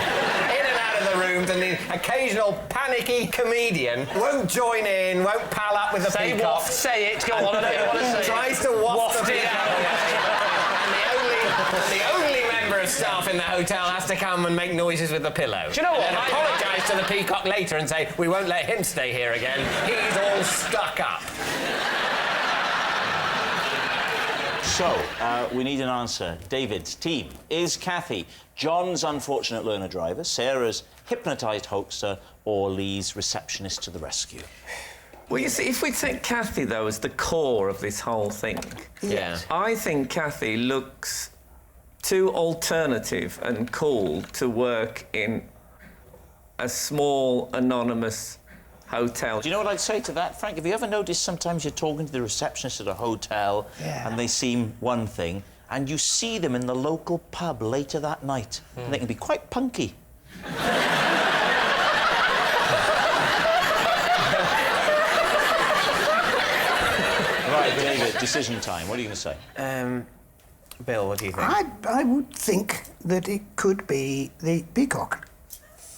In and out of the rooms, and the occasional panicky comedian won't join in, won't pal up with the peacock. Say it, go on, I don't want to say it. Tries to waft it out. And the only member of staff in the hotel has to come and make noises with the pillow. Do you know what? And apologise to the peacock later and say, we won't let him stay here again. He's all stuck up. So, we need an answer. David's team. Is Kathy John's unfortunate learner driver, Sarah's hypnotised hoaxer, or Lee's receptionist to the rescue? Well, you see, if we take Kathy, though, as the core of this whole thing, I think Kathy looks too alternative and cool to work in a small, anonymous hotel. Do you know what I'd say to that, Frank? Have you ever noticed sometimes you're talking to the receptionist at a hotel and they seem one thing, and you see them in the local pub later that night, and they can be quite punky. Right, David, decision time. What are you going to say? Bill, what do you think? I would think that it could be the peacock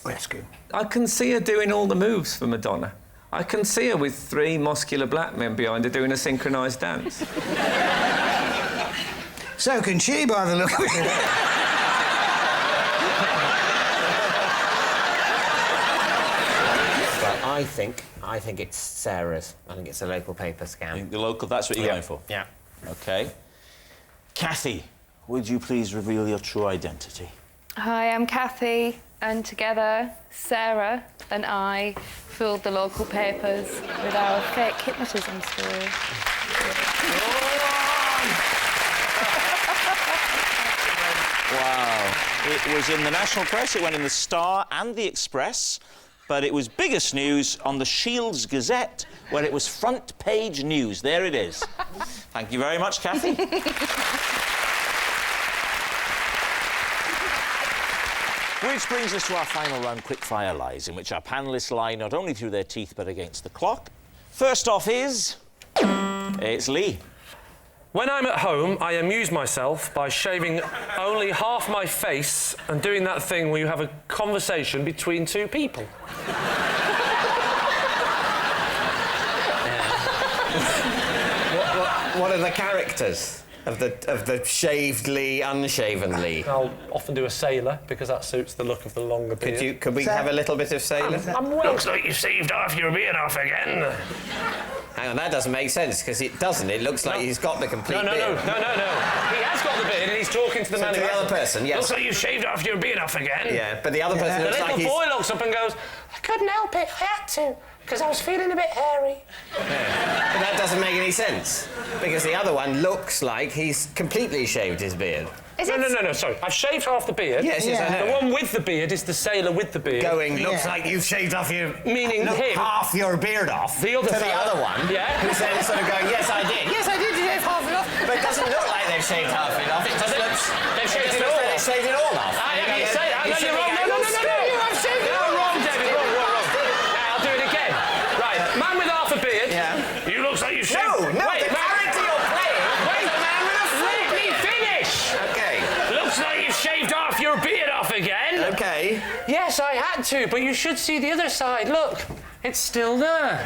rescue. I can see her doing all the moves for Madonna. I can see her with 3 muscular black men behind her doing a synchronised dance. So can she, by the look of it. Well, I think it's Sarah's. I think it's a local paper scam. The local, that's what you're going for? Yeah. OK. Kathy, would you please reveal your true identity? Hi, I'm Kathy, and together, Sarah and I filled the local papers with our fake hypnotism story. Wow. It was in the national press, it went in the Star and the Express, but it was biggest news on the Shields Gazette, where it was front page news. There it is. Thank you very much, Kathy. Which brings us to our final round, Quickfire Lies, in which our panellists lie not only through their teeth but against the clock. First off is... it's Lee. When I'm at home, I amuse myself by shaving only half my face and doing that thing where you have a conversation between 2 people. What are the characters of the shaved Lee, unshaven Lee? I'll often do a sailor because that suits the look of the longer beard. Could we have a little bit of sailor? Looks like you shaved half your beard off again. Hang on, that doesn't make sense because it doesn't. It looks like he's got the complete beard. No. He has got the beard and he's talking to the man to who the hasn't. other person, yes. Looks like you shaved off your beard off again. Yeah, but the other person looks like The he's... little boy looks up and goes, I couldn't help it, I had to, because I was feeling a bit hairy. Yeah. But that doesn't make any sense because the other one looks like he's completely shaved his beard. No, sorry. I've shaved half the beard. Yes, I know. The one with the beard is the sailor with the beard. Looks like you've shaved off your... Meaning him. half your beard off. The other to fella. the other one. Yeah. Who's then sort of going, yes, I did. Yes, I did shave half it off. But it doesn't look like they've shaved half it off. It just looks... They've shaved it all off. They've shaved it all off. You say that. No, you're wrong. No. I've shaved it all wrong, David. Wrong. I'll do it again. Right. Man with half a beard. Yeah. You looks like you shaved... No, Wait, the character you're playing is the man with a Let me finish. Okay. Looks like you shaved half your beard off again. Okay. Yes, I had to, but you should see the other side. Look, it's still there.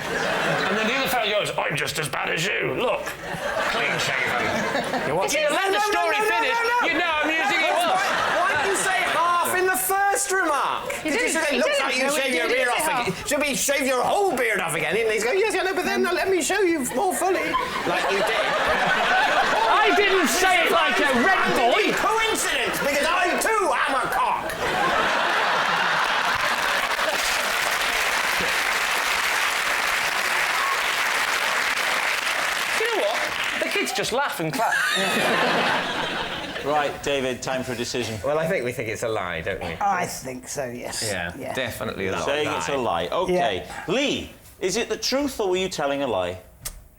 And then the other fellow goes, I'm just as bad as you. Look, clean shaven. If you let the story finish, you know I'm using it up. Why didn't you say half in the first remark? You Did you didn't. say, You looks like didn't. you No, shaved we your didn't beard say off again? half. Should be shave your whole beard off again? And he's going, yes, I know, but then let me show you more fully. Like you did. I didn't say it like a red boy. Coincidence, because I too am a cock. You know what? The kids just laugh and clap. Right, David, time for a decision. Well, I think we think it's a lie, don't we? I think so, yes. Yeah, definitely a lie. Saying it's a lie. OK. Lee, is it the truth or were you telling a lie?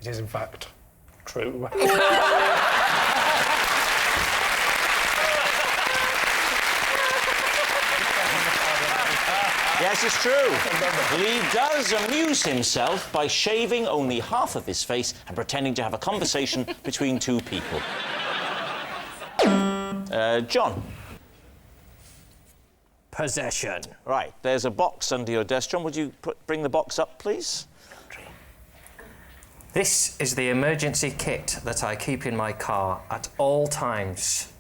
It is, in fact, true. Yes, it's true. Lee does amuse himself by shaving only half of his face and pretending to have a conversation between two people. John. Possession. Right, there's a box under your desk. John, would you bring the box up, please? This is the emergency kit that I keep in my car at all times.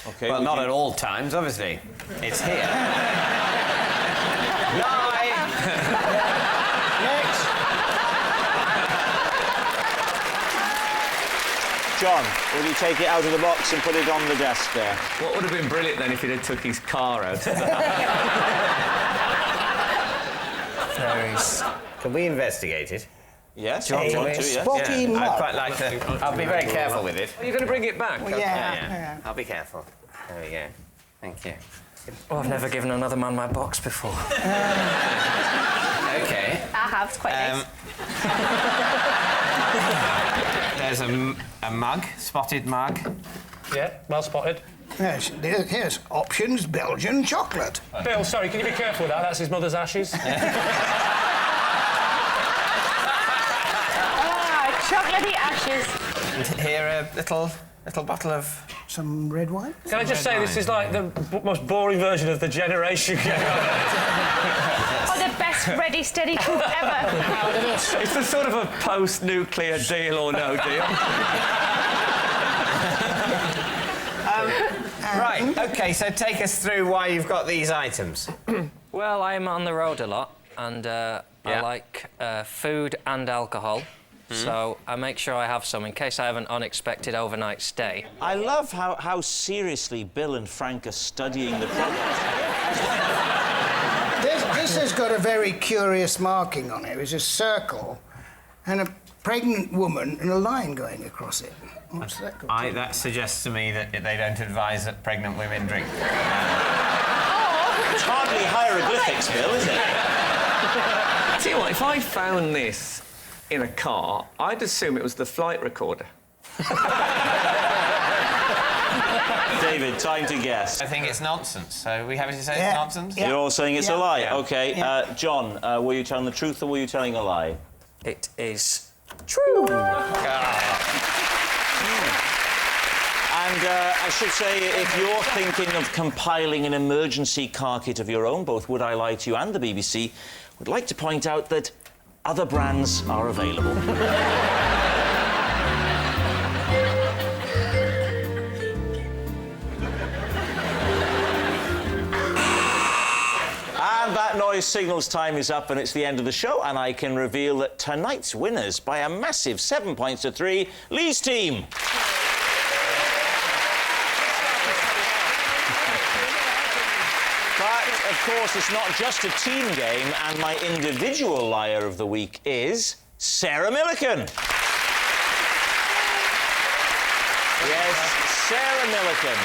Okay. Well, not at all times, obviously. It's here. Lie! Next. John, will you take it out of the box and put it on the desk there? What would have been brilliant then if he'd have took his car out? Can we investigate it? Yes, Do you want to? Spotty I'd mark. quite like to. I'll be very careful with it. Are you going to bring it back? Well, yeah. I'll be careful. There we go. Thank you. Oh, I've never given another man my box before. Okay. I have, it's quite nice. There's a mug, spotted mug. Yeah, well spotted. Yes, here's options, Belgian chocolate. Bill, sorry, can you be careful with that? That's his mother's ashes. Chocolatey ashes. And here a little bottle of some red wine. Can I just say this is like the most boring version of the generation game. Oh, the best ready, steady cook ever. It's the sort of a post-nuclear deal or no deal. Right, OK, so take us through why you've got these items. Well, I'm on the road a lot, and I like food and alcohol. So I make sure I have some in case I have an unexpected overnight stay. I love how seriously Bill and Frank are studying the product. This has got a very curious marking on it. It's a circle and a pregnant woman and a line going across it. What's that called? That suggests to me that they don't advise that pregnant women drink. It's hardly hieroglyphics, Bill, is it? Tell you what, if I found this in a car, I'd assume it was the flight recorder. David, time to guess. I think it's nonsense. So we happy to say it's nonsense? You're all saying it's a lie? Yeah. OK. John, were you telling the truth or were you telling a lie? It is true. And I should say, if you're thinking of compiling an emergency car kit of your own, both Would I Lie to You and the BBC would like to point out that other brands are available. And that noise signals time is up and it's the end of the show, and I can reveal that tonight's winners by a massive 7 points to 3, Lee's team. But, of course, it's not just a team game, and my individual liar of the week is Sarah Millican. Yes, Sarah Millican.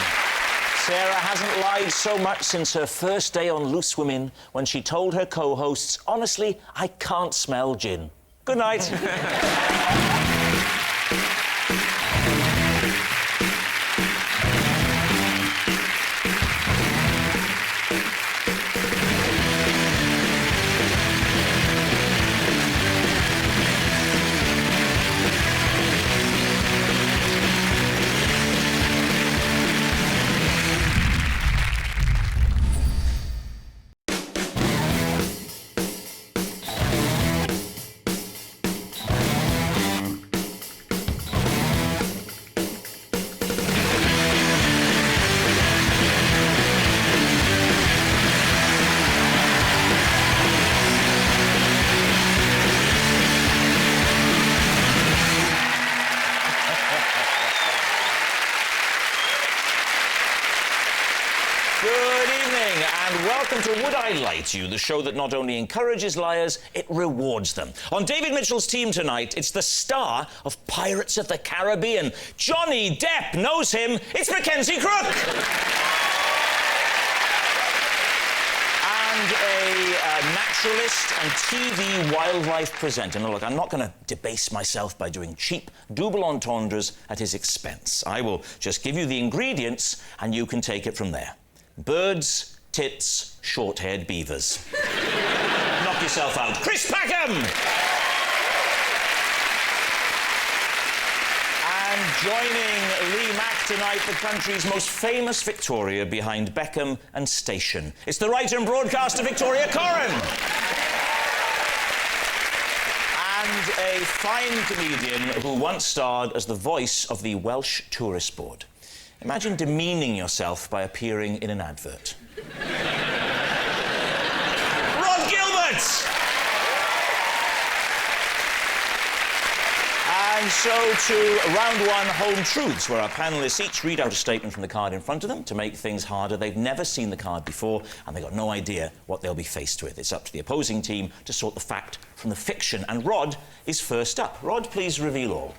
Sarah hasn't lied so much since her first day on Loose Women when she told her co-hosts, honestly, I can't smell gin. Good night. welcome to Would I Lie to You, the show that not only encourages liars, it rewards them. On David Mitchell's team tonight, it's the star of Pirates of the Caribbean. Johnny Depp knows him. It's Mackenzie Crook. And a naturalist and TV wildlife presenter. Now, look, I'm not going to debase myself by doing cheap double entendres at his expense. I will just give you the ingredients and you can take it from there. Birds, tits, short-haired beavers. Knock yourself out. Chris Packham! And joining Lee Mack tonight, the country's most famous Victoria behind Beckham and Station. It's the writer and broadcaster Victoria Corrin. And a fine comedian who once starred as the voice of the Welsh Tourist Board. Imagine demeaning yourself by appearing in an advert. Rod Gilbert! And so to round one, Home Truths, where our panellists each read out a statement from the card in front of them to make things harder. They've never seen the card before, and they've got no idea what they'll be faced with. It's up to the opposing team to sort the fact from the fiction, and Rod is first up. Rod, please reveal all.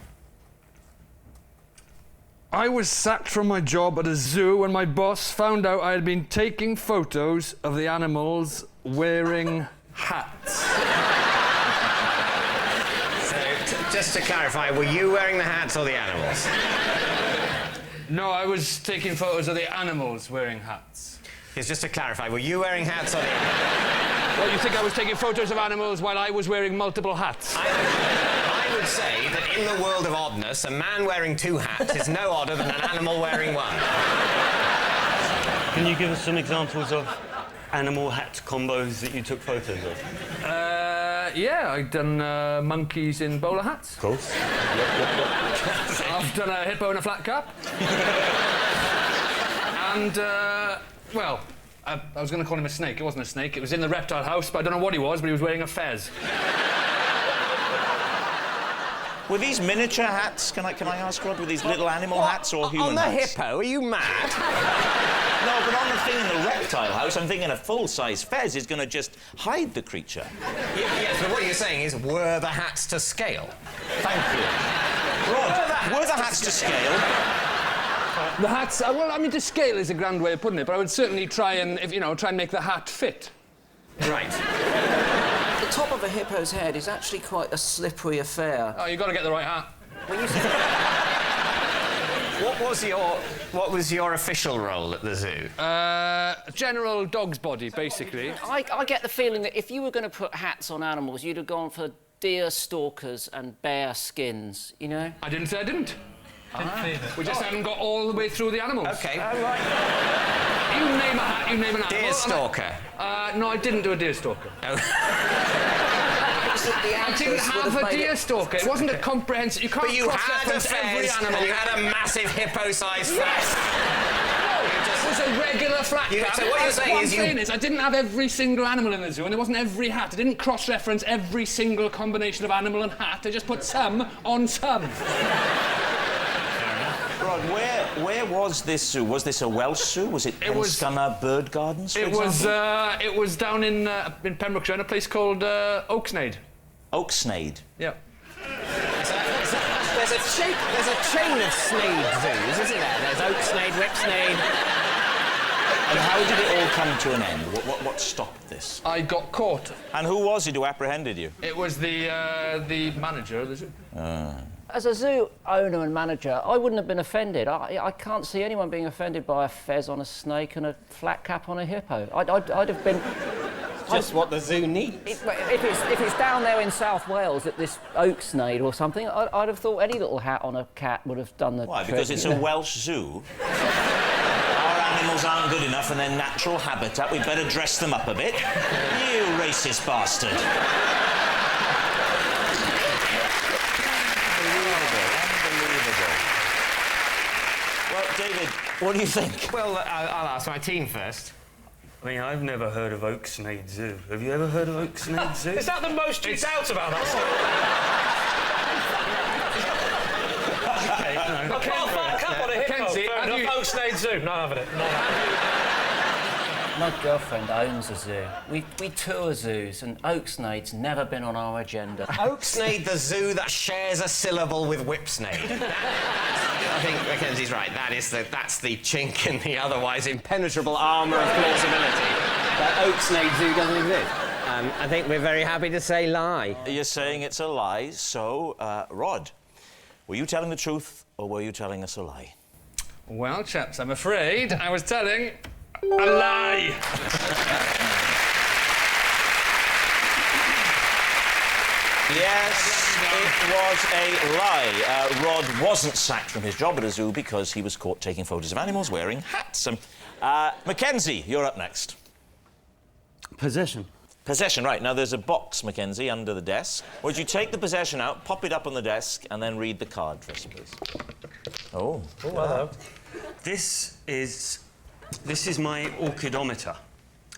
I was sacked from my job at a zoo when my boss found out I had been taking photos of the animals wearing hats. So, just to clarify, were you wearing the hats or the animals? No, I was taking photos of the animals wearing hats. Yes, just to clarify, were you wearing hats or the animals? Well, you think I was taking photos of animals while I was wearing multiple hats? I would say that in the world of oddness, a man wearing two hats is no odder than an animal wearing one. Can you give us some examples of animal hat combos that you took photos of? Yeah, I've done monkeys in bowler hats. Of course. I've done a hippo in a flat cap. And, well, I was going to call him a snake. It wasn't a snake. It was in the reptile house, but I don't know what he was, but he was wearing a fez. Were these miniature hats? Can I ask, Rod, were these little animal hats or human hats? On the hippo? Are you mad? No, but on the thing in the reptile house, I'm thinking a full-size fez is going to just hide the creature. Yes, but what you're saying is, were the hats to scale? Thank you. Rod, were the hats to scale? The hats, well, I mean, to scale is a grand way of putting it, but I would certainly try and, try and make the hat fit. Right. The top of a hippo's head is actually quite a slippery affair. Oh, you've got to get the right hat. When you What was your official role at the zoo? General dog's body, basically. I get the feeling that if you were going to put hats on animals, you'd have gone for deer stalkers and bear skins, you know? I didn't say I didn't. We just hadn't got all the way through the animals. OK. Right. You name a hat, you name an animal. Deer stalker? No, I didn't do a deer stalker. Oh. I didn't have a deer stalker. It wasn't a comprehensive... You can't but you had a every fez, animal. and you had a massive hippo-sized fez. It was a regular flat cap. So what you're saying is I didn't have every single animal in the zoo, and it wasn't every hat. I didn't cross-reference every single combination of animal and hat. I just put some on some. Rod, where was this zoo? Was this a Welsh zoo? Was it Scunner Bird Gardens, for example? It was down in Pembrokeshire, in a place called Oaksnade. Oaksnade? Yeah. There's a chain of Snade zoos, isn't there? There's Oaksnade, Whipsnade. And how did it all come to an end? What stopped this? I got caught. And who was it who apprehended you? It was the manager of the zoo. As a zoo owner and manager, I wouldn't have been offended. I can't see anyone being offended by a fez on a snake and a flat cap on a hippo. I'd have been... Just what the zoo needs. If it's down there in South Wales at this Oaksnade or something, I'd have thought any little hat on a cat would have done the Why? trick. Because it's a Welsh zoo? Our animals aren't good enough in their natural habitat. We'd better dress them up a bit. You racist bastard. Unbelievable. Well, David, what do you think? Well, I'll ask my team first. I mean, I've never heard of Oaksnade Zoo. Have you ever heard of Oaksnade Zoo? Is that the most you doubt about that song? Okay, no. A flat cap on a hippo. Mackenzie, Fair enough. Oaksnade Zoo. Not having it. My girlfriend owns a zoo. We tour zoos, and Oaksnade's never been on our agenda. Oaksnade, the zoo that shares a syllable with Whipsnade. I think Mackenzie's right. That's the chink in the otherwise impenetrable armour of plausibility. That Oaksnade Zoo doesn't exist. I think we're very happy to say lie. You're saying it's a lie, so, Rod, were you telling the truth or were you telling us a lie? Well, chaps, I'm afraid I was telling a lie. Yes, it was a lie. Rod wasn't sacked from his job at a zoo because he was caught taking photos of animals wearing hats. Mackenzie, you're up next. Possession. Possession, right. Now, there's a box, Mackenzie, under the desk. Would you take the possession out, pop it up on the desk, and then read the card for us, please? Oh. Oh, hello. This is my orchidometer.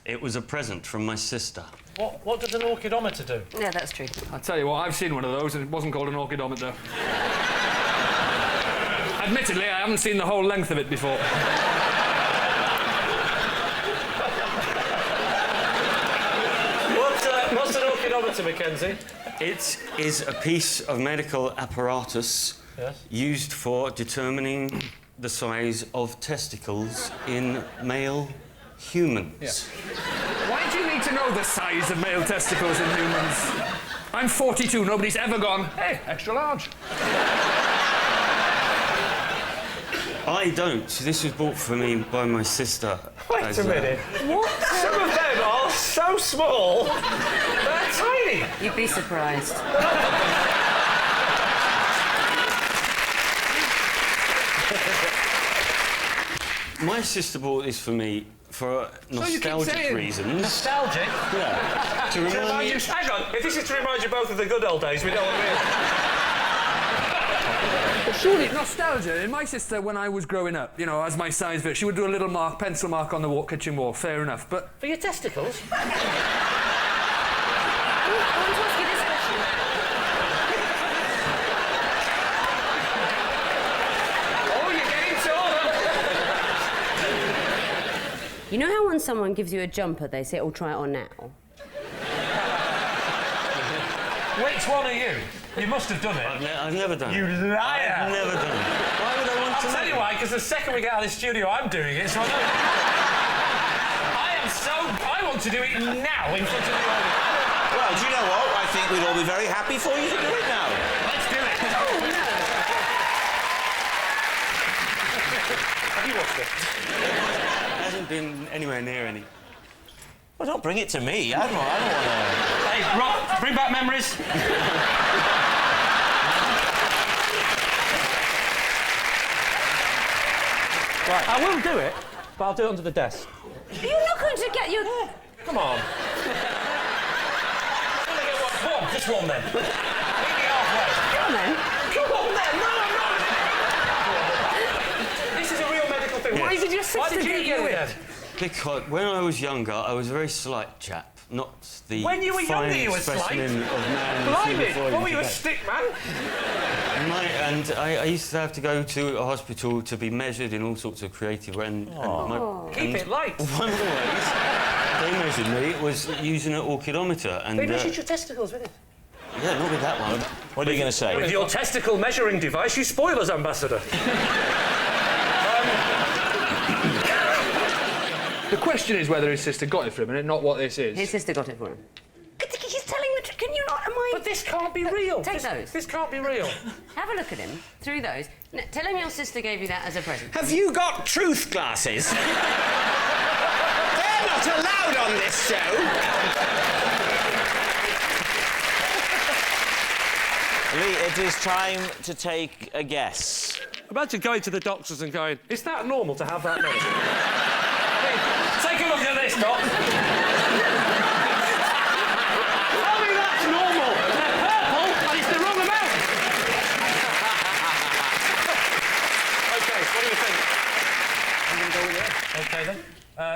It was a present from my sister. What does an orchidometer do? Yeah, that's true. I tell you what, I've seen one of those, and it wasn't called an orchidometer. Admittedly, I haven't seen the whole length of it before. What's an orchidometer, Mackenzie? It is a piece of medical apparatus used for determining the size of testicles in male humans. Why do you need to know the size of male testicles in humans? I'm 42, nobody's ever gone, hey, extra large. I don't. This was bought for me by my sister. Wait a minute. What? Some of them are so small. They're tiny. You'd be surprised. My sister bought this for me for nostalgic reasons. Nostalgic? Yeah. To remind me... Hang on, if this is to remind you both of the good old days, we know what we But surely nostalgia. My sister, when I was growing up, you know, as my size bit, she would do a little mark, pencil mark on the kitchen wall. Fair enough, but for your testicles. You know how when someone gives you a jumper, they say, "Oh, try it on now." Which one are you? You must have done it. I've never done it. You liar! I've never done it. Why would I want to I'll tell you why, because the second we get out of the studio, I'm doing it, so I know. I want to do it now in front of the audience. Well, do you know what? I think we'd all be very happy for you to do it now. Let's do it. Oh, no. Have you watched it? Hasn't been anywhere near any. Well, don't bring it to me. I don't want to... Hey, Rob, bring back memories. Right, I will do it, but I'll do it under the desk. You're not going to get your... Come on. One, just one then. Meet me halfway. Come on then. Come on then. No. This is a real medical thing. Yes. Why did you sit and get you in? Because when I was younger, I was a very slight chap, not the When you were younger, you were slight. specimen of man. Blimey, what were you, a stick man? And I used to have to go to a hospital to be measured in all sorts of creative and Keep it light. One of the ways they measured me was using an orchidometer. And They measured your testicles with it. yeah, not with that one. What are you going to say? With your testicle measuring device, you spoil us, Ambassador. the question is whether his sister got it for him, and not what this is. His sister got it for him. He's telling the truth. Can you not? Am I? But this can't be real. Take those. This can't be real. Have a look at him through those. Tell him your sister gave you that as a present. Have you got truth glasses? They're not allowed on this show. Lee, it is time to take a guess. Imagine going to the doctors and going, is that normal to have that many? Take a look at this, Doc. Tell me that's normal. They're purple and it's the wrong amount. OK, what do you think? I'm going to go with it. OK, then.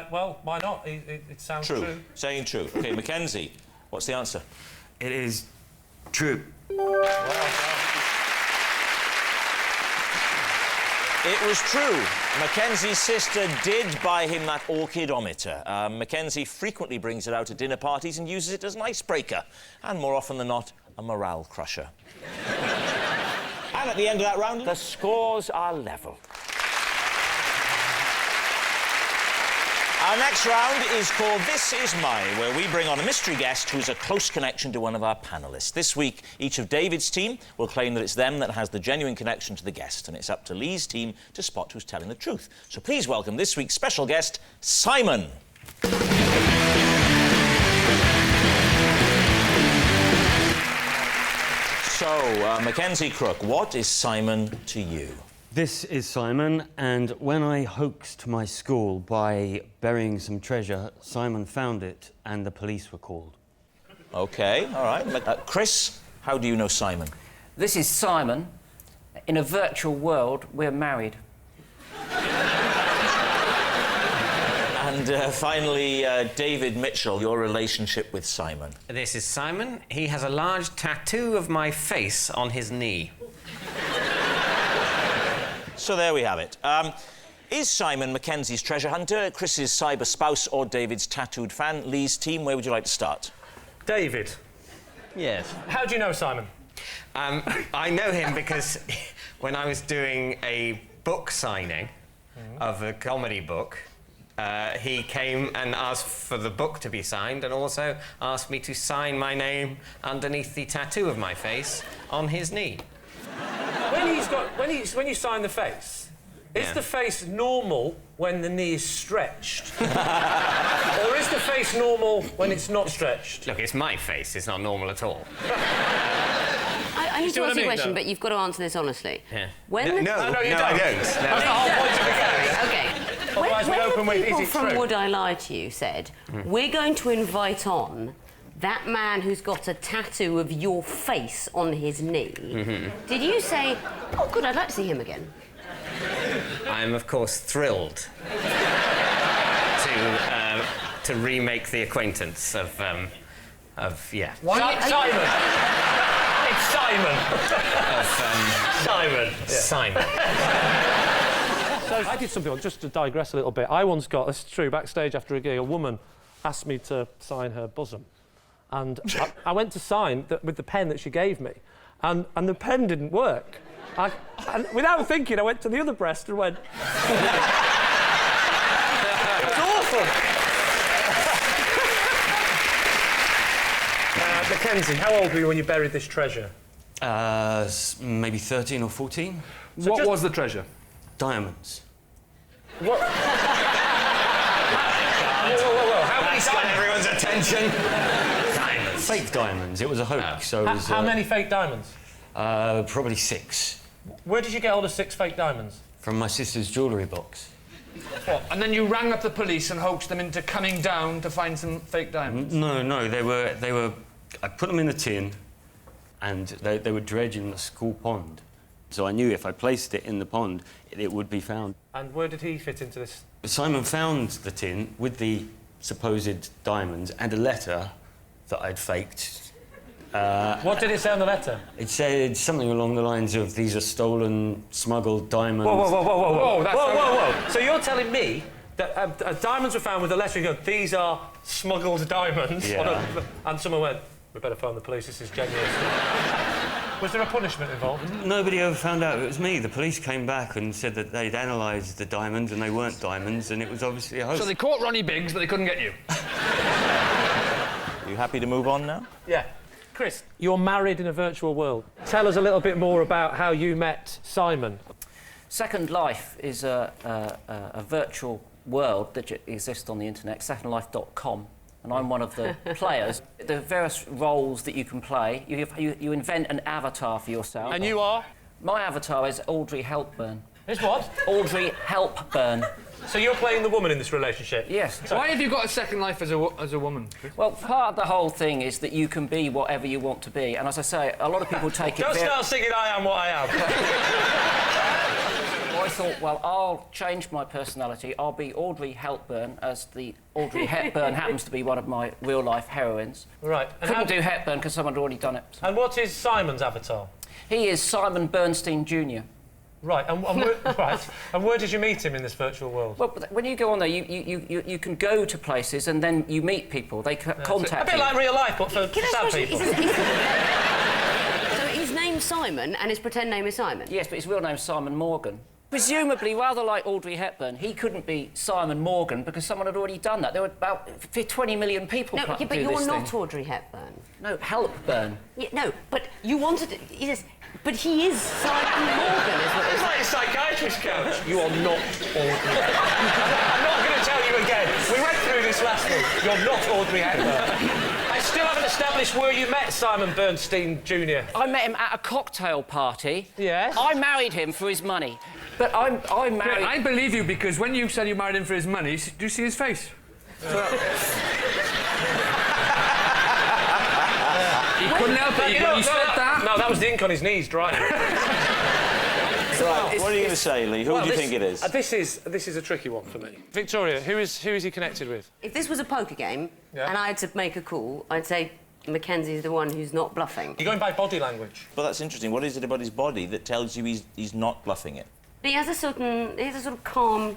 Well, why not? It sounds true. Saying true. OK, Mackenzie, what's the answer? It is true. Well, It was true. Mackenzie's sister did buy him that orchidometer. Mackenzie frequently brings it out at dinner parties and uses it as an icebreaker, and more often than not, a morale crusher. And at the end of that round, the scores are level. Our next round is called This Is Mine, where we bring on a mystery guest who's a close connection to one of our panellists. This week, each of David's team will claim that it's them that has the genuine connection to the guest, and it's up to Lee's team to spot who's telling the truth. So please welcome this week's special guest, Simon. So, Mackenzie Crook, what is Simon to you? This is Simon, and when I hoaxed my school by burying some treasure, Simon found it and the police were called. OK, all right. Chris, how do you know Simon? This is Simon. In a virtual world, we're married. And finally, David Mitchell, your relationship with Simon. This is Simon. He has a large tattoo of my face on his knee. So there we have it. Is Simon Mackenzie's treasure hunter, Chris's cyber spouse, or David's tattooed fan? Lee's team, where would you like to start? David. Yes. How do you know Simon? I know him because when I was doing a book signing of a comedy book, he came and asked for the book to be signed and also asked me to sign my name underneath the tattoo of my face on his knee. When you sign the face, is the face normal when the knee is stretched? Or is the face normal when it's not stretched? Look, it's my face. It's not normal at all. I need to ask you a question, but you've got to answer this honestly. Yeah. When No, the... no, I don't. That's the whole point of the game. OK. Otherwise we open with, people is it from true? Would I Lie to You said, we're going to invite on that man who's got a tattoo of your face on his knee. Did you say, oh, good, I'd like to see him again? I'm, of course, thrilled to remake the acquaintance of yeah. Simon! It's Simon! Simon. Yeah. Simon. So I did something, just to digress a little bit. I once got, this is true, backstage after a gig, a woman asked me to sign her bosom. And I went to sign with the pen that she gave me, and the pen didn't work. And without thinking, I went to the other breast and went... It was awful! Mackenzie, how old were you when you buried this treasure? Maybe 13 or 14. So what was the treasure? Diamonds. What? Whoa. How many That's got everyone's attention. Diamonds. Fake diamonds. It was a hoax. So it was, how many fake diamonds? Probably 6. Where did you get all the 6 fake diamonds? From my sister's jewellery box. What? And then you rang up the police and hoaxed them into coming down to find some fake diamonds? No, they were... I put them in a tin, and they were dredged in the school pond. So I knew if I placed it in the pond, it would be found. And where did he fit into this? Simon found the tin with the supposed diamonds and a letter that I'd faked. What did it say on the letter? It said something along the lines of, these are stolen, smuggled diamonds. Whoa. So you're telling me that diamonds were found with a letter, you go, these are smuggled diamonds, and someone went, we better phone the police, this is genuine. Was there a punishment involved? Nobody ever found out it was me. The police came back and said that they'd analysed the diamonds and they weren't diamonds, and it was obviously a hoax. So they caught Ronnie Biggs, but they couldn't get you. Are you happy to move on now? Yeah. Chris, you're married in a virtual world. Tell us a little bit more about how you met Simon. Second Life is a virtual world that exists on the internet, secondlife.com, and I'm one of the players. There are various roles that you can play. You invent an avatar for yourself. And you are? My avatar is Audrey Hepburn. Is what? Audrey Hepburn. So you're playing the woman in this relationship? Yes. Why have you got a second life as a woman? Well, part of the whole thing is that you can be whatever you want to be, and as I say, a lot of people take it... Don't start singing I Am What I Am. I thought, well, I'll change my personality. I'll be Audrey Hepburn, as the Audrey Hepburn happens to be one of my real-life heroines. Right. And couldn't do Hepburn because someone had already done it. And what is Simon's avatar? He is Simon Bernstein Jr. Right, and where did you meet him in this virtual world? Well, when you go on there, you can go to places and then you meet people. They contact you. A bit like real life, but for sad people. So his name's Simon and his pretend name is Simon? Yes, but his real name's Simon Morgan. Presumably, rather like Audrey Hepburn, he couldn't be Simon Morgan because someone had already done that. There were about 20 million people No, trying to but do you're this not thing. Audrey Hepburn. No, Helpburn. Yeah, no, but you wanted to... Yes, but he is Simon Morgan, is what It's like a psychiatrist couch. You are not Audrey Hepburn. I'm not going to tell you again. We went through this last week. You're not Audrey Hepburn. I still haven't established where you met Simon Bernstein Jr. I met him at a cocktail party. Yes? I married him for his money. But I married... I believe you because when you said you married him for his money, do you see his face? He couldn't help it. When you said that... No, that was the ink on his knees drying. What are you going to say, Lee? Who do you think it is? This is a tricky one for me. Victoria, who is he connected with? If this was a poker game and I had to make a call, I'd say Mackenzie's the one who's not bluffing. You're going by body language. But that's interesting. What is it about his body that tells you he's not bluffing it? But he has a sort of calm...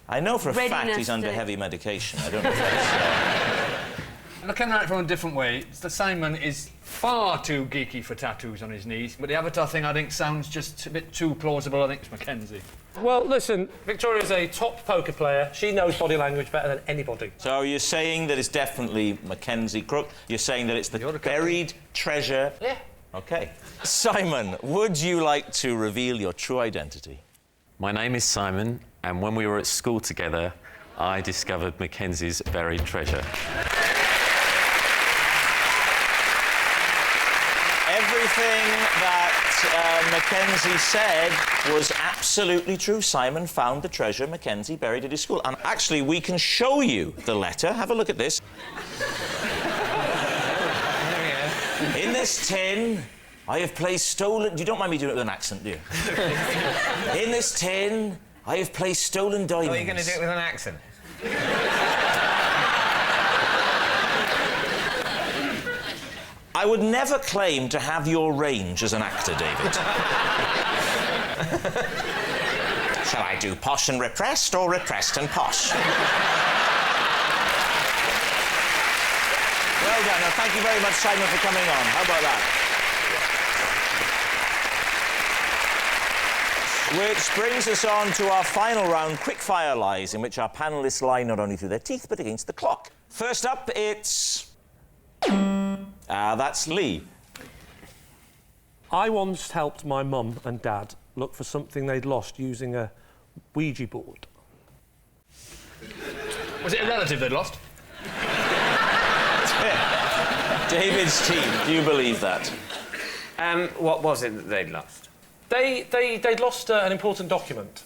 I know for a fact readiness he's under to- heavy medication. I don't know if that's... Looking at it from a different way, Simon is far too geeky for tattoos on his knees, but the Avatar thing, I think, sounds just a bit too plausible. I think it's Mackenzie. Well, listen, Victoria's a top poker player. She knows body language better than anybody. So you're saying that it's definitely Mackenzie Crook? You're saying that it's the buried treasure? Yeah. OK. Simon, would you like to reveal your true identity? My name is Simon, and when we were at school together, I discovered Mackenzie's buried treasure. Everything that Mackenzie said was absolutely true. Simon found the treasure Mackenzie buried at his school. And actually, we can show you the letter. Have a look at this. In this tin, I have placed stolen... You don't mind me doing it with an accent, do you? In this tin, I have placed stolen diamonds. Oh, you're going to do it with an accent? I would never claim to have your range as an actor, David. Shall I do posh and repressed or repressed and posh? Well done. Now, thank you very much, Simon, for coming on. How about that? Which brings us on to our final round, quick-fire lies, in which our panellists lie not only through their teeth, but against the clock. First up, it's... that's Lee. I once helped my mum and dad look for something they'd lost using a Ouija board. Was it a relative they'd lost? David's team, do you believe that? What was it that they'd lost? They'd lost an important document.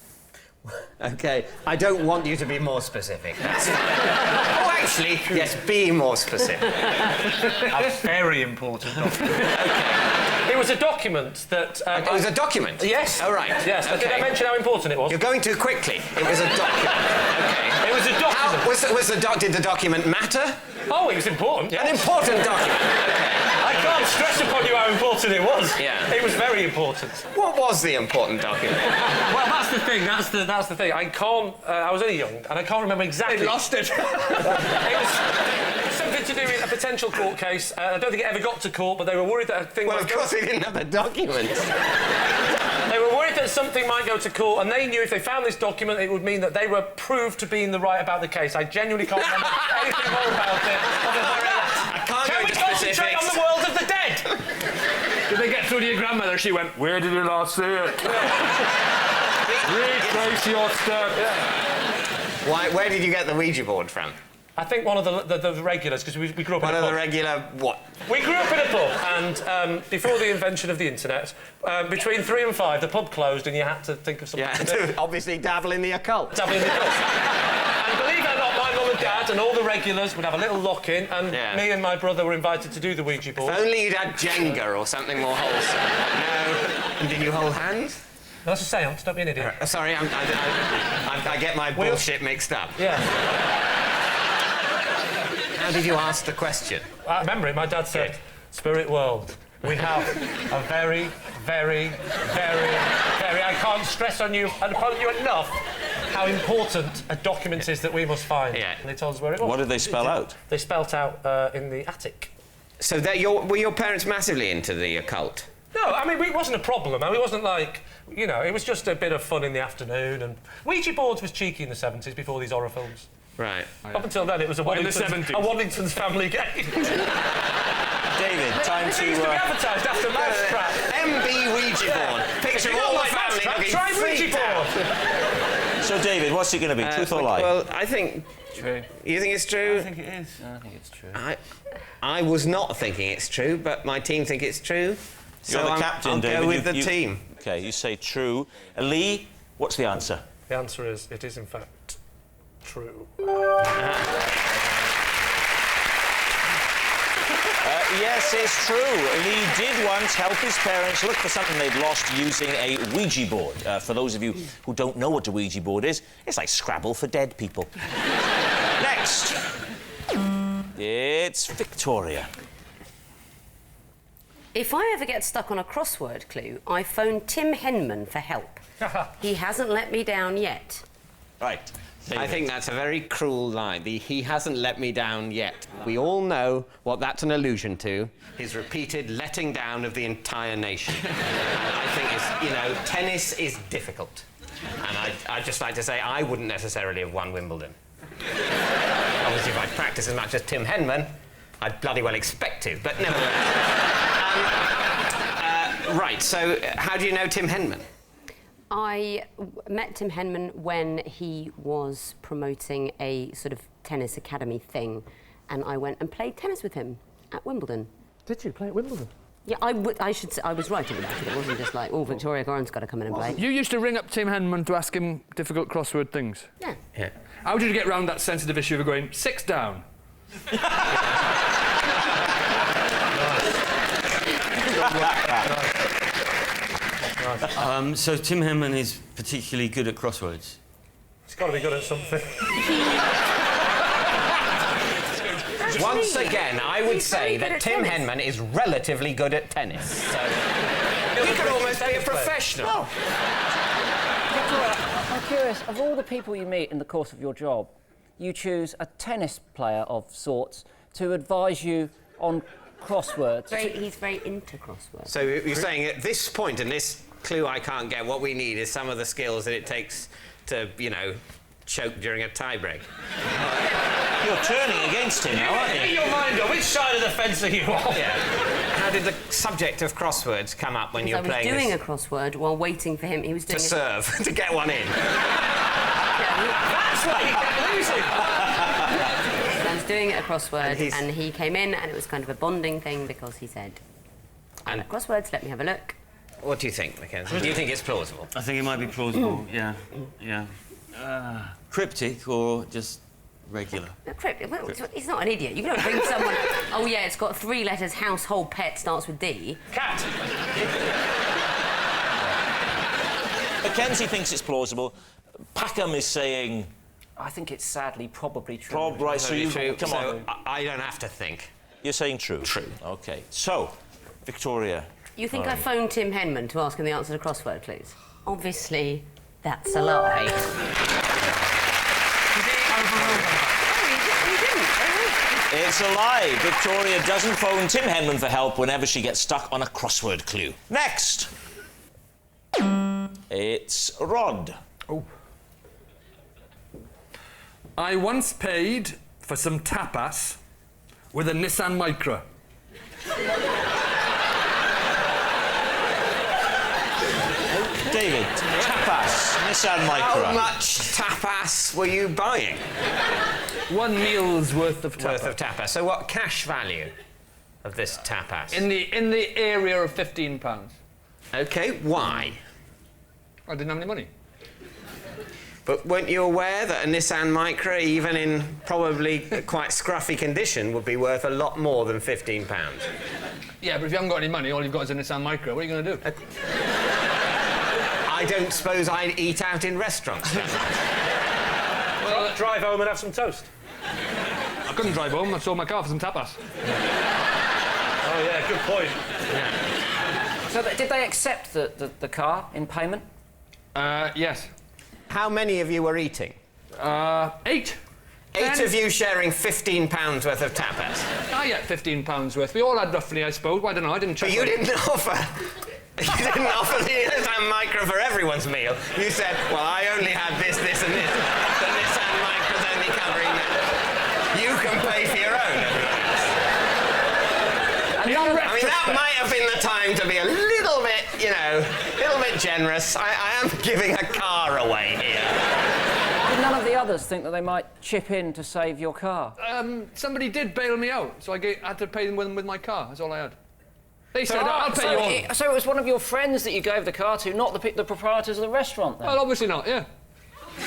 OK, I don't want you to be more specific. Oh, actually, yes, be more specific. A very important document. It was a document that... it was a document? Yes. Oh, right. Yes. Okay. Did I mention how important it was? You're going too quickly. It was a document. OK. It was a document. Did the document matter? Oh, it was important, yes. An important document. OK. I can't stress upon you how important it was. Yeah. It was very important. What was the important document? Well, that's the thing. That's the thing. I can't... I was only young, and I can't remember exactly... They lost it. It was something to do with a potential court case. I don't think it ever got to court, but they were worried that a thing... Well, of course they didn't have the documents. They were worried that something might go to court, and they knew if they found this document, it would mean that they were proved to be in the right about the case. I genuinely can't remember anything more about it. I can't Can we concentrate on the world of the dead? Did they get through to your grandmother? She went, where did you last see it? Retrace your steps. Why? Where did you get the Ouija board from? I think one of the regulars, because we grew up in a pub. One of the regular what? We grew up in a pub, and before the invention of the internet, between 3 and 5, the pub closed, and you had to think of something to do. Obviously dabble in the occult. Dabble in the occult. And believe it or not, my mum and dad and all the regulars would have a little lock-in, and me and my brother were invited to do the Ouija board. If only you'd had Jenga or something more wholesome. No. And did you hold hands? No, that's a seance, don't be an idiot. Sorry, I get my bullshit mixed up. Yeah. How did you ask the question? I remember it. My dad said, "Spirit world, we have a very, very, very, very... I can't stress on you enough how important a document is that we must find. Yeah. And they told us where it was. What did they spell out? They spelt out in the attic. So were your parents massively into the occult? No, I mean, it wasn't a problem. I mean, it wasn't like, you know, it was just a bit of fun in the afternoon. And Ouija boards was cheeky in the 70s before these horror films. Right. Up until then, it was a Waddington's family game. David, time to... It used to be advertised after Mousetrap. MB Ouija board. Picture all the family looking Try Ouija board. So, David, what's it going to be, truth or lie? Well, I think... True. You think it's true? I think it is. I think it's true. I was not thinking it's true, but my team think it's true. You're the captain, I'll David. go with the team. OK, you say true. Lee, what's the answer? The answer is, it is, in fact, true. Yes, it's true. Lee did once help his parents look for something they'd lost using a Ouija board. For those of you who don't know what a Ouija board is, it's like Scrabble for dead people. Next. It's Victoria. If I ever get stuck on a crossword clue, I phone Tim Henman for help. He hasn't let me down yet. Right. I think that's a very cruel line. He hasn't let me down yet. We all know what that's an allusion to. His repeated letting down of the entire nation. I think it's, you know, tennis is difficult. And I'd just like to say I wouldn't necessarily have won Wimbledon. Obviously, if I'd practiced as much as Tim Henman, I'd bloody well expect to, but nevertheless. Right, so how do you know Tim Henman? I met Tim Henman when he was promoting a sort of tennis academy thing, and I went and played tennis with him at Wimbledon. Did you play at Wimbledon? Yeah, I should say I was right about it. It wasn't just like, oh, Victoria Goran's got to come in and play. You used to ring up Tim Henman to ask him difficult crossword things? Yeah. How did you get round that sensitive issue of going 6 down? So Tim Henman is particularly good at crosswords. He's got to be good at something. Once again, I would say that Tim Henman is relatively good at tennis. So he could almost be a professional. Victoria, I'm curious, of all the people you meet in the course of your job, you choose a tennis player of sorts to advise you on crosswords. He's very into crosswords. So you're saying at this point in this clue I can't get, what we need is some of the skills that it takes to, you know, choke during a tie-break. You're turning against him now, aren't you? Get your mind on which side of the fence are you on? Yeah. How did the subject of crosswords come up when you were playing I was doing a crossword while waiting for him. He was doing to serve, to get one in. That's why he kept losing. I was doing a crossword, and he came in, and it was kind of a bonding thing because he said, I like crosswords, let me have a look. What do you think, Mackenzie? Do you think it's plausible? I think it might be plausible, yeah. Cryptic or just regular? Cryptic. Well, he's not an idiot. You don't bring someone... Oh, yeah, it's got 3 letters, household pet, starts with D. Cat. Mackenzie thinks it's plausible. Packham is saying... I think it's sadly probably true. Right, so you... True. Come so on. I don't have to think. You're saying true? True. OK. So, Victoria... You think I phoned Tim Henman to ask him the answer to crossword clues? Obviously, that's a lie. It's a lie. Victoria doesn't phone Tim Henman for help whenever she gets stuck on a crossword clue. Next. It's Rod. Oh. I once paid for some tapas with a Nissan Micra. David, tapas, Nissan Micra. How much tapas were you buying? 1 meal's worth of tapas. So what cash value of this tapas? In the area of £15. OK, why? I didn't have any money. But weren't you aware that a Nissan Micra, even in probably quite scruffy condition, would be worth a lot more than £15? Yeah, but if you haven't got any money, all you've got is a Nissan Micra. What are you going to do? I don't suppose I'd eat out in restaurants. Well, drive home and have some toast. I couldn't drive home. I sold my car for some tapas. Oh, yeah, good point. Yeah. So did they accept the car in payment? Yes. How many of you were eating? 8. 8 of you sharing £15 worth of tapas. I get £15 worth. We all had roughly, I suppose. I don't know. I didn't check. But you didn't offer. You didn't offer the Nissan Micra for everyone's meal. You said, well, I only had this, this, and this. The Nissan Micra's only covering that. You can pay for your own. I mean, that might have been the time to be a little bit, you know, a little bit generous. I am giving a car away here. Did none of the others think that they might chip in to save your car? Somebody did bail me out, so I had to pay them with my car. That's all I had. They said, I'll pay you all. So it was one of your friends that you gave the car to, not the proprietors of the restaurant, then? Well, obviously not, yeah.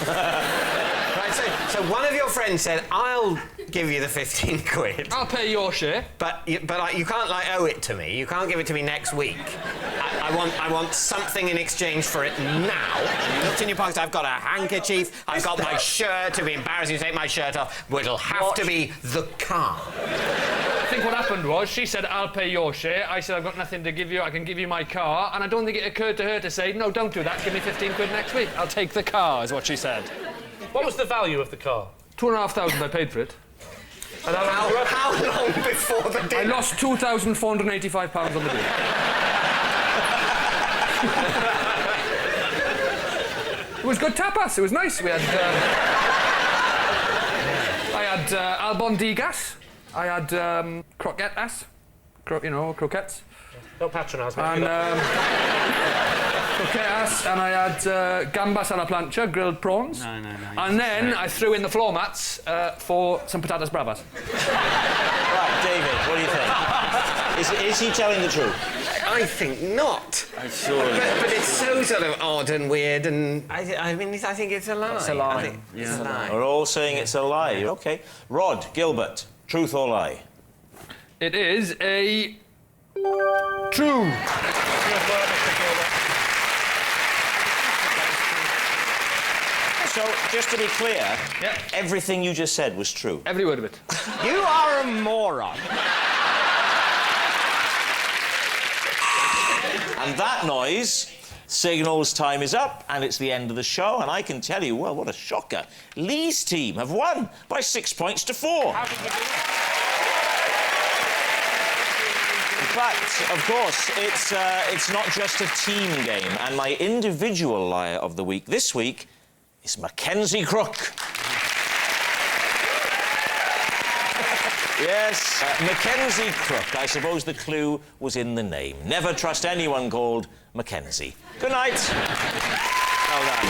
Right, so one of your friends said, I'll give you the 15 quid. I'll pay your share. But you can't, like, owe it to me. You can't give it to me next week. I want something in exchange for it now. You looked in your pocket, I've got a handkerchief, I've got my shirt. It'll be embarrassing to take my shirt off, but it'll have to be the car. I think what happened was, she said, I'll pay your share. I said, I've got nothing to give you, I can give you my car. And I don't think it occurred to her to say, no, don't do that, give me 15 quid next week. I'll take the car, is what she said. What was the value of the car? 2,500 I paid for it. And how long before the dinner? I lost £2,485 on the deal. It was good tapas, it was nice. We had... I had albondigas. I had croquetas. Croquettes. Don't patronise me. And croquetas, and I had gambas a la plancha, grilled prawns. No. And then I threw in the floor mats for some patatas bravas. Right, David, what do you think? Is he telling the truth? I think not. I'm sure. But it's so sort of odd and weird, and I think it's a lie. It's a lie. It's a lie. We're all saying it's a lie. OK. Rod, Gilbert, truth or lie? It is a... true. So, just to be clear, everything you just said was true. Every word of it. You are a moron. And that noise signals time is up, and it's the end of the show. And I can tell you, well, what a shocker. Lee's team have won by 6 points to 4. How did you do that? But, of course, it's not just a team game. And my individual liar of the week this week is Mackenzie Crook. Yes, Mackenzie Crook. I suppose the clue was in the name. Never trust anyone called Mackenzie. Good night. Well done.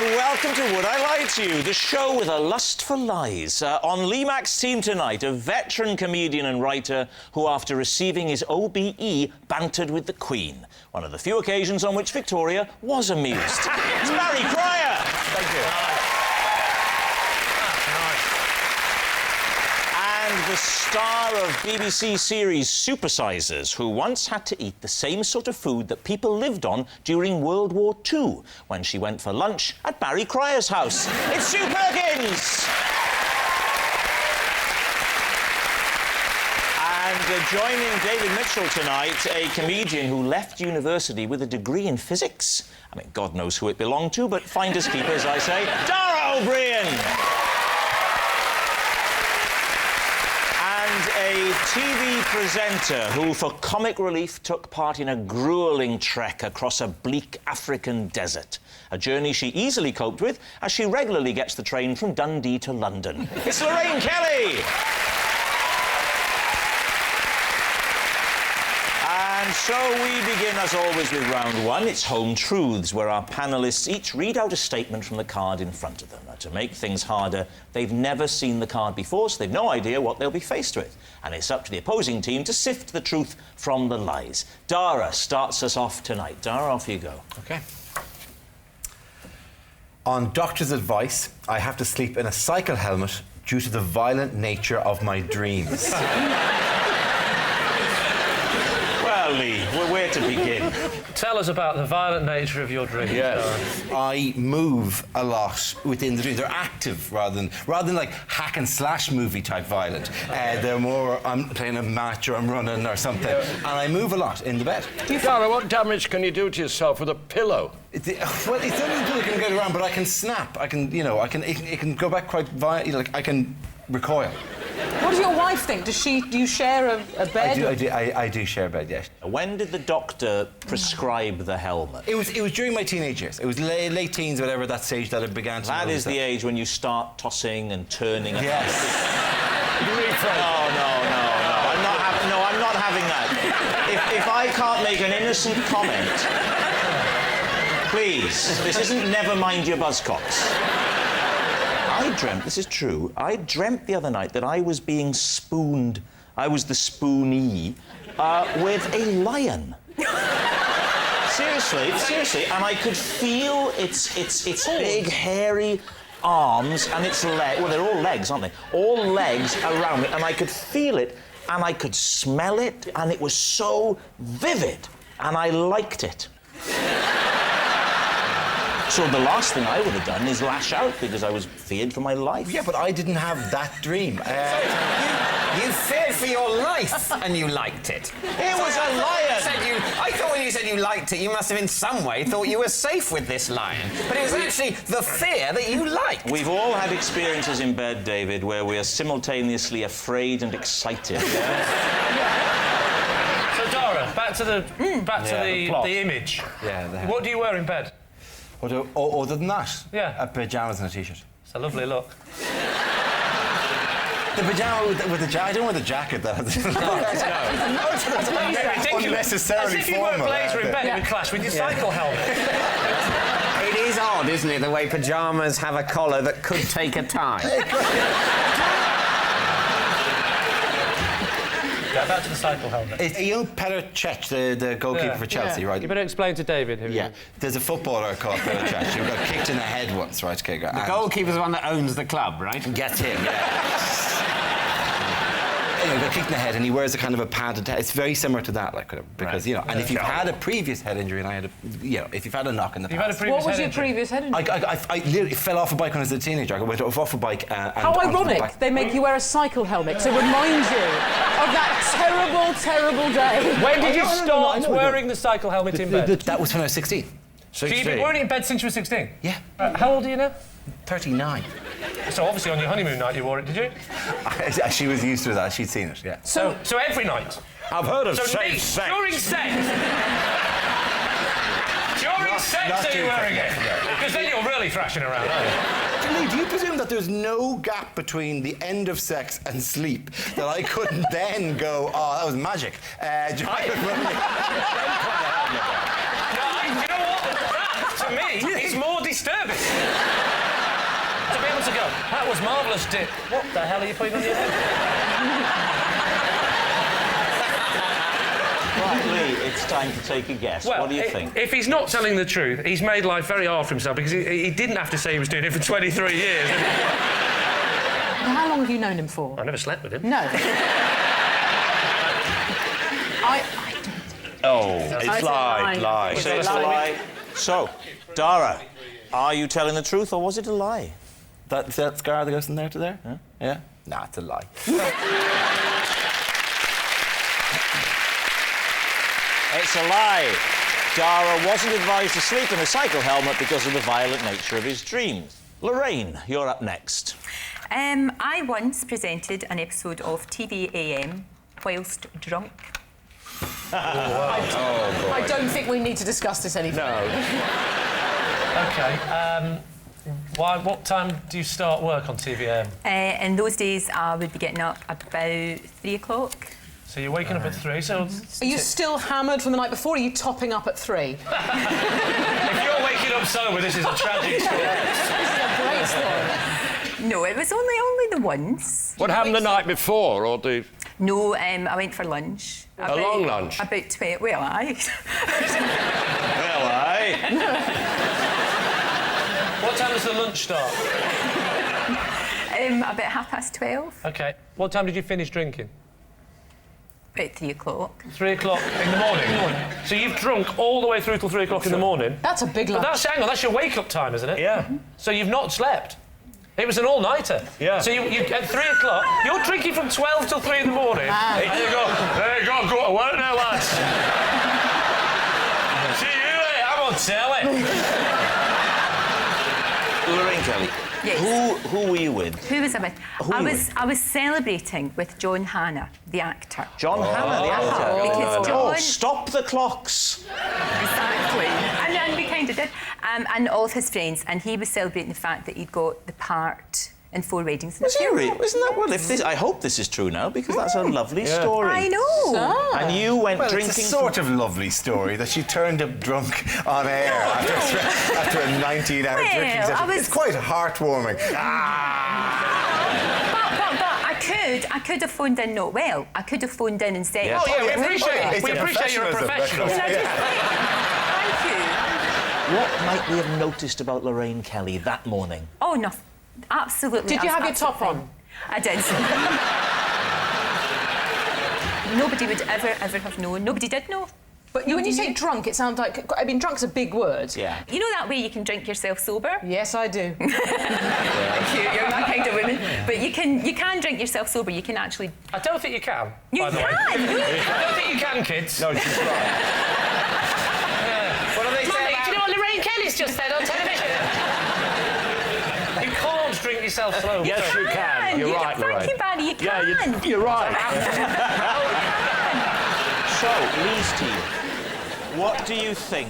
Welcome to Would I Lie to You, the show with a lust for lies. On Lee Mack's team tonight, a veteran comedian and writer who, after receiving his OBE, bantered with the Queen. One of the few occasions on which Victoria was amused. It's Barry Cryer! Thank you. And the star of BBC series Supersizers, who once had to eat the same sort of food that people lived on during World War II, when she went for lunch at Barry Cryer's house. It's Sue Perkins! And joining David Mitchell tonight, a comedian who left university with a degree in physics. I mean, God knows who it belonged to, but finders keepers, I say. Dara O'Brien! And a TV presenter who, for comic relief, took part in a gruelling trek across a bleak African desert. A journey she easily coped with, as she regularly gets the train from Dundee to London. It's Lorraine Kelly! And so we begin, as always, with round one. It's Home Truths, where our panellists each read out a statement from the card in front of them. Now, to make things harder, they've never seen the card before, so they've no idea what they'll be faced with. And it's up to the opposing team to sift the truth from the lies. Dara starts us off tonight. Dara, off you go. OK. On doctor's advice, I have to sleep in a cycle helmet due to the violent nature of my dreams. Well, Lee, where to begin? Tell us about the violent nature of your dreams. Yes. I move a lot within the dreams. They're active rather than like hack and slash movie type violent. They're more, I'm playing a match or I'm running or something. And I move a lot in the bed. Dara, what damage can you do to yourself with a pillow? Well, it's only a pillow can get around, but I can snap. I can, you know, it can go back quite violent. Like I can recoil. What does your wife think? Do you share a bed? I do share a bed, yes. When did the doctor prescribe the helmet? It was during my teenage years. It was late teens, whatever, that stage that it began to... That is the age when you start tossing and turning. Yes. I'm not having that. If I can't make an innocent comment, please, this isn't Never Mind Your Buzzcocks. I dreamt, this is true, I dreamt the other night that I was being spooned, I was the spoonee, with a lion. Seriously, and I could feel its big, hairy arms and its legs, well, they're all legs, aren't they? All legs around me, and I could feel it, and I could smell it, and it was so vivid, and I liked it. So the last thing I would have done is lash out because I was feared for my life. Yeah, but I didn't have that dream. You feared for your life and you liked it. It was a lion! I thought when you said you liked it, you must have in some way thought you were safe with this lion. But it was actually the fear that you liked. We've all had experiences in bed, David, where we are simultaneously afraid and excited. Yeah? So, Dara, back to the image. Yeah. What do you wear in bed? Other than that? Yeah. Pyjamas and a t-shirt. It's a lovely look. The pyjama with the jacket. I don't wear the jacket, though. No. Unnecessarily as if you wear a formal. blazer in bed, it would clash with your cycle helmet. It is odd, isn't it, the way pyjamas have a collar that could take a tie. Yeah, back to the cycle helmet. It's Ian Petr-Cech, the goalkeeper for Chelsea, right? You better explain to David who. Yeah, there's a footballer called Petr-Cech who got kicked in the head once, right? Okay, the goalkeeper's the one that owns the club, right? Gets him, yeah. Anyway, got kicked in the head, and he wears a kind of a padded head. It's very similar to that, like, because you know. And if you've had a previous head injury, and I had if you've had a knock in the past. What was your previous head injury? I literally fell off a bike when I was a teenager. I went off a bike. How ironic! They make you wear a cycle helmet to remind you of that terrible day. When did you start wearing the cycle helmet in bed? That was when I was 16. So you've been wearing it in bed since you were 16? Yeah. How old are you now? 39. So obviously on your honeymoon night you wore it, did you? She was used to that. She'd seen it, yeah. So every night? I've heard of safe sex. During sex? During sex are you wearing it? Because then you're really thrashing around, aren't you? Do you presume that there's no gap between the end of sex and sleep that I couldn't then go, oh, that was magic? You know what? That, to me, is more disturbing. To be able to go, that was marvellous, Dick. What the hell are you putting on your head? Right, Lee, it's time to take a guess. Well, what do you think? If he's not telling the truth, he's made life very hard for himself because he didn't have to say he was doing it for 23 years. How long have you known him for? I never slept with him. No. I don't. Oh, it's lie. So it's a lie. So, Dara, are you telling the truth or was it a lie? That scar that goes from there to there? Yeah? Nah, it's a lie. It's a lie. Dara wasn't advised to sleep in a cycle helmet because of the violent nature of his dreams. Lorraine, you're up next. I once presented an episode of TV AM whilst drunk. I don't think we need to discuss this any further. OK. What time do you start work on TVM? In those days, I would be getting up about 3 o'clock. So you're waking up at 3, so... Are you still hammered from the night before, or are you topping up at 3? If you're waking up sober, this is a tragic story. This is a great story. No, it was only the once. What happened the night before, or the... No, I went for lunch. A long lunch? About 12... Well, aye. Well, aye. What time does the lunch start? About 12:30. OK. What time did you finish drinking? About 3 o'clock. 3 o'clock in the morning? So you've drunk all the way through till 3 o'clock in the morning? That's a big lunch. But hang on, that's your wake-up time, isn't it? Yeah. So you've not slept? It was an all-nighter? Yeah. So you at 3 o'clock, you're drinking from 12 till 3 in the morning? Ah. And you go to work now, lads. See you later, I'm on telly. Lorraine Kelly. Yes. Who were you with? Who was I with? I was celebrating with John Hannah, the actor. John Hannah, the actor. Because John... stop the clocks. Exactly. And we kind of did. And all of his friends. And he was celebrating the fact that he'd got the part in 4 Weddings and a Funeral. Isn't that... Well, I hope this is true now, because that's a lovely story. I know. And you went drinking... It's a sort of lovely story that she turned up drunk on air after a 19-hour drinking session. It's quite heartwarming. But I could have phoned in not well. I could have phoned in and said... Yes. Oh, yeah, we appreciate you're a professional. Thank you. What might we have noticed about Lorraine Kelly that morning? Oh, no. Absolutely. Did you have your top on? I did. Nobody would ever have known. Nobody did know. But when you say drunk, it sounds like... I mean, drunk's a big word. Yeah. You know that way you can drink yourself sober? Yes, I do. Thank you. You're that kind of woman. But you can drink yourself sober. You can actually... I don't think you can, You by the way. I don't think you can, kids. No, she's right. What do they say? Do you know what Lorraine Kelly's just said on television? You can't drink yourself sober. Yes, you can. You're right, Lorraine. Thank you, Barry. You can. Yeah, you're right. So, Lee's team, what do you think?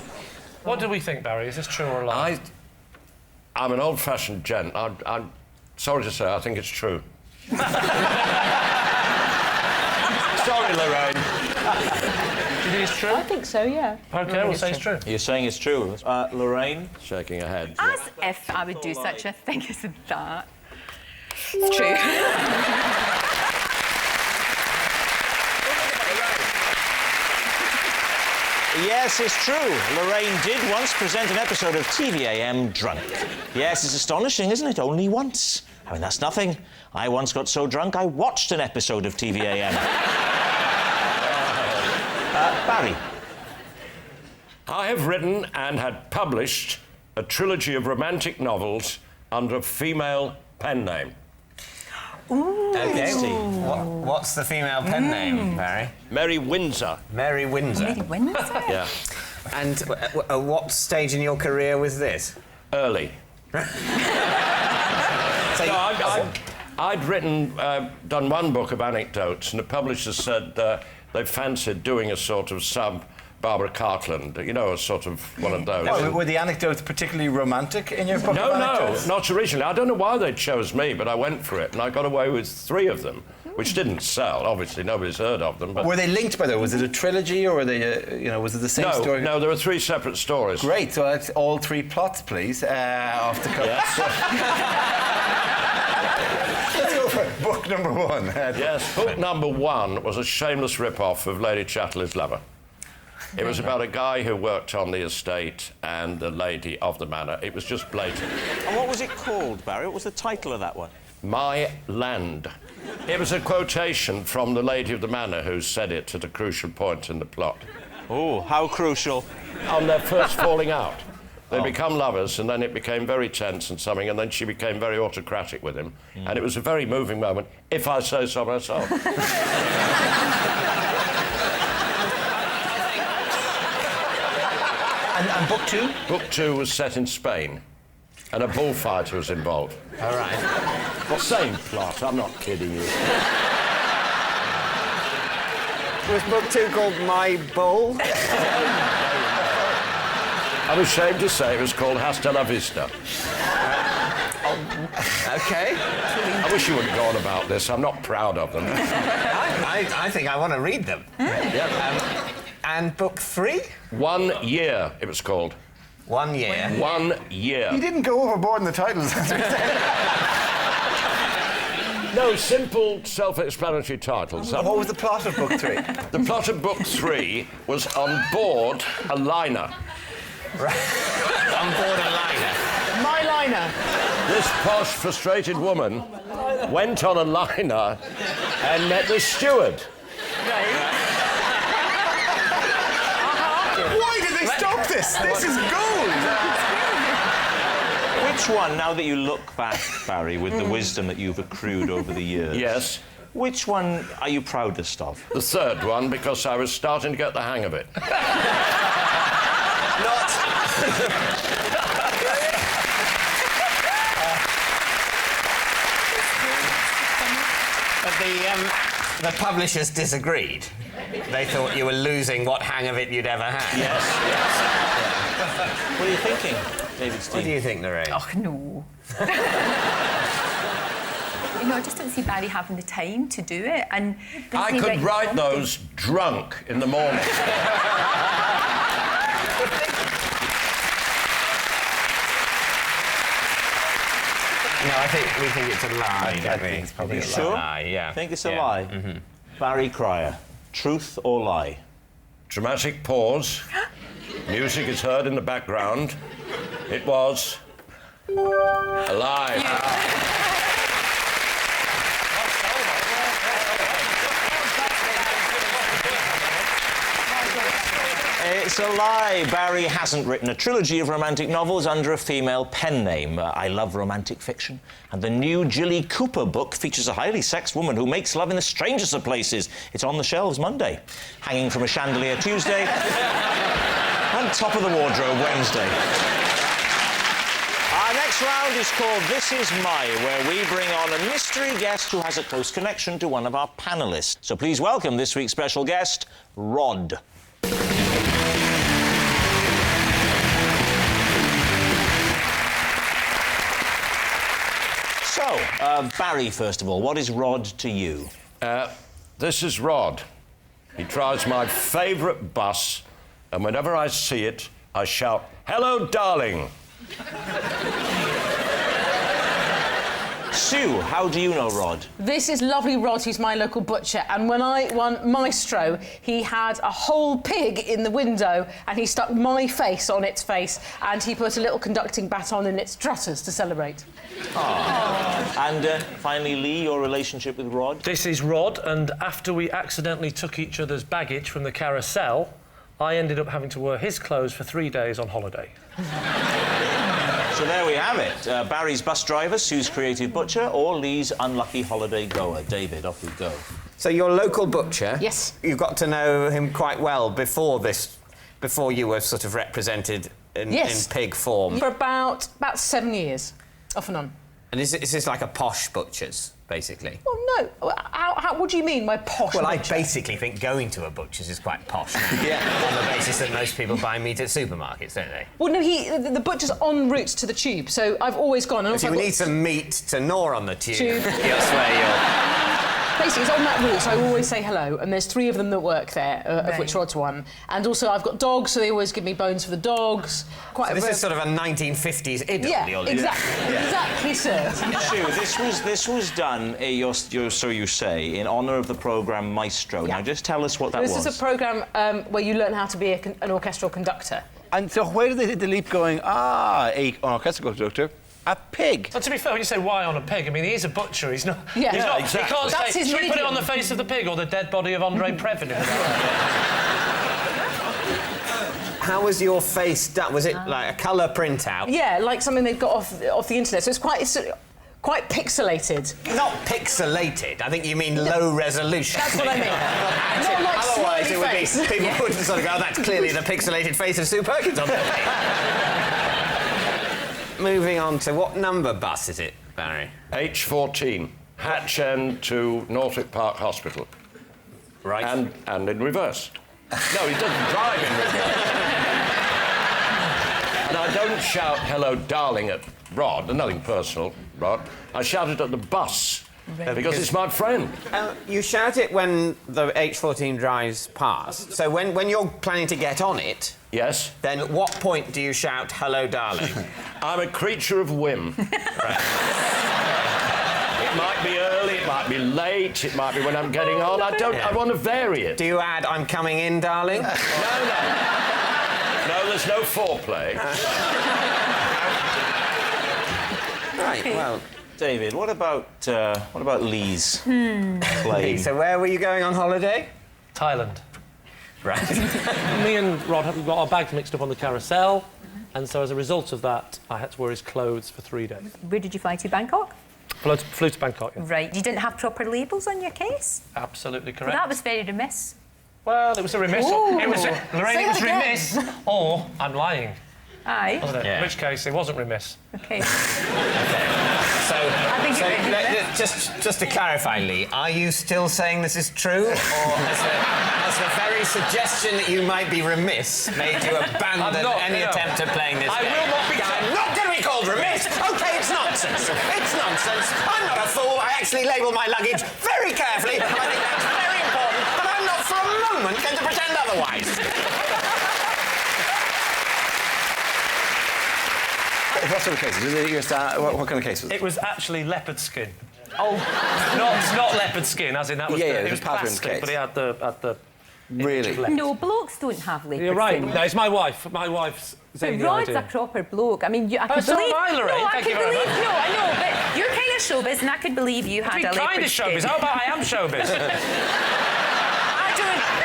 What do we think, Barry? Is this true or a lie? I'm an old-fashioned gent. I'm sorry to say, I think it's true. Sorry, Lorraine. Do you think it's true? I think so, yeah. OK, we'll say it's true. You're saying it's true. Lorraine? Shaking her head. As if I would do such a thing as that. It's true. Yes, it's true. Lorraine did once present an episode of TVAM drunk. Yes, it's astonishing, isn't it? Only once. I mean, that's nothing. I once got so drunk I watched an episode of TVAM. Barry? I have written and had published a trilogy of romantic novels under a female pen name. Ooh. OK. What's the female pen name, Barry? Mary Windsor. Mary Windsor. Mary Windsor? Yeah. And what stage in your career was this? Early. I'd written, done one book of anecdotes, and the publisher said they fancied doing a sort of Barbara Cartland, you know, a sort of one of those. Oh, were the anecdotes particularly romantic in your book? No, not originally. I don't know why they chose me, but I went for it, and I got away with 3 of them, which didn't sell. Obviously, nobody's heard of them. But were they linked, by the way? Was it a trilogy, or were they, was it the same story? No, there were 3 separate stories. Great. So that's all 3 plots, please, off the cuff. Yes. Let's go for book number 1. Yes, book number 1 was a shameless rip-off of Lady Chatterley's Lover. It was about a guy who worked on the estate and the lady of the manor. It was just blatant. And what was it called, Barry? What was the title of that one? My Land. It was a quotation from the lady of the manor who said it at a crucial point in the plot. Oh, how crucial? On their first falling out. They become lovers, and then it became very tense and something, and then she became very autocratic with him. And it was a very moving moment, if I say so myself. And book 2? Book 2 was set in Spain, and a bullfighter was involved. All right. Same plot, I'm not kidding you. Was book 2 called My Bull? I'm ashamed to say it was called Hasta la Vista. OK. I wish you wouldn't go on about this. I'm not proud of them. I think I want to read them. Yeah. And book 3? 1 year, it was called. 1 year? 1 year. You didn't go overboard in the titles. No, simple, self-explanatory titles. What was the plot of book 3? The plot of book 3 was on board a liner. Right. On board a liner. My liner. This posh, frustrated woman went on a liner and met the steward. Why did they stop this? This is gold! Which one, now that you look back, Barry, with the wisdom that you've accrued over the years... Yes. Which one are you proudest of? The third one, because I was starting to get the hang of it. But the publishers disagreed. They thought you were losing what hang of it you'd ever had. Yes. What are you thinking, David Steve? What do you think, Lorraine? Oh, no. You know, I just don't see Barry having the time to do it. And I could write those drunk in the morning. No, we think it's a lie, don't we? It's probably a lie, yeah. Think it's a lie? Mm-hmm. Barry Cryer, truth or lie? Dramatic pause. Music is heard in the background. It was a lie. It's a lie. Barry hasn't written a trilogy of romantic novels under a female pen name. I love romantic fiction. And the new Jilly Cooper book features a highly sexed woman who makes love in the strangest of places. It's on the shelves Monday, hanging from a chandelier Tuesday, and top of the wardrobe Wednesday. Our next round is called This Is My, where we bring on a mystery guest who has a close connection to one of our panellists. So please welcome this week's special guest, Rod. So, Barry, first of all, what is Rod to you? This is Rod. He drives my favourite bus, and whenever I see it, I shout, "Hello, darling!" Sue, how do you know Rod? This is lovely Rod, who's my local butcher, and when I won Maestro, he had a whole pig in the window, and he stuck my face on its face, and he put a little conducting baton in its trotters to celebrate. And finally, Lee, your relationship with Rod? This is Rod, and after we accidentally took each other's baggage from the carousel, I ended up having to wear his clothes for 3 days on holiday. So there we have it. Barry's bus driver, Sue's creative butcher, or Lee's unlucky holiday goer. David, off we go. So your local butcher... Yes. You got to know him quite well before you were sort of represented in pig form. For about 7 years, off and on. And is this like a posh butcher's, basically? Well, no. What do you mean by posh Well, butcher? I basically think going to a butcher's is quite posh now. Yeah. On the basis that most people buy meat at supermarkets, don't they? Well, no, the butcher's en route to the tube, so I've always gone. And If you need some meat to gnaw on the tube. That's where you're... Basically, it's on that route, so I always say hello, and there's 3 of them that work there, of which Rod's one. And also, I've got dogs, so they always give me bones for the dogs. So this is sort of a 1950s idyll. Yeah, exactly. Exactly, sir. Sue, this was done, so you say, in honour of the programme Maestro. Yeah. Now, just tell us what that was. This is a programme where you learn how to be an orchestral conductor. And so where did they hit the leap going, an orchestral conductor? A pig. Well, to be fair, when you say why on a pig, I mean, he is a butcher. He's not... Yeah, he's not, exactly. He can't That's say, his should we put it medium. on the face of the pig or the dead body of Andre Previn? How was your face done? Was it like a colour printout? Yeah, like something they've got off the internet. So it's quite pixelated. Not pixelated. I think you mean low resolution. That's what I mean. Not like Otherwise, smiley it would face. be people would sort of go, "That's clearly the pixelated face of Sue Perkins on there." Moving on to what number bus is it, Barry? H14, Hatch End to Norfolk Park Hospital. Right. And in reverse. No, he doesn't drive in reverse. And I don't shout hello, darling, at Rod. Nothing personal, Rod. I shout it at the bus. Because it's my friend. You shout it when the H14 drives past. So when you're planning to get on it... Yes. Then at what point do you shout, hello, darling? I'm a creature of whim. It might be early, it might be late, it might be when I'm getting on. I want to vary it. Do you add, I'm coming in, darling? No. No, there's no foreplay. Right, well, David, what about Lee's Lee, so where were you going on holiday? Thailand. Right. Me and Rod got our bags mixed up on the carousel, and so as a result of that, I had to wear his clothes for 3 days. Where did you fly to? Bangkok? Flew to Bangkok, yeah. Right. You didn't have proper labels on your case? Absolutely correct. Well, that was very remiss. Well, it was a remiss. Ooh. It was Lorraine, it was remiss, or I'm lying. Aye. Wasn't it? Yeah. In which case, it wasn't remiss. Okay. Just to clarify, Lee, are you still saying this is true, or has the very suggestion that you might be remiss made you abandon any attempt at playing this game? will not be. I'm not going to be called remiss. Okay, it's nonsense. It's nonsense. I'm not a fool. I actually label my luggage very carefully. I think that's very important, but I'm not for a moment going to pretend otherwise. What sort of case? What kind of case was it? It was actually leopard skin. Oh, not leopard skin, as in that was it was patterned plastic, case. but he had the Really? No, blokes don't have leopard You're right. skin. No, it's my wife. My wife's saying the Rod's idea. a proper bloke. I mean, I could so believe... am I, Lorraine. No, I Thank could you very believe... much. No, I know, but you're kind of showbiz, and I could believe you had a leopard kind of skin. showbiz. How about I am showbiz?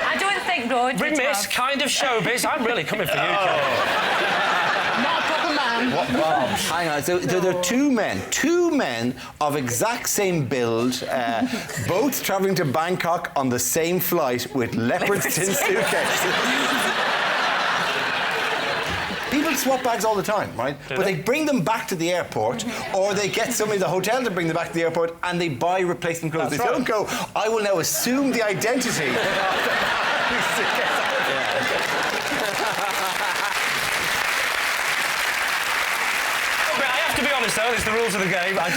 I don't think Rod would Remiss, have... kind of showbiz. I'm really coming for you, Kate. Not a proper man. What? Hang on. So there are two men of exact same build, both travelling to Bangkok on the same flight with leopard skin suitcases. People swap bags all the time, right? But they bring them back to the airport, or they get somebody at the hotel to bring them back to the airport, and they buy replacement clothes. That's They don't go, I will now assume the identity. To be honest, though, it's the rules of the game. I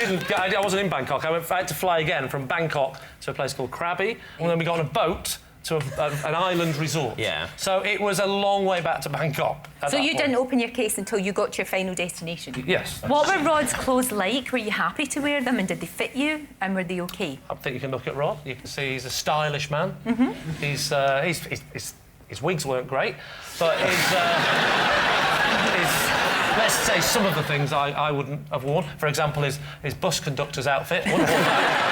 wasn't in Bangkok. I had to fly again from Bangkok to a place called Krabi, and then we got on a boat to an island resort. Yeah. So it was a long way back to Bangkok. So you didn't open your case until you got to your final destination? Yes. What were Rod's clothes like? Were you happy to wear them, and did they fit you, and were they okay? I think you can look at Rod. You can see he's a stylish man. His wigs weren't great, but his let's say some of the things I wouldn't have worn. For example, his bus conductor's outfit. Wouldn't have worn that.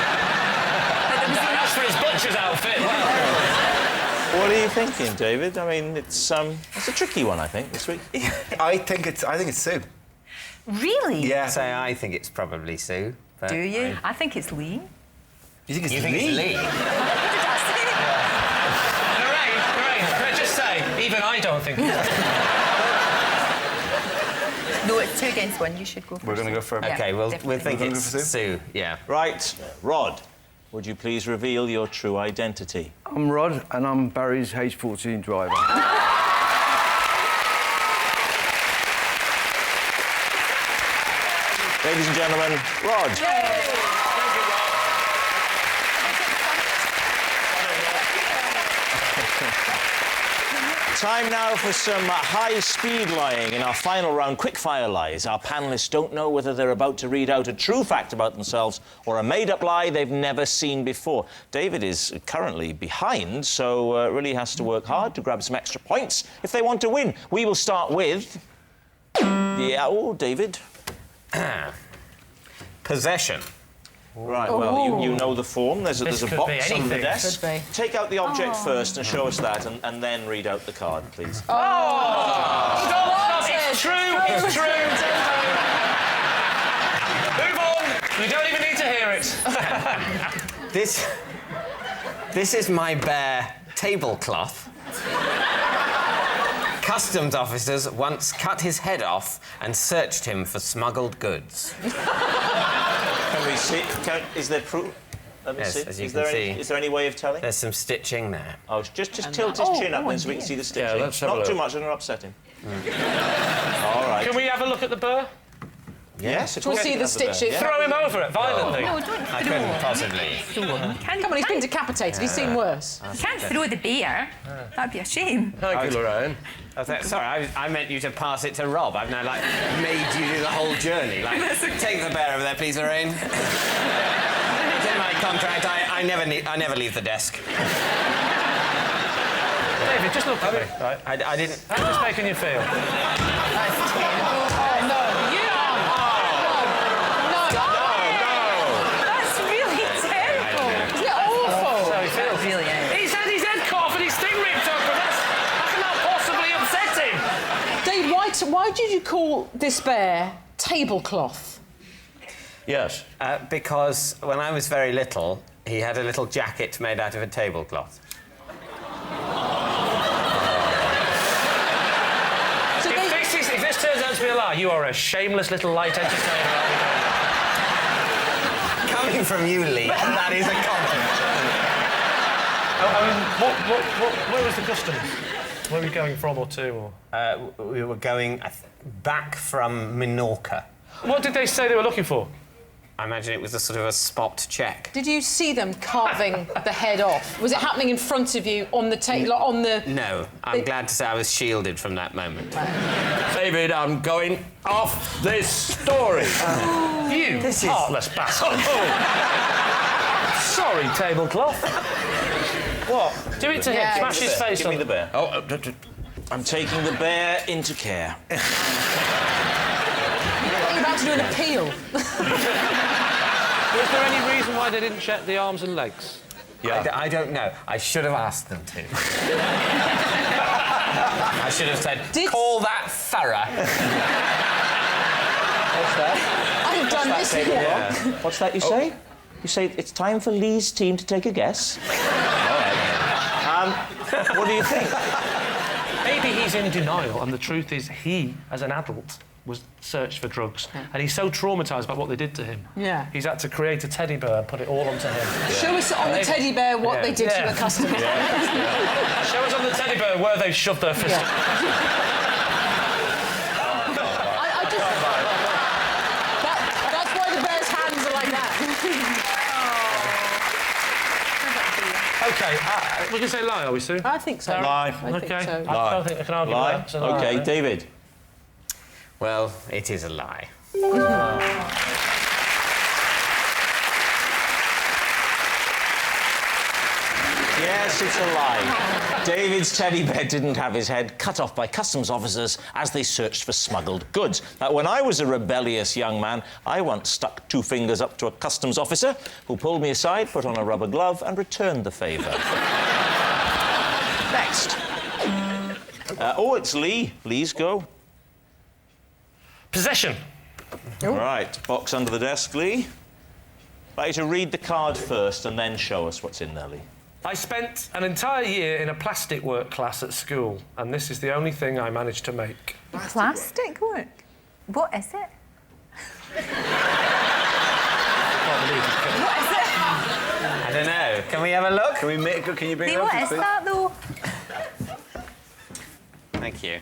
As for his butcher's outfit, What are you thinking, David? I mean, it's a tricky one, I think, this week. I think it's Sue. Really? Yeah. I think it's probably Sue. Do you? I think it's Lee. You think it's You Lee? think it's Lee? Lorraine, can I just say, even I don't think it's No, it's 2 against 1. You should go first. We're going to go for... Yeah, OK, we'll definitely. think We're gonna it's go for Sue. Yeah. Right, Rod, would you please reveal your true identity? I'm Rod, and I'm Barry's H14 driver. Ladies and gentlemen, Rod. Time now for some high-speed lying in our final round, quick-fire lies. Our panellists don't know whether they're about to read out a true fact about themselves or a made-up lie they've never seen before. David is currently behind, so really has to work hard to grab some extra points if they want to win. We will start with... David. Possession. Right, well, you know the form. There's a box on the desk. Could be. Take out the object first and show us that, and then read out the card, please. Stop! It's true! It's true! Move on! We don't even need to hear it. This is my bare tablecloth. Customs officers once cut his head off and searched him for smuggled goods. Can we see? Is there proof? Let me Yes, see. as you Is can there see. Is there any way of telling? There's some stitching there. Oh, just tilt his chin up then so we can see the stitching. let's have a Not too look. much, I'm going to upset him. All right. Can we have a look at the burr? Yes, We'll see the stitching. Throw him over it violently. No, don't I couldn't possibly. Come on, he's been decapitated. He's seen worse. You can't throw the bear. That'd be a shame. Thank you, Lorraine. Sorry, I meant you to pass it to Rob. I've now, like, made you do the whole journey. Like, take the bear over there, please, Lorraine. It's in my contract. I never leave the desk. David, just look at me. Right. I didn't... How's this making you feel? That's terrible. Oh, no. You are. No. That's really terrible. Isn't it awful? So he feels. Really is. He's had his head cut off and his sting ripped off, but that cannot possibly upset him. Dave, why did you call this bear tablecloth? Yes. Because when I was very little, he had a little jacket made out of a tablecloth. If this turns out to be a lie, you are a shameless little light entertainer. Coming from you, Lee, that is a compliment. Where was the customers? Where were we going from or to? Or? We were going back from Minorca. What did they say they were looking for? I imagine it was a sort of a spot check. Did you see them carving the head off? Was it happening in front of you on the table? On the... No, I'm glad to say I was shielded from that moment. David, I'm going off this story. You heartless bastard. Sorry, tablecloth. What? Do it to him. Smash his face Give on. me the bear. Oh, I'm taking the bear into care. You're about to do an appeal. Was there any reason why they didn't check the arms and legs? Yeah. I don't know. I should have asked them to. I should have said, call that thorough. What's that? I've done this here. What's that you say? You say it's time for Lee's team to take a guess. All right. What do you think? Maybe he's in denial, and the truth is he, as an adult, was searched for drugs, and he's so traumatised by what they did to him. Yeah. He's had to create a teddy bear and put it all onto him. Show us on the teddy bear what they did to the customer. Show us on the teddy bear where they've shoved their fist. That's why the bear's hands are like that. OK, we can say lie, are we, Sue? I think so. Lie. I think so. I don't think I can argue Lie. with that. So OK, lie. David. Well, it is a lie. Yes, it's a lie. David's teddy bear didn't have his head cut off by customs officers as they searched for smuggled goods. Now, when I was a rebellious young man, I once stuck 2 fingers up to a customs officer who pulled me aside, put on a rubber glove and returned the favour. Next. It's Lee. Lee's go. Possession. Right, box under the desk, Lee. I'd like you to read the card first and then show us what's in there, Lee. I spent an entire year in a plastic work class at school, and this is the only thing I managed to make. Plastic work? What is it? What is it? I don't know. Can we have a look? Can you bring it What up? is that, though? Thank you.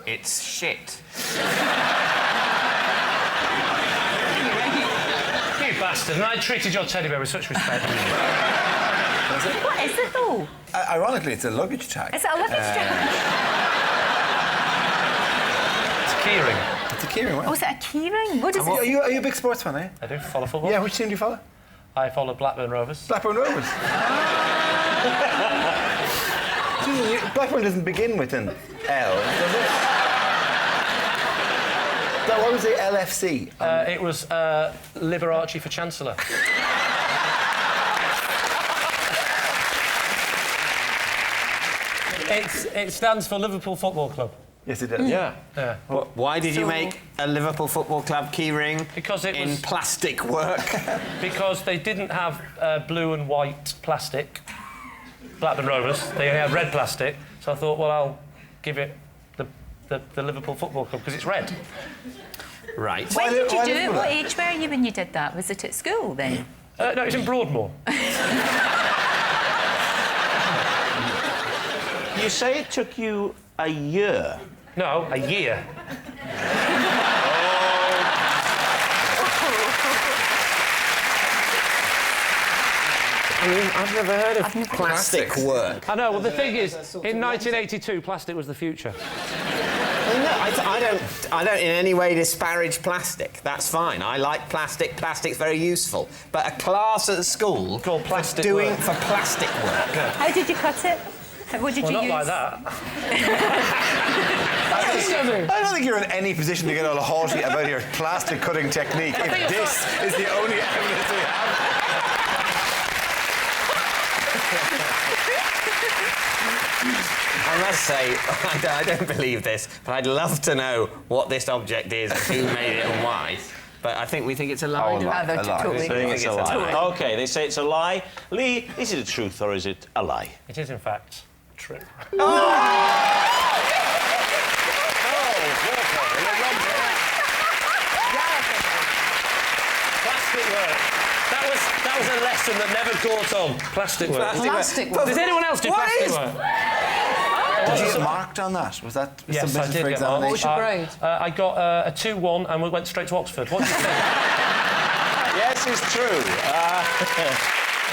It's shit. You bastard, and I treated your teddy bear with such respect. What is it, though? Ironically, it's a luggage tag. Is it a luggage tag? It's a keyring. It's a keyring, right? Oh, is it a keyring? What is it? Are you a big sports fan, eh? I do follow football. Yeah, which team do you follow? I follow Blackburn Rovers. Blackburn Rovers. Blackburn doesn't begin with an L, does it? No, what was the LFC? It was Liberace for Chancellor. It stands for Liverpool Football Club. Yes, it does. Yeah. Why did you make a Liverpool Football Club keyring? Because it was in plastic work. Because they didn't have blue and white plastic. Blackburn Rovers. They only had red plastic. So I thought, well, I'll give it the Liverpool Football Club because it's red. Right. When did you do it? What age were you when you did that? Was it at school then? No, it's in Broadmoor. You say it took you a year? No, a year. I mean, I've never heard of plastic work. I know, well, the thing is, in 1982, plastic was the future. I don't in any way disparage plastic. That's fine. I like plastic. Plastic's very useful. But a class at the school called plastic doing work. for plastic work. How did you cut it? What did Well, you not use? like that. I don't think you're in any position to get all haughty about your plastic cutting technique if this is the only evidence we have. I must say, I don't believe this, but I'd love to know what this object is, and who made it and why. But I think we think it's a lie. Oh, a lie. No, A lie. totally. I think it's a lie. OK, they say it's a lie. Lee, is it a truth or is it a lie? It is, in fact, true. Plastic work. That was a lesson that never caught on. Plastic work. Plastic work. Does anyone else do plastic work? Did you get marked on that? Was that Yes, I submitted did for get marked. What was examination? your grade? I got a 2-1 and we went straight to Oxford. What do you think? Yes, it's true.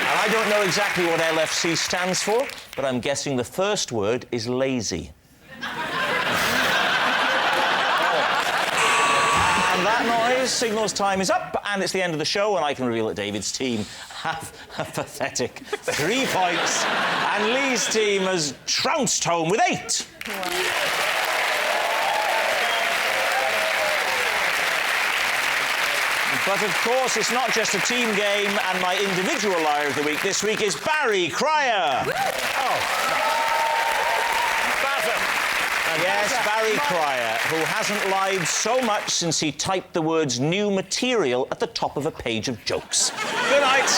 And I don't know exactly what LFC stands for, but I'm guessing the first word is lazy. And that noise signals time is up, and it's the end of the show, and I can reveal that David's team have a pathetic 3 points, and Lee's team has trounced home with 8. But of course, it's not just a team game, and my individual liar of the week this week is Barry Cryer. Yes, Barry Cryer, who hasn't lied so much since he typed the words new material at the top of a page of jokes. Good night.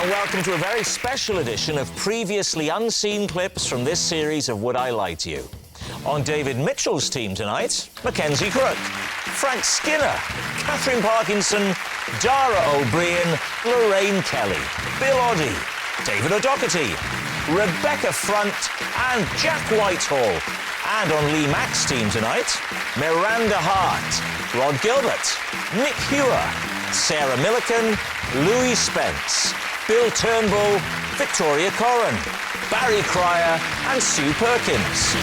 Welcome to a very special edition of previously unseen clips from this series of Would I Lie to You? On David Mitchell's team tonight, Mackenzie Crook, Frank Skinner, Catherine Parkinson, Dara O'Brien, Lorraine Kelly, Bill Oddie, David O'Doherty, Rebecca Front and Jack Whitehall. And on Lee Mack's team tonight, Miranda Hart, Rod Gilbert, Nick Hewer, Sarah Milliken, Louis Spence, Bill Turnbull, Victoria Corran, Barry Cryer and Sue Perkins.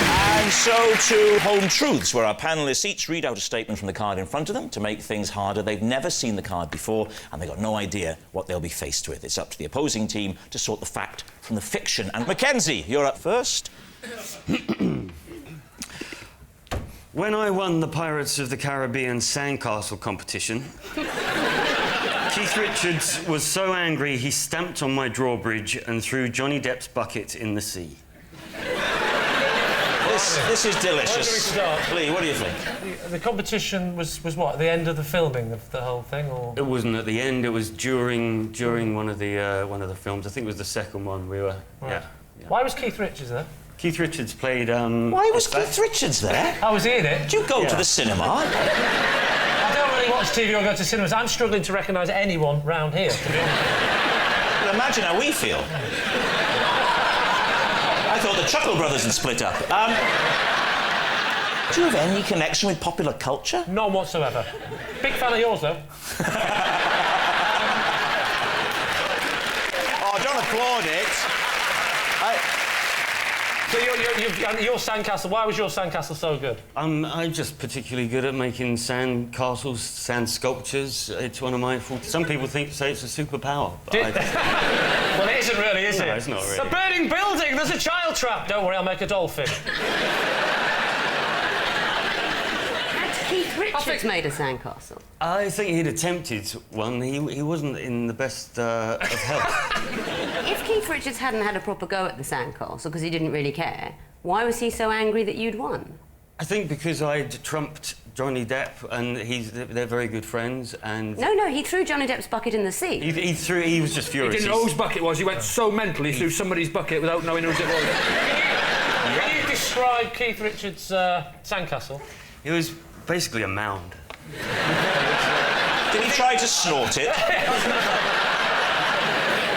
And so to Home Truths, where our panellists each read out a statement from the card in front of them to make things harder. They've never seen the card before and they've got no idea what they'll be faced with. It's up to the opposing team to sort the fact from the fiction. And Mackenzie, you're up first. When I won the Pirates of the Caribbean Sandcastle competition, Keith Richards was so angry he stamped on my drawbridge and threw Johnny Depp's bucket in the sea. This is delicious. Where do we start? Lee, what do you think? The competition was what, at the end of the filming of the whole thing, or...? It wasn't at the end, it was during one of the films. I think it was the second one. We were... Right. Yeah. Why was Keith Richards there? Keith Richards played... Why was Keith Richards there? Oh, was he in it? Did you go to the cinema? I don't really watch TV or go to cinemas. I'm struggling to recognise anyone round here, to be honest. Well, imagine how we feel. I thought the Chuckle Brothers had split up. Do you have any connection with popular culture? None whatsoever. Big fan of yours, though. Oh, don't applaud it. So your sandcastle, why was your sandcastle so good? I'm just particularly good at making sand castles, sand sculptures. It's one of my faults. Some people say it's a superpower. But Well, it isn't really, is it? No, it's not really. A burning building! There's a child trap! Don't worry, I'll make a dolphin. Had Keith Richards made a sandcastle? I think he'd attempted one. He wasn't in the best of health. If Keith Richards hadn't had a proper go at the sandcastle because he didn't really care, why was he so angry that you'd won? I think because I'd trumped Johnny Depp, and they're very good friends, and... No, he threw Johnny Depp's bucket in the sea. He was just furious. He didn't know whose bucket it was. He went so mental, he threw somebody's bucket without knowing whose it was. Can you describe Keith Richards' sandcastle? It was basically a mound. Did he try to snort it?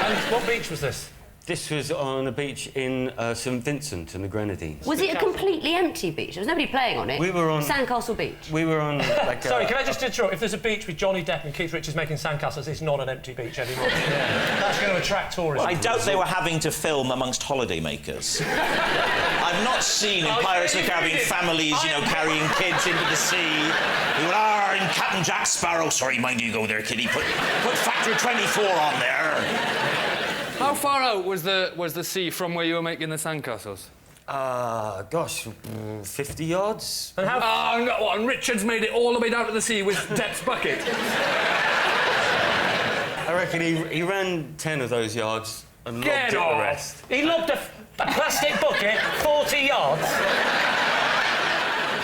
And what beach was this? This was on a beach in St Vincent in the Grenadines. Was it a completely empty beach? There was nobody playing on it? We were on... Sandcastle Beach? We were on, like... Sorry, can I just interrupt? If there's a beach with Johnny Depp and Keith Richards making sandcastles, it's not an empty beach anymore. That's going to attract tourism. I doubt they were having to film amongst holidaymakers. I've not seen in Pirates of the Caribbean families, you know, carrying kids into the sea. You are in Captain Jack Sparrow. Sorry, mind you go there, kiddie. Put factor 24 on there. How far out was the sea from where you were making the sandcastles? Gosh, 50 yards. And how... and Richards made it all the way down to the sea with Depp's bucket? I reckon he ran 10 of those yards and lobbed the rest. He lobbed a plastic bucket 40 yards?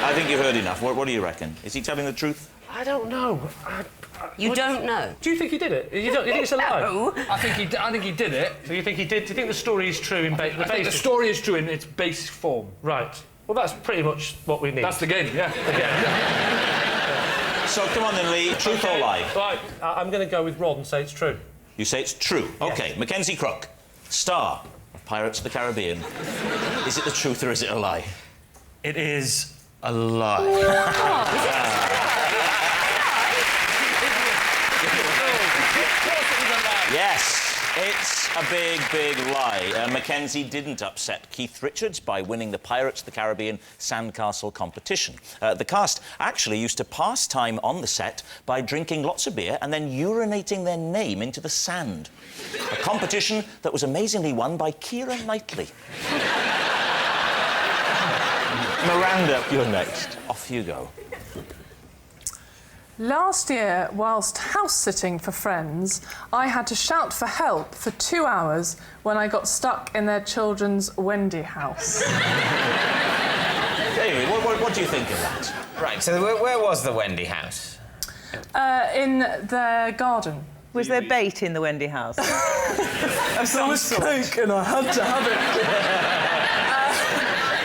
I think you've heard enough. What do you reckon? Is he telling the truth? I don't know. You don't know? Do you think he did it? You think it's a lie? No. I think he did it. So you think he did? Do you think the story is true in I think the story is true in its basic form. Right. Well, that's pretty much what we need. That's the game, yeah. So come on then, Lee. Truth or lie? Right. I'm going to go with Rod and say it's true. You say it's true. OK. Mackenzie Crook, star of Pirates of the Caribbean. Is it the truth or is it a lie? It is a lie. Yes, it's a big, big lie. Mackenzie didn't upset Keith Richards by winning the Pirates of the Caribbean Sandcastle competition. The cast actually used to pass time on the set by drinking lots of beer and then urinating their name into the sand. A competition that was amazingly won by Keira Knightley. Miranda, you're next. Off you go. Last year, whilst house-sitting for friends, I had to shout for help for 2 hours when I got stuck in their children's Wendy house. David, what do you think of that? Right, so where was the Wendy house? In their garden. Was there bait in the Wendy house? There was cake and I had to have it.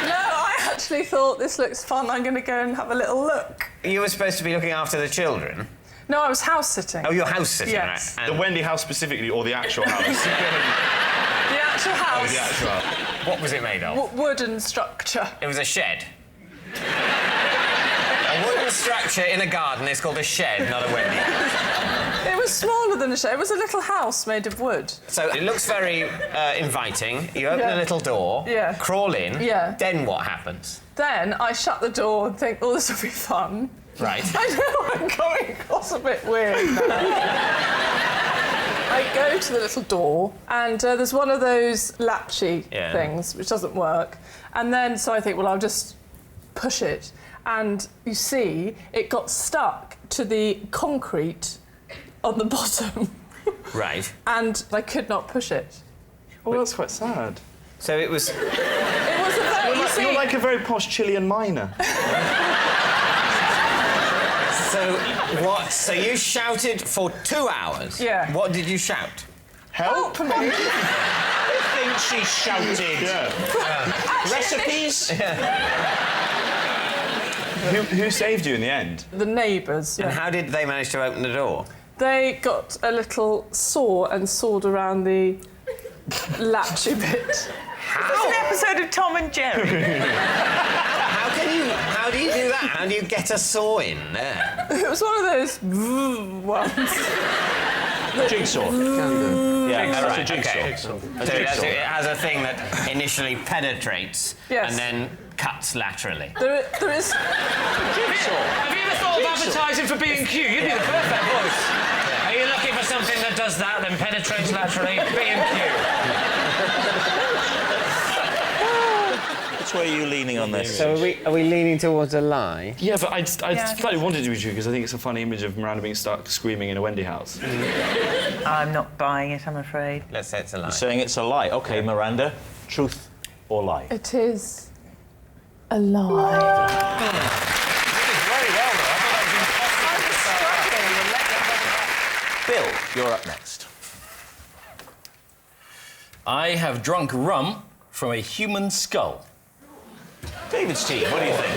I actually thought this looks fun, I'm going to go and have a little look. You were supposed to be looking after the children? No, I was house-sitting. Oh, you're house-sitting, yes. right? The Wendy house specifically, or the actual house? The actual house. Oh, the actual house. What was it made of? Wooden structure. It was a shed. A wooden structure in a garden is called a shed, not a Wendy house. It was smaller than a shed. It was a little house made of wood. So it looks very inviting. You open a little door, crawl in, then what happens? Then I shut the door and think, oh, this will be fun. Right. I know I'm coming across a bit weird now. I go to the little door and there's one of those latchy things which doesn't work. And then, so I think, well, I'll just push it. And you see, it got stuck to the concrete on the bottom. Right. And I could not push it. Well, that's quite sad. So it was... It was a very... You're like a very posh Chilean miner. So you shouted for 2 hours? Yeah. What did you shout? Help me! I think she shouted. Recipes? Who saved you in the end? The neighbours. And how did they manage to open the door? They got a little saw and sawed around the latchy bit. It's an episode of Tom and Jerry. How do you do that? How do you get a saw in there? It was one of those ones. Jigsaw. Yeah, that's a jigsaw. Okay. So it has a thing that initially penetrates Yes. and then cuts laterally. There is... Jigsaw. Have you ever thought of advertising for B&Q? You'd be the perfect voice. Are you looking for something that does that, then penetrates laterally? B&Q. Which way are you leaning on this? So are we leaning towards a lie? Yeah, but I slightly wanted it to be true because I think it's a funny image of Miranda being stuck screaming in a Wendy house. I'm not buying it, I'm afraid. Let's say it's a lie. You're saying it's a lie. OK, Miranda, truth or lie? It is a lie. Very well, though. I thought Bill, you're up next. I have drunk rum from a human skull. David's team, what do you think?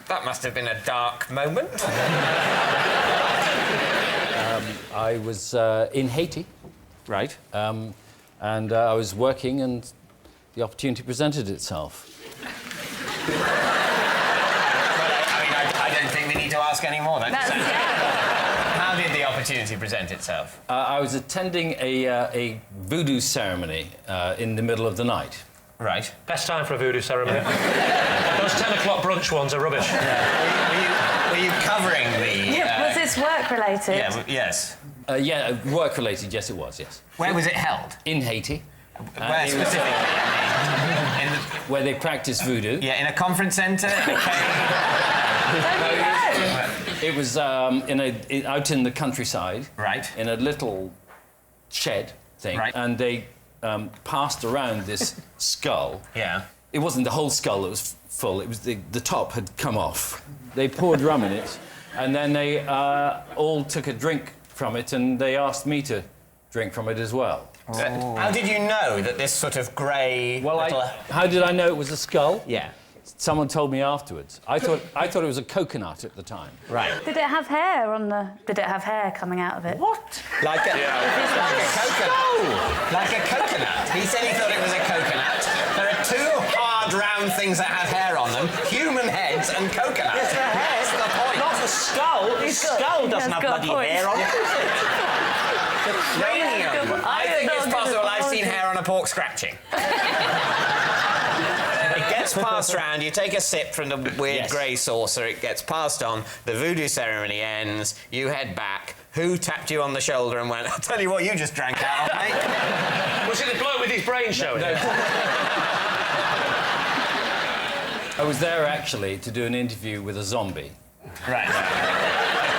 That must have been a dark moment. I was in Haiti. Right. And I was working and the opportunity presented itself. I don't think we need to ask any more. How did the opportunity present itself? I was attending a voodoo ceremony in the middle of the night. Right. Best time for a voodoo ceremony. Those 10 o'clock brunch ones are rubbish. Were you covering the... Was this work-related? Yeah, yes. Yeah, work-related, yes, it was, yes. Where was it held? In Haiti. Where specifically? Where they practice voodoo. Yeah, in a conference centre? In a cave? It was out in the countryside. Right. In a little shed thing. Right. And they passed around this skull. Yeah. It wasn't the whole skull that was full. It was the top had come off. They poured rum in it, and then they all took a drink from it, and they asked me to drink from it as well. Oh. How did you know that this sort of grey... How did I know it was a skull? Yeah. Someone told me afterwards. I thought it was a coconut at the time. Right. Did it have hair on the... Did it have hair coming out of it? What? Like a coconut. Like a coconut. He said he thought it was a coconut. There are two hard, round things that have hair on them. Human heads and coconuts. Yes, the hair. That's the point. Not the skull. The skull doesn't have bloody hair on it. The cranium. I think it's possible I've seen hair on a pork scratching. It gets passed round, you take a sip from the weird grey saucer, it gets passed on, the voodoo ceremony ends, you head back. Who tapped you on the shoulder and went, I'll tell you what you just drank out of, mate? Was it the bloke with his brain showing? I was there, actually, to do an interview with a zombie. Right.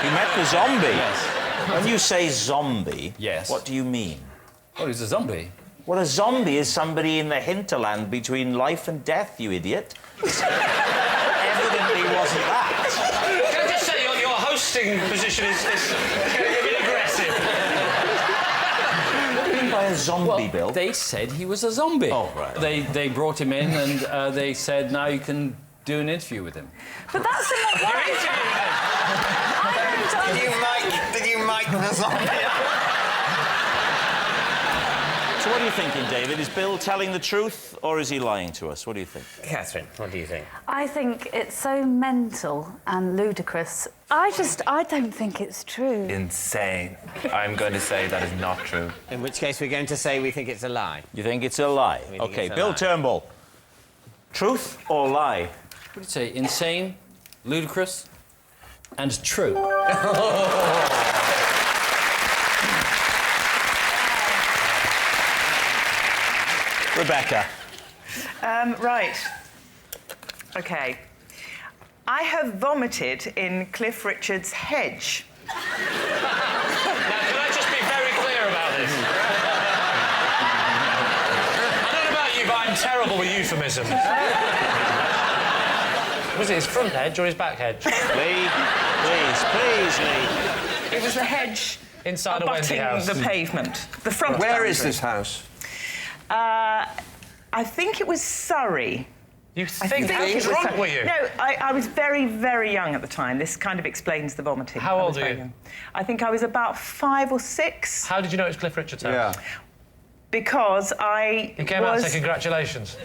You met the zombie? Yes. When you say zombie, yes. What do you mean? Well, he's a zombie. Well, a zombie is somebody in the hinterland between life and death, you idiot. Evidently wasn't that. Can I just say your hosting position is getting a bit aggressive? What do you mean by a zombie, Bill? They said he was a zombie. Oh, right. They brought him in and they said, now you can do an interview with him. But that's not right. Did you mic the zombie? So what are you thinking, David? Is Bill telling the truth or is he lying to us? What do you think? Catherine, what do you think? I think it's so mental and ludicrous. I don't think it's true. Insane. I'm going to say that is not true. In which case we're going to say we think it's a lie. You think it's a lie? OK, Bill Turnbull. Truth or lie? What do you say? Insane, ludicrous, and true. Rebecca. Right. OK. I have vomited in Cliff Richard's hedge. Now, can I just be very clear about this? I don't know about you, but I'm terrible with euphemisms. Was it his front hedge or his back hedge? Lee, please, Lee. It was the hedge inside a Wendy house. The pavement. The front Where is boundary. this house? I think it was Surrey. You think? How drunk were you? No, I was very, very young at the time. This kind of explains the vomiting. How old are you? Young. I think I was about 5 or 6. How did you know it was Cliff Richard's house? Yeah. Because I He came out and said congratulations.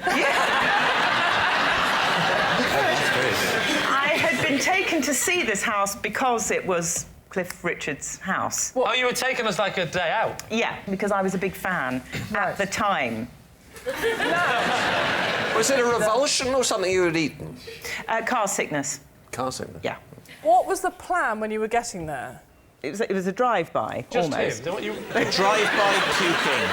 I had been taken to see this house because it was Cliff Richard's house. Oh, you were taken as like a day out? Yeah, because I was a big fan at the time. Was it a revulsion or something you had eaten? Car sickness. Car sickness? Yeah. What was the plan when you were getting there? It was a drive-by, Just almost. him? You... A drive-by puking.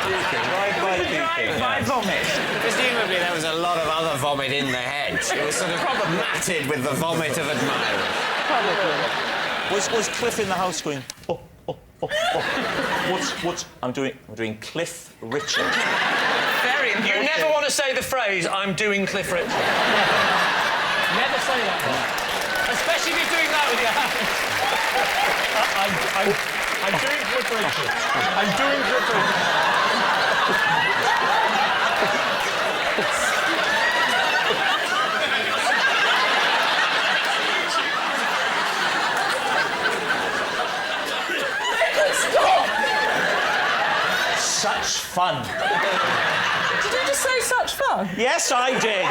Drive-by puking. Drive-by vomit. Presumably there was a lot of other vomit in the hedge. It was sort of matted with the vomit of admirers. Probably. Was Cliff in the house going, oh, oh, oh, oh. What's... I'm doing Cliff Richard. Very important. You never want to say the phrase, I'm doing Cliff Richard. Never say that one. Especially if you're doing that with your hands. I'm doing Cliff Richard. I'm doing Cliff Richard. Stop! Such fun. Did you just say such fun? Yes, I did.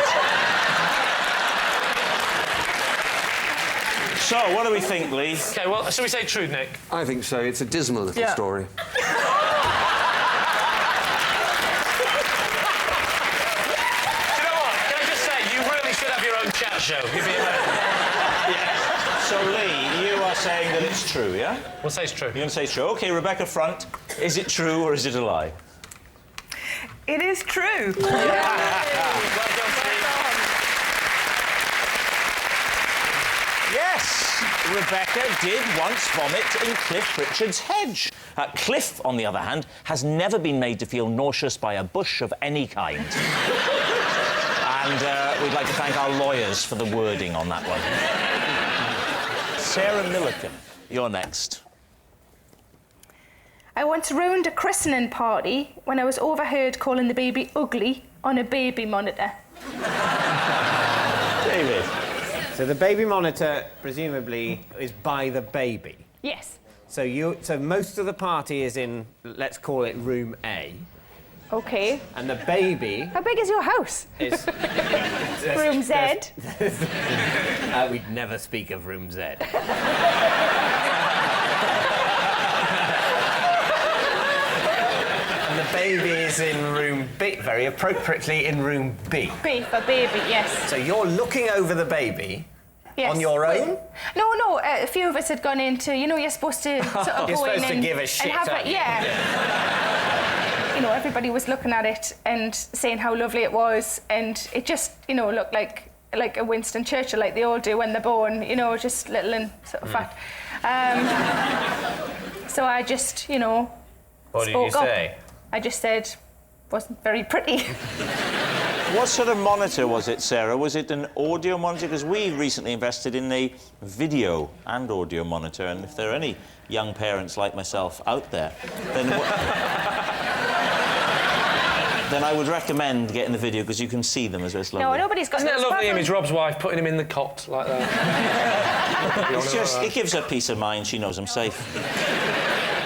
So, what do we think, Lee? OK, well, shall we say true, Nick? I think so. It's a dismal little story. Do you know what? Can I just say, you really should have your own chat show. You'd be amazing. So, Lee, you are saying that it's true, yeah? We'll say it's true. You're going to say it's true. OK, Rebecca Front, is it true or is it a lie? It is true. Yes, Rebecca did once vomit in Cliff Richard's hedge. Cliff, on the other hand, has never been made to feel nauseous by a bush of any kind. And we'd like to thank our lawyers for the wording on that one. Sarah Milliken, you're next. I once ruined a christening party when I was overheard calling the baby ugly on a baby monitor. David. So the baby monitor, presumably, is by the baby. Yes. So most of the party is in, let's call it room A. Okay. And the baby How big is your house? is... Room Z. We'd never speak of room Z. And the baby is in room B, very appropriately in room B. B for baby, yes. So you're looking over the baby Yes. on your own? No, a few of us had gone into, you know, you're supposed to sort of You're go in supposed to and, give a shit, and have aren't it, you? yeah. You know, everybody was looking at it and saying how lovely it was, and it just, you know, looked like a Winston Churchill, like they all do when they're born, you know, just little and sort of fat. So I just, you know, What did spoke you up. say? I just said, wasn't very pretty. What sort of monitor was it, Sarah? Was it an audio monitor? Because we recently invested in a video and audio monitor, and if there are any young parents like myself out there, then then I would recommend getting the video because you can see them as well. It's lovely. No, nobody's got. Isn't that a no lovely problem. image? Rob's wife putting him in the cot like that. It's just, it gives her peace of mind. She knows I'm safe.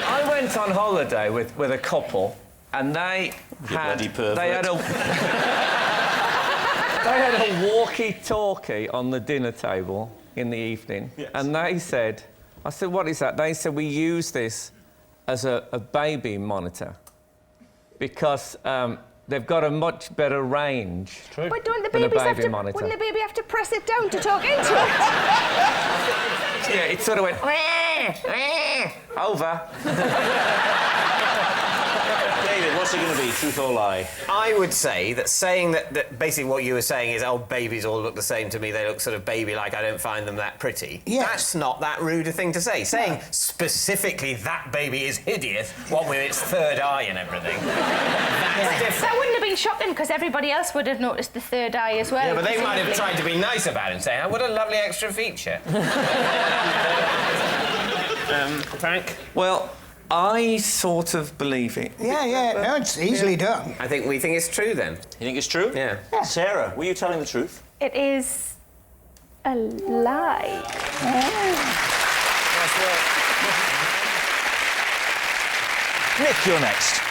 I went on holiday with a couple, and they had a walkie-talkie on the dinner table in the evening, and they said, I said, what is that? They said, we use this as a baby monitor because they've got a much better range But don't the than a babies have baby to? monitor. Wouldn't the baby have to press it down to talk into it? Yeah, it sort of went, over. David, what's it going to be, truth or lie? I would say that saying that basically what you were saying is, oh, babies all look the same to me, they look sort of baby-like, I don't find them that pretty. Yes. That's not that rude a thing to say. Saying specifically that baby is hideous, what with its third eye and everything, that's different. That wouldn't have been shocking because everybody else would have noticed the third eye as well. Yeah, but they might have presumably. tried to be nice about it and saying, oh, what a lovely extra feature. Frank? Well, I sort of believe it. Yeah, no, it's easily done. I think we think it's true then. You think it's true? Yeah. Sarah, were you telling the truth? It is a lie. Nick, you're next.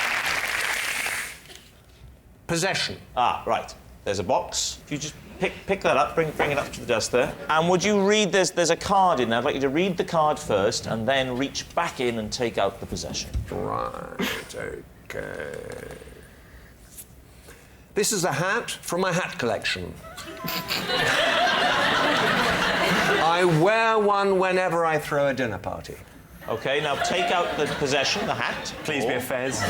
Possession. Ah, right. There's a box. If you just pick that up, bring it up to the desk there. And would you read, there's a card in there. I'd like you to read the card first and then reach back in and take out the possession. Right, OK. This is a hat from my hat collection. I wear one whenever I throw a dinner party. OK, now take out the possession, the hat. Please be a fez.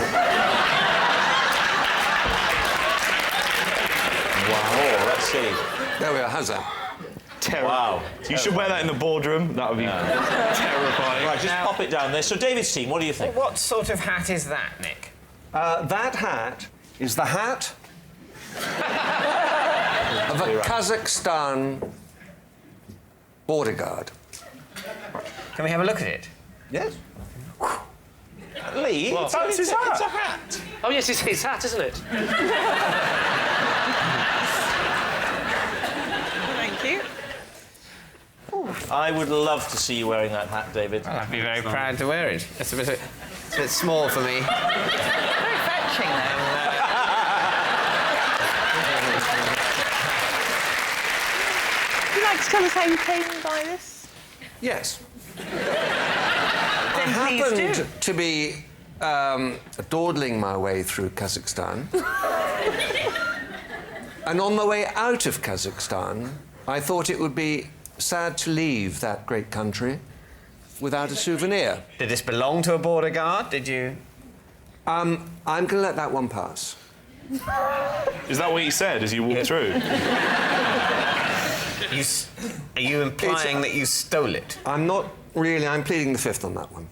Wow, let's see. There we are, how's that? Wow. You should wear that in the boardroom. That would be terrifying. Right, just pop it down there. So, David's team, what do you think? What sort of hat is that, Nick? That hat is the hat of a Kazakhstan border guard. Can we have a look at it? Yes. Lee, What? it's his hat. It's a hat. Oh, yes, it's his hat, isn't it? Thank you. I would love to see you wearing that hat, David. I'd be very proud to wear it. It's a bit small for me. Very fetching, though. Would you like to tell the same thing by this? Yes. I happened to be dawdling my way through Kazakhstan. And on my way out of Kazakhstan, I thought it would be sad to leave that great country without a souvenir. Did this belong to a border guard? Did you? I'm going to let that one pass. Is that what you said as you walked through? Are you implying that you stole it? I'm not really. I'm pleading the fifth on that one.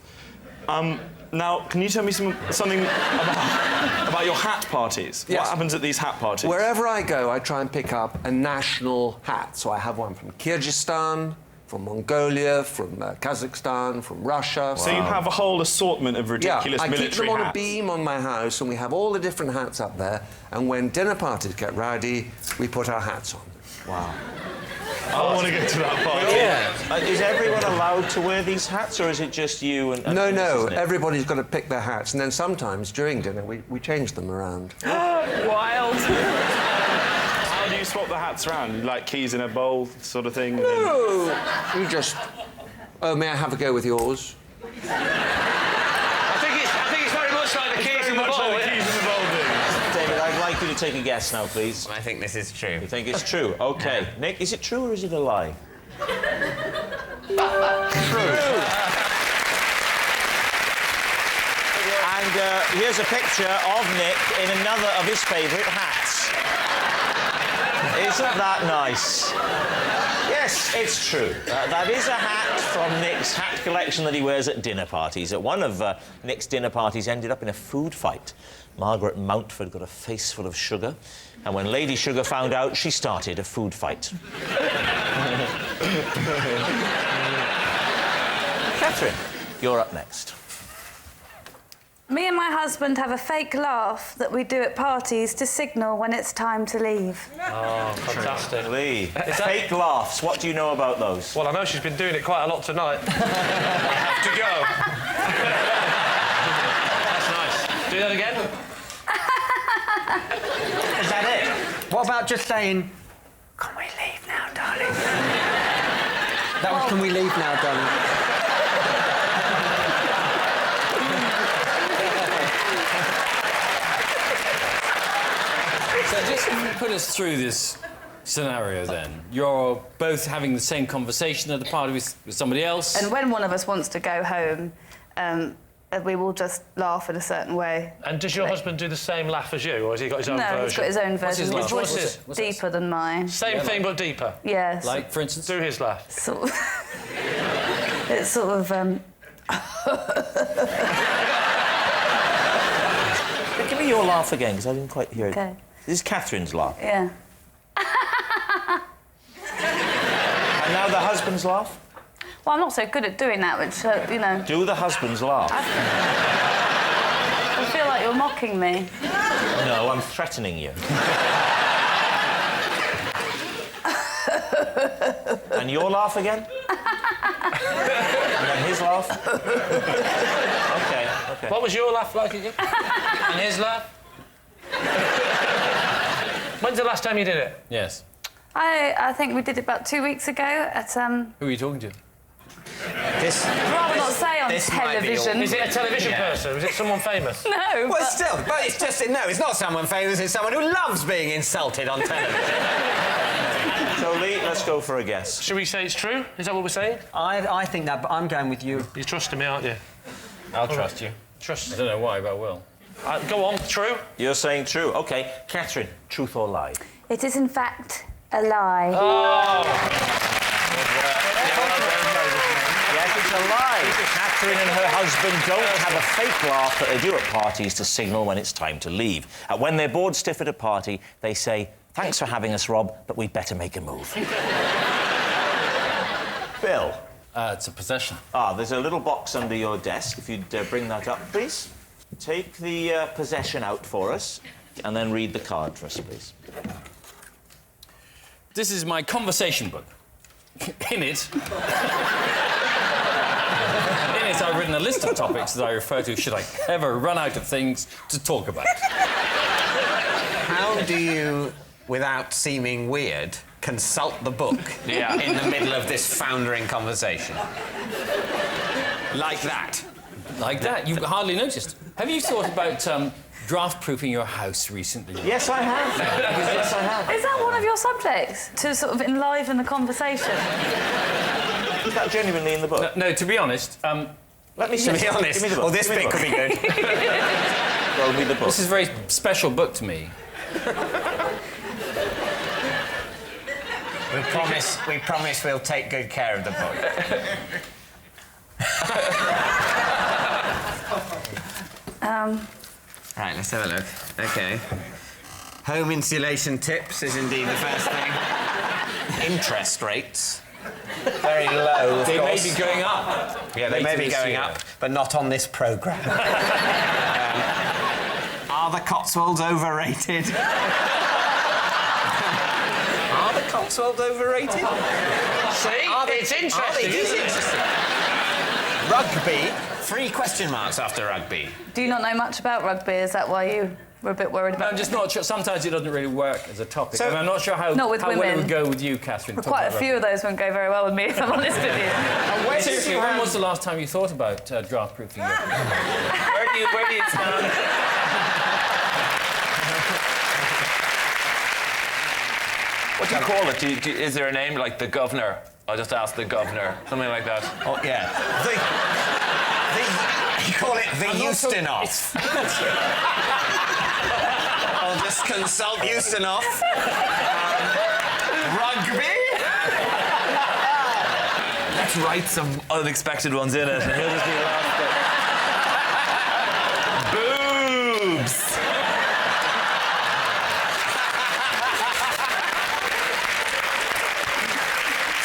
Now, can you tell me something about your hat parties? Yes. What happens at these hat parties? Wherever I go, I try and pick up a national hat. So I have one from Kyrgyzstan, from Mongolia, from Kazakhstan, from Russia. So you have a whole assortment of ridiculous I military keep them on a hats. beam on my house, and we have all the different hats up there. And when dinner parties get rowdy, we put our hats on. Wow. I want to go to that party. Yeah. Is everyone allowed to wear these hats, or is it just you and No, Mrs. Nick? everybody's got to pick their hats, and then sometimes during dinner we change them around. Wild. How do you swap the hats around? Like keys in a bowl, sort of thing? No, you just. Oh, may I have a go with yours? I think it's very much like the keys in the bowl. David, I'd like you to take a guess now, please. I think this is true. You think it's true? OK. Nick, is it true or is it a lie? True. And here's a picture of Nick in another of his favourite hats. Isn't that nice? Yes, it's true. That is a hat from Nick's hat collection that he wears at dinner parties. At one of Nick's dinner parties ended up in a food fight. Margaret Mountford got a face full of sugar, and when Lady Sugar found out, she started a food fight. Catherine, you're up next. Me and my husband have a fake laugh that we do at parties to signal when it's time to leave. Oh, fantastic. Lee, fake laughs, what do you know about those? Well, I know she's been doing it quite a lot tonight. I have to go. That's nice. Do that again. Is that it? What about just saying, "Can we leave now, darling"? That was, "Can we leave now, darling"? So just put us through this scenario then. You're both having the same conversation at the party with somebody else. And when one of us wants to go home, we will just laugh in a certain way. And does your husband do the same laugh as you, or has he got his own version? No, he's got his own version. What's his? Deeper than mine. Same thing, but deeper? Yes. Like, for instance? Do his laugh. Sort of. It's sort of... Give me your laugh again, because I didn't quite hear it. Okay. This is Catherine's laugh. Yeah. And now the husband's laugh? Well, I'm not so good at doing that, which, you know... Do the husband's laugh. I feel like you're mocking me. No, I'm threatening you. And your laugh again? And then his laugh? OK. What was your laugh like again? And his laugh? When's the last time you did it? Yes. I think we did it about 2 weeks ago at Who are you talking to? This. I'd rather not say on this might be television. all- Is it a television person? Is it someone famous? No. Well, but- still, but it's just no. It's not someone famous. It's someone who loves being insulted on television. So, Lee, let's go for a guess. Should we say it's true? Is that what we're saying? I think that, but I'm going with you. You're trusting me, aren't you? I'll trust you. Trust. I don't know why, but I will. Go on, true. You're saying true. OK. Catherine, truth or lie? It is, in fact, a lie. Oh! Yes, it's a lie. Catherine and her husband don't have a fake laugh that they do at parties to signal when it's time to leave. When they're bored stiff at a party, they say, "Thanks for having us, Rob, but we'd better make a move." Bill? It's a possession. There's a little box under your desk. If you'd bring that up, please. Take the possession out for us, and then read the card for us, please. This is my conversation book. In it... I've written a list of topics that I refer to should I ever run out of things to talk about. How do you, without seeming weird, consult the book in the middle of this foundering conversation? Like that. Like that? You hardly noticed. Have you thought about draft-proofing your house recently? Yes, I have. Yes, I have. Is that one of your subjects? To sort of enliven the conversation? Is that genuinely in the book? No, to be honest... Let me see. To be honest, Give me the book. this Give me bit the could be good. Roll me the book. This is a very special book to me. We promise we'll take good care of the book. Right, let's have a look. OK. Home insulation tips is indeed the first thing. Interest rates. Very low, of They course. may be going up. Yeah, they may be this going year. up, but not on this programme. Are the Cotswolds overrated? Are the Cotswolds overrated? See? It's interesting. It is interesting. Rugby, 3 question marks after rugby. Do you not know much about rugby? Is that why you were a bit worried about I'm just not sure. Sometimes it doesn't really work as a topic. So- and I'm not sure how Not with well it women. would go with you, Catherine. Well, quite a few of those won't go very well with me, if I'm honest with you. Seriously, when was the last time you thought about draft-proofing your... where do you stand? What do you call it? Is there a name like the governor? I'll just ask the governor. Something like that. Oh, yeah. You call it the Euston-off. I'll just consult Euston-off. Rugby? Let's write some unexpected ones in it, and he'll just be laughing. Boobs!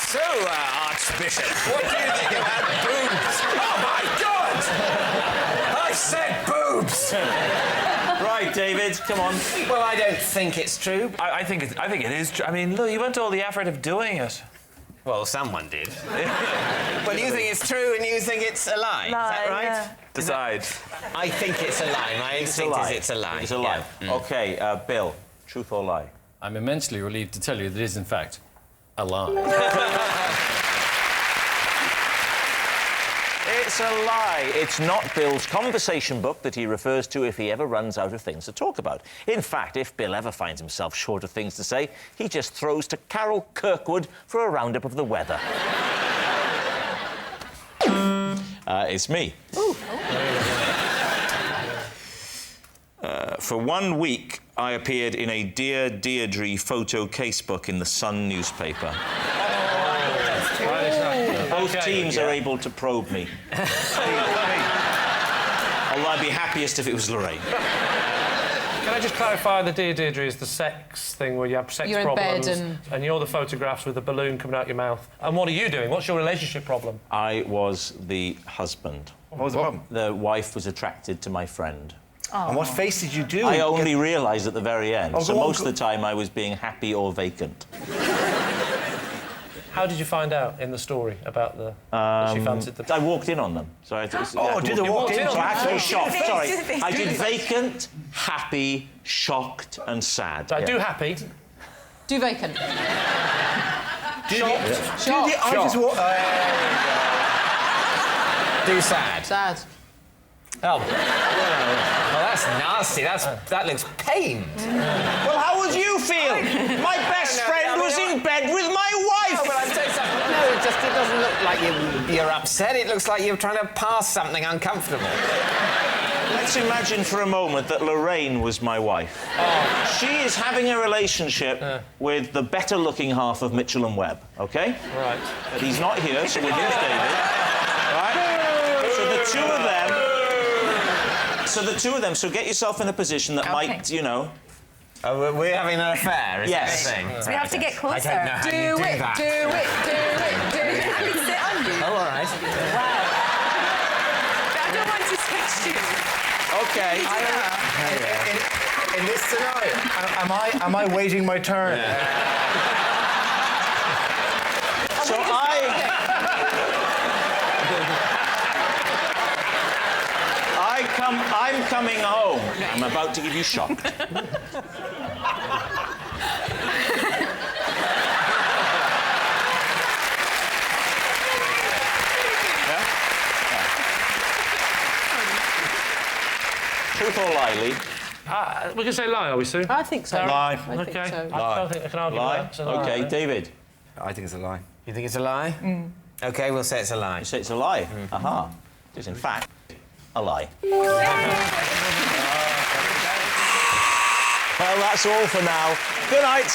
So, Archbishop, what do you think about boobs? Oh, my God! I said boobs! Right, David, come on. Well, I don't think it's true. I think it is true. I mean, look, you went to all the effort of doing it. Well, someone did. But you think it's true and you think it's a lie. Is that right? Yeah. Decide. I think it's a lie. My instinct is it's a lie. It's a lie. Yeah. OK, Bill, truth or lie? I'm immensely relieved to tell you that it is, in fact, a lie. It's a lie. It's not Bill's conversation book that he refers to if he ever runs out of things to talk about. In fact, if Bill ever finds himself short of things to say, he just throws to Carol Kirkwood for a roundup of the weather. It's me. For 1 week, I appeared in a Dear Deirdre photo casebook in the Sun newspaper. Both teams are able to probe me. Although I'd be happiest if it was Lorraine. Can I just clarify the Dear Deirdre is the sex thing where you have sex You're in bed problems and you're the photographs with the balloon coming out your mouth. And what are you doing? What's your relationship problem? I was the husband. What was the problem? The wife was attracted to my friend. And what face did you do? I only realised at the very end. Oh, So go on, most of the time I was being happy or vacant. How did you find out in the story about the... that she fancied the... I walked in on them. So I had to, Oh, did they walk in? So I had to be Oh, shocked. do Sorry. they? I did vacant, happy, shocked and sad. So I Yeah. do happy. Do vacant. Do sad. Sad. Oh. Well, that's nasty. That looks pained. Well, how would you feel? My best friend was in bed with my wife. No, but I'd say something. No, it doesn't look like you're upset. It looks like you're trying to pass something uncomfortable. Let's imagine for a moment that Lorraine was my wife. Oh. She is having a relationship with the better-looking half of Mitchell and Webb, OK? Right. But he's not here, so we're here, David. Right? So the two of them, so get yourself in a position that might, you know... Oh, we're having an affair, is yes. that the thing? So we have to get closer. I don't know how you do that. Do it. I can sit on you. Oh, all right. Wow. I don't want to sketch you. OK. In this scenario, am I waiting my turn? So I'm coming home. I'm about to give you shock. Truth or lie, Lee? We can say lie, are we, Sue? I think so. Lie. I think Okay. so. I don't think I can argue Lie? with that. So OK, lie. David? I think it's a lie. You think it's a lie? OK, we'll say it's a lie. You say it's a lie? Aha. It is, in fact, a lie. Well, that's all for now. Good night.